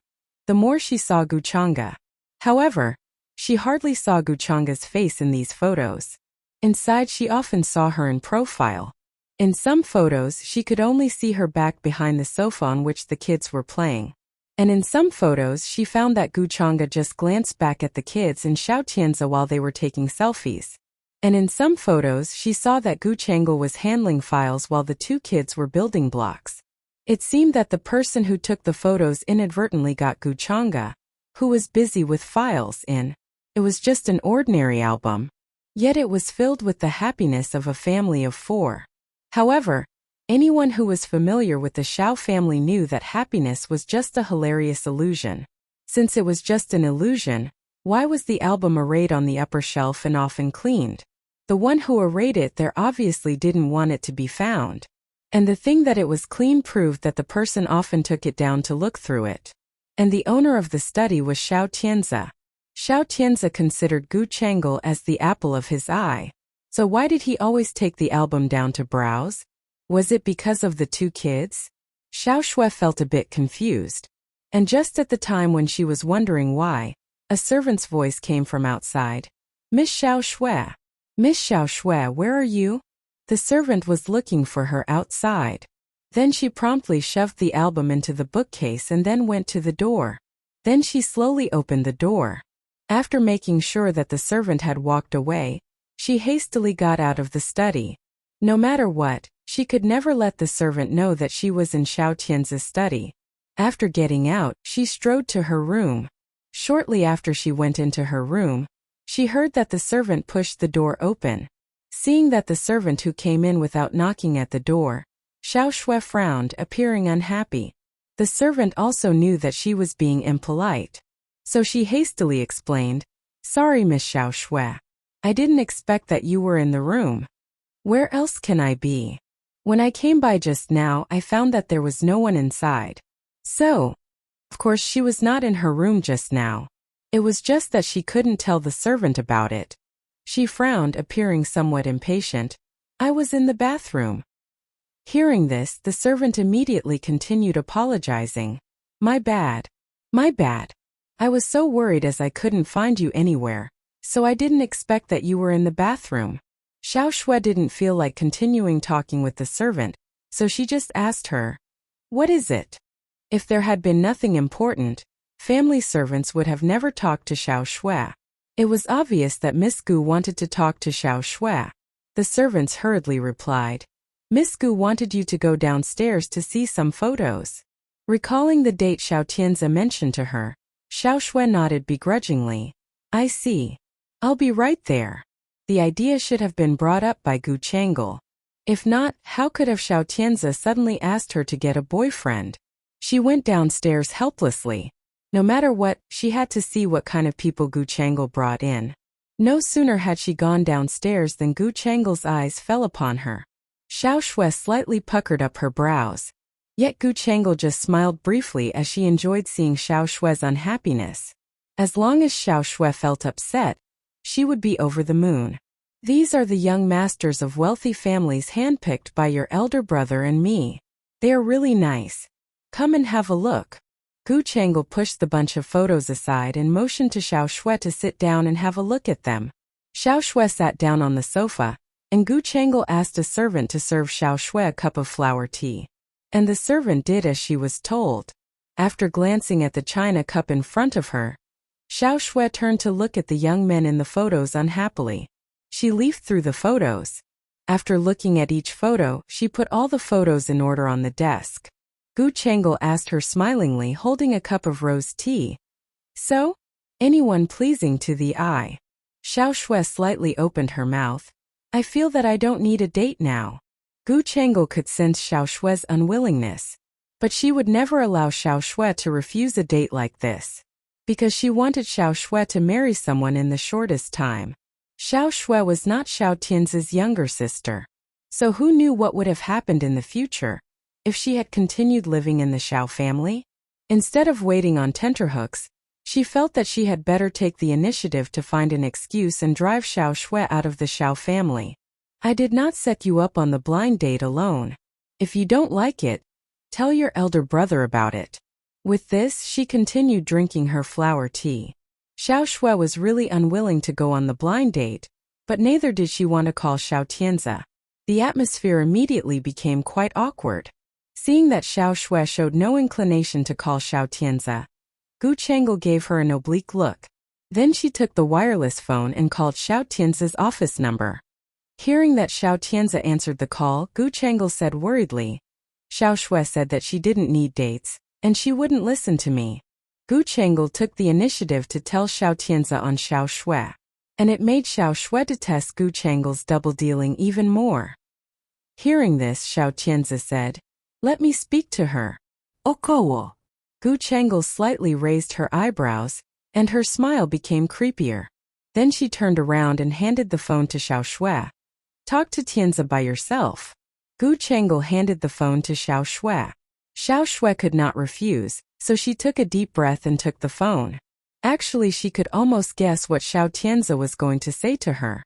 the more she saw Gu Changge. However, she hardly saw Gu Changge's face in these photos. Inside, she often saw her in profile. In some photos, she could only see her back behind the sofa on which the kids were playing. And in some photos, she found that Gu Changge just glanced back at the kids and Xiao Tianzi while they were taking selfies. And in some photos, she saw that Gu Changle was handling files while the 2 kids were building blocks. It seemed that the person who took the photos inadvertently got Gu Changge, who was busy with files in. It was just an ordinary album. Yet it was filled with the happiness of a family of 4. However, anyone who was familiar with the Xiao family knew that happiness was just a hilarious illusion. Since it was just an illusion, why was the album arrayed on the upper shelf and often cleaned? The one who arrayed it there obviously didn't want it to be found. And the thing that it was clean proved that the person often took it down to look through it. And the owner of the study was Xiao Tianzi. Xiao Tianzi considered Gu Changle as the apple of his eye. So why did he always take the album down to browse? Was it because of the 2 kids? Xiao Shui felt a bit confused. And just at the time when she was wondering why, a servant's voice came from outside. "Miss Xiao Shui. Miss Xiao Shui, where are you?" The servant was looking for her outside. Then she promptly shoved the album into the bookcase and then went to the door. Then she slowly opened the door. After making sure that the servant had walked away, she hastily got out of the study. No matter what, she could never let the servant know that she was in Xiao Tianzi's study. After getting out, she strode to her room. Shortly after she went into her room, she heard that the servant pushed the door open. Seeing that the servant who came in without knocking at the door, Xiao Shui frowned, appearing unhappy. The servant also knew that she was being impolite. So she hastily explained, "Sorry, Miss Xiao Shui. I didn't expect that you were in the room. Where else can I be? When I came by just now, I found that there was no one inside." So, of course, she was not in her room just now. It was just that she couldn't tell the servant about it. She frowned, appearing somewhat impatient. "I was in the bathroom." Hearing this, the servant immediately continued apologizing. My bad. I was so worried as I couldn't find you anywhere, so I didn't expect that you were in the bathroom." Xiao Shui didn't feel like continuing talking with the servant, so she just asked her, "What is it?" If there had been nothing important, family servants would have never talked to Xiao Shui. It was obvious that Miss Gu wanted to talk to Xiao Shui. The servants hurriedly replied. Miss Gu wanted you to go downstairs to see some photos. Recalling the date Xiao Tianzi mentioned to her, Xiao Shui nodded begrudgingly. I see. I'll be right there. The idea should have been brought up by Gu Chang'e. If not, how could have Xiao Tianzi suddenly asked her to get a boyfriend? She went downstairs helplessly. No matter what, she had to see what kind of people Gu Chang'e brought in. No sooner had she gone downstairs than Gu Chang'e's eyes fell upon her. Xiao Shui slightly puckered up her brows. Yet Gu Chang'e just smiled briefly as she enjoyed seeing Xiao Shui's unhappiness. As long as Xiao Shui felt upset, she would be over the moon. These are the young masters of wealthy families handpicked by your elder brother and me. They are really nice. Come and have a look. Gu Chang'e pushed the bunch of photos aside and motioned to Xiao Shui to sit down and have a look at them. Xiao Shui sat down on the sofa, and Gu Chang'e asked a servant to serve Xiao Shui a cup of flower tea. And the servant did as she was told. After glancing at the china cup in front of her, Xiao Shui turned to look at the young men in the photos unhappily. She leafed through the photos. After looking at each photo, she put all the photos in order on the desk. Gu Chang'e asked her smilingly, holding a cup of rose tea. So? Anyone pleasing to the eye? Xiao Shui slightly opened her mouth. I feel that I don't need a date now. Gu Chang'e could sense Xiao Shui's unwillingness. But she would never allow Xiao Shui to refuse a date like this. Because she wanted Xiao Shui to marry someone in the shortest time. Xiao Shui was not Xiao Tianzi's younger sister. So who knew what would have happened in the future if she had continued living in the Xiao family? Instead of waiting on tenterhooks, she felt that she had better take the initiative to find an excuse and drive Xiao Shui out of the Xiao family. I did not set you up on the blind date alone. If you don't like it, tell your elder brother about it. With this, she continued drinking her flower tea. Xiao Shui was really unwilling to go on the blind date, but neither did she want to call Xiao Tianzi. The atmosphere immediately became quite awkward. Seeing that Xiao Shui showed no inclination to call Xiao Tianzi, Gu Chang'e gave her an oblique look. Then she took the wireless phone and called Xiao Tianzi's office number. Hearing that Xiao Tianzi answered the call, Gu Chang'e said worriedly, Xiao Shui said that she didn't need dates, and she wouldn't listen to me. Gu Chang'e took the initiative to tell Xiao Tianzi on Xiao Shui, and it made Xiao Shui detest Gu Chang'e's double-dealing even more. Hearing this, Xiao Tianzi said, Let me speak to her. Okowo. Gu Chang'e slightly raised her eyebrows, and her smile became creepier. Then she turned around and handed the phone to Xiao Shui. Talk to Tianzi by yourself. Gu Chang'e handed the phone to Xiao Shui. Xiao Shui could not refuse, so she took a deep breath and took the phone. Actually, she could almost guess what Xiao Tianzi was going to say to her.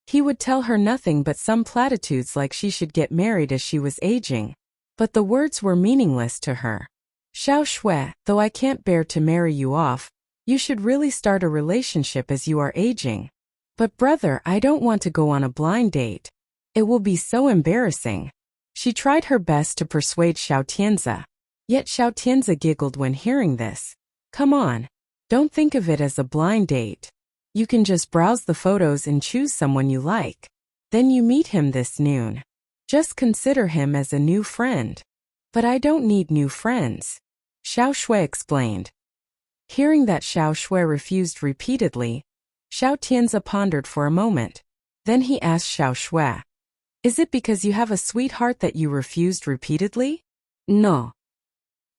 He would tell her nothing but some platitudes like she should get married as she was aging. But the words were meaningless to her. Xiao Shui, though I can't bear to marry you off, you should really start a relationship as you are aging. But brother, I don't want to go on a blind date. It will be so embarrassing. She tried her best to persuade Xiao Tianzi. Yet Xiao Tianzi giggled when hearing this. Come on. Don't think of it as a blind date. You can just browse the photos and choose someone you like. Then you meet him this noon. Just consider him as a new friend. But I don't need new friends, Xiao Shui explained. Hearing that Xiao Shui refused repeatedly, Xiao Tianzi pondered for a moment. Then he asked Xiao Shui, Is it because you have a sweetheart that you refused repeatedly? No.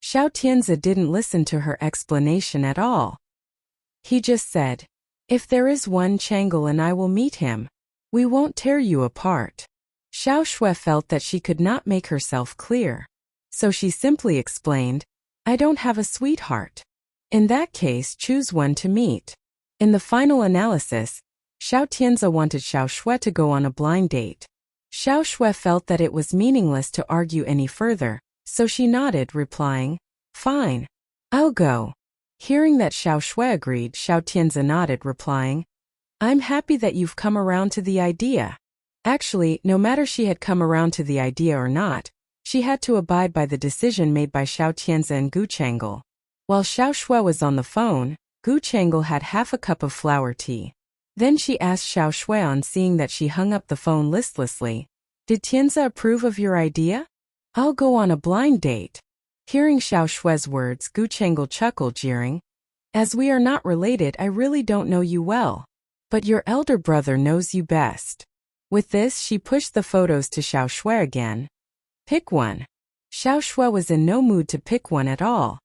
Xiao Tianzi didn't listen to her explanation at all. He just said, If there is one Chang'e and I will meet him. We won't tear you apart. Xiao Shui felt that she could not make herself clear. So she simply explained, I don't have a sweetheart. In that case, choose one to meet. In the final analysis, Xiao Tianzi wanted Xiao Shui to go on a blind date. Xiao Shui felt that it was meaningless to argue any further, so she nodded, replying, Fine. I'll go. Hearing that Xiao Shui agreed, Xiao Tianzi nodded, replying, I'm happy that you've come around to the idea. Actually, no matter she had come around to the idea or not, she She had to abide by the decision made by Xiao Tianzi and Gu Chang'e. While Xiao Shui was on the phone, Gu Chang'e had half a cup of flower tea. Then she asked Xiao Shui on seeing that she hung up the phone listlessly, "Did Tianzi approve of your idea? I'll go on a blind date." Hearing Xiao Shui's words, Gu Chang'e chuckled, jeering, "As we are not related, I really don't know you well. But your elder brother knows you best." With this, she pushed the photos to Xiao Shui again. "Pick one." Xiao Shui was in no mood to pick one at all.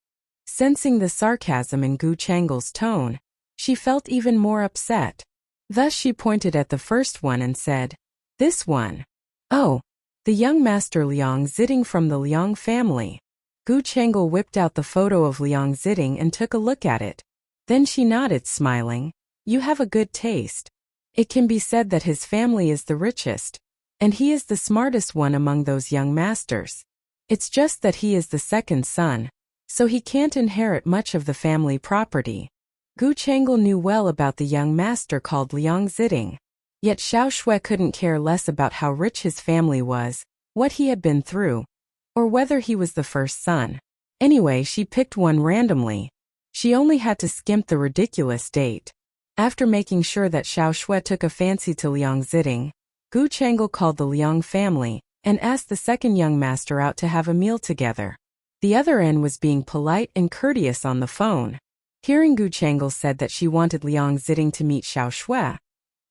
Sensing the sarcasm in Gu Chang'e's tone, she felt even more upset. Thus she pointed at the first one and said, "This one." "Oh, the young master Liang Ziding from the Liang family." Gu Chang'e whipped out the photo of Liang Ziding and took a look at it. Then she nodded, smiling, "You have a good taste. It can be said that his family is the richest, and he is the smartest one among those young masters. It's just that he is the second son, so he can't inherit much of the family property." Gu Chang'e knew well about the young master called Liang Ziding. Yet Xiao Shui couldn't care less about how rich his family was, what he had been through, or whether he was the first son. Anyway, she picked one randomly. She only had to skimp the ridiculous date. After making sure that Xiao Shui took a fancy to Liang Ziding, Gu Chang'e called the Liang family and asked the second young master out to have a meal together. The other end was being polite and courteous on the phone. Hearing Gu Chang'e said that she wanted Liang Ziding to meet Xiao Shui,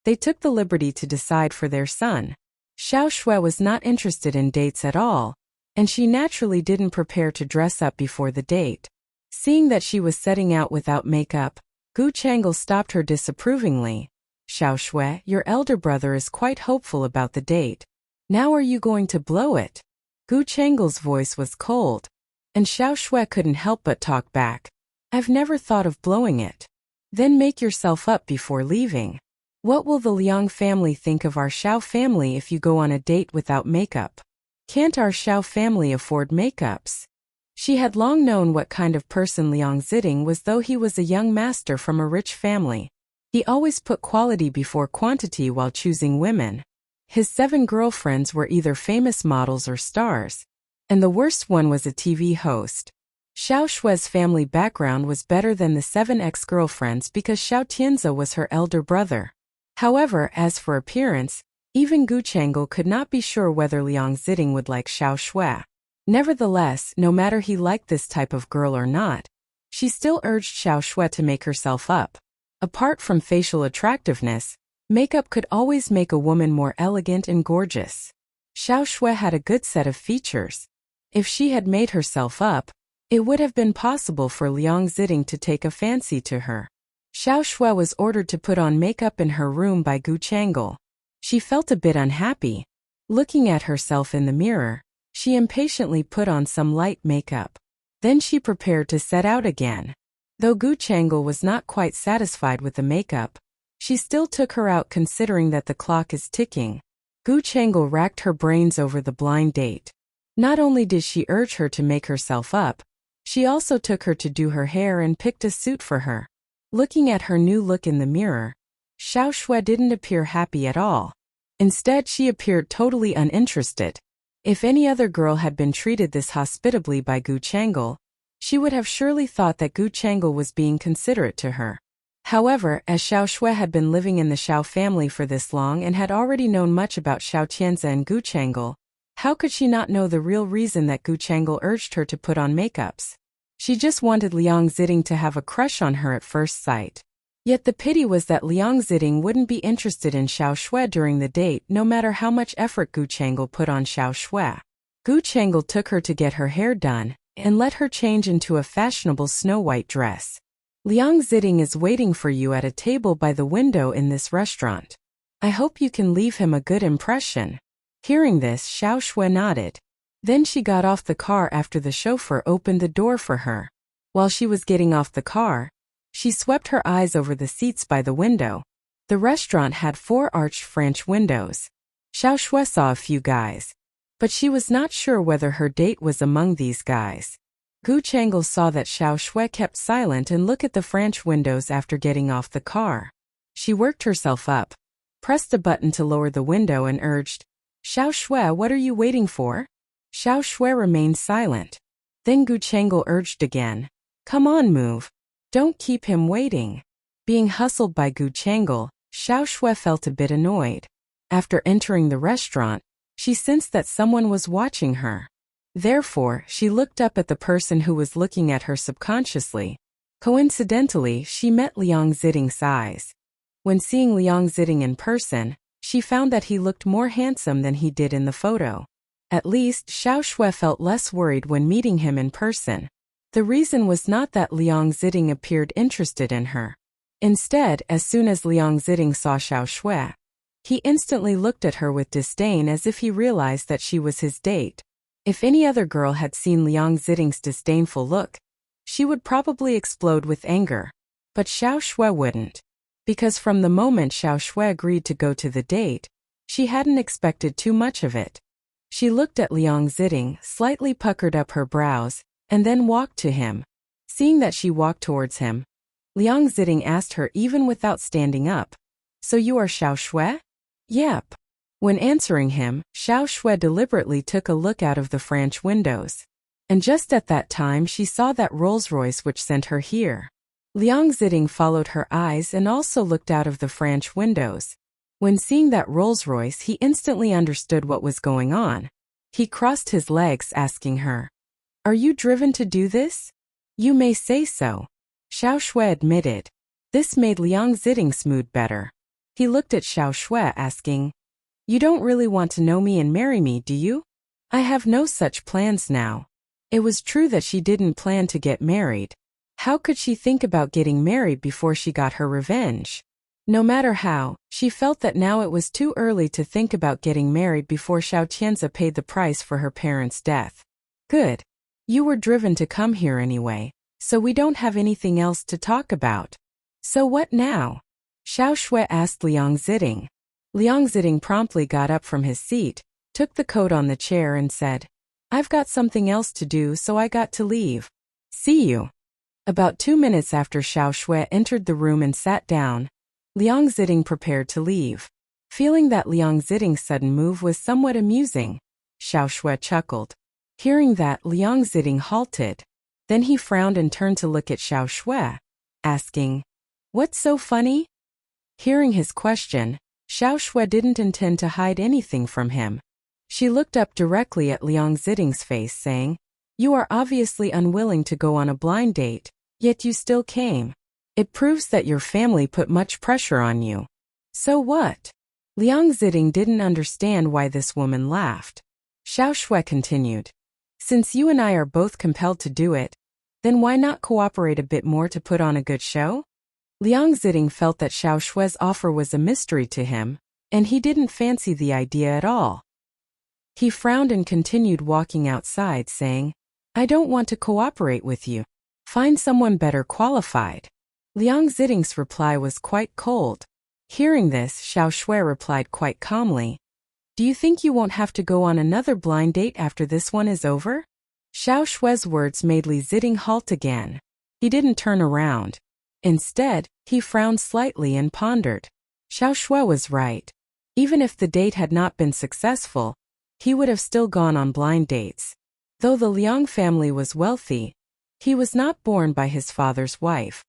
they took the liberty to decide for their son. Xiao Shui was not interested in dates at all, and she naturally didn't prepare to dress up before the date. Seeing that she was setting out without makeup, Gu Chang'e stopped her disapprovingly. "Xiao Shui, your elder brother is quite hopeful about the date. Now are you going to blow it?" Gu Chang'e's voice was cold, and Xiao Shui couldn't help but talk back. "I've never thought of blowing it." "Then make yourself up before leaving. What will the Liang family think of our Xiao family if you go on a date without makeup? Can't our Xiao family afford makeups?" She had long known what kind of person Liang Ziding was, though he was a young master from a rich family. He always put quality before quantity while choosing women. His 7 girlfriends were either famous models or stars, and the worst one was a TV host. Xiao Shui's family background was better than the 7 ex-girlfriends because Xiao Tianzi was her elder brother. However, as for appearance, even Gu Chang'e could not be sure whether Liang Ziding would like Xiao Shui. Nevertheless, no matter he liked this type of girl or not, she still urged Xiao Shui to make herself up. Apart from facial attractiveness, makeup could always make a woman more elegant and gorgeous. Xiao Shui had a good set of features. If she had made herself up, it would have been possible for Liang Ziding to take a fancy to her. Xiao Shui was ordered to put on makeup in her room by Gu Chang'e. She felt a bit unhappy. Looking at herself in the mirror, she impatiently put on some light makeup. Then she prepared to set out again. Though Gu Chang'e was not quite satisfied with the makeup, she still took her out considering that the clock is ticking. Gu Chang'e racked her brains over the blind date. Not only did she urge her to make herself up, she also took her to do her hair and picked a suit for her. Looking at her new look in the mirror, Xiao Shui didn't appear happy at all. Instead, she appeared totally uninterested. If any other girl had been treated this hospitably by Gu Chang'e, she would have surely thought that Gu Chang'e was being considerate to her. However, as Xiao Shui had been living in the Xiao family for this long and had already known much about Xiao Tianzi and Gu Chang'e, how could she not know the real reason that Gu Chang'e urged her to put on makeups? She just wanted Liang Ziding to have a crush on her at first sight. Yet the pity was that Liang Ziding wouldn't be interested in Xiao Shui during the date, no matter how much effort Gu Chang'e put on Xiao Shui. Gu Chang'e took her to get her hair done and let her change into a fashionable snow-white dress. "Liang Ziding is waiting for you at a table by the window in this restaurant. I hope you can leave him a good impression." Hearing this, Xiao Shui nodded. Then she got off the car after the chauffeur opened the door for her. While she was getting off the car, she swept her eyes over the seats by the window. The restaurant had 4 arched French windows. Xiao Shui saw a few guys, but she was not sure whether her date was among these guys. Gu Chang'e saw that Xiao Shui kept silent and looked at the French windows after getting off the car. She worked herself up, pressed a button to lower the window and urged, "Xiao Shui, what are you waiting for? Xiao Shui remained silent. Then Gu Chengel urged again. Come on, move. Don't keep him waiting. Being hustled by Gu Chengel, Xiao Shui felt a bit annoyed. After entering the restaurant, she sensed that someone was watching her. Therefore, she looked up at the person who was looking at her subconsciously. Coincidentally, she met Liang Ziding's eyes. When seeing Liang Ziding in person, she found that he looked more handsome than he did in the photo. At least, Xiao Shui felt less worried when meeting him in person. The reason was not that Liang Ziding appeared interested in her. Instead, as soon as Liang Ziding saw Xiao Shui, he instantly looked at her with disdain as if he realized that she was his date. If any other girl had seen Liang Ziding's disdainful look, she would probably explode with anger. But Xiao Shui wouldn't. Because from the moment Xiao Shui agreed to go to the date, she hadn't expected too much of it. She looked at Liang Ziding, slightly puckered up her brows, and then walked to him. Seeing that she walked towards him, Liang Ziding asked her even without standing up, "So you are Xiao Shui?" "Yep." When answering him, Xiao Shui deliberately took a look out of the French windows. And just at that time she saw that Rolls-Royce which sent her here. Liang Ziding followed her eyes and also looked out of the French windows. When seeing that Rolls-Royce, he instantly understood what was going on. He crossed his legs, asking her, "Are you driven to do this?" "You may say so," Xiao Shui admitted. This made Liang Ziding's mood better. He looked at Xiao Shui, asking, "You don't really want to know me and marry me, do you?" "I have no such plans now." It was true that she didn't plan to get married. How could she think about getting married before she got her revenge? No matter how, she felt that now it was too early to think about getting married before Xiao Qianzi paid the price for her parents' death. "Good. You were driven to come here anyway, so we don't have anything else to talk about." "So what now?" Xiao Shui asked Liang Ziding. Liang Ziding promptly got up from his seat, took the coat on the chair and said, "I've got something else to do, so I got to leave. See you." About 2 minutes after Xiao Shui entered the room and sat down, Liang Ziding prepared to leave. Feeling that Liang Ziding's sudden move was somewhat amusing, Xiao Shui chuckled. Hearing that, Liang Ziding halted. Then he frowned and turned to look at Xiao Shui, asking, "What's so funny?" Hearing his question, Xiao Shui didn't intend to hide anything from him. She looked up directly at Liang Ziding's face, saying, "You are obviously unwilling to go on a blind date, yet you still came. It proves that your family put much pressure on you." "So what?" Liang Ziding didn't understand why this woman laughed. Xiao Shui continued, "Since you and I are both compelled to do it, then why not cooperate a bit more to put on a good show?" Liang Ziding felt that Xiao Shui's offer was a mystery to him, and he didn't fancy the idea at all. He frowned and continued walking outside, saying, "I don't want to cooperate with you. Find someone better qualified." Liang Ziding's reply was quite cold. Hearing this, Xiao Shui replied quite calmly, "Do you think you won't have to go on another blind date after this one is over?" Xiao Shui's words made Li Ziding halt again. He didn't turn around. Instead, he frowned slightly and pondered. Xiao Shui was right. Even if the date had not been successful, he would have still gone on blind dates. Though the Liang family was wealthy, he was not born by his father's wife.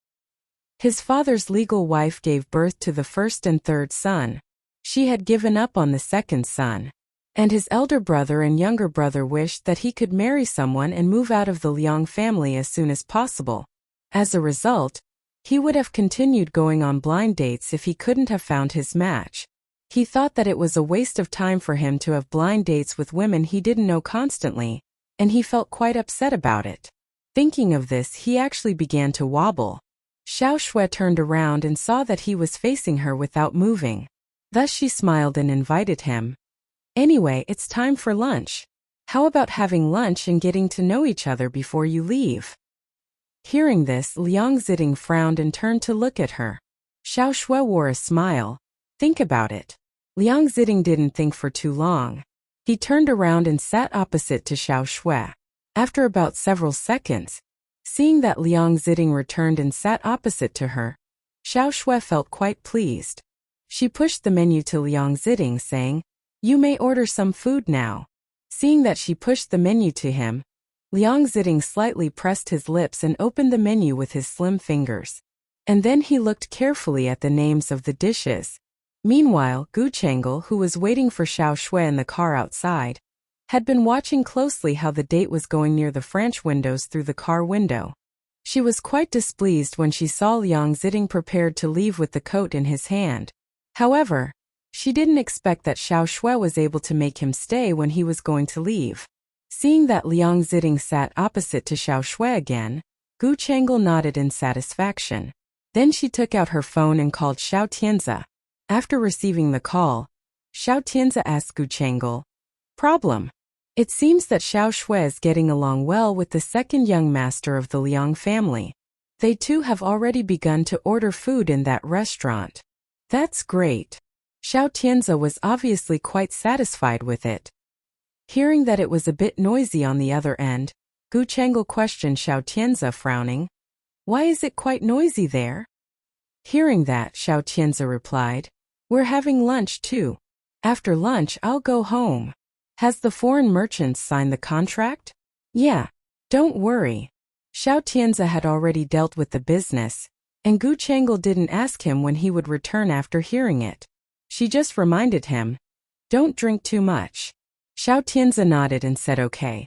His father's legal wife gave birth to the first and third son. She had given up on the second son. And his elder brother and younger brother wished that he could marry someone and move out of the Liang family as soon as possible. As a result, he would have continued going on blind dates if he couldn't have found his match. He thought that it was a waste of time for him to have blind dates with women he didn't know constantly, and he felt quite upset about it. Thinking of this, he actually began to wobble. Xiao Shui turned around and saw that he was facing her without moving. Thus she smiled and invited him. "Anyway, it's time for lunch. How about having lunch and getting to know each other before you leave?" Hearing this, Liang Ziding frowned and turned to look at her. Xiao Shui wore a smile. "Think about it." Liang Ziding didn't think for too long. He turned around and sat opposite to Xiao Shui. After about several seconds, seeing that Liang Ziding returned and sat opposite to her, Xiao Shui felt quite pleased. She pushed the menu to Liang Ziding, saying, "You may order some food now." Seeing that she pushed the menu to him, Liang Ziting slightly pressed his lips and opened the menu with his slim fingers. And then he looked carefully at the names of the dishes. Meanwhile, Gu Chang'e, who was waiting for Xiao Shui in the car outside, had been watching closely how the date was going near the French windows through the car window. She was quite displeased when she saw Liang Ziting prepared to leave with the coat in his hand. However, she didn't expect that Xiao Shui was able to make him stay when he was going to leave. Seeing that Liang Ziting sat opposite to Xiao Shui again, Gu Chang'e nodded in satisfaction. Then she took out her phone and called Xiao Tianzi. After receiving the call, Xiao Tianzi asked Gu Chang'e, "Problem? It seems that Xiao Shui is getting along well with the second young master of the Liang family. They too have already begun to order food in that restaurant." "That's great." Xiao Tianzi was obviously quite satisfied with it. Hearing that it was a bit noisy on the other end, Gu Chang'e questioned Xiao Tianzi, frowning. "Why is it quite noisy there?" Hearing that, Xiao Tianzi replied, "We're having lunch too. After lunch I'll go home." "Has the foreign merchants signed the contract?" "Yeah. Don't worry." Xiao Tianzi had already dealt with the business, and Gu Chang'e didn't ask him when he would return after hearing it. She just reminded him, "Don't drink too much." Xiao Tianzi nodded and said okay.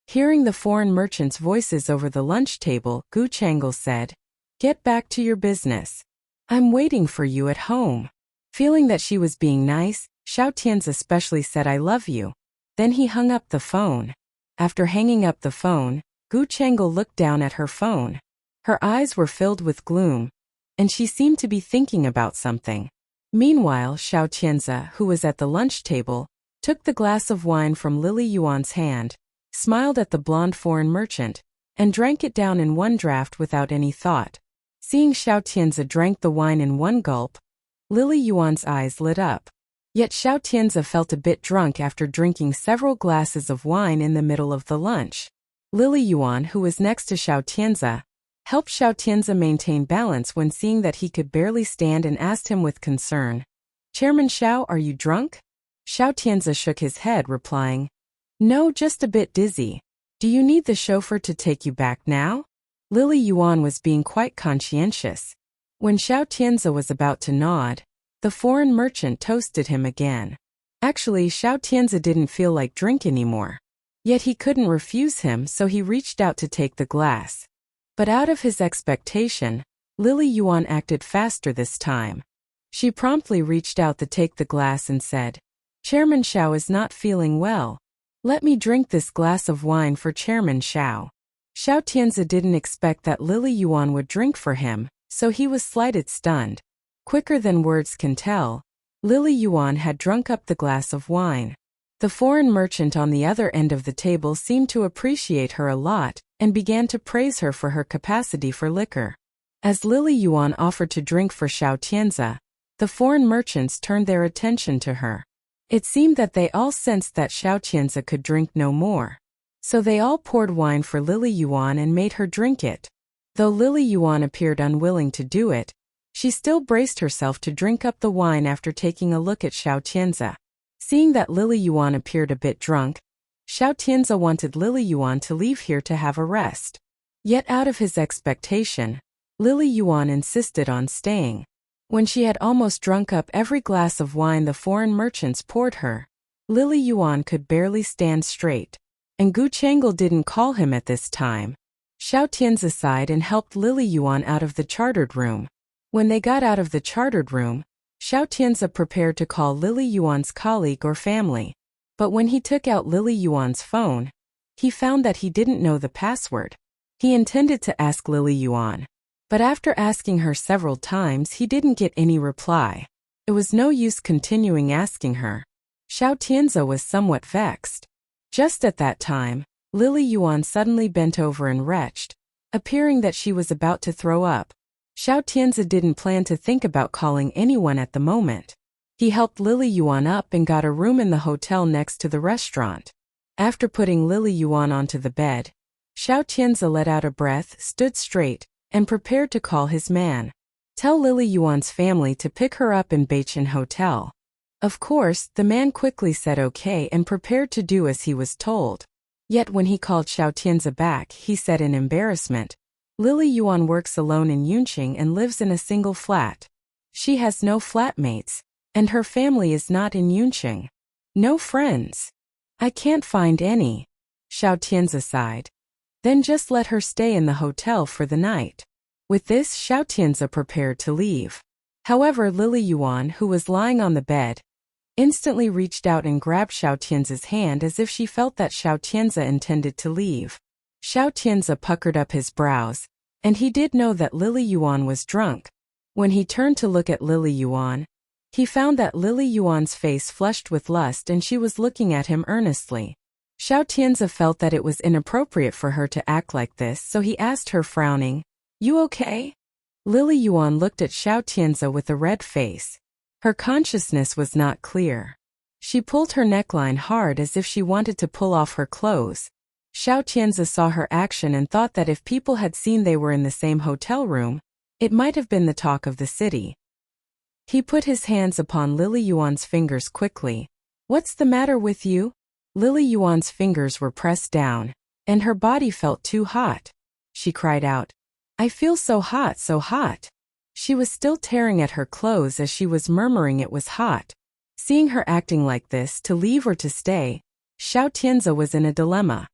Hearing the foreign merchants' voices over the lunch table, Gu Chang'e said, "Get back to your business. I'm waiting for you at home." Feeling that she was being nice, Xiao Tianzi especially said, "I love you." Then he hung up the phone. After hanging up the phone, Gu Chang'e looked down at her phone. Her eyes were filled with gloom, and she seemed to be thinking about something. Meanwhile, Xiao Tianzi, who was at the lunch table, took the glass of wine from Lily Yuan's hand, smiled at the blonde foreign merchant, and drank it down in one draught without any thought. Seeing Xiao Tianzi drank the wine in one gulp, Lily Yuan's eyes lit up. Yet Xiao Tianzi felt a bit drunk after drinking several glasses of wine in the middle of the lunch. Lily Yuan, who was next to Xiao Tianzi, helped Xiao Tianzi maintain balance when seeing that he could barely stand and asked him with concern, "Chairman Xiao, are you drunk?" Xiao Tianzi shook his head, replying, "No, just a bit dizzy. Do you need the chauffeur to take you back now?" Lily Yuan was being quite conscientious. When Xiao Tianzi was about to nod, the foreign merchant toasted him again. Actually, Xiao Tianzi didn't feel like drink anymore. Yet he couldn't refuse him, so he reached out to take the glass. But out of his expectation, Lily Yuan acted faster this time. She promptly reached out to take the glass and said, "Chairman Xiao is not feeling well. Let me drink this glass of wine for Chairman Xiao." Xiao Tianzi didn't expect that Lily Yuan would drink for him, so he was slightly stunned. Quicker than words can tell, Lily Yuan had drunk up the glass of wine. The foreign merchant on the other end of the table seemed to appreciate her a lot and began to praise her for her capacity for liquor. As Lily Yuan offered to drink for Xiao Tianzi, the foreign merchants turned their attention to her. It seemed that they all sensed that Xiao Tianzi could drink no more. So they all poured wine for Lily Yuan and made her drink it. Though Lily Yuan appeared unwilling to do it, she still braced herself to drink up the wine after taking a look at Xiao Tianzi. Seeing that Lily Yuan appeared a bit drunk, Xiao Tianzi wanted Lily Yuan to leave here to have a rest. Yet out of his expectation, Lily Yuan insisted on staying. When she had almost drunk up every glass of wine the foreign merchants poured her, Lily Yuan could barely stand straight. And Gu Chang'e didn't call him at this time. Xiao Tianzi sighed and helped Lily Yuan out of the chartered room. When they got out of the chartered room, Xiao Tianzi prepared to call Lily Yuan's colleague or family. But when he took out Lily Yuan's phone, he found that he didn't know the password. He intended to ask Lily Yuan, but after asking her several times he didn't get any reply. It was no use continuing asking her. Xiao Tianzi was somewhat vexed. Just at that time, Lily Yuan suddenly bent over and retched, appearing that she was about to throw up. Xiao Tianzi didn't plan to think about calling anyone at the moment. He helped Lily Yuan up and got a room in the hotel next to the restaurant. After putting Lily Yuan onto the bed, Xiao Tianzi let out a breath, stood straight, and prepared to call his man. "Tell Lily Yuan's family to pick her up in Beichin Hotel." Of course, the man quickly said okay and prepared to do as he was told. Yet when he called Xiao Tianzi back, he said in embarrassment, Lily Yuan works alone in Yunqing and lives in a single flat. She has no flatmates, and her family is not in Yunqing. No friends. I can't find any. Xiao Tianzi sighed. Then just let her stay in the hotel for the night. With this, Xiao Tianzi prepared to leave. However, Lily Yuan, who was lying on the bed, instantly reached out and grabbed Xiao Tianzi's hand as if she felt that Xiao Tianzi intended to leave. Xiao Tianzi puckered up his brows, and he did know that Lily Yuan was drunk. When he turned to look at Lily Yuan, he found that Lily Yuan's face flushed with lust and she was looking at him earnestly. Xiao Tianzi felt that it was inappropriate for her to act like this, so he asked her, frowning, "You okay?" Lily Yuan looked at Xiao Tianzi with a red face. Her consciousness was not clear. She pulled her neckline hard as if she wanted to pull off her clothes. Xiao Tianzi saw her action and thought that if people had seen they were in the same hotel room, it might have been the talk of the city. He put his hands upon Lily Yuan's fingers quickly. "What's the matter with you?" Lily Yuan's fingers were pressed down, and her body felt too hot. She cried out, "I feel so hot, so hot." She was still tearing at her clothes as she was murmuring it was hot. Seeing her acting like this, to leave or to stay, Xiao Tianzi was in a dilemma.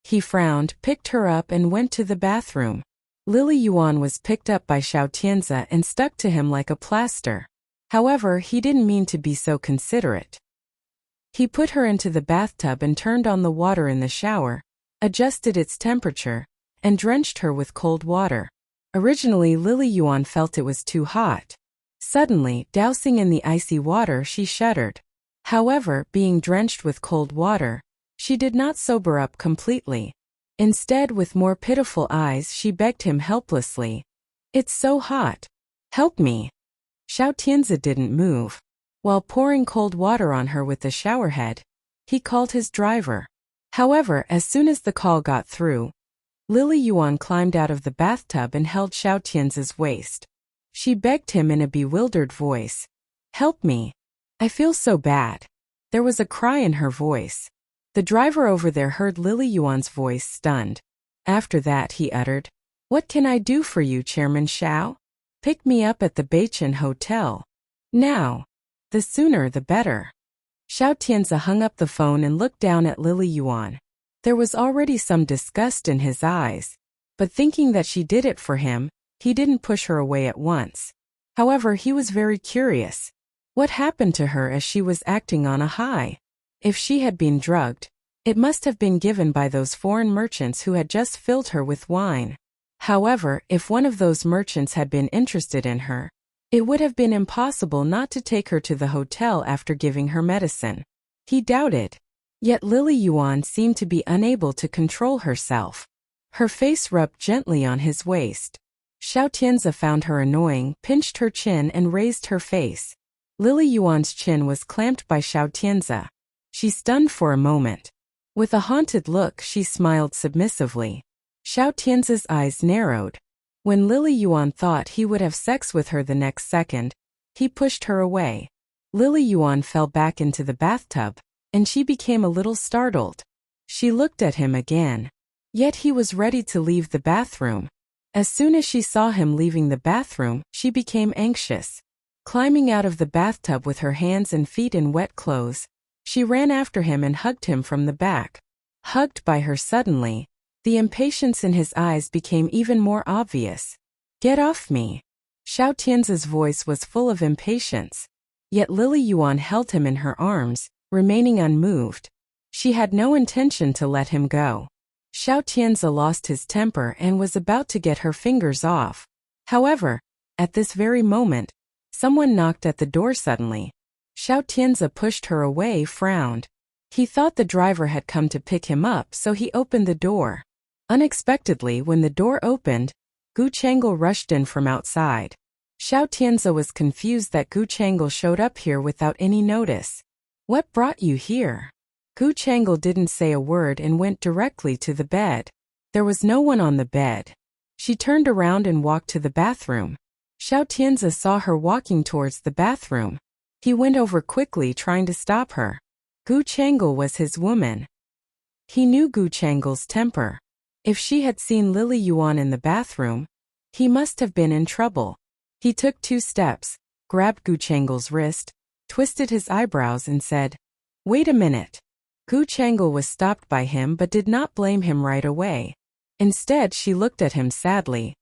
He frowned, picked her up and went to the bathroom. Lily Yuan was picked up by Xiao Tianzi and stuck to him like a plaster. However, he didn't mean to be so considerate. He put her into the bathtub and turned on the water in the shower, adjusted its temperature, and drenched her with cold water. Originally, Lily Yuan felt it was too hot. Suddenly, dousing in the icy water, she shuddered. However, being drenched with cold water, she did not sober up completely. Instead, with more pitiful eyes, she begged him helplessly, "It's so hot. Help me." Xiao Tianzi didn't move. While pouring cold water on her with the shower head, he called his driver. However, as soon as the call got through, Lily Yuan climbed out of the bathtub and held Xiao Tianzi's waist. She begged him in a bewildered voice, "Help me. I feel so bad." There was a cry in her voice. The driver over there heard Lily Yuan's voice, stunned. After that, he uttered, "What can I do for you, Chairman Xiao? Pick me up at the Beichin Hotel. Now. The sooner the better." Xiao Tianzi hung up the phone and looked down at Lily Yuan. There was already some disgust in his eyes, but thinking that she did it for him, he didn't push her away at once. However, he was very curious. What happened to her as she was acting on a high? If she had been drugged, it must have been given by those foreign merchants who had just filled her with wine. However, if one of those merchants had been interested in her, it would have been impossible not to take her to the hotel after giving her medicine. He doubted. Yet Lily Yuan seemed to be unable to control herself. Her face rubbed gently on his waist. Xiao Tianzi found her annoying, pinched her chin and raised her face. Lily Yuan's chin was clamped by Xiao Tianzi. She stunned for a moment. With a haunted look, she smiled submissively. Xiao Tianzi's eyes narrowed. When Lily Yuan thought he would have sex with her the next second, he pushed her away. Lily Yuan fell back into the bathtub, and she became a little startled. She looked at him again. Yet he was ready to leave the bathroom. As soon as she saw him leaving the bathroom, she became anxious. Climbing out of the bathtub with her hands and feet in wet clothes, she ran after him and hugged him from the back. Hugged by her suddenly, the impatience in his eyes became even more obvious. "Get off me." Xiao Tianzi's voice was full of impatience. Yet Lily Yuan held him in her arms, remaining unmoved. She had no intention to let him go. Xiao Tianzi lost his temper and was about to get her fingers off. However, at this very moment, someone knocked at the door suddenly. Xiao Tianzi pushed her away, frowned. He thought the driver had come to pick him up, so he opened the door. Unexpectedly, when the door opened, Gu Changel rushed in from outside. Xiao Tianzi was confused that Gu Changel showed up here without any notice. "What brought you here?" Gu Changel didn't say a word and went directly to the bed. There was no one on the bed. She turned around and walked to the bathroom. Xiao Tianzi saw her walking towards the bathroom. He went over quickly trying to stop her. Gu Changel was his woman. He knew Gu Changel's temper. If she had seen Lily Yuan in the bathroom, he must have been in trouble. He took 2 steps, grabbed Gu Changel's wrist, twisted his eyebrows and said, "Wait a minute." Gu Changel was stopped by him but did not blame him right away. Instead, she looked at him sadly.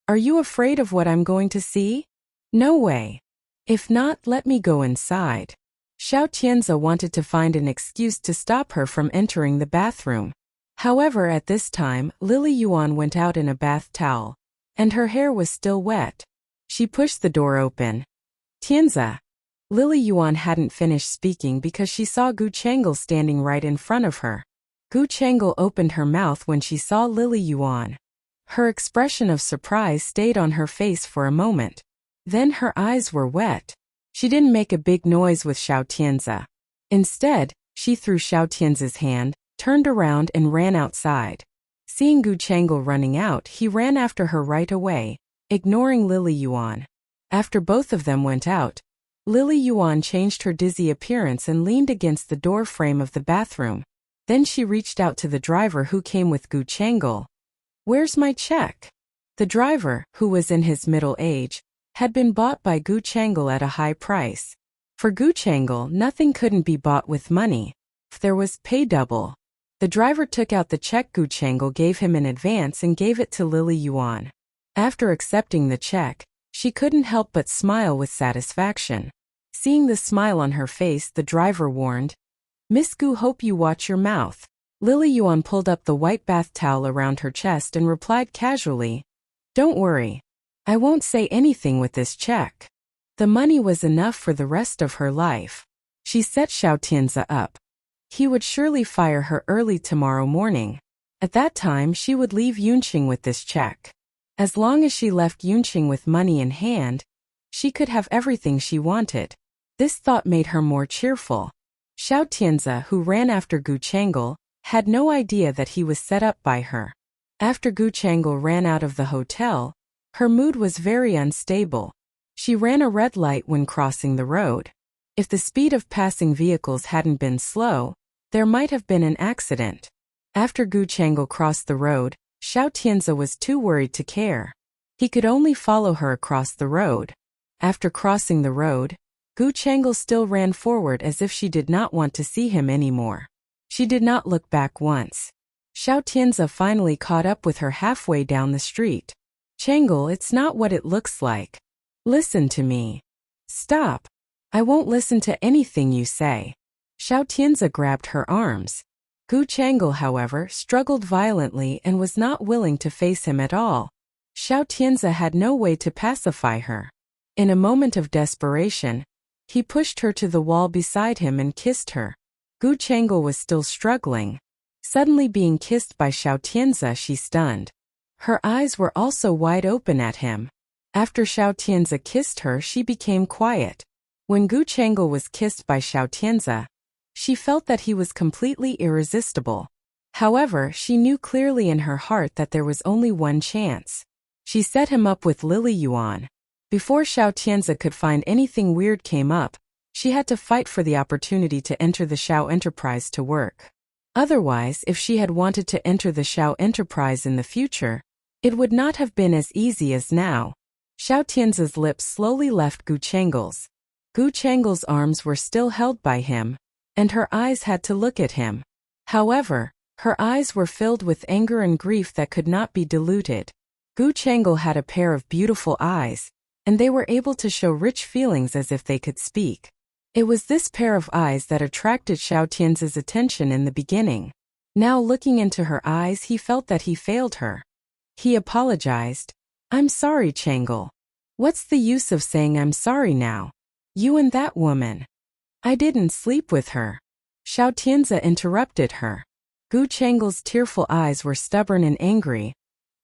"Are you afraid of what I'm going to see?" "No way. If not, let me go inside." Xiao Tianze wanted to find an excuse to stop her from entering the bathroom. However, at this time, Lily Yuan went out in a bath towel, and her hair was still wet. She pushed the door open. "Tianze." Lily Yuan hadn't finished speaking because she saw Gu Changel standing right in front of her. Gu Changel opened her mouth when she saw Lily Yuan. Her expression of surprise stayed on her face for a moment. Then her eyes were wet. She didn't make a big noise with Xiao Tianze. Instead, she threw Xiao Tianze's hand, turned around and ran outside. Seeing Gu Changel running out, he ran after her right away, ignoring Lily Yuan. After both of them went out, Lily Yuan changed her dizzy appearance and leaned against the door frame of the bathroom. Then she reached out to the driver who came with Gu Changel. "Where's my check?" The driver, who was in his middle age, had been bought by Gu Changel at a high price. For Gu Changel, nothing couldn't be bought with money. If there was pay double. The driver took out the check Gu Changel gave him in advance and gave it to Lily Yuan. After accepting the check, she couldn't help but smile with satisfaction. Seeing the smile on her face, the driver warned, "Miss Gu, hope you watch your mouth." Lily Yuan pulled up the white bath towel around her chest and replied casually, "Don't worry. I won't say anything with this check." The money was enough for the rest of her life. She set Xiao Tianze up. He would surely fire her early tomorrow morning. At that time, she would leave Yunqing with this check. As long as she left Yunqing with money in hand, she could have everything she wanted. This thought made her more cheerful. Xiao Tianze, who ran after Gu Changel, had no idea that he was set up by her. After Gu Changel ran out of the hotel, her mood was very unstable. She ran a red light when crossing the road. If the speed of passing vehicles hadn't been slow, there might have been an accident. After Gu Changel crossed the road, Xiao Tianze was too worried to care. He could only follow her across the road. After crossing the road, Gu Changel still ran forward as if she did not want to see him anymore. She did not look back once. Xiao Tianze finally caught up with her halfway down the street. "Changel, it's not what it looks like. Listen to me." "Stop. I won't listen to anything you say." Xiao Tianze grabbed her arms. Gu Changel, however, struggled violently and was not willing to face him at all. Xiao Tianze had no way to pacify her. In a moment of desperation, he pushed her to the wall beside him and kissed her. Gu Changel was still struggling. Suddenly being kissed by Xiao Tianze, she stunned. Her eyes were also wide open at him. After Xiao Tianze kissed her, she became quiet. When Gu Changel was kissed by Xiao Tianze, she felt that he was completely irresistible. However, she knew clearly in her heart that there was only one chance. She set him up with Lily Yuan. Before Xiao Tianze could find anything weird came up, she had to fight for the opportunity to enter the Xiao Enterprise to work. Otherwise, if she had wanted to enter the Xiao Enterprise in the future, it would not have been as easy as now. Xiao Tianze's lips slowly left Gu Changel's. Gu Changel's arms were still held by him, and her eyes had to look at him. However, her eyes were filled with anger and grief that could not be diluted. Gu Changel had a pair of beautiful eyes, and they were able to show rich feelings as if they could speak. It was this pair of eyes that attracted Xiao Tianze's attention in the beginning. Now looking into her eyes, he felt that he failed her. He apologized. "I'm sorry, Changel. What's the use of saying I'm sorry now? You and that woman. I didn't sleep with her." Xiao Tianze interrupted her. Gu Changel's tearful eyes were stubborn and angry.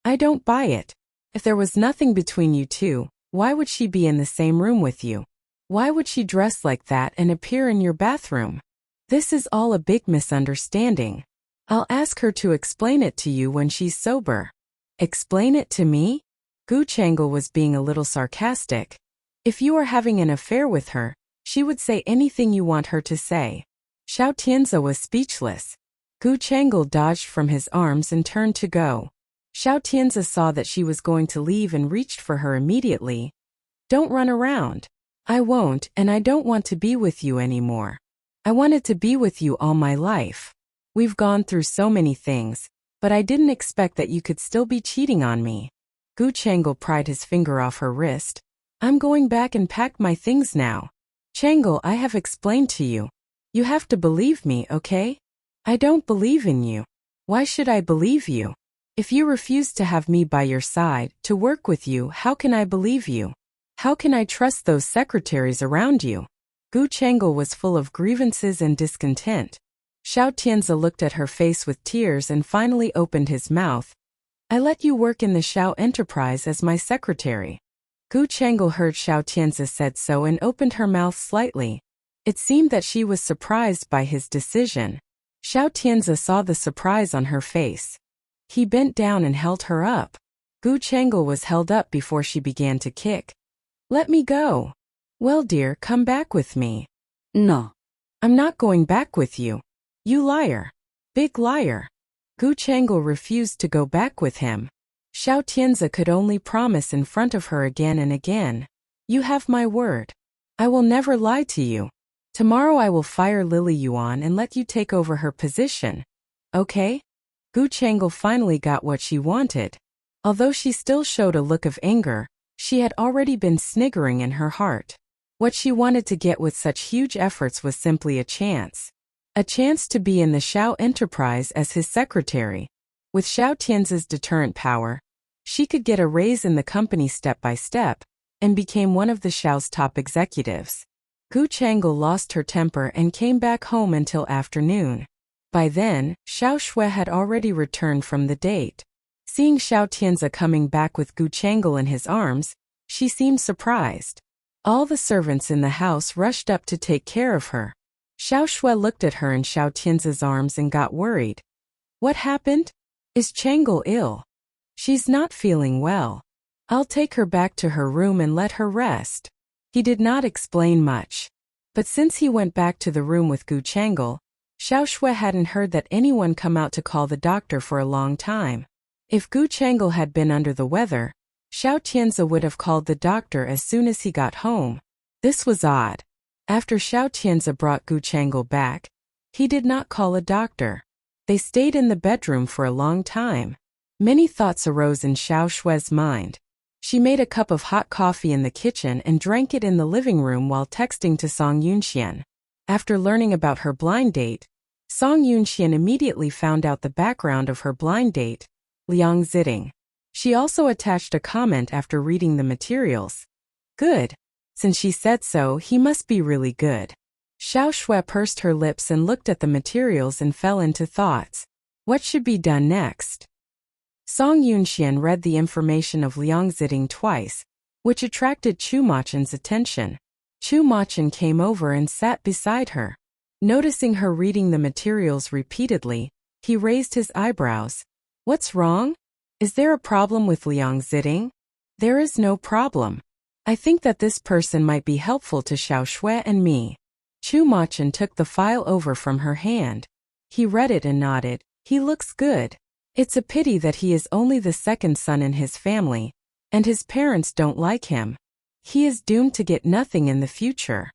"I don't buy it. If there was nothing between you two, why would she be in the same room with you? Why would she dress like that and appear in your bathroom? This is all a big misunderstanding. I'll ask her to explain it to you when she's sober." "Explain it to me?" Gu Changel was being a little sarcastic. "If you are having an affair with her, She would say anything you want her to say. Xiao Tianze was speechless. Gu Chang'e dodged from his arms and turned to go. Xiao Tianze saw that she was going to leave and reached for her immediately. Don't run around. I won't, and I don't want to be with you anymore. I wanted to be with you all my life. We've gone through so many things, but I didn't expect that you could still be cheating on me. Gu Chang'e pried his finger off her wrist. I'm going back and pack my things now. Chang'e, I have explained to you. You have to believe me, okay? I don't believe in you. Why should I believe you? If you refuse to have me by your side, to work with you, how can I believe you? How can I trust those secretaries around you? Gu Chang'e was full of grievances and discontent. Xiao Tianze looked at her face with tears and finally opened his mouth. I let you work in the Xiao enterprise as my secretary. Gu Chang'e heard Xiao Tianze said so and opened her mouth slightly. It seemed that she was surprised by his decision. Xiao Tianze saw the surprise on her face. He bent down and held her up. Gu Chang'e was held up before she began to kick. Let me go. Well, dear, come back with me. No. I'm not going back with you. You liar. Big liar. Gu Chang'e refused to go back with him. Xiao Tianze could only promise in front of her again and again. You have my word. I will never lie to you. Tomorrow I will fire Lily Yuan and let you take over her position. Okay? Gu Chang'e finally got what she wanted. Although she still showed a look of anger, she had already been sniggering in her heart. What she wanted to get with such huge efforts was simply a chance. A chance to be in the Xiao enterprise as his secretary. With Xiao Tianze's deterrent power, she could get a raise in the company step by step, and became one of the Xiao's top executives. Gu Chang'e lost her temper and came back home until afternoon. By then, Xiao Shui had already returned from the date. Seeing Xiao Tianze coming back with Gu Chang'e in his arms, she seemed surprised. All the servants in the house rushed up to take care of her. Xiao Shui looked at her in Xiao Tianze's arms and got worried. What happened? Is Chang'e ill? She's not feeling well. I'll take her back to her room and let her rest. He did not explain much. But since he went back to the room with Gu Chang'e, Xiao Shui hadn't heard that anyone come out to call the doctor for a long time. If Gu Chang'e had been under the weather, Xiao Tianze would have called the doctor as soon as he got home. This was odd. After Xiao Tianze brought Gu Chang'e back, he did not call a doctor. They stayed in the bedroom for a long time. Many thoughts arose in Xiao Shui's mind. She made a cup of hot coffee in the kitchen and drank it in the living room while texting to Song Yunxian. After learning about her blind date, Song Yunxian immediately found out the background of her blind date, Liang Ziding. She also attached a comment after reading the materials. Good. Since she said so, he must be really good. Xiao Shui pursed her lips and looked at the materials and fell into thoughts. What should be done next? Song Yunxian read the information of Liang Ziding twice, which attracted Chu Machen's attention. Chu Machen came over and sat beside her. Noticing her reading the materials repeatedly, he raised his eyebrows. What's wrong? Is there a problem with Liang Ziding? There is no problem. I think that this person might be helpful to Xiao Shui and me. Chu Machen took the file over from her hand. He read it and nodded. He looks good. It's a pity that he is only the second son in his family, and his parents don't like him. He is doomed to get nothing in the future.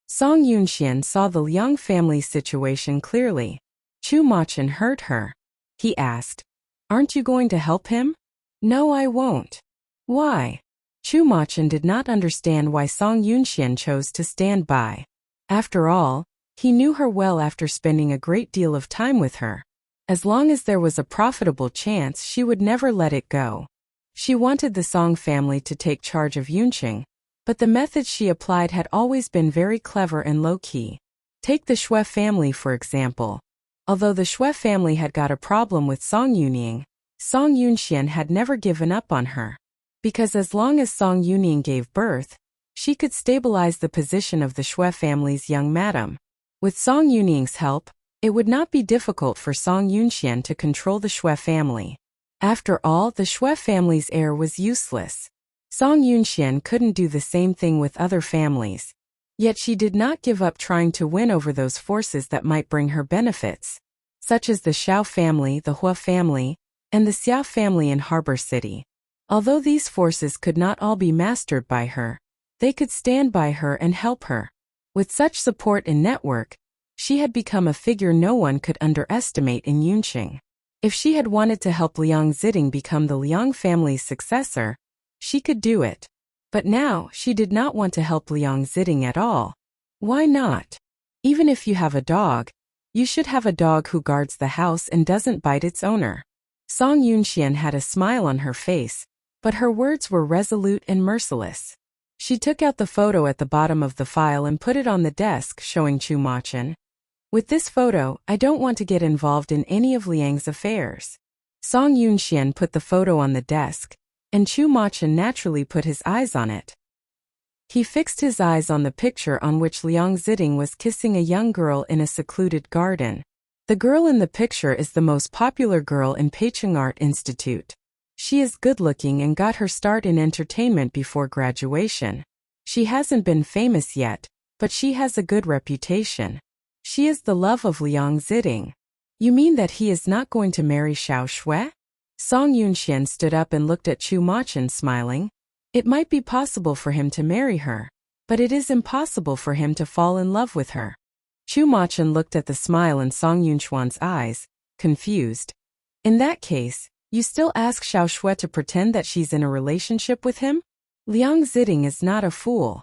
Song Yunxian saw the Liang family's situation clearly. Chu Machen heard her. He asked, Aren't you going to help him? No, I won't. Why? Chu Machen did not understand why Song Yunxian chose to stand by. After all, he knew her well after spending a great deal of time with her. As long as there was a profitable chance, she would never let it go. She wanted the Song family to take charge of Yunqing, but the methods she applied had always been very clever and low-key. Take the Shui family for example. Although the Shui family had got a problem with Song Yunying, Song Yunxian had never given up on her. Because as long as Song Yunying gave birth, she could stabilize the position of the Shui family's young madam. With Song Yunying's help, it would not be difficult for Song Yunxian to control the Shui family. After all, the Shui family's heir was useless. Song Yunxian couldn't do the same thing with other families. Yet she did not give up trying to win over those forces that might bring her benefits, such as the Xiao family, the Hua family, and the Xia family in Harbor City. Although these forces could not all be mastered by her, they could stand by her and help her. With such support and network, she had become a figure no one could underestimate in Yunqing. If she had wanted to help Liang Ziding become the Liang family's successor, she could do it. But now, she did not want to help Liang Ziding at all. Why not? Even if you have a dog, you should have a dog who guards the house and doesn't bite its owner. Song Yunxian had a smile on her face, but her words were resolute and merciless. She took out the photo at the bottom of the file and put it on the desk, showing Chu Machen. With this photo, I don't want to get involved in any of Liang's affairs. Song Yunxian put the photo on the desk, and Chu Machen naturally put his eyes on it. He fixed his eyes on the picture on which Liang Ziding was kissing a young girl in a secluded garden. The girl in the picture is the most popular girl in Peicheng Art Institute. She is good-looking and got her start in entertainment before graduation. She hasn't been famous yet, but she has a good reputation. She is the love of Liang Ziding. You mean that he is not going to marry Xiao Shui? Song Yunxian stood up and looked at Chu Machen, smiling. It might be possible for him to marry her, but it is impossible for him to fall in love with her. Chu Machen looked at the smile in Song Yunxuan's eyes, confused. In that case, you still ask Xiao Shui to pretend that she's in a relationship with him? Liang Ziding is not a fool.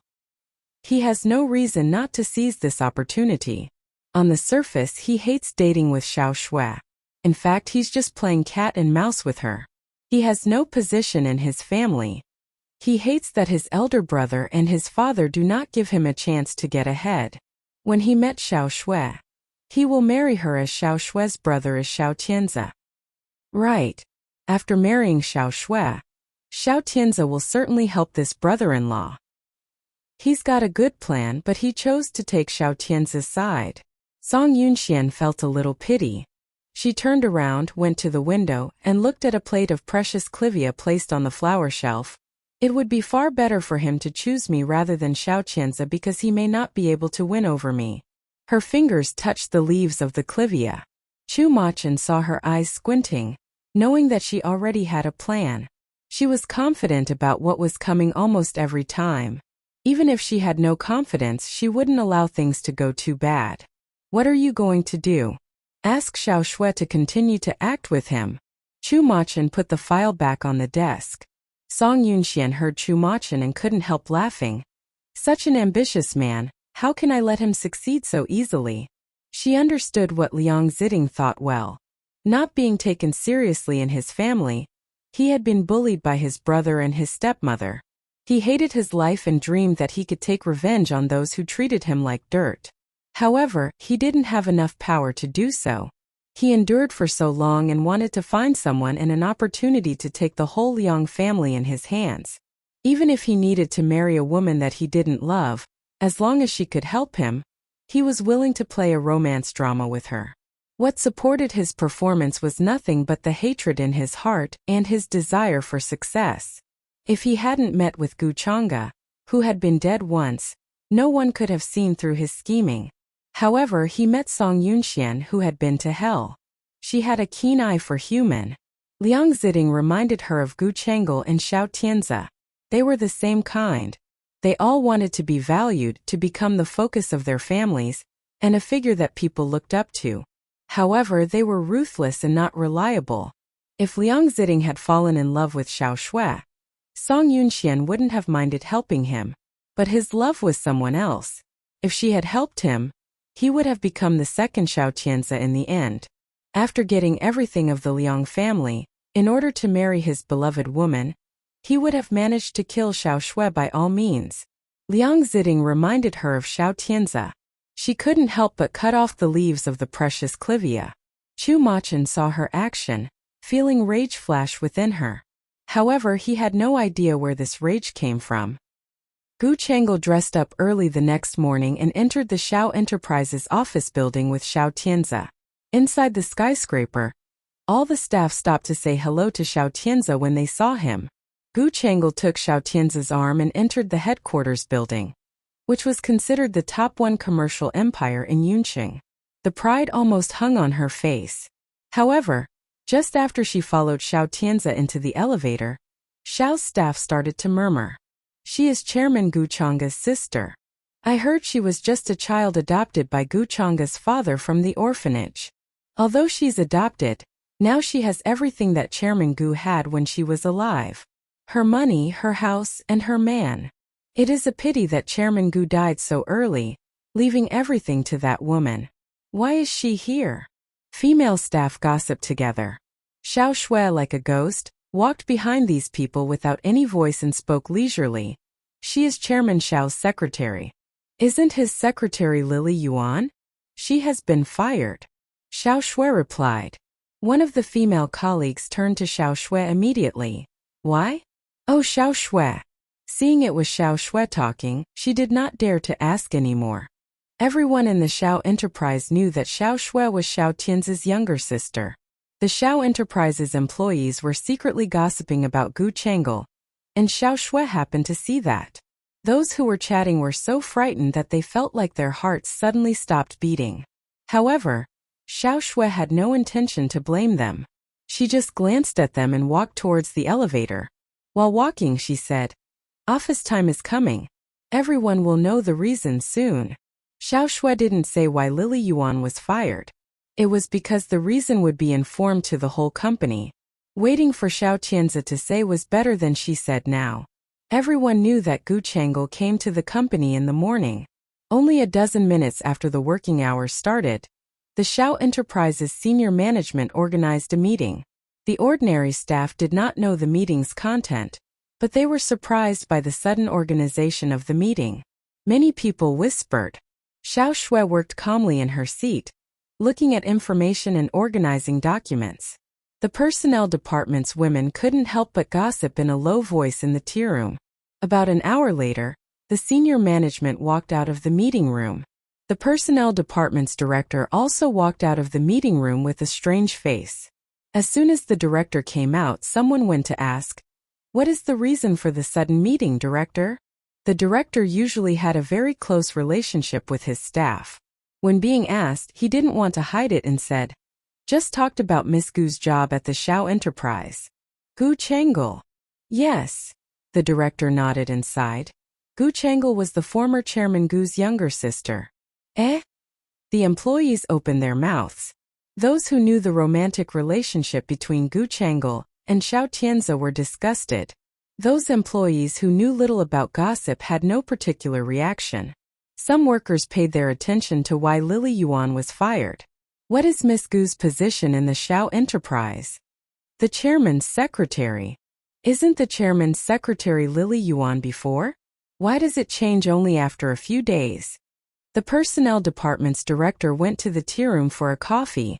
He has no reason not to seize this opportunity. On the surface, he hates dating with Xiao Shui. In fact, he's just playing cat and mouse with her. He has no position in his family. He hates that his elder brother and his father do not give him a chance to get ahead. When he met Xiao Shui, he will marry her as Xiao Shui's brother is Xiao Tianzi. Right. After marrying Xiao Shui, Xiao Tianzi will certainly help this brother-in-law. He's got a good plan, but he chose to take Xiao Tianzi's side. Song Yunxian felt a little pity. She turned around, went to the window, and looked at a plate of precious clivia placed on the flower shelf. It would be far better for him to choose me rather than Xiao Tianzi because he may not be able to win over me. Her fingers touched the leaves of the clivia. Chu Machen saw her eyes squinting, knowing that she already had a plan. She was confident about what was coming almost every time. Even if she had no confidence, she wouldn't allow things to go too bad. What are you going to do? Ask Xiao Shui to continue to act with him. Chu Machen put the file back on the desk. Song Yunxian heard Chu Machen and couldn't help laughing. Such an ambitious man, how can I let him succeed so easily? She understood what Liang Ziding thought well. Not being taken seriously in his family, he had been bullied by his brother and his stepmother. He hated his life and dreamed that he could take revenge on those who treated him like dirt. However, he didn't have enough power to do so. He endured for so long and wanted to find someone and an opportunity to take the whole Liang family in his hands. Even if he needed to marry a woman that he didn't love, as long as she could help him, he was willing to play a romance drama with her. What supported his performance was nothing but the hatred in his heart and his desire for success. If he hadn't met with Gu Chang'e, who had been dead once, no one could have seen through his scheming. However, he met Song Yunxian, who had been to hell. She had a keen eye for human. Liang Ziding reminded her of Gu Chang'e and Xiao Tianzi. They were the same kind. They all wanted to be valued, to become the focus of their families, and a figure that people looked up to. However, they were ruthless and not reliable. If Liang Ziding had fallen in love with Xiao Shui, Song Yunxian wouldn't have minded helping him. But his love was someone else. If she had helped him, he would have become the second Xiao Tianzi in the end. After getting everything of the Liang family, in order to marry his beloved woman, he would have managed to kill Xiao Shui by all means. Liang Ziding reminded her of Xiao Tianzi. She couldn't help but cut off the leaves of the precious clivia. Chu Machen saw her action, feeling rage flash within her. However, he had no idea where this rage came from. Gu Chang'e dressed up early the next morning and entered the Xiao Enterprises office building with Xiao Tianzi. Inside the skyscraper, all the staff stopped to say hello to Xiao Tianzi when they saw him. Gu Chang'e took Xiao Tianzi's arm and entered the headquarters building. which was considered the top one commercial empire in Yunqing. The pride almost hung on her face. However, just after she followed Xiao Tianzi into the elevator, Xiao's staff started to murmur. She is Chairman Gu Chang's sister. I heard she was just a child adopted by Gu Chang's father from the orphanage. Although she's adopted, now she has everything that Chairman Gu had when she was alive. Her money, her house, and her man. It is a pity that Chairman Gu died so early, leaving everything to that woman. Why is she here? Female staff gossiped together. Xiao Shui, like a ghost, walked behind these people without any voice and spoke leisurely. She is Chairman Xiao's secretary. Isn't his secretary Lily Yuan? She has been fired. Xiao Shui replied. One of the female colleagues turned to Xiao Shui immediately. Why? Oh, Xiao Shui. Seeing it was Xiao Shui talking, she did not dare to ask anymore. Everyone in the Xiao Enterprise knew that Xiao Shui was Xiao Tianzi's younger sister. The Xiao Enterprise's employees were secretly gossiping about Gu Chang'e, and Xiao Shui happened to see that. Those who were chatting were so frightened that they felt like their hearts suddenly stopped beating. However, Xiao Shui had no intention to blame them. She just glanced at them and walked towards the elevator. While walking, she said, "Office time is coming. Everyone will know the reason soon." Xiao Shui didn't say why Lily Yuan was fired. It was because the reason would be informed to the whole company. Waiting for Xiao Tianzi to say was better than she said now. Everyone knew that Gu Chang'e came to the company in the morning. Only a dozen minutes after the working hours started, the Xiao Enterprise's senior management organized a meeting. The ordinary staff did not know the meeting's content, but they were surprised by the sudden organization of the meeting. Many people whispered. Xiao Shui worked calmly in her seat, looking at information and organizing documents. The personnel department's women couldn't help but gossip in a low voice in the tea room. About an hour later, the senior management walked out of the meeting room. The personnel department's director also walked out of the meeting room with a strange face. As soon as the director came out, someone went to ask, "What is the reason for the sudden meeting, director?" The director usually had a very close relationship with his staff. When being asked, he didn't want to hide it and said, "Just talked about Miss Gu's job at the Xiao Enterprise." Gu Chang'e. Yes. The director nodded and sighed. Gu Chang'e was the former Chairman Gu's younger sister. Eh? The employees opened their mouths. Those who knew the romantic relationship between Gu Chang'e and Xiao Tianzi were disgusted. Those employees who knew little about gossip had no particular reaction. Some workers paid their attention to why Lily Yuan was fired. What is Miss Gu's position in the Xiao Enterprise? The chairman's secretary. Isn't the chairman's secretary Lily Yuan before? Why does it change only after a few days? The personnel department's director went to the tea room for a coffee.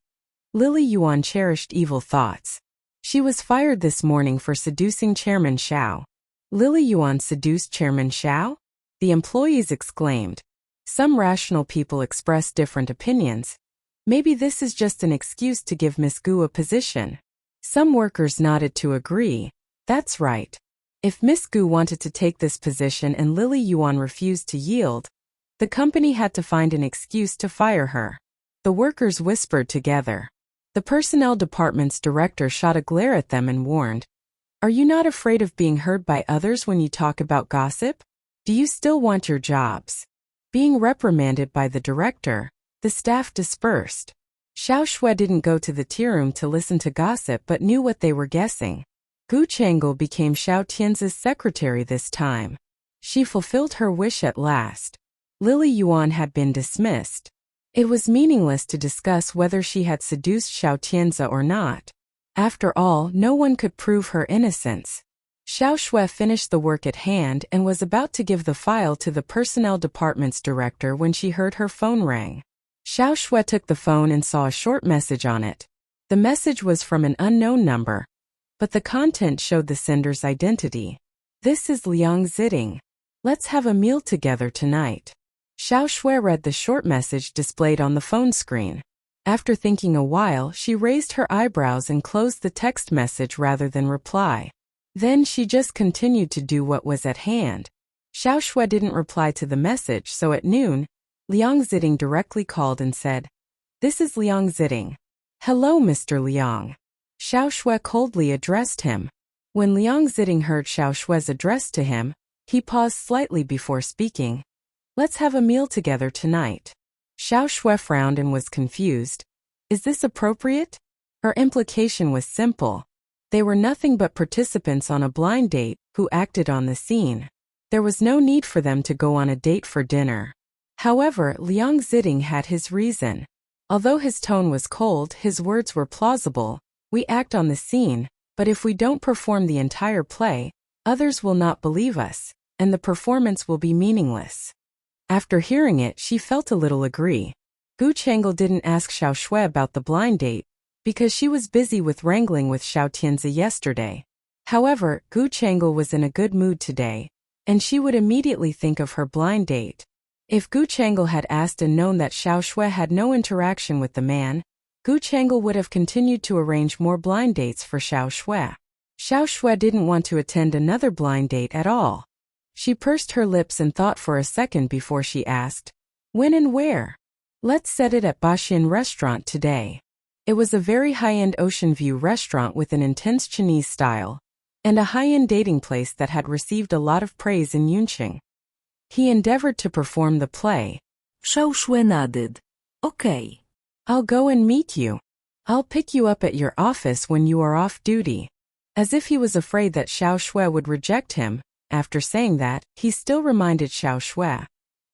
Lily Yuan cherished evil thoughts. She was fired this morning for seducing Chairman Xiao. Lily Yuan seduced Chairman Xiao? The employees exclaimed. Some rational people expressed different opinions. Maybe this is just an excuse to give Miss Gu a position. Some workers nodded to agree. That's right. If Miss Gu wanted to take this position and Lily Yuan refused to yield, the company had to find an excuse to fire her. The workers whispered together. The personnel department's director shot a glare at them and warned, "Are you not afraid of being heard by others when you talk about gossip? Do you still want your jobs?" Being reprimanded by the director, the staff dispersed. Xiao Shui didn't go to the tea room to listen to gossip but knew what they were guessing. Gu Chang'e became Xiao Tianzi's secretary this time. She fulfilled her wish at last. Lily Yuan had been dismissed. It was meaningless to discuss whether she had seduced Xiao Tianzi or not. After all, no one could prove her innocence. Xiao Shui finished the work at hand and was about to give the file to the personnel department's director when she heard her phone ring. Xiao Shui took the phone and saw a short message on it. The message was from an unknown number, but the content showed the sender's identity. "This is Liang Ziding. Let's have a meal together tonight." Xiao Shui read the short message displayed on the phone screen. After thinking a while, she raised her eyebrows and closed the text message rather than reply. Then she just continued to do what was at hand. Xiao Shui didn't reply to the message, so at noon, Liang Ziding directly called and said, "This is Liang Ziding." "Hello, Mr. Liang." Xiao Shui coldly addressed him. When Liang Ziding heard Xiao Shui's address to him, he paused slightly before speaking. "Let's have a meal together tonight." Xiao Shui frowned and was confused. Is this appropriate? Her implication was simple. They were nothing but participants on a blind date who acted on the scene. There was no need for them to go on a date for dinner. However, Liang Ziding had his reason. Although his tone was cold, his words were plausible. We act on the scene, but if we don't perform the entire play, others will not believe us, and the performance will be meaningless. After hearing it, she felt a little agree. Gu Chang'e didn't ask Xiao Shui about the blind date, because she was busy with wrangling with Xiao Tianzi yesterday. However, Gu Chang'e was in a good mood today, and she would immediately think of her blind date. If Gu Chang'e had asked and known that Xiao Shui had no interaction with the man, Gu Chang'e would have continued to arrange more blind dates for Xiao Shui. Xiao Shui didn't want to attend another blind date at all. She pursed her lips and thought for a second before she asked, "When and where?" "Let's set it at Baxian Restaurant today." It was a very high-end ocean view restaurant with an intense Chinese style, and a high-end dating place that had received a lot of praise in Yunqing. He endeavored to perform the play. Xiao Shui nodded. "Okay. "I'll go and meet you. I'll pick you up at your office when you are off duty." As if he was afraid that Xiao Shui would reject him, after saying that, he still reminded Xiao Shui,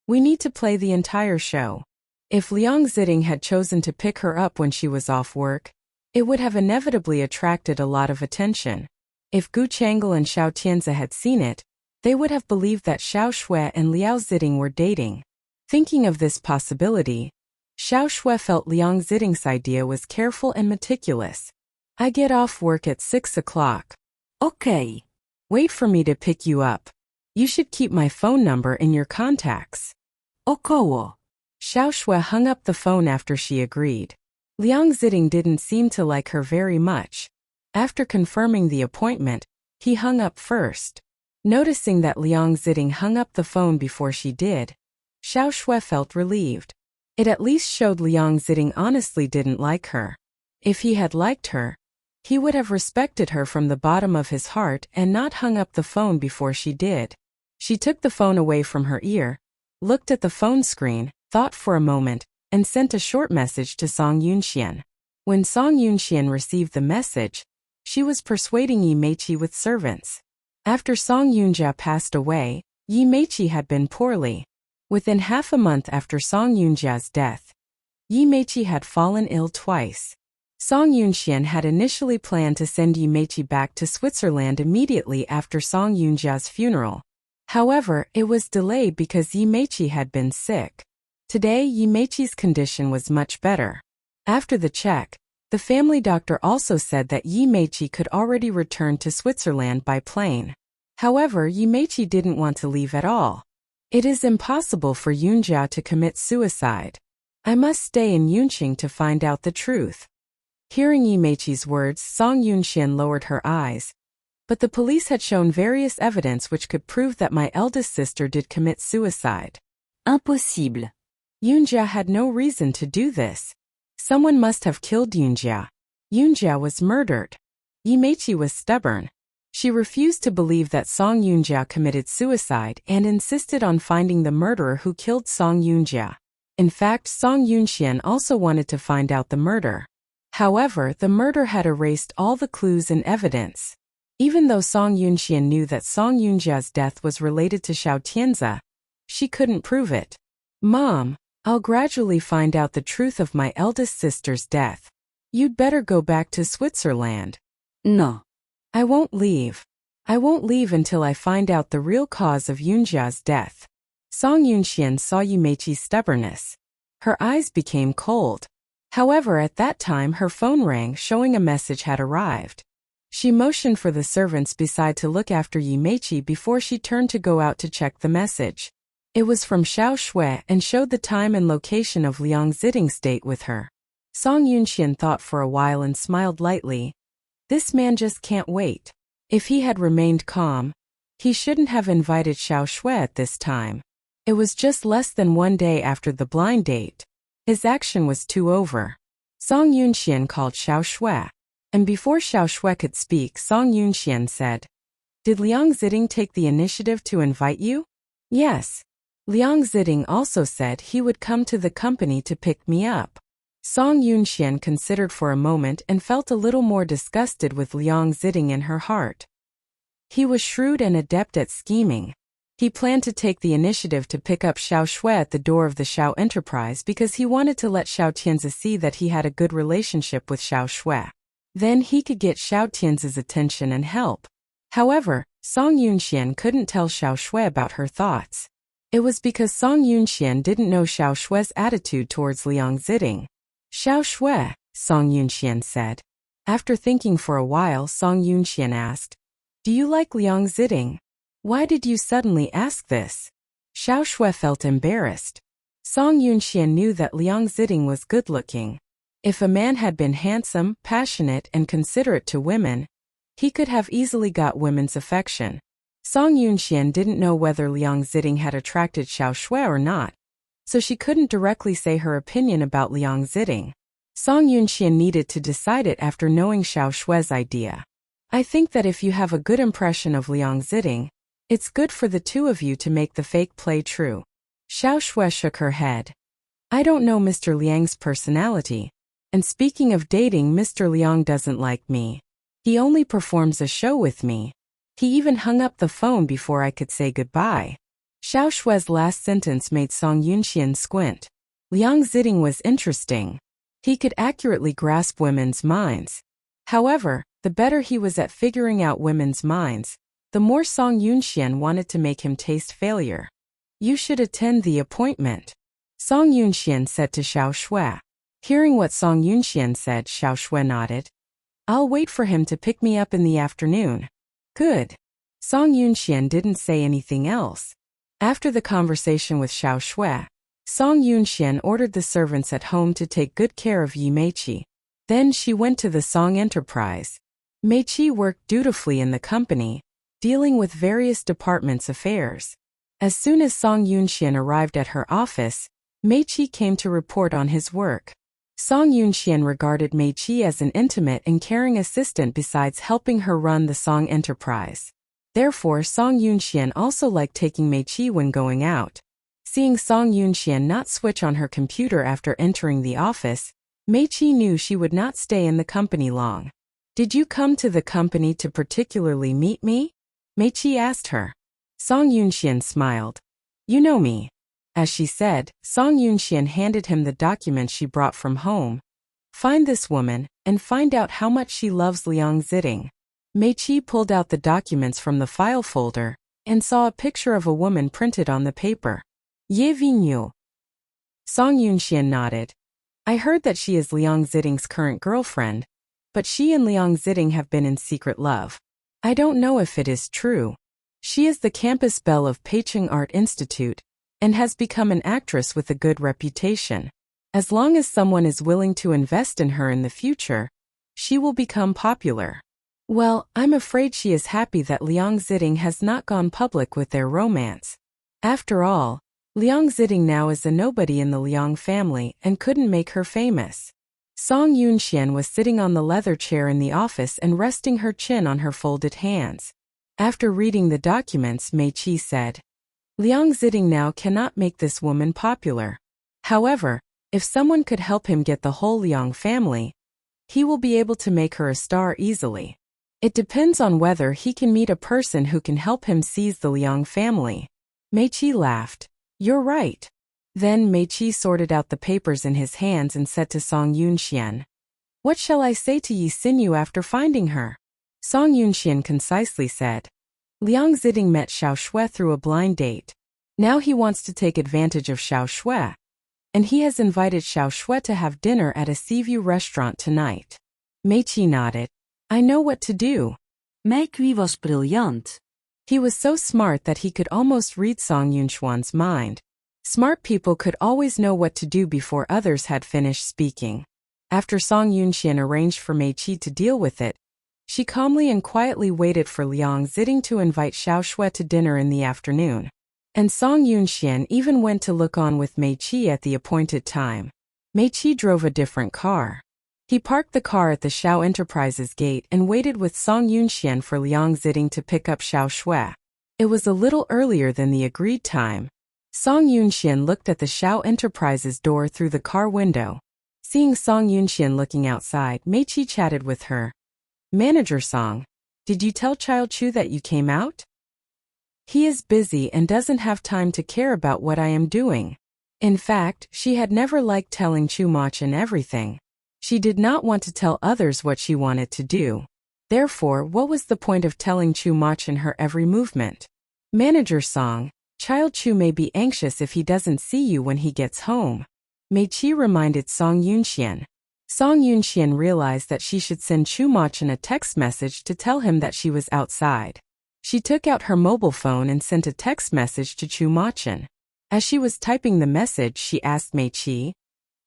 "We need to play the entire show." If Liang Ziding had chosen to pick her up when she was off work, it would have inevitably attracted a lot of attention. If Gu Chang'e and Xiao Tianzi had seen it, they would have believed that Xiao Shui and Liao Ziding were dating. Thinking of this possibility, Xiao Shui felt Liang Ziding's idea was careful and meticulous. "I get off work at 6 o'clock. Okay. Wait for me to pick you up. You should keep my phone number in your contacts." Około. Xiao Shui hung up the phone after she agreed. Liang Ziding didn't seem to like her very much. After confirming the appointment, he hung up first. Noticing that Liang Ziding hung up the phone before she did, Xiao Shui felt relieved. It at least showed Liang Ziding honestly didn't like her. If he had liked her, he would have respected her from the bottom of his heart and not hung up the phone before she did. She took the phone away from her ear, looked at the phone screen, thought for a moment, and sent a short message to Song Yunxian. When Song Yunxian received the message, she was persuading Yi Meiqi with servants. After Song Yunjia passed away, Yi Meiqi had been poorly. Within half a month after Song Yunjia's death, Yi Meiqi had fallen ill twice. Song Yunxian had initially planned to send Yi Meiqi back to Switzerland immediately after Song Yunjia's funeral. However, it was delayed because Yi Meiqi had been sick. Today, Yi Meiqi's condition was much better. After the check, the family doctor also said that Yi Meiqi could already return to Switzerland by plane. However, Yi Meiqi didn't want to leave at all. "It is impossible for Yunjia to commit suicide. I must stay in Yunqing to find out the truth." Hearing Yi Meiqi's words, Song Yunxian lowered her eyes. "But the police had shown various evidence which could prove that my eldest sister did commit suicide." "Impossible. Yunjia had no reason to do this. Someone must have killed Yunjia. Yunjia was murdered." Yi Meiqi was stubborn. She refused to believe that Song Yunjia committed suicide and insisted on finding the murderer who killed Song Yunjia. In fact, Song Yunxian also wanted to find out the murder. However, the murder had erased all the clues and evidence. Even though Song Yunxian knew that Song Yunjia's death was related to Xiao Tianzi, she couldn't prove it. "Mom, I'll gradually find out the truth of my eldest sister's death. You'd better go back to Switzerland." No. "I won't leave. I won't leave until I find out the real cause of Yunjia's death." Song Yunxian saw Yi Meiqi's stubbornness. Her eyes became cold. However, at that time her phone rang showing a message had arrived. She motioned for the servants beside to look after Yi Meiqi before she turned to go out to check the message. It was from Xiao Shui and showed the time and location of Liang Ziding's date with her. Song Yunxian thought for a while and smiled lightly. This man just can't wait. If he had remained calm, He shouldn't have invited Xiao Shui at this time. It was just less than 1 day after the blind date. His action was too over. Song Yunxian called Xiao Shui. And before Xiao Shui could speak, Song Yunxian said, "Did Liang Ziding take the initiative to invite you?" "Yes." Liang Ziding also said he would come to the company to pick me up. Song Yunxian considered for a moment and felt a little more disgusted with Liang Ziding in her heart. He was shrewd and adept at scheming. He planned to take the initiative to pick up Xiao Shui at the door of the Xiao Enterprise because he wanted to let Xiao Tianzi see that he had a good relationship with Xiao Shui. Then he could get Xiao Tianzi's attention and help. However, Song Yunxian couldn't tell Xiao Shui about her thoughts. It was because Song Yunxian didn't know Xiao Shui's attitude towards Liang Ziding. "Xiao Shui," Song Yunxian said. After thinking for a while, Song Yunxian asked, "Do you like Liang Ziding? Why did you suddenly ask this?" Xiao Shui felt embarrassed. Song Yunxian knew that Liang Ziding was good-looking. If a man had been handsome, passionate, and considerate to women, he could have easily got women's affection. Song Yunxian didn't know whether Liang Ziding had attracted Xiao Shui or not, so she couldn't directly say her opinion about Liang Ziding. Song Yunxian needed to decide it after knowing Xiao Shui's idea. "I think that if you have a good impression of Liang Ziding, it's good for the two of you to make the fake play true." Xiao Shui shook her head. "I don't know Mr. Liang's personality. And speaking of dating, Mr. Liang doesn't like me. He only performs a show with me. He even hung up the phone before I could say goodbye." Xiao Shui's last sentence made Song Yunxian squint. Liang Ziding was interesting. He could accurately grasp women's minds. However, the better he was at figuring out women's minds, the more Song Yunxian wanted to make him taste failure. "You should attend the appointment," Song Yunxian said to Xiao Shui. Hearing what Song Yunxian said, Xiao Shui nodded. "I'll wait for him to pick me up in the afternoon." "Good." Song Yunxian didn't say anything else. After the conversation with Xiao Shui, Song Yunxian ordered the servants at home to take good care of Yi Meiqi. Then she went to the Song Enterprise. Meiqi worked dutifully in the company, dealing with various departments' affairs. As soon as Song Yunxian arrived at her office, Meiqi came to report on his work. Song Yunxian regarded Meiqi as an intimate and caring assistant besides helping her run the Song Enterprise. Therefore, Song Yunxian also liked taking Meiqi when going out. Seeing Song Yunxian not switch on her computer after entering the office, Meiqi knew she would not stay in the company long. "Did you come to the company to particularly meet me?" Meiqi asked her. Song Yunxian smiled. "You know me." As she said, Song Yunxian handed him the document she brought from home. "Find this woman, and find out how much she loves Liang Ziding." Meiqi pulled out the documents from the file folder, and saw a picture of a woman printed on the paper. "Ye Vigneault." Song Yunxian nodded. "I heard that she is Liang Ziding's current girlfriend, but she and Liang Ziding have been in secret love. I don't know if it is true. She is the campus belle of Peicheng Art Institute, and has become an actress with a good reputation. As long as someone is willing to invest in her in the future, she will become popular. Well, I'm afraid she is happy that Liang Ziding has not gone public with their romance. After all, Liang Ziding now is a nobody in the Liang family and couldn't make her famous." Song Yunxian was sitting on the leather chair in the office and resting her chin on her folded hands. After reading the documents, Meiqi said, "Liang Ziding now cannot make this woman popular. However, if someone could help him get the whole Liang family, he will be able to make her a star easily. It depends on whether he can meet a person who can help him seize the Liang family." Meiqi laughed. "You're right." Then Meiqi sorted out the papers in his hands and said to Song Yunxian, "What shall I say to Yi Xinyu after finding her?" Song Yunxian concisely said, "Liang Ziding met Xiao Shui through a blind date. Now he wants to take advantage of Xiao Shui, and he has invited Xiao Shui to have dinner at a Seaview restaurant tonight." Meiqi nodded. "I know what to do." Meiqi was briljant. He was so smart that he could almost read Song Yunxian's mind. Smart people could always know what to do before others had finished speaking. After Song Yunxian arranged for Meiqi to deal with it, She calmly and quietly waited for Liang Ziting to invite Xiao Shui to dinner in the afternoon. And Song Yunxian even went to look on with Mei Qi at the appointed time. Mei Qi drove a different car. He parked the car at the Xiao Enterprises gate and waited with Song Yunxian for Liang Ziting to pick up Xiao Shui. It was a little earlier than the agreed time. Song Yunxian looked at the Xiao Enterprises door through the car window. Seeing Song Yunxian looking outside, Mei Qi chatted with her. Manager Song, did you tell Child Chu that you came out? He is busy and doesn't have time to care about what I am doing. In fact, she had never liked telling Chu Machin everything. She did not want to tell others what she wanted to do. Therefore, what was the point of telling Chu Machin her every movement? Manager Song, Child Chu may be anxious if he doesn't see you when he gets home. Mei Qi reminded Song Yunxian. Song Yunxian realized that she should send Chu Machin a text message to tell him that she was outside. She took out her mobile phone and sent a text message to Chu Machin. As she was typing the message, she asked Mei Qi,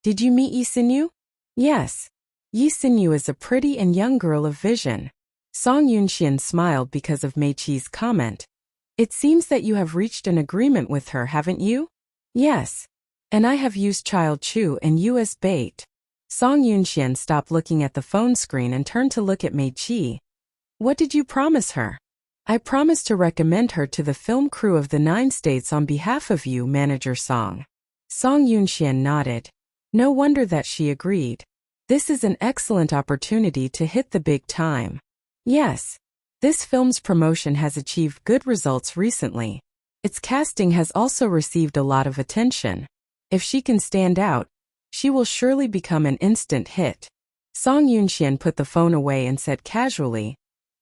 "Did you meet Yi Xinyu?" "Yes. Yi Xinyu is a pretty and young girl of vision." Song Yunxian smiled because of Mei Qi's comment. "It seems that you have reached an agreement with her, haven't you?" "Yes. And I have used Child Chu and you as bait." Song Yunxian stopped looking at the phone screen and turned to look at Mei Qi. "What did you promise her?" "I promised to recommend her to the film crew of the 9 states on behalf of you, Manager Song." Song Yunxian nodded. No wonder that she agreed. This is an excellent opportunity to hit the big time. Yes. This film's promotion has achieved good results recently. Its casting has also received a lot of attention. If she can stand out, she will surely become an instant hit. Song Yunxian put the phone away and said casually,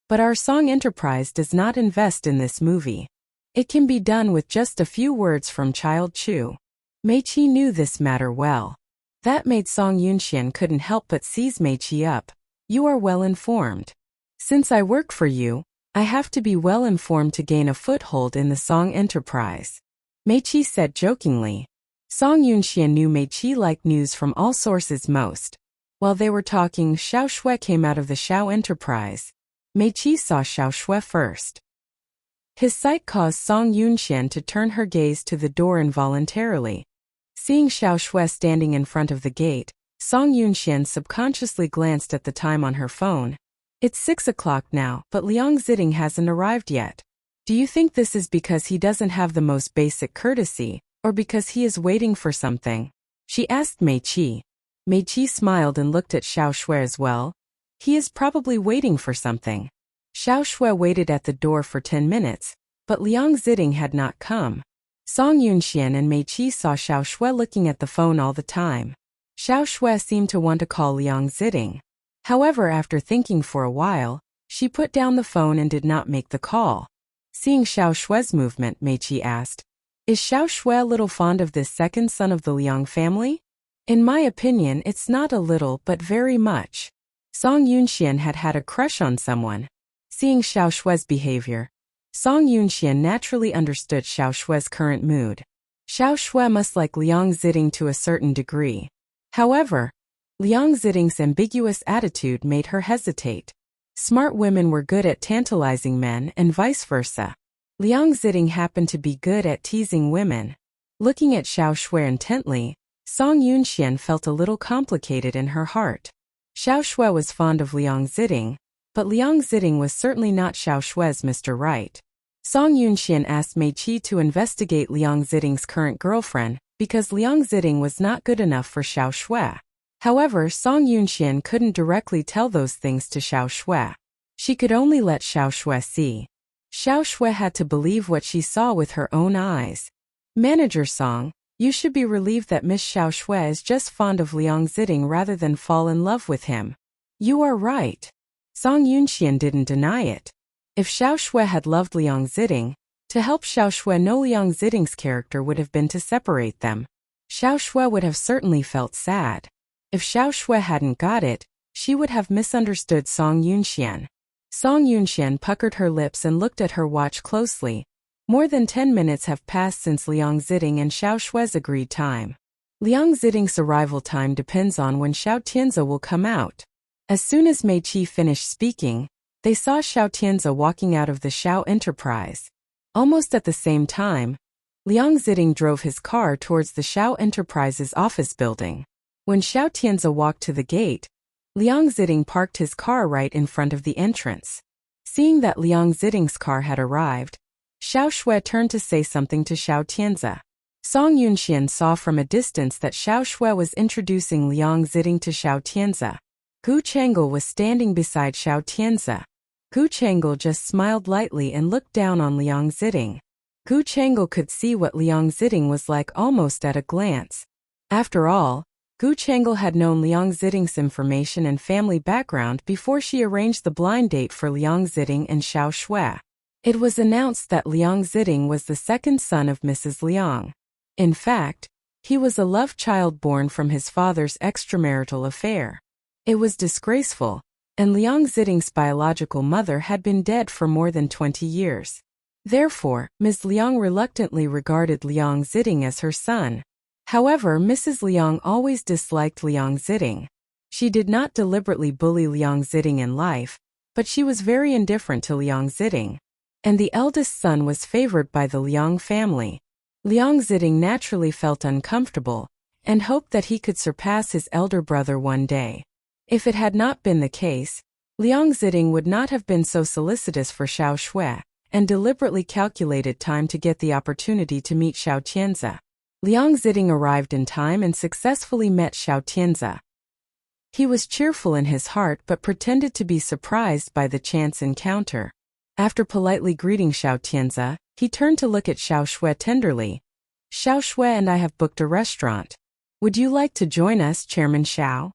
"But our Song Enterprise does not invest in this movie. It can be done with just a few words from Child Chu." Mei Qi knew this matter well. That made Song Yunxian couldn't help but seize Mei Qi up. "You are well informed. Since I work for you, I have to be well informed to gain a foothold in the Song Enterprise," Mei Qi said jokingly. Song Yunxian knew Mei Qi liked news from all sources most. While they were talking, Xiao Shui came out of the Xiao Enterprise. Mei Qi saw Xiao Shui first. His sight caused Song Yunxian to turn her gaze to the door involuntarily. Seeing Xiao Shui standing in front of the gate, Song Yunxian subconsciously glanced at the time on her phone. It's 6 o'clock now, but Liang Ziting hasn't arrived yet. Do you think this is because he doesn't have the most basic courtesy, or because he is waiting for something? She asked Mei Qi. Mei Qi smiled and looked at Xiao Shui as well. He is probably waiting for something. Xiao Shui waited at the door for 10 minutes, but Liang Ziting had not come. Song Yunxian and Mei Qi saw Xiao Shui looking at the phone all the time. Xiao Shui seemed to want to call Liang Ziting. However, after thinking for a while, she put down the phone and did not make the call. Seeing Xiao Shui's movement, Mei Qi asked, "Is Xiao Shui a little fond of this second son of the Liang family?" "In my opinion, it's not a little but very much." Song Yunxian had had a crush on someone. Seeing Xiao Shui's behavior, Song Yunxian naturally understood Xiao Shui's current mood. Xiao Shui must like Liang Ziting to a certain degree. However, Liang Ziting's ambiguous attitude made her hesitate. Smart women were good at tantalizing men and vice versa. Liang Ziting happened to be good at teasing women. Looking at Xiao Shui intently, Song Yunxian felt a little complicated in her heart. Xiao Shui was fond of Liang Ziting, but Liang Ziting was certainly not Xiao Shui's Mr. Right. Song Yunxian asked Mei Qi to investigate Liang Ziting's current girlfriend, because Liang Ziting was not good enough for Xiao Shui. However, Song Yunxian couldn't directly tell those things to Xiao Shui. She could only let Xiao Shui see. Xiao Shui had to believe what she saw with her own eyes. "Manager Song, you should be relieved that Miss Xiao Shui is just fond of Liang Ziting rather than fall in love with him." "You are right." Song Yunxian didn't deny it. If Xiao Shui had loved Liang Ziting, to help Xiao Shui know Liang Ziting's character would have been to separate them. Xiao Shui would have certainly felt sad. If Xiao Shui hadn't got it, she would have misunderstood Song Yunxian. Song Yunxian puckered her lips and looked at her watch closely. More than 10 minutes have passed since Liang Ziting and Xiao Shui's agreed time. Liang Ziting's arrival time depends on when Xiao Tianzi will come out. As soon as Mei Qi finished speaking, They saw Xiao Tianze walking out of the Xiao Enterprise. Almost at the same time, Liang Ziding drove his car towards the Xiao Enterprise's office building. When Xiao Tianze walked to the gate, Liang Ziding parked his car right in front of the entrance. Seeing that Liang Ziding's car had arrived, Xiao Shui turned to say something to Xiao Tianze. Song Yunxian saw from a distance that Xiao Shui was introducing Liang Ziding to Xiao Tianze. Gu Chang'e was standing beside Xiao Tianze. Gu Chang'e just smiled lightly and looked down on Liang Ziding. Gu Chang'e could see what Liang Ziding was like almost at a glance. After all, Gu Chang'e had known Liang Ziding's information and family background before she arranged the blind date for Liang Ziding and Xiao Shui. It was announced that Liang Ziding was the second son of Mrs. Liang. In fact, he was a love child born from his father's extramarital affair. It was disgraceful, and Liang Ziding's biological mother had been dead for more than 20 years. Therefore, Ms. Liang reluctantly regarded Liang Ziding as her son. However, Mrs. Liang always disliked Liang Ziding. She did not deliberately bully Liang Ziding in life, but she was very indifferent to Liang Ziding. And the eldest son was favored by the Liang family. Liang Ziding naturally felt uncomfortable, and hoped that he could surpass his elder brother one day. If it had not been the case, Liang Ziding would not have been so solicitous for Xiao Shui, and deliberately calculated time to get the opportunity to meet Xiao Tianze. Liang Ziding arrived in time and successfully met Xiao Tianze. He was cheerful in his heart but pretended to be surprised by the chance encounter. After politely greeting Xiao Tianze, he turned to look at Xiao Shui tenderly. Xiao Shui and I have booked a restaurant. Would you like to join us, Chairman Xiao?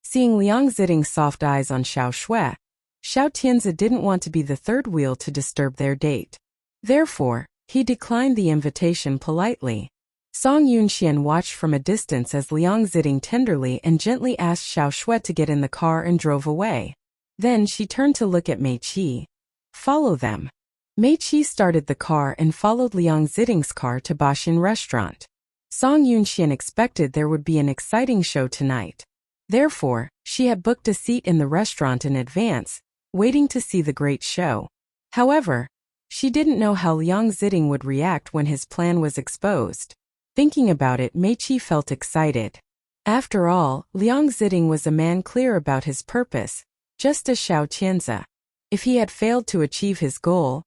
Seeing Liang Ziding's soft eyes on Xiao Shui, Xiao Tianze didn't want to be the third wheel to disturb their date. Therefore, he declined the invitation politely. Song Yunxian watched from a distance as Liang Ziding tenderly and gently asked Xiao Shui to get in the car and drove away. Then she turned to look at Mei Qi. Follow them. Mei Qi started the car and followed Liang Ziding's car to Baxin restaurant. Song Yunxian expected there would be an exciting show tonight. Therefore, she had booked a seat in the restaurant in advance, waiting to see the great show. However, she didn't know how Liang Ziding would react when his plan was exposed. Thinking about it, Mei Qi felt excited. After all, Liang Ziding was a man clear about his purpose, just as Xiao Tianze. If he had failed to achieve his goal,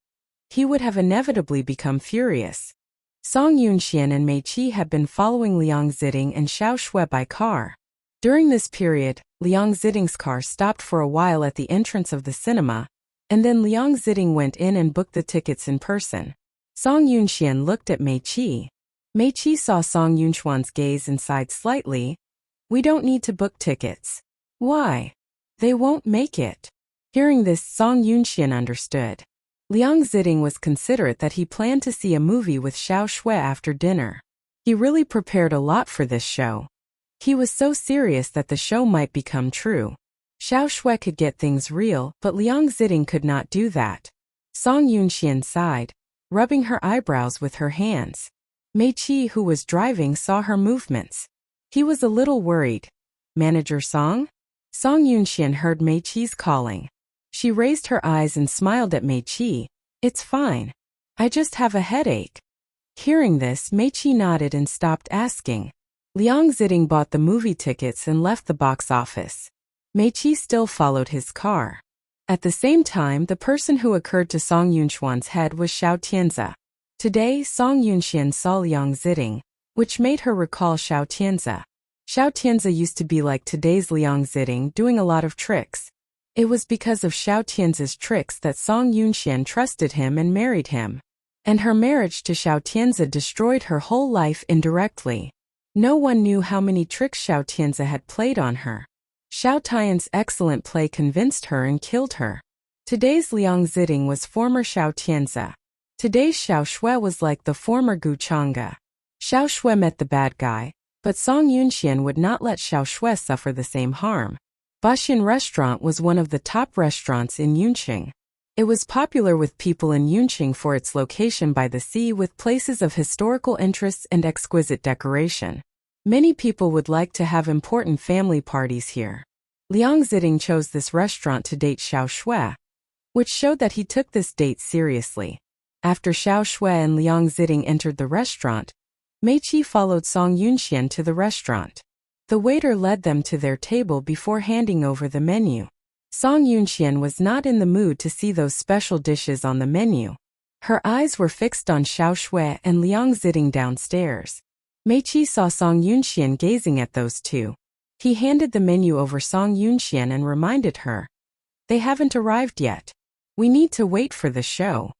he would have inevitably become furious. Song Yunxian and Mei Qi had been following Liang Ziding and Xiao Shui by car. During this period, Liang Ziding's car stopped for a while at the entrance of the cinema, and then Liang Ziding went in and booked the tickets in person. Song Yunxian looked at Mei Qi. Mei Qi saw Song Yunxian's gaze and sighed slightly. We don't need to book tickets. Why? They won't make it. Hearing this, Song Yunxian understood. Liang Ziding was considerate that he planned to see a movie with Xiao Shui after dinner. He really prepared a lot for this show. He was so serious that the show might become true. Xiao Shui could get things real, but Liang Ziding could not do that. Song Yunxian sighed, rubbing her eyebrows with her hands. Mei Qi, who was driving, saw her movements. He was a little worried. Manager Song? Song Yunxian heard Mei Qi's calling. She raised her eyes and smiled at Mei Qi. It's fine. I just have a headache. Hearing this, Mei Qi nodded and stopped asking. Liang Ziding bought the movie tickets and left the box office. Mei Qi still followed his car. At the same time, the person who occurred to Song Yunxian's head was Xiao Tianze. Today, Song Yunxian saw Liang Ziding, which made her recall Xiao Tianze. Xiao Tianze used to be like today's Liang Ziding, doing a lot of tricks. It was because of Xiao Tianze's tricks that Song Yunxian trusted him and married him. And her marriage to Xiao Tianze destroyed her whole life indirectly. No one knew how many tricks Xiao Tianze had played on her. Xiao Tian's excellent play convinced her and killed her. Today's Liang Ziding was former Xiao Tianze. Today's Xiao Shui was like the former Gu Chang'e. Xiao Shui met the bad guy, but Song Yunxian would not let Xiao Shui suffer the same harm. Baxin restaurant was one of the top restaurants in Yunqing. It was popular with people in Yunqing for its location by the sea with places of historical interests and exquisite decoration. Many people would like to have important family parties here. Liang Ziding chose this restaurant to date Xiao Shui. which showed that he took this date seriously. After Xiao Shui and Liang Ziting entered the restaurant, Mei Qi followed Song Yunxian to the restaurant. The waiter led them to their table before handing over the menu. Song Yunxian was not in the mood to see those special dishes on the menu. Her eyes were fixed on Xiao Shui and Liang Ziting downstairs. Mei Qi saw Song Yunxian gazing at those two. He handed the menu over Song Yunxian and reminded her, "They haven't arrived yet. We need to wait for the show."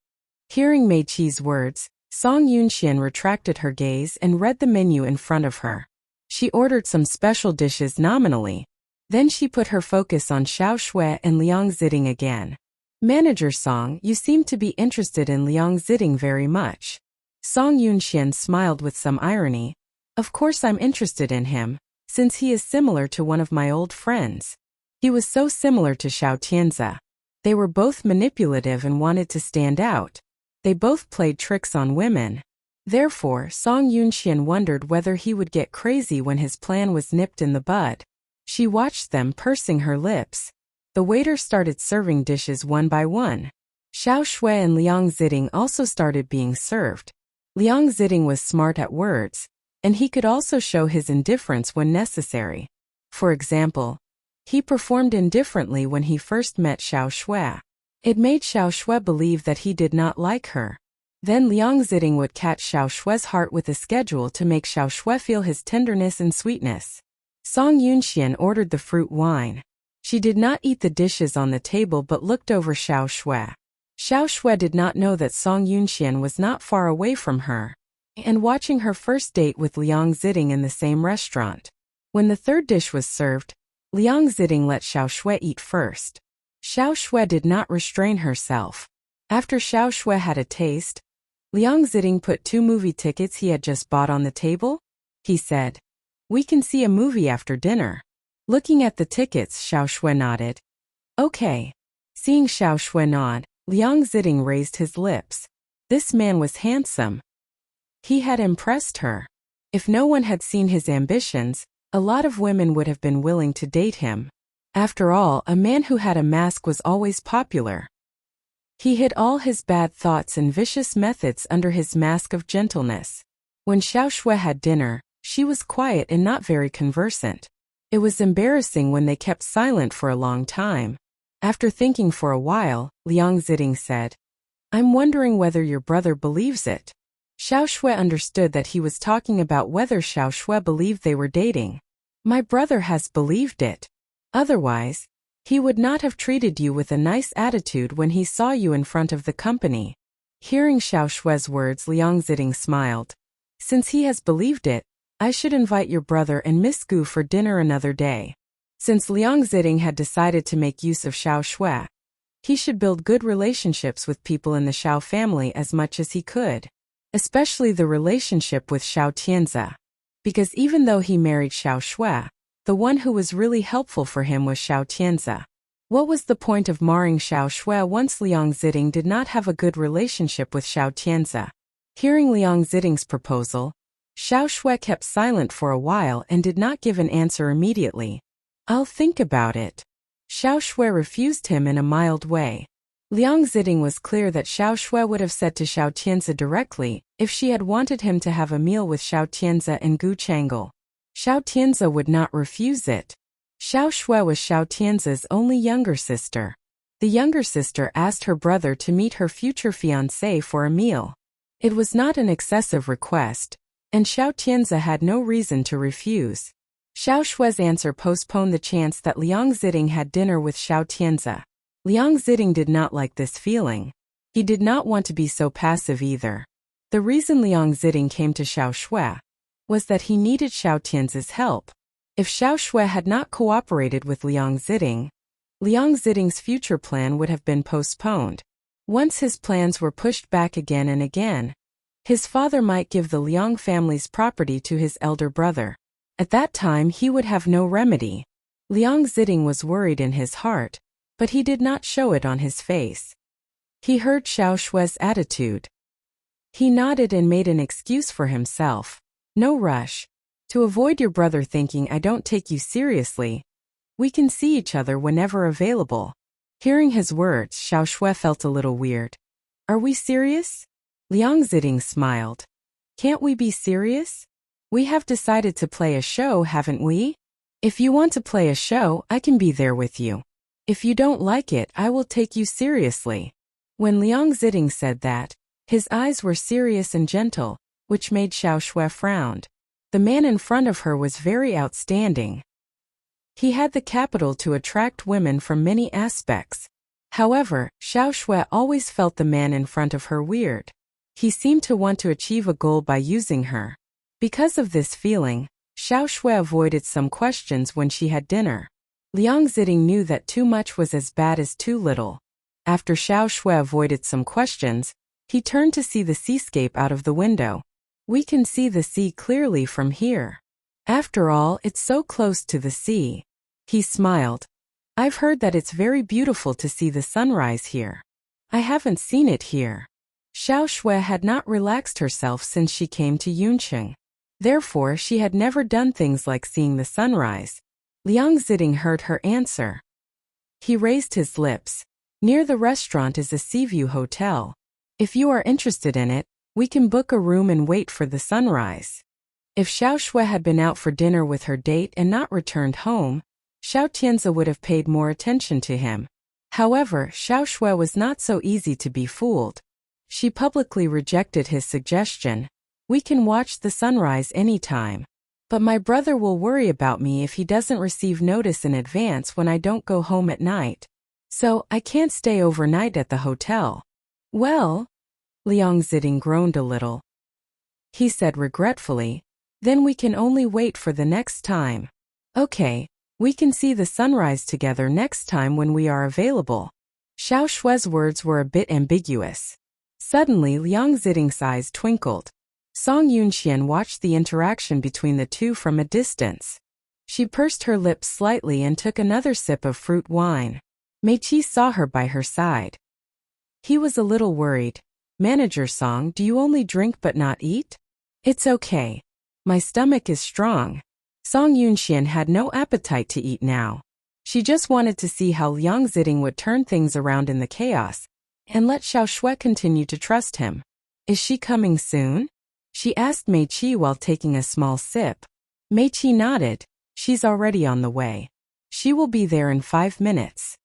Hearing Mei Qi's words, Song Yunxian retracted her gaze and read the menu in front of her. She ordered some special dishes nominally. Then she put her focus on Xiao Shui and Liang Ziting again. "Manager Song, you seem to be interested in Liang Ziting very much." Song Yunxian smiled with some irony. "Of course I'm interested in him, since he is similar to one of my old friends. He was so similar to Xiao Tianzi. They were both manipulative and wanted to stand out. They both played tricks on women." Therefore, Song Yunxian wondered whether he would get crazy when his plan was nipped in the bud. She watched them, pursing her lips. The waiter started serving dishes one by one. Xiao Shui and Liang Ziting also started being served. Liang Ziting was smart at words, and he could also show his indifference when necessary. For example, he performed indifferently when he first met Xiao Shui. It made Xiao Shui believe that he did not like her. Then Liang Ziting would catch Xiao Shui's heart with a schedule to make Xiao Shui feel his tenderness and sweetness. Song Yunxian ordered the fruit wine. She did not eat the dishes on the table but looked over Xiao Shui. Xiao Shui did not know that Song Yunxian was not far away from her, and watching her first date with Liang Ziting in the same restaurant. When the third dish was served, Liang Ziting let Xiao Shui eat first. Xiao Shui did not restrain herself. After Xiao Shui had a taste, Liang Ziting put 2 movie tickets he had just bought on the table. He said, "We can see a movie after dinner." Looking at the tickets, Xiao Shui nodded. "Okay." Seeing Xiao Shui nod, Liang Ziting raised his lips. This man was handsome. He had impressed her. If no one had seen his ambitions, a lot of women would have been willing to date him. After all, a man who had a mask was always popular. He hid all his bad thoughts and vicious methods under his mask of gentleness. When Xiao Shui had dinner, she was quiet and not very conversant. It was embarrassing when they kept silent for a long time. After thinking for a while, Liang Ziting said, "I'm wondering whether your brother believes it." Xiao Shui understood that he was talking about whether Xiao Shui believed they were dating. "My brother has believed it. Otherwise, he would not have treated you with a nice attitude when he saw you in front of the company." Hearing Xiao Shui's words, Liang Ziting smiled. "Since he has believed it, I should invite your brother and Miss Gu for dinner another day." Since Liang Ziting had decided to make use of Xiao Shui, he should build good relationships with people in the Xiao family as much as he could, especially the relationship with Xiao Tianzi. Because even though he married Xiao Shui, the one who was really helpful for him was Xiao Tianzi. What was the point of marrying Xiao Shui once Liang Ziting did not have a good relationship with Xiao Tianzi? Hearing Liang Ziting's proposal, Xiao Shui kept silent for a while and did not give an answer immediately. "I'll think about it." Xiao Shui refused him in a mild way. Liang Ziting was clear that Xiao Shui would have said to Xiao Tianzi directly if she had wanted him to have a meal with Xiao Tianzi and Gu Chang'e. Xiao Tianzi would not refuse it. Xiao Shui was Xiao Tianzi's only younger sister. The younger sister asked her brother to meet her future fiancé for a meal. It was not an excessive request, and Xiao Tianzi had no reason to refuse. Xiao Shui's answer postponed the chance that Liang Ziting had dinner with Xiao Tianzi. Liang Ziting did not like this feeling. He did not want to be so passive either. The reason Liang Ziting came to Xiao Shui was that he needed Xiao Tianzi's help. If Xiao Shui had not cooperated with Liang Ziting's future plan would have been postponed. Once his plans were pushed back again and again, his father might give the Liang family's property to his elder brother. At that time he would have no remedy. Liang Ziting was worried in his heart, but he did not show it on his face. He heard Xiao Shui's attitude. He nodded and made an excuse for himself. "No rush. To avoid your brother thinking I don't take you seriously, we can see each other whenever available." Hearing his words, Xiao Shui felt a little weird. Are we serious? Liang Ziding smiled. Can't we be serious? We have decided to play a show, haven't we? If you want to play a show, I can be there with you. If you don't like it, I will take you seriously. When Liang Ziding said that, his eyes were serious and gentle, which made Xiao Shui frown. The man in front of her was very outstanding. He had the capital to attract women from many aspects. However, Xiao Shui always felt the man in front of her weird. He seemed to want to achieve a goal by using her. Because of this feeling, Xiao Shui avoided some questions when she had dinner. Liang Ziding knew that too much was as bad as too little. After Xiao Shui avoided some questions, he turned to see the seascape out of the window. We can see the sea clearly from here. After all, it's so close to the sea. He smiled. I've heard that it's very beautiful to see the sunrise here. I haven't seen it here. Xiao Shui had not relaxed herself since she came to Yunqing. Therefore, she had never done things like seeing the sunrise. Liang Ziding heard her answer. He raised his lips. Near the restaurant is a Seaview hotel. If you are interested in it, we can book a room and wait for the sunrise. If Xiao Shui had been out for dinner with her date and not returned home, Xiao Tianzi would have paid more attention to him. However, Xiao Shui was not so easy to be fooled. She publicly rejected his suggestion. We can watch the sunrise anytime. But my brother will worry about me if he doesn't receive notice in advance when I don't go home at night. So, I can't stay overnight at the hotel. Well, Liang Ziding groaned a little. He said regretfully, then we can only wait for the next time. Okay, we can see the sunrise together next time when we are available. Xiao Shui's words were a bit ambiguous. Suddenly Liang Ziding's eyes twinkled. Song Yunxian watched the interaction between the two from a distance. She pursed her lips slightly and took another sip of fruit wine. Mei Qi saw her by her side. He was a little worried. Manager Song, do you only drink but not eat? It's okay. My stomach is strong. Song Yunxian had no appetite to eat now. She just wanted to see how Liang Ziding would turn things around in the chaos, and let Xiao Shui continue to trust him. Is she coming soon? She asked Mei Qi while taking a small sip. Mei Qi nodded. She's already on the way. She will be there in 5 minutes.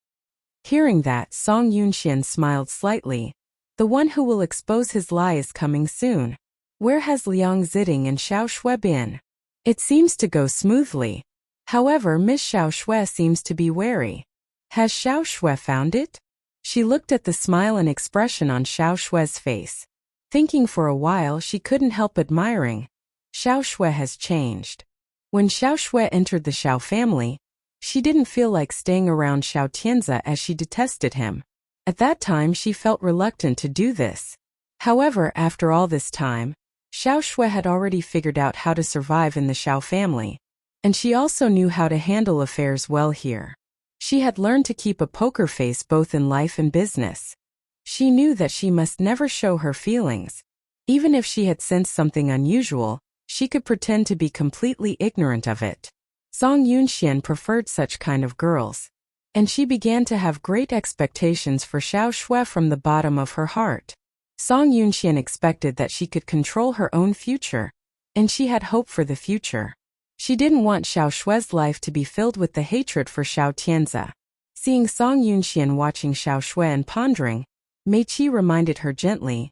Hearing that, Song Yunxian smiled slightly. The one who will expose his lie is coming soon. Where has Liang Ziding and Xiao Shui been? It seems to go smoothly. However, Miss Xiao Shui seems to be wary. Has Xiao Shui found it? She looked at the smile and expression on Xiao Shui's face. Thinking for a while, she couldn't help admiring. Xiao Shui has changed. When Xiao Shui entered the Xiao family, she didn't feel like staying around Xiao Tianzi as she detested him. At that time, she felt reluctant to do this. However, after all this time, Xiao Shui had already figured out how to survive in the Xiao family, and she also knew how to handle affairs well here. She had learned to keep a poker face both in life and business. She knew that she must never show her feelings. Even if she had sensed something unusual, she could pretend to be completely ignorant of it. Song Yunxian preferred such kind of girls, and she began to have great expectations for Xiao Shui from the bottom of her heart. Song Yunxian expected that she could control her own future, and she had hope for the future. She didn't want Xiao Shui's life to be filled with the hatred for Xiao Tianzi. Seeing Song Yunxian watching Xiao Shui and pondering, Mei Qi reminded her gently,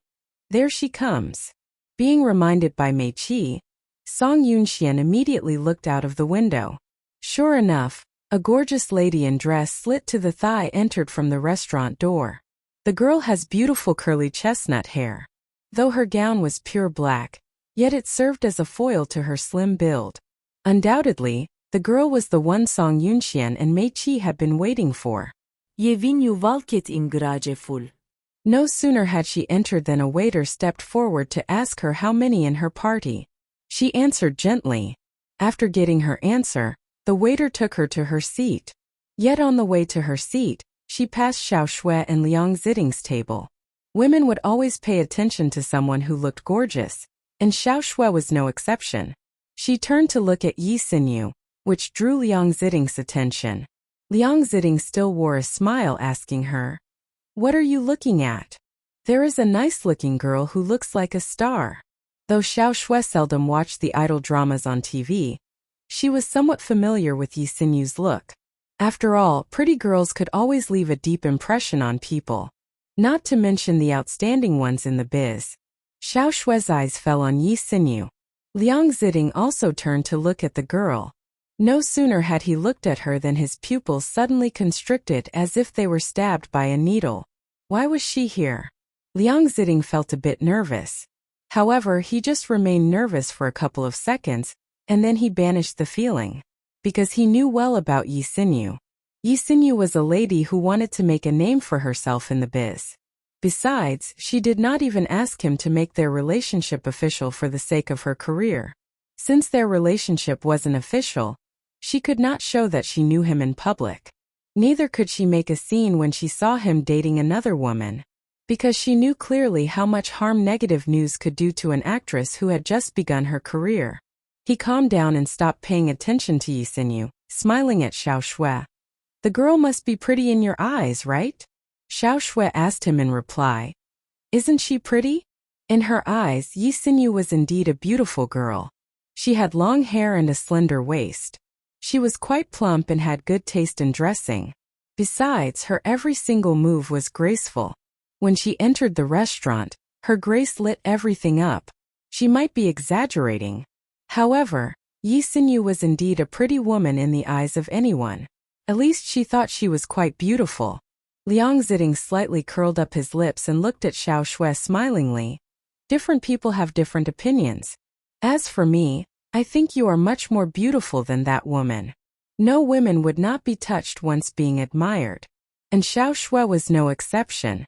"There she comes." Being reminded by Mei Qi, Song Yunxian immediately looked out of the window. Sure enough, a gorgeous lady in dress slit to the thigh entered from the restaurant door. The girl has beautiful curly chestnut hair. Though her gown was pure black, yet it served as a foil to her slim build. Undoubtedly, the girl was the one Song Yunxian and Mei Qi had been waiting for. Je vinju valket im grageful. No sooner had she entered than a waiter stepped forward to ask her how many in her party. She answered gently. After getting her answer, the waiter took her to her seat. Yet on the way to her seat, she passed Xiao Shui and Liang Ziding's table. Women would always pay attention to someone who looked gorgeous, and Xiao Shui was no exception. She turned to look at Yi Xinyu, which drew Liang Ziding's attention. Liang Ziting still wore a smile, asking her, "What are you looking at?" "There is a nice-looking girl who looks like a star." Though Xiao Shui seldom watched the idol dramas on TV, she was somewhat familiar with Yi Xinyu's look. After all, pretty girls could always leave a deep impression on people, not to mention the outstanding ones in the biz. Xiao Shui's eyes fell on Yi Xinyu. Liang Ziting also turned to look at the girl. No sooner had he looked at her than his pupils suddenly constricted as if they were stabbed by a needle. Why was she here? Liang Ziting felt a bit nervous. However, he just remained nervous for a couple of seconds, and then he banished the feeling. Because he knew well about Yi Xinyu. Yi Xinyu was a lady who wanted to make a name for herself in the biz. Besides, she did not even ask him to make their relationship official for the sake of her career. Since their relationship wasn't official, she could not show that she knew him in public. Neither could she make a scene when she saw him dating another woman, because she knew clearly how much harm negative news could do to an actress who had just begun her career. He calmed down and stopped paying attention to Yi Xinyu, smiling at Xiao Shui. "The girl must be pretty in your eyes, right?" Xiao Shui asked him in reply. "Isn't she pretty?" In her eyes, Yi Xinyu was indeed a beautiful girl. She had long hair and a slender waist. She was quite plump and had good taste in dressing. Besides, her every single move was graceful. When she entered the restaurant, her grace lit everything up. She might be exaggerating. However, Yi Xinyu was indeed a pretty woman in the eyes of anyone. At least she thought she was quite beautiful. Liang Ziting slightly curled up his lips and looked at Xiao Shui smilingly. "Different people have different opinions. As for me, I think you are much more beautiful than that woman." No women would not be touched once being admired. And Xiao Shui was no exception.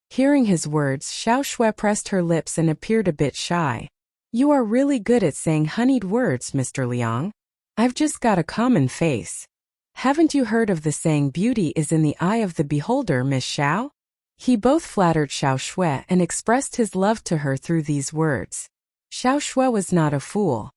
Hearing his words, Xiao Shui pressed her lips and appeared a bit shy. "You are really good at saying honeyed words, Mr. Liang. I've just got a common face. Haven't you heard of the saying beauty is in the eye of the beholder, Miss Xiao?" He both flattered Xiao Shui and expressed his love to her through these words. Xiao Shui was not a fool.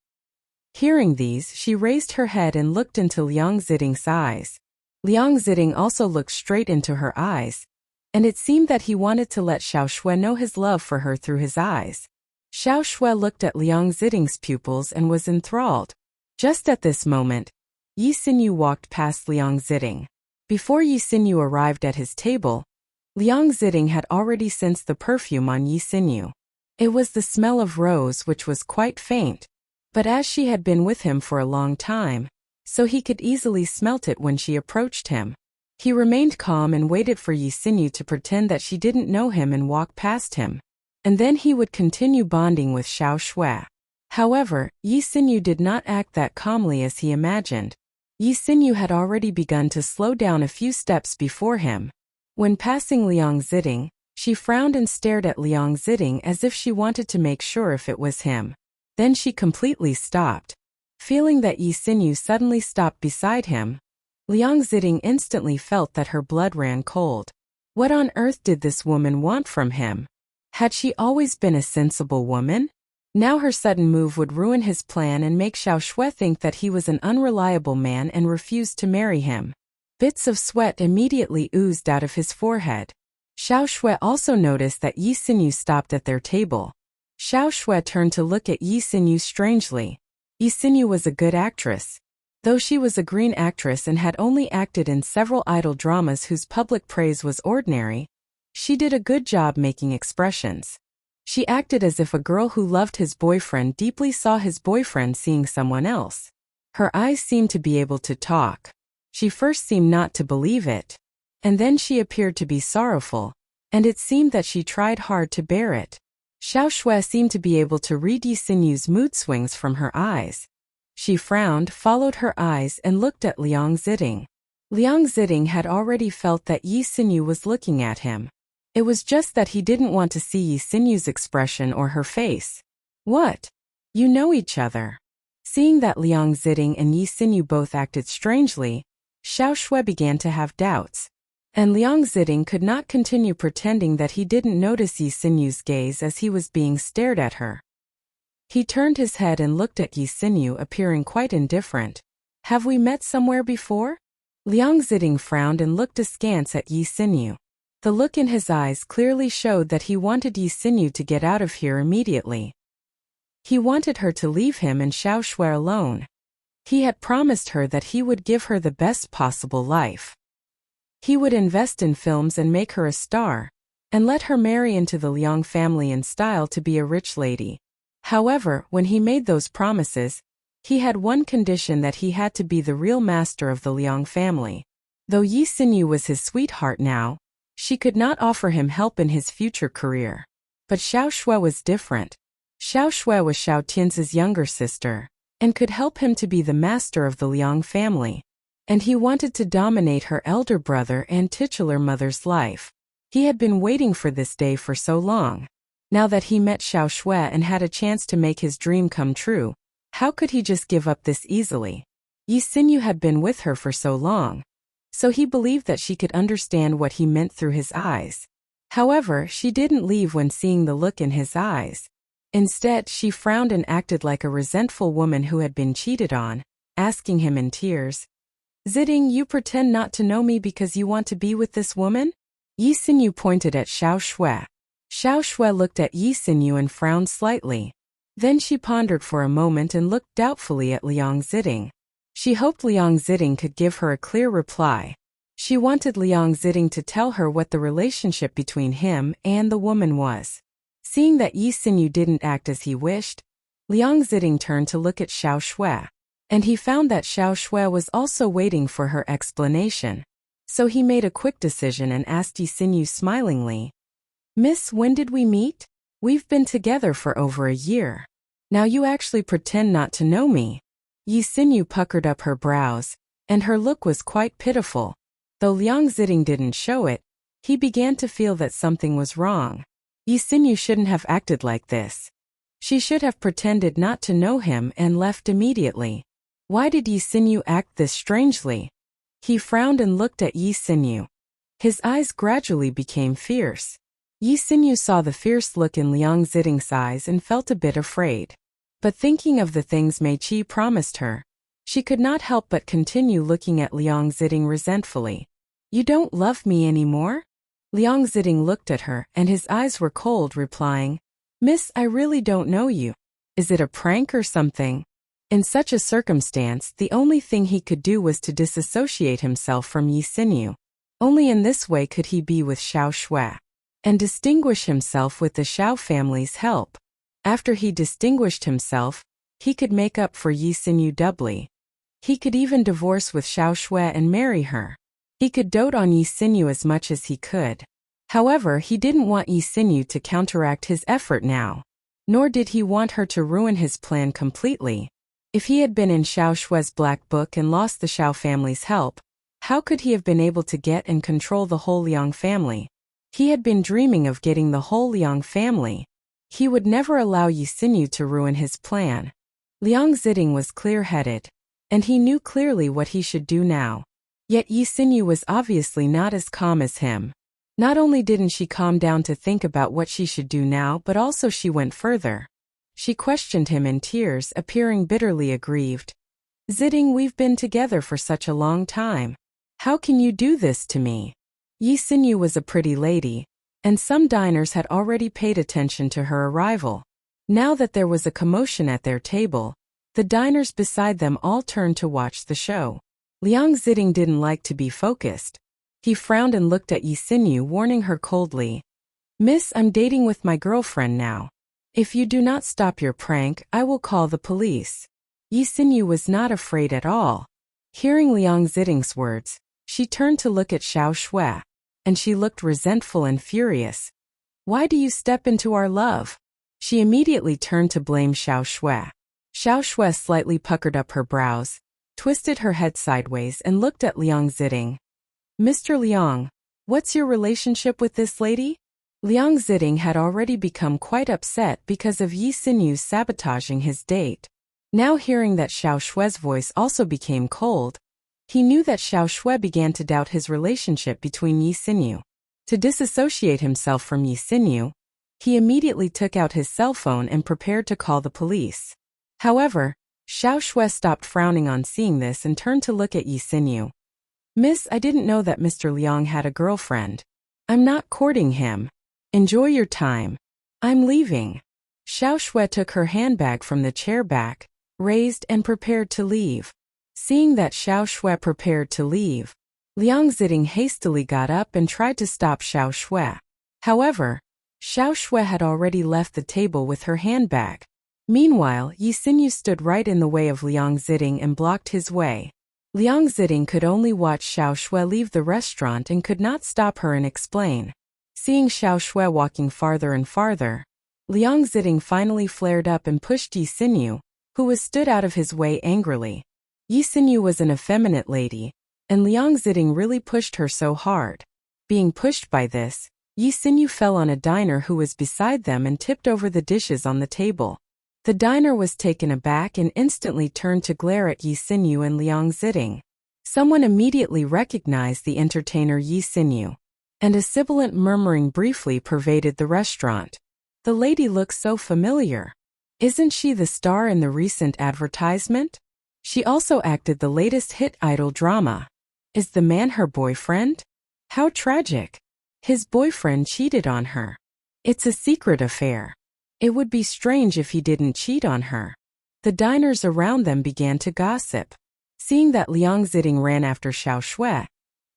Hearing these, she raised her head and looked into Liang Ziting's eyes. Liang Ziting also looked straight into her eyes, and it seemed that he wanted to let Xiao Shui know his love for her through his eyes. Xiao Shui looked at Liang Ziting's pupils and was enthralled. Just at this moment, Yi Xinyu walked past Liang Ziting. Before Yi Xinyu arrived at his table, Liang Ziting had already sensed the perfume on Yi Xinyu. It was the smell of rose, which was quite faint. But as she had been with him for a long time, so he could easily smelt it when she approached him. He remained calm and waited for Yi Xinyu to pretend that she didn't know him and walk past him. And then he would continue bonding with Xiao Shui. However, Yi Xinyu did not act that calmly as he imagined. Yi Xinyu had already begun to slow down a few steps before him. When passing Liang Ziting, she frowned and stared at Liang Ziting as if she wanted to make sure if it was him. Then she completely stopped. Feeling that Yi Xinyu suddenly stopped beside him, Liang Ziting instantly felt that her blood ran cold. What on earth did this woman want from him? Had she always been a sensible woman? Now her sudden move would ruin his plan and make Xiao Shui think that he was an unreliable man and refused to marry him. Bits of sweat immediately oozed out of his forehead. Xiao Shui also noticed that Yi Xinyu stopped at their table. Xiao Shui turned to look at Yi Xinyu strangely. Yi Xinyu was a good actress. Though she was a green actress and had only acted in several idol dramas whose public praise was ordinary, she did a good job making expressions. She acted as if a girl who loved his boyfriend deeply saw his boyfriend seeing someone else. Her eyes seemed to be able to talk. She first seemed not to believe it. And then she appeared to be sorrowful, and it seemed that she tried hard to bear it. Xiao Shui seemed to be able to read Yi Xinyu's mood swings from her eyes. She frowned, followed her eyes, and looked at Liang Ziting. Liang Ziting had already felt that Yi Xinyu was looking at him. It was just that he didn't want to see Yi Xinyu's expression or her face. "What? You know each other?" Seeing that Liang Ziting and Yi Xinyu both acted strangely, Xiao Shui began to have doubts. And Liang Ziting could not continue pretending that he didn't notice Yi Xinyu's gaze as he was being stared at her. He turned his head and looked at Yi Xinyu, appearing quite indifferent. "Have we met somewhere before?" Liang Ziding frowned and looked askance at Yi Xinyu. The look in his eyes clearly showed that he wanted Yi Xinyu to get out of here immediately. He wanted her to leave him and Xiao Shui alone. He had promised her that he would give her the best possible life. He would invest in films and make her a star, and let her marry into the Liang family in style to be a rich lady. However, when he made those promises, he had one condition, that he had to be the real master of the Liang family. Though Yi Xinyu was his sweetheart now, she could not offer him help in his future career. But Xiao Shui was different. Xiao Shui was Xiao Tian's younger sister, and could help him to be the master of the Liang family. And he wanted to dominate her elder brother and titular mother's life. He had been waiting for this day for so long. Now that he met Xiao Shui and had a chance to make his dream come true, how could he just give up this easily? Yi Xinyu had been with her for so long, so he believed that she could understand what he meant through his eyes. However, she didn't leave when seeing the look in his eyes. Instead, she frowned and acted like a resentful woman who had been cheated on, asking him in tears, "Ziding, you pretend not to know me because you want to be with this woman?" Yi Xinyu pointed at Xiao Shui. Xiao Shui looked at Yi Xinyu and frowned slightly. Then she pondered for a moment and looked doubtfully at Liang Ziding. She hoped Liang Ziding could give her a clear reply. She wanted Liang Ziding to tell her what the relationship between him and the woman was. Seeing that Yi Xinyu didn't act as he wished, Liang Ziding turned to look at Xiao Shui, and he found that Xiao Shui was also waiting for her explanation. So he made a quick decision and asked Yi Xinyu smilingly, "Miss, when did we meet? We've been together for over a year. Now you actually pretend not to know me." Yi Xinyu puckered up her brows, and her look was quite pitiful. Though Liang Ziding didn't show it, he began to feel that something was wrong. Yi Xinyu shouldn't have acted like this. She should have pretended not to know him and left immediately. Why did Yi Xinyu act this strangely? He frowned and looked at Yi Xinyu. His eyes gradually became fierce. Yi Xinyu saw the fierce look in Liang Ziding's eyes and felt a bit afraid. But thinking of the things Mei Qi promised her, she could not help but continue looking at Liang Ziding resentfully. "You don't love me anymore?" Liang Ziding looked at her and his eyes were cold, replying, "Miss, I really don't know you. Is it a prank or something?" In such a circumstance, the only thing he could do was to disassociate himself from Yi Xinyu. Only in this way could he be with Xiao Shui, and distinguish himself with the Xiao family's help. After he distinguished himself, he could make up for Yi Xinyu doubly. He could even divorce with Xiao Shui and marry her. He could dote on Yi Xinyu as much as he could. However, he didn't want Yi Xinyu to counteract his effort now. Nor did he want her to ruin his plan completely. If he had been in Xiao Shui's black book and lost the Xiao family's help, how could he have been able to get and control the whole Liang family? He had been dreaming of getting the whole Liang family. He would never allow Yi Xinyu to ruin his plan. Liang Ziding was clear-headed, and he knew clearly what he should do now. Yet Yi Xinyu was obviously not as calm as him. Not only didn't she calm down to think about what she should do now, but also she went further. She questioned him in tears, appearing bitterly aggrieved. "Ziding, we've been together for such a long time. How can you do this to me?" Yi Xinyu was a pretty lady, and some diners had already paid attention to her arrival. Now that there was a commotion at their table, the diners beside them all turned to watch the show. Liang Ziding didn't like to be focused. He frowned and looked at Yi Xinyu, warning her coldly, "Miss, I'm dating with my girlfriend now. If you do not stop your prank, I will call the police." Yi Xinyu was not afraid at all. Hearing Liang Ziding's words, she turned to look at Xiao Shui, and she looked resentful and furious. "Why do you step into our love?" She immediately turned to blame Xiao Shui. Xiao Shui slightly puckered up her brows, twisted her head sideways and looked at Liang Ziding. "Mr. Liang, what's your relationship with this lady?" Liang Ziding had already become quite upset because of Yi Xinyu's sabotaging his date. Now hearing that Xiao Shui's voice also became cold, he knew that Xiao Shui began to doubt his relationship between Yi Xinyu. To disassociate himself from Yi Xinyu, he immediately took out his cell phone and prepared to call the police. However, Xiao Shui stopped frowning on seeing this and turned to look at Yi Xinyu. Miss, I didn't know that Mr. Liang had a girlfriend. I'm not courting him. Enjoy your time. I'm leaving. Xiao Shui took her handbag from the chair back, raised and prepared to leave. Seeing that Xiao Shui prepared to leave, Liang Ziding hastily got up and tried to stop Xiao Shui. However, Xiao Shui had already left the table with her handbag. Meanwhile, Yi Xinyu stood right in the way of Liang Ziding and blocked his way. Liang Ziding could only watch Xiao Shui leave the restaurant and could not stop her and explain. Seeing Xiao Shui walking farther and farther, Liang Ziding finally flared up and pushed Yi Xinyu, who was stood out of his way angrily. Yi Xinyu was an effeminate lady, and Liang Ziding really pushed her so hard. Being pushed by this, Yi Xinyu fell on a diner who was beside them and tipped over the dishes on the table. The diner was taken aback and instantly turned to glare at Yi Xinyu and Liang Ziding. Someone immediately recognized the entertainer Yi Xinyu, and a sibilant murmuring briefly pervaded the restaurant. The lady looks so familiar. Isn't she the star in the recent advertisement? She also acted the latest hit idol drama. Is the man her boyfriend? How tragic. His boyfriend cheated on her. It's a secret affair. It would be strange if he didn't cheat on her. The diners around them began to gossip. Seeing that Liang Ziding ran after Xiao Shui,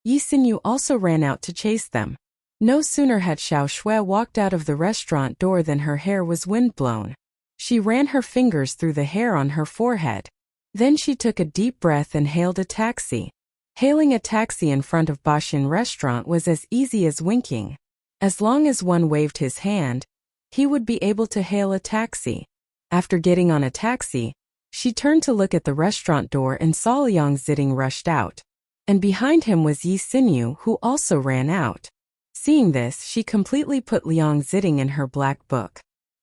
Yi Xinyu also ran out to chase them. No sooner had Xiao Shui walked out of the restaurant door than her hair was windblown. She ran her fingers through the hair on her forehead. Then she took a deep breath and hailed a taxi. Hailing a taxi in front of Bashin restaurant was as easy as winking. As long as one waved his hand, he would be able to hail a taxi. After getting on a taxi, she turned to look at the restaurant door and saw Liang Ziding rushed out. And behind him was Yi Xinyu, who also ran out. Seeing this, she completely put Liang Ziding in her black book.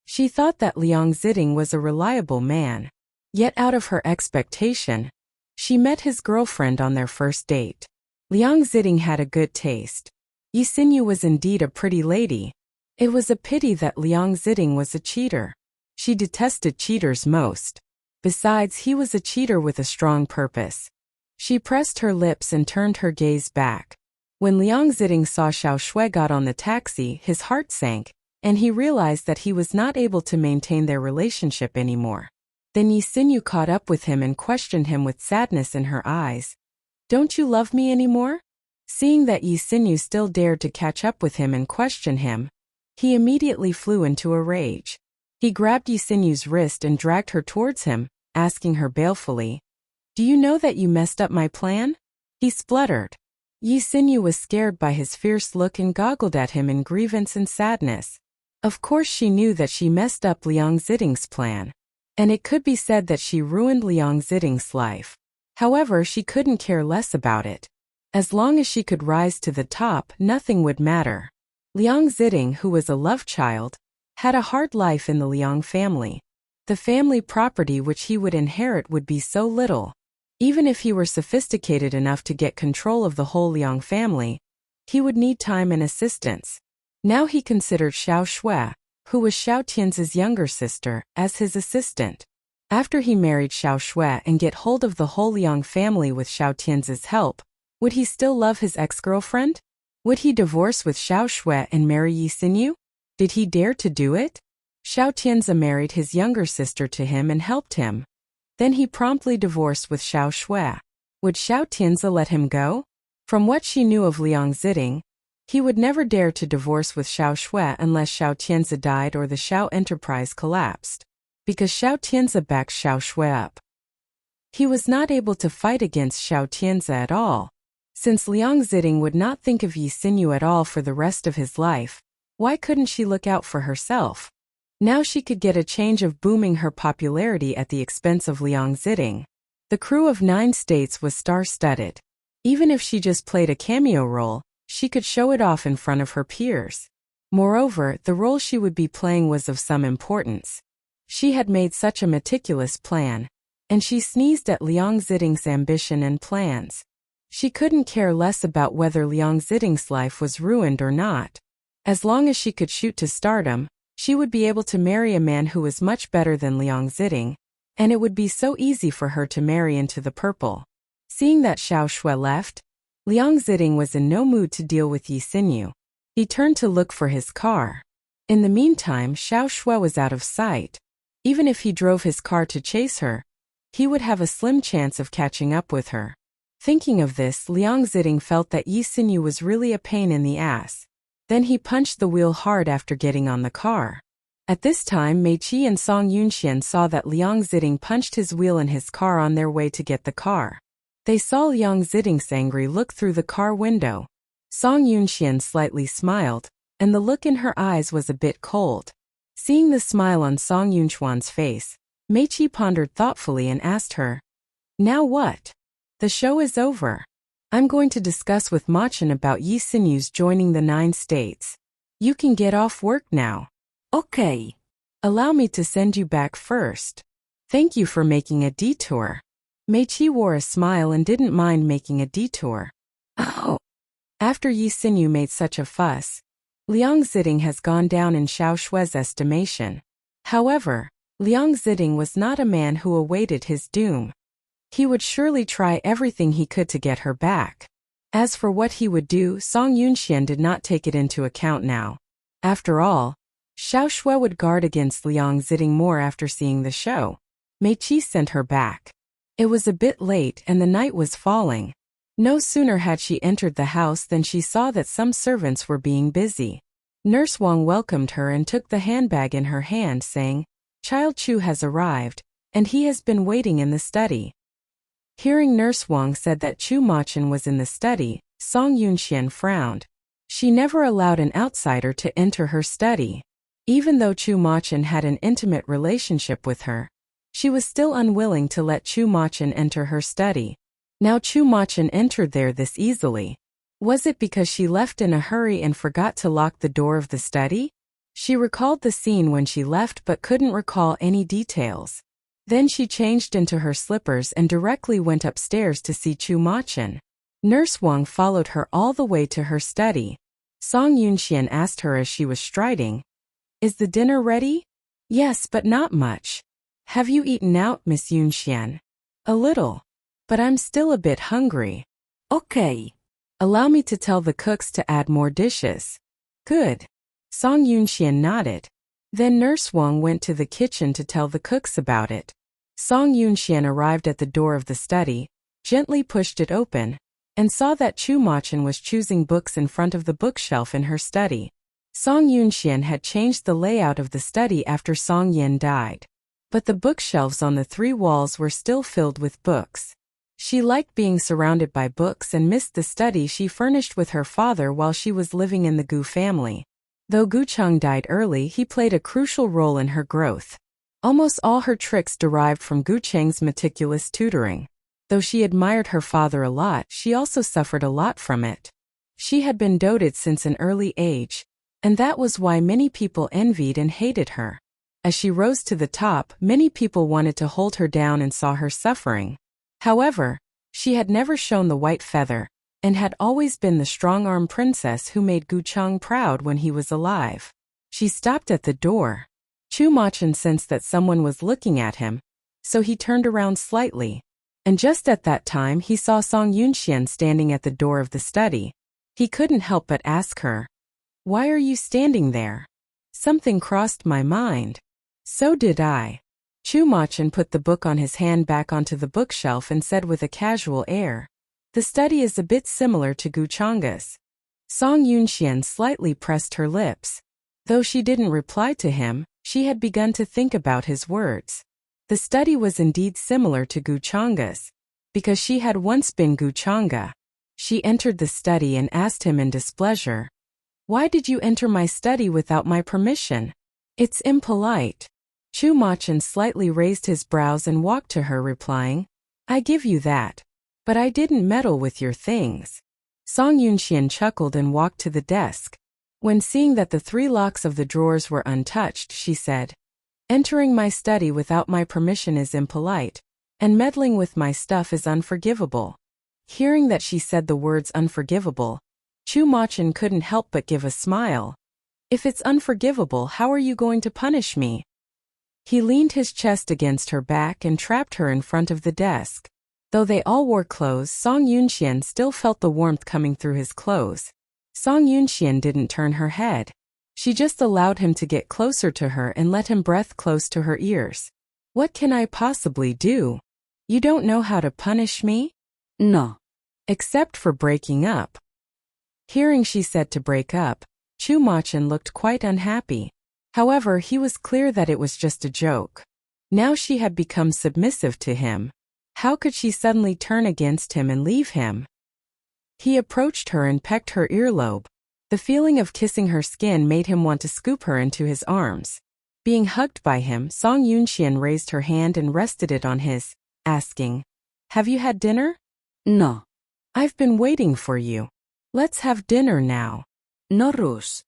She thought that Liang Ziding was a reliable man. Yet out of her expectation, she met his girlfriend on their first date. Liang Ziding had a good taste. Yi Xinyu was indeed a pretty lady. It was a pity that Liang Ziding was a cheater. She detested cheaters most. Besides, he was a cheater with a strong purpose. She pressed her lips and turned her gaze back. When Liang Ziding saw Xiao Shui got on the taxi, his heart sank, and he realized that he was not able to maintain their relationship anymore. Then Yi Xinyu caught up with him and questioned him with sadness in her eyes. Don't you love me anymore? Seeing that Yi Xinyu still dared to catch up with him and question him, he immediately flew into a rage. He grabbed Yi Xinyu's wrist and dragged her towards him, asking her balefully, "Do you know that you messed up my plan?" He spluttered. Yi Xinyu was scared by his fierce look and goggled at him in grievance and sadness. Of course she knew that she messed up Liang Ziding's plan, and it could be said that she ruined Liang Ziding's life. However, she couldn't care less about it. As long as she could rise to the top, nothing would matter. Liang Ziding, who was a love child, had a hard life in the Liang family. The family property which he would inherit would be so little. Even if he were sophisticated enough to get control of the whole Liang family, he would need time and assistance. Now he considered Xiao Shui, who was Xiao Tianzi's younger sister, as his assistant. After he married Xiao Shui and get hold of the whole Liang family with Xiao Tianzi's help, would he still love his ex-girlfriend? Would he divorce with Xiao Shui and marry Yi Xinyu? Did he dare to do it? Xiao Tianzi married his younger sister to him and helped him. Then he promptly divorced with Xiao Shui. Would Xiao Tianzi let him go? From what she knew of Liang Ziding, he would never dare to divorce with Xiao Shui unless Xiao Tianzi died or the Xiao enterprise collapsed, because Xiao Tianzi backed Xiao Shui up. He was not able to fight against Xiao Tianzi at all. Since Liang Ziding would not think of Yi Xinyu at all for the rest of his life, why couldn't she look out for herself? Now she could get a change of booming her popularity at the expense of Liang Ziding. The crew of 9 states was star-studded. Even if she just played a cameo role, she could show it off in front of her peers. Moreover, the role she would be playing was of some importance. She had made such a meticulous plan, and she sneezed at Liang Ziding's ambition and plans. She couldn't care less about whether Liang Ziding's life was ruined or not. As long as she could shoot to stardom, she would be able to marry a man who was much better than Liang Ziding, and it would be so easy for her to marry into the purple. Seeing that Xiao Shui left, Liang Ziding was in no mood to deal with Yi Xinyu. He turned to look for his car. In the meantime, Xiao Shui was out of sight. Even if he drove his car to chase her, he would have a slim chance of catching up with her. Thinking of this, Liang Ziding felt that Yi Xinyu was really a pain in the ass. Then he punched the wheel hard after getting on the car. At this time, Mei Qi and Song Yunxian saw that Liang Ziding punched his wheel in his car on their way to get the car. They saw Liang Ziding's angry look through the car window. Song Yunxian slightly smiled, and the look in her eyes was a bit cold. Seeing the smile on Song Yunxuan's face, Mei Qi pondered thoughtfully and asked her, "Now what? The show is over. I'm going to discuss with Ma Chen about Yi Xinyu's joining the 9 states. You can get off work now." "Okay. Allow me to send you back first. Thank you for making a detour." Mei Qi wore a smile and didn't mind making a detour. Oh. After Yi Xinyu made such a fuss, Liang Ziding has gone down in Xiao Shui's estimation. However, Liang Ziding was not a man who awaited his doom. He would surely try everything he could to get her back. As for what he would do, Song Yunxian did not take it into account now. After all, Xiao Shui would guard against Liang Ziding more after seeing the show. Mei Qi sent her back. It was a bit late and the night was falling. No sooner had she entered the house than she saw that some servants were being busy. Nurse Wang welcomed her and took the handbag in her hand, saying, "Child Chu has arrived, and he has been waiting in the study." Hearing Nurse Wang said that Chu Machen was in the study, Song Yunxian frowned. She never allowed an outsider to enter her study. Even though Chu Machen had an intimate relationship with her, she was still unwilling to let Chu Machen enter her study. Now Chu Machen entered there this easily. Was it because she left in a hurry and forgot to lock the door of the study? She recalled the scene when she left but couldn't recall any details. Then she changed into her slippers and directly went upstairs to see Chu Machen. Nurse Wang followed her all the way to her study. Song Yunxian asked her as she was striding, "Is the dinner ready?" "Yes, but not much." "Have you eaten out, Miss Yunxian?" "A little. But I'm still a bit hungry." "Okay. Allow me to tell the cooks to add more dishes." "Good." Song Yunxian nodded. Then Nurse Wang went to the kitchen to tell the cooks about it. Song Yunxian arrived at the door of the study, gently pushed it open, and saw that Chu Machen was choosing books in front of the bookshelf in her study. Song Yunxian had changed the layout of the study after Song Yin died. But the bookshelves on the 3 walls were still filled with books. She liked being surrounded by books and missed the study she furnished with her father while she was living in the Gu family. Though Gu Cheng died early, he played a crucial role in her growth. Almost all her tricks derived from Gu Cheng's meticulous tutoring. Though she admired her father a lot, she also suffered a lot from it. She had been doted since an early age, and that was why many people envied and hated her. As she rose to the top, many people wanted to hold her down and saw her suffering. However, she had never shown the white feather, and had always been the strong-arm princess who made Gu Cheng proud when he was alive. She stopped at the door. Chu Machen sensed that someone was looking at him, so he turned around slightly. And just at that time he saw Song Yunxian standing at the door of the study. He couldn't help but ask her, "Why are you standing there?" Something crossed my mind. So did I. Chu Machen put the book on his hand back onto the bookshelf and said with a casual air, "The study is a bit similar to Gu Cheng's." Song Yunxian slightly pressed her lips. Though she didn't reply to him, she had begun to think about his words. The study was indeed similar to Gu Cheng's, because she had once been Gu Cheng. She entered the study and asked him in displeasure, "Why did you enter my study without my permission? It's impolite." Chu Machen slightly raised his brows and walked to her, replying, "I give you that. But I didn't meddle with your things." Song Yunxian chuckled and walked to the desk. When seeing that the 3 locks of the drawers were untouched, she said, "Entering my study without my permission is impolite, and meddling with my stuff is unforgivable." Hearing that she said the words unforgivable, Chu Machen couldn't help but give a smile. "If it's unforgivable, how are you going to punish me?" He leaned his chest against her back and trapped her in front of the desk. Though they all wore clothes, Song Yunxian still felt the warmth coming through his clothes. Song Yunxian didn't turn her head. She just allowed him to get closer to her and let him breath close to her ears. What can I possibly do? You don't know how to punish me? No. Except for breaking up. Hearing she said to break up, Chu Machin looked quite unhappy. However, he was clear that it was just a joke. Now she had become submissive to him. How could she suddenly turn against him and leave him? He approached her and pecked her earlobe. The feeling of kissing her skin made him want to scoop her into his arms. Being hugged by him, Song Yunxian raised her hand and rested it on his, asking, "Have you had dinner?" No. "I've been waiting for you. Let's have dinner now." No rush.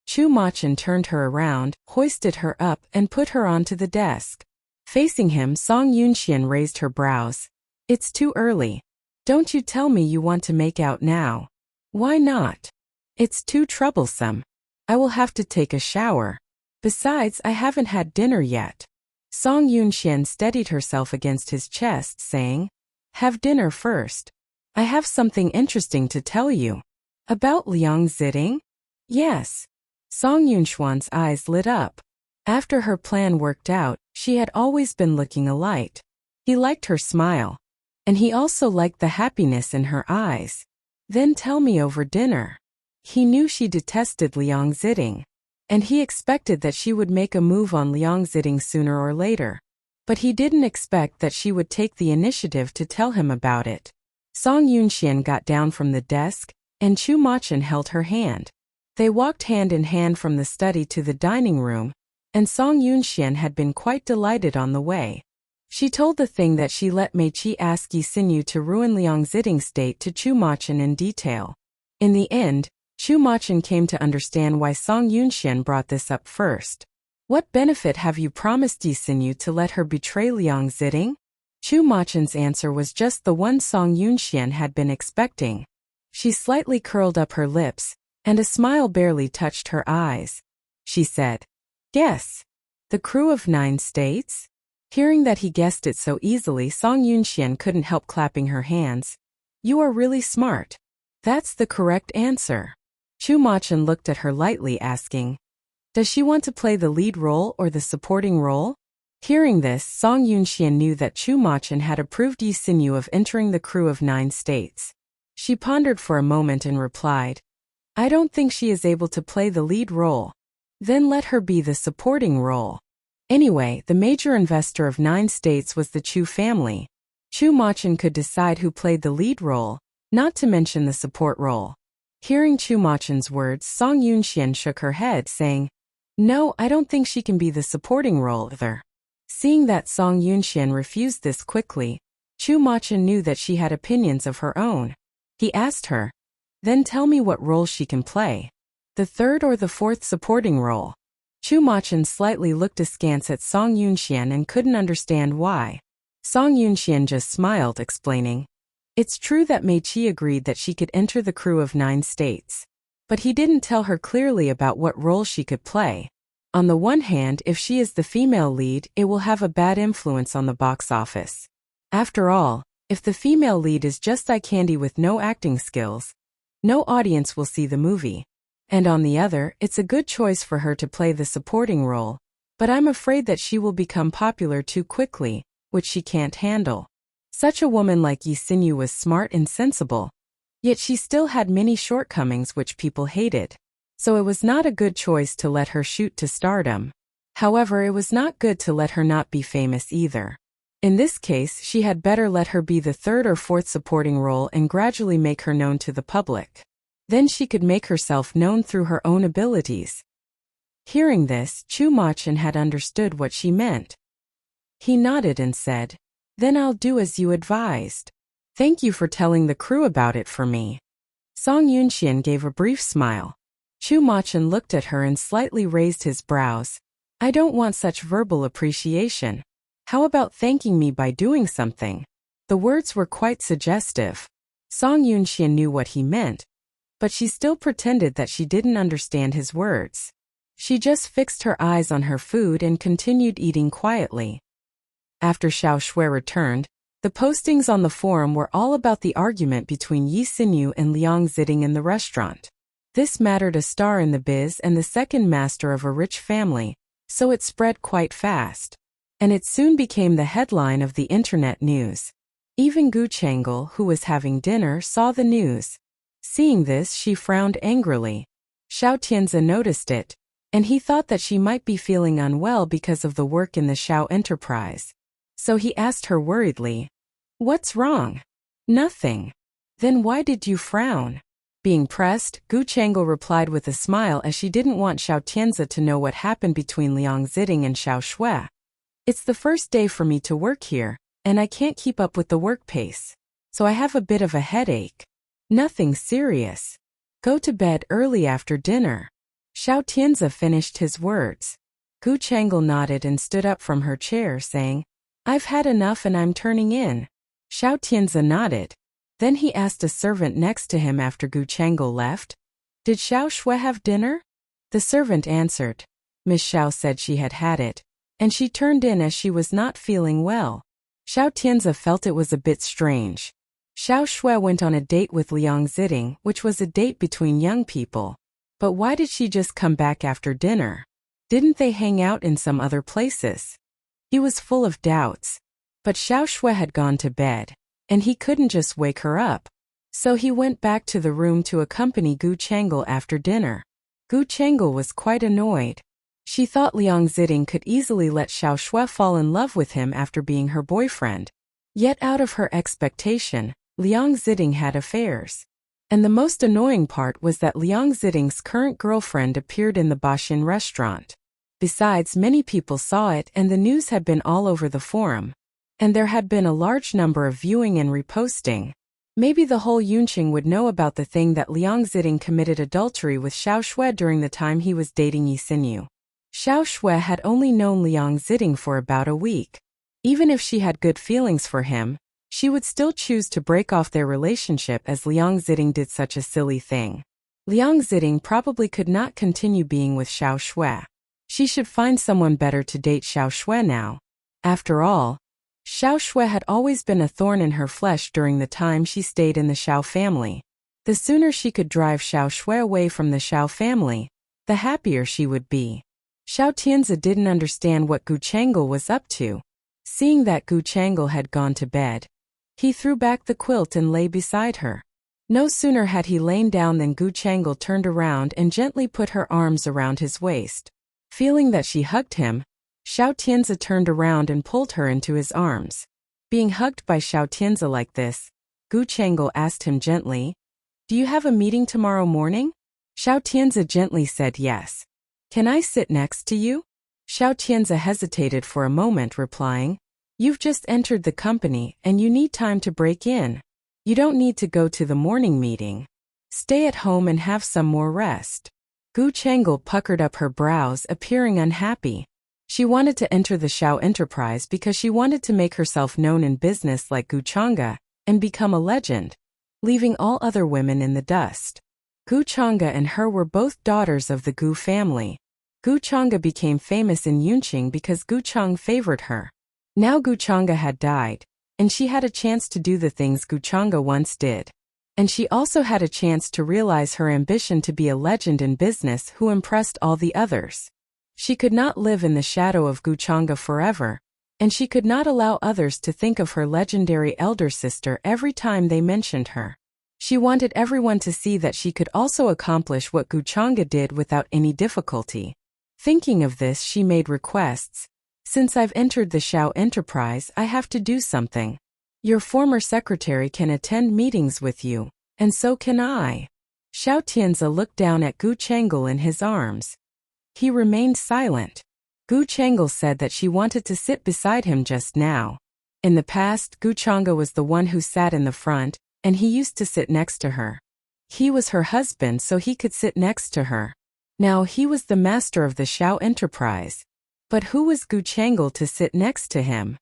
Chu Machin turned her around, hoisted her up, and put her onto the desk. Facing him, Song Yunxian raised her brows. "It's too early. Don't you tell me you want to make out now." "Why not? It's too troublesome. I will have to take a shower. Besides, I haven't had dinner yet." Song Yunxian steadied herself against his chest, saying, "Have dinner first. I have something interesting to tell you." "About Liang Ziding?" "Yes." Song Yunxuan's eyes lit up. After her plan worked out, she had always been looking a light. He liked her smile. And he also liked the happiness in her eyes. "Then tell me over dinner." He knew she detested Liang Ziding. And he expected that she would make a move on Liang Ziding sooner or later. But he didn't expect that she would take the initiative to tell him about it. Song Yunxian got down from the desk, and Chu Machin held her hand. They walked hand in hand from the study to the dining room, and Song Yunxian had been quite delighted on the way. She told the thing that she let Mei Qi ask Yi Xinyu to ruin Liang Ziding's state to Chu Machin in detail. In the end, Chu Machin came to understand why Song Yunxian brought this up first. "What benefit have you promised Yi Xinyu to let her betray Liang Ziding?" Chu Machin's answer was just the one Song Yunxian had been expecting. She slightly curled up her lips, and a smile barely touched her eyes. She said, "Guess. The crew of 9 states?" Hearing that he guessed it so easily, Song Yunxian couldn't help clapping her hands. "You are really smart. That's the correct answer." Chu Machin looked at her lightly, asking, "Does she want to play the lead role or the supporting role?" Hearing this, Song Yunxian knew that Chu Machin had approved Yi Xinyu of entering the crew of 9 states. She pondered for a moment and replied, "I don't think she is able to play the lead role. Then let her be the supporting role." Anyway, the major investor of 9 states was the Chu family. Chu Machin could decide who played the lead role, not to mention the support role. Hearing Chu Machin's words, Song Yunxian shook her head, saying, "No, I don't think she can be the supporting role either." Seeing that Song Yunxian refused this quickly, Chu Machin knew that she had opinions of her own. He asked her, "Then tell me what role she can play. The 3rd or the 4th supporting role?" Chu Machin slightly looked askance at Song Yunxian and couldn't understand why. Song Yunxian just smiled, explaining, "It's true that Mei Qi agreed that she could enter the crew of 9 states. But he didn't tell her clearly about what role she could play. On the one hand, if she is the female lead, it will have a bad influence on the box office. After all, if the female lead is just eye candy with no acting skills, no audience will see the movie. And on the other, it's a good choice for her to play the supporting role, but I'm afraid that she will become popular too quickly, which she can't handle." Such a woman like Yi Xinyu was smart and sensible. Yet she still had many shortcomings which people hated. So it was not a good choice to let her shoot to stardom. However, it was not good to let her not be famous either. In this case, she had better let her be the 3rd or 4th supporting role and gradually make her known to the public. Then she could make herself known through her own abilities. Hearing this, Chu Machin had understood what she meant. He nodded and said, "Then I'll do as you advised. Thank you for telling the crew about it for me." Song Yunxian gave a brief smile. Chu Machin looked at her and slightly raised his brows. "I don't want such verbal appreciation. How about thanking me by doing something?" The words were quite suggestive. Song Yunxian knew what he meant, but she still pretended that she didn't understand his words. She just fixed her eyes on her food and continued eating quietly. After Xiao Shui returned, The postings on the forum were all about the argument between Yi Xinyu and Liang Ziding in the restaurant. This mattered a star in the biz and the second master of a rich family, so it spread quite fast. And it soon became the headline of the internet news. Even Gu Chang'e, who was having dinner, saw the news. Seeing this, she frowned angrily. Xiao Tianzi noticed it, and he thought that she might be feeling unwell because of the work in the Xiao enterprise. So he asked her worriedly, "What's wrong?" "Nothing." "Then why did you frown?" Being pressed, Gu Chang'e replied with a smile as she didn't want Xiao Tianzi to know what happened between Liang Ziding and Xiao Shui. "It's the first day for me to work here, and I can't keep up with the work pace. So I have a bit of a headache." "Nothing serious. Go to bed early after dinner." Xiao Tianzi finished his words. Gu Chang'e nodded and stood up from her chair, saying, "I've had enough and I'm turning in." Xiao Tianzi nodded. Then he asked a servant next to him after Gu Chang'e left, "Did Xiao Shui have dinner?" The servant answered. Miss Xiao said she had had it, and she turned in as she was not feeling well. Xiao Tianzi felt it was a bit strange. Xiao Shui went on a date with Liang Ziding, which was a date between young people. But why did she just come back after dinner? Didn't they hang out in some other places? He was full of doubts. But Xiao Shui had gone to bed, and he couldn't just wake her up. So he went back to the room to accompany Gu Chang'e after dinner. Gu Chang'e was quite annoyed. She thought Liang Ziding could easily let Xiao Shui fall in love with him after being her boyfriend. Yet out of her expectation, Liang Ziding had affairs. And the most annoying part was that Liang Ziding's current girlfriend appeared in the Baxin restaurant. Besides, many people saw it and the news had been all over the forum. And there had been a large number of viewing and reposting. Maybe the whole Yunqing would know about the thing that Liang Ziding committed adultery with Xiao Shui during the time he was dating Yi Xinyu. Xiao Shui had only known Liang Ziding for about a week. Even if she had good feelings for him, she would still choose to break off their relationship as Liang Ziding did such a silly thing. Liang Ziding probably could not continue being with Xiao Shui. She should find someone better to date Xiao Shui now. After all, Xiao Shui had always been a thorn in her flesh during the time she stayed in the Xiao family. The sooner she could drive Xiao Shui away from the Xiao family, the happier she would be. Xiao Tianzi didn't understand what Gu Chang'e was up to. Seeing that Gu Chang'e had gone to bed, he threw back the quilt and lay beside her. No sooner had he lain down than Gu Chang'e turned around and gently put her arms around his waist. Feeling that she hugged him, Xiao Tianzi turned around and pulled her into his arms. Being hugged by Xiao Tianzi like this, Gu Chang'e asked him gently, "Do you have a meeting tomorrow morning?" Xiao Tianzi gently said yes. "Can I sit next to you?" Xiao Tianzi hesitated for a moment, replying, "You've just entered the company and you need time to break in. You don't need to go to the morning meeting. Stay at home and have some more rest." Gu Chang'e puckered up her brows, appearing unhappy. She wanted to enter the Xiao enterprise because she wanted to make herself known in business like Gu Chang'e and become a legend, leaving all other women in the dust. Gu Chang'e and her were both daughters of the Gu family. Gu Chang'e became famous in Yunqing because Gu Chang favored her. Now Gu Chang'e had died, and she had a chance to do the things Gu Chang'e once did. And she also had a chance to realize her ambition to be a legend in business who impressed all the others. She could not live in the shadow of Gu Chang'e forever, and she could not allow others to think of her legendary elder sister every time they mentioned her. She wanted everyone to see that she could also accomplish what Gu Chang'e did without any difficulty. Thinking of this, she made requests. "Since I've entered the Xiao enterprise, I have to do something. Your former secretary can attend meetings with you, and so can I." Xiao Tianzi looked down at Gu Chang'e in his arms. He remained silent. Gu Chang'e said that she wanted to sit beside him just now. In the past, Gu Chang'e was the one who sat in the front, and he used to sit next to her. He was her husband, so he could sit next to her. Now he was the master of the Xiao enterprise. But who was Gu Chang'e to sit next to him?